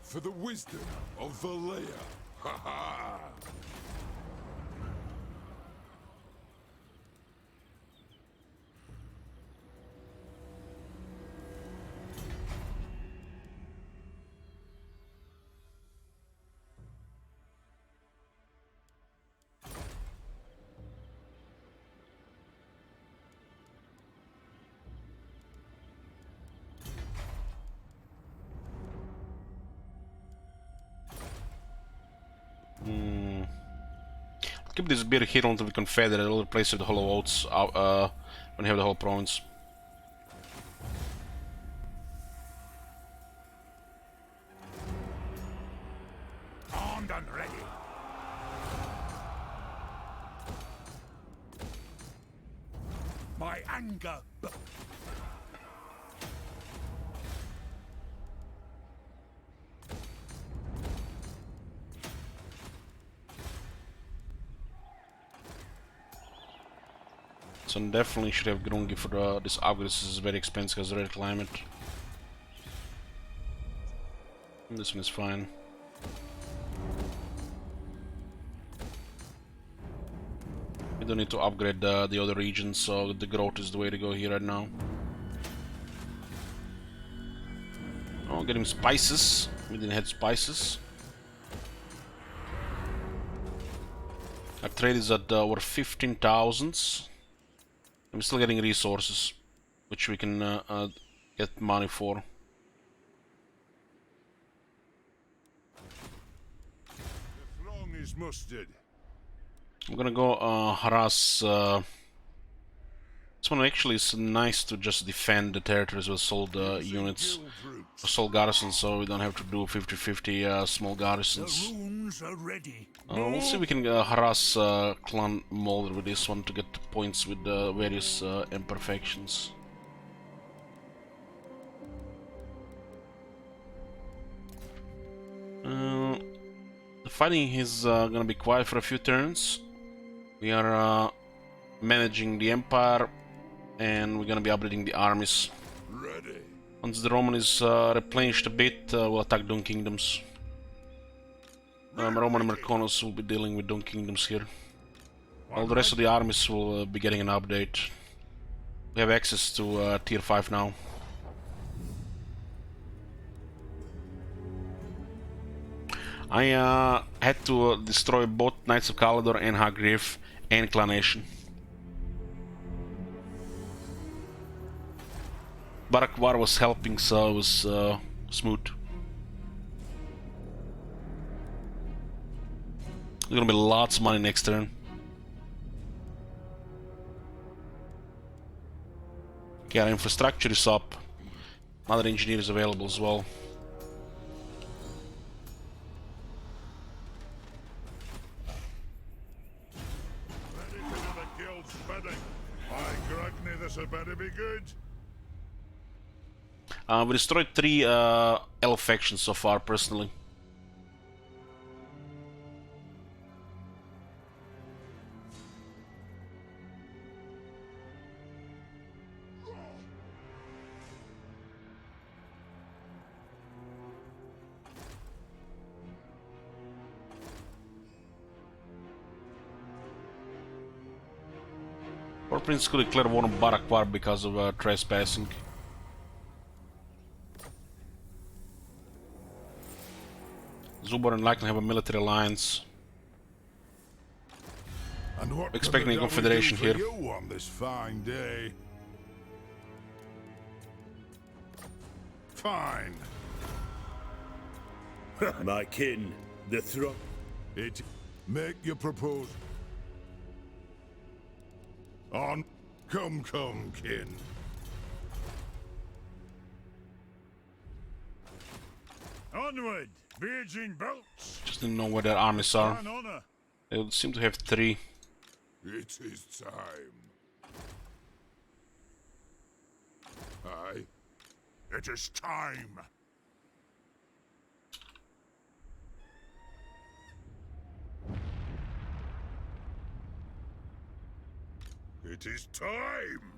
For the wisdom of Valea. Ha ha. keep this beer here until we confederate. I'll replace it with hollow oats when we have the whole province. Armed and ready. My anger. So definitely should have Grungi for this upgrade. This is very expensive because of the red climate. And this one is fine. We don't need to upgrade the other regions, so the growth is the way to go here right now. Oh, getting spices. We didn't have spices. Our trade is at over 15,000. I'm still getting resources, which we can get money for. The throng is mustered. I'm gonna go harass. This one actually is nice to just defend the territories with sold units, or sold garrisons, so we don't have to do 50-50 small garrisons. The runes are ready. We'll see if we can harass Clan Mulder with this one to get points with various imperfections. The fighting is gonna be quiet for a few turns. We are managing the Empire, and we're gonna be upgrading the armies. Ready. Once the Roman is replenished a bit, we'll attack Dun Kingdoms. Roman and Merconos will be dealing with Dun Kingdoms here. All the rest of the armies will be getting an update. We have access to tier 5 now. I had to destroy both Knights of Caledor and Hagriff and Clanation. Barakwar was helping, so it was smooth. There's gonna be lots of money next turn. Okay, our infrastructure is up. Another engineer is available as well. Ready to do the guild's bidding. By Grugny, this had better be good. We destroyed 3 elf factions so far, personally. Or Prince could declare war on Barakwar because of trespassing. Zubor and Lycan have a military alliance. And what Expecting a confederation here. You on this fine day? Fine. My kin, the throne. It. Make your proposal. On. Come, kin. Onward, virgin bolts. Just didn't know where their armies are. On honor. They would seem to have 3. It is time. Aye. It is time. It is time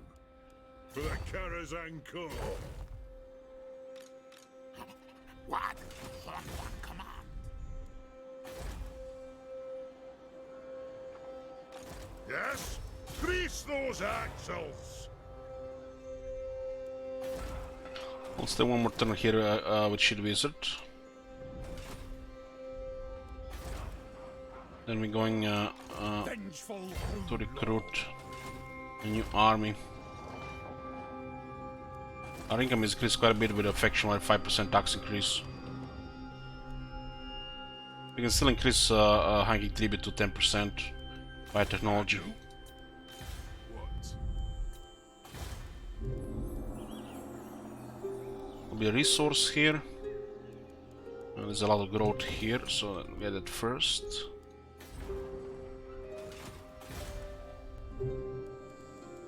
for the Karaz-a-Karak. What? On one command. Yes? Grease those axles! I'll stay one more turn here with Shield Wizard. Then we're going to recruit a new army. Our income is increased quite a bit with a faction-wide 5% tax increase. We can still increase hanging tribute to 10%. Biotechnology. There'll be a resource here. There's a lot of growth here, so I'll get it first.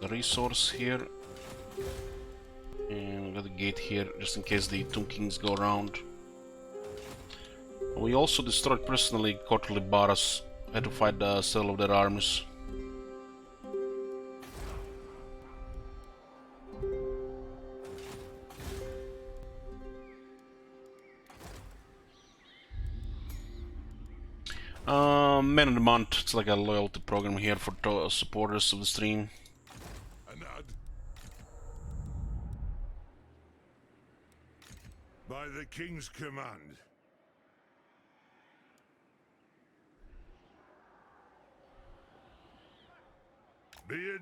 The resource here. And we got a gate here, just in case the Tomb Kings go around. We also destroyed personally Quarterly Baras. Had to fight several of their armies. Man of the Month, it's like a loyalty program here for supporters of the stream. By the King's command.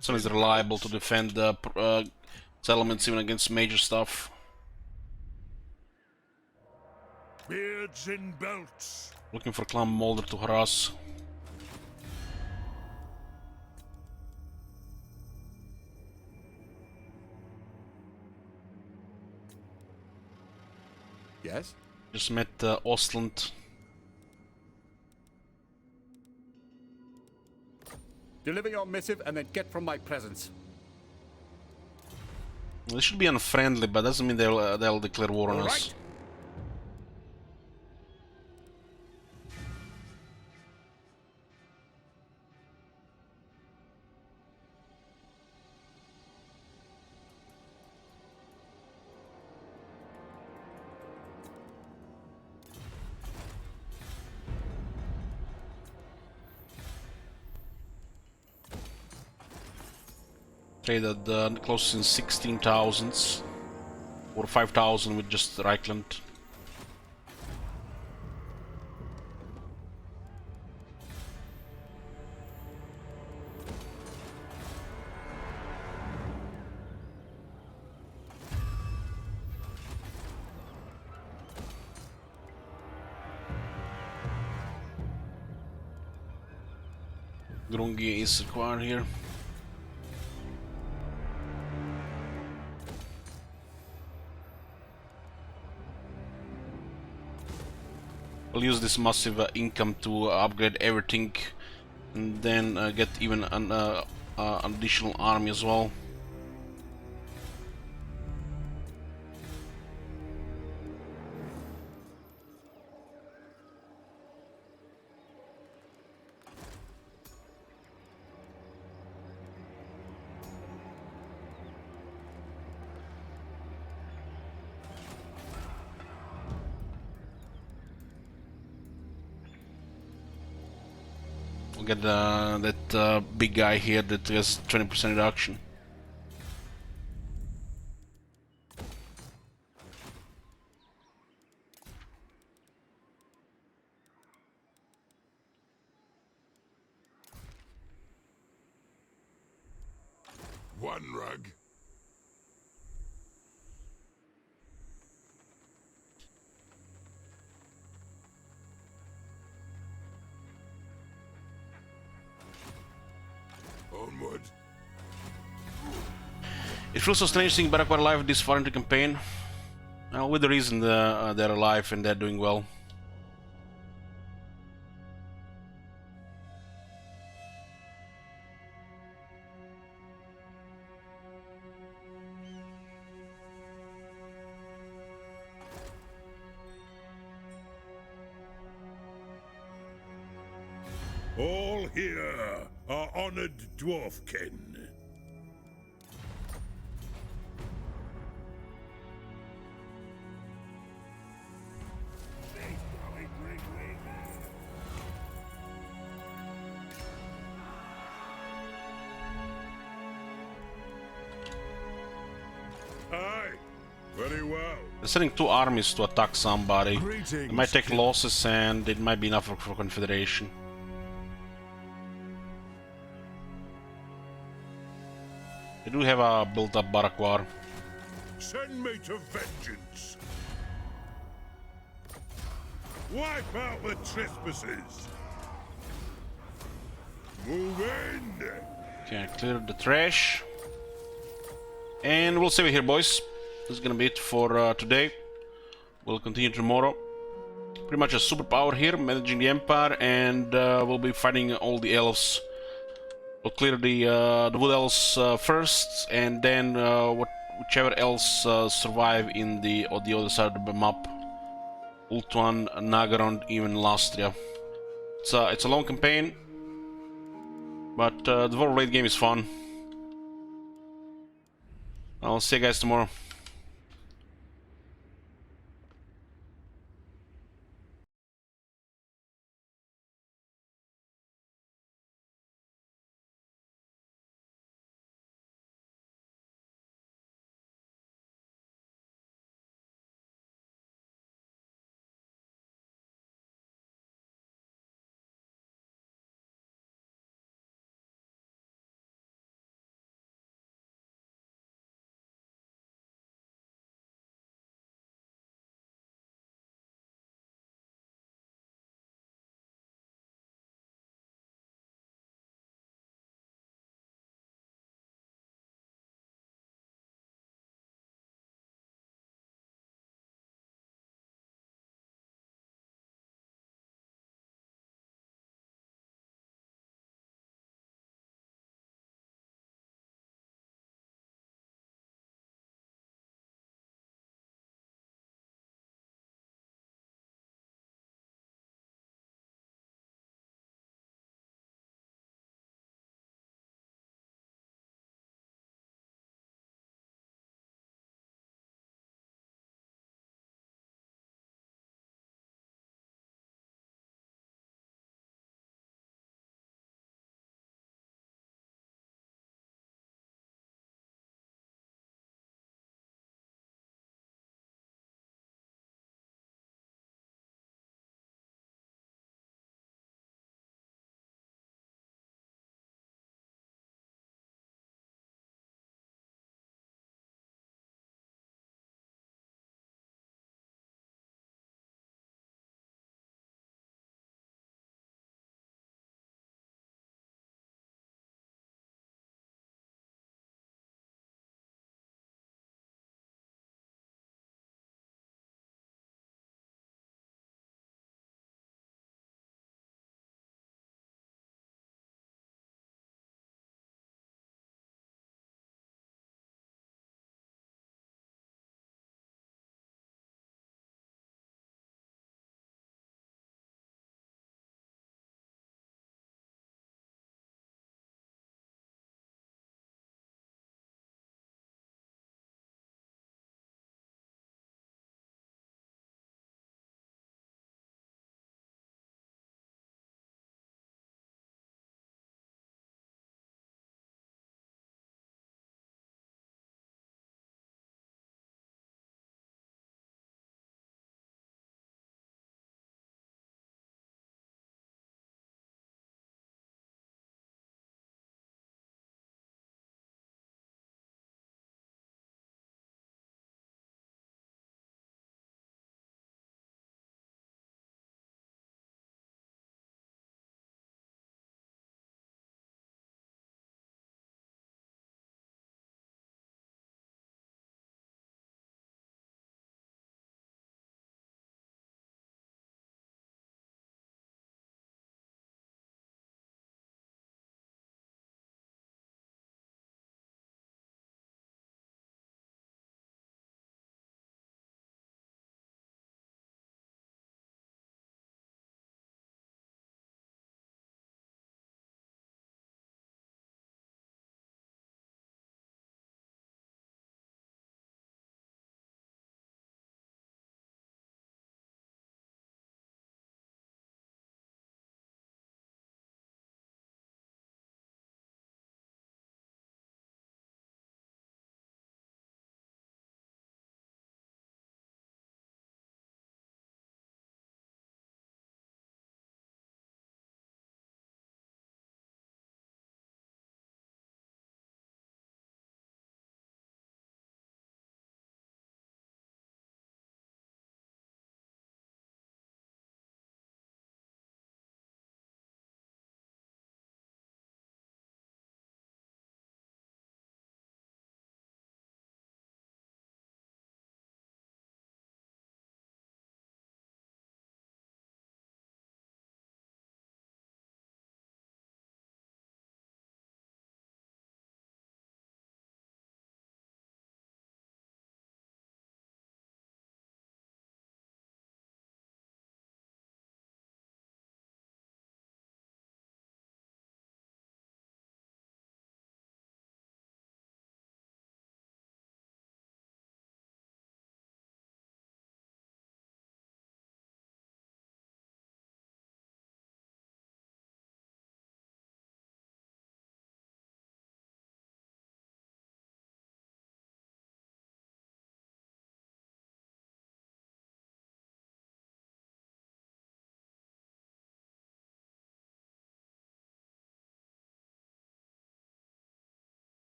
So it's reliable to defend the settlements even against major stuff. Beards in belts. Looking for Clan Molder to harass. Yes? Just met Ostland. Deliver your missive and then get from my presence. They should be unfriendly, but doesn't mean they'll declare war on us. Traded close in 16,000s or 5,000 with just Reichland. Grungi is required here. I'll use this massive income to upgrade everything and then get even an additional army as well. We'll get that big guy here that has 20% reduction. One rug. Onward. It feels so strange seeing Barak alive this far into campaign. With the reason they're alive and they're doing well. All here are honored dwarfkin. Aye, very well. They're sending 2 armies to attack somebody. It might take losses and it might be enough for Confederation. They do have a built-up Barak war. Send me to vengeance. Wipe out the trespassers. Move in! Okay, clear the trash. And we'll save it here, boys. This is gonna be it for today. We'll continue tomorrow. Pretty much a superpower here, managing the Empire, and we'll be fighting all the elves. We'll clear the wood elves first, and then whichever elves survive on the other side of the map. Ultuan, Nagaron, even Lastria. It's a long campaign, but the Dwarf Blade game is fun. I'll see you guys tomorrow.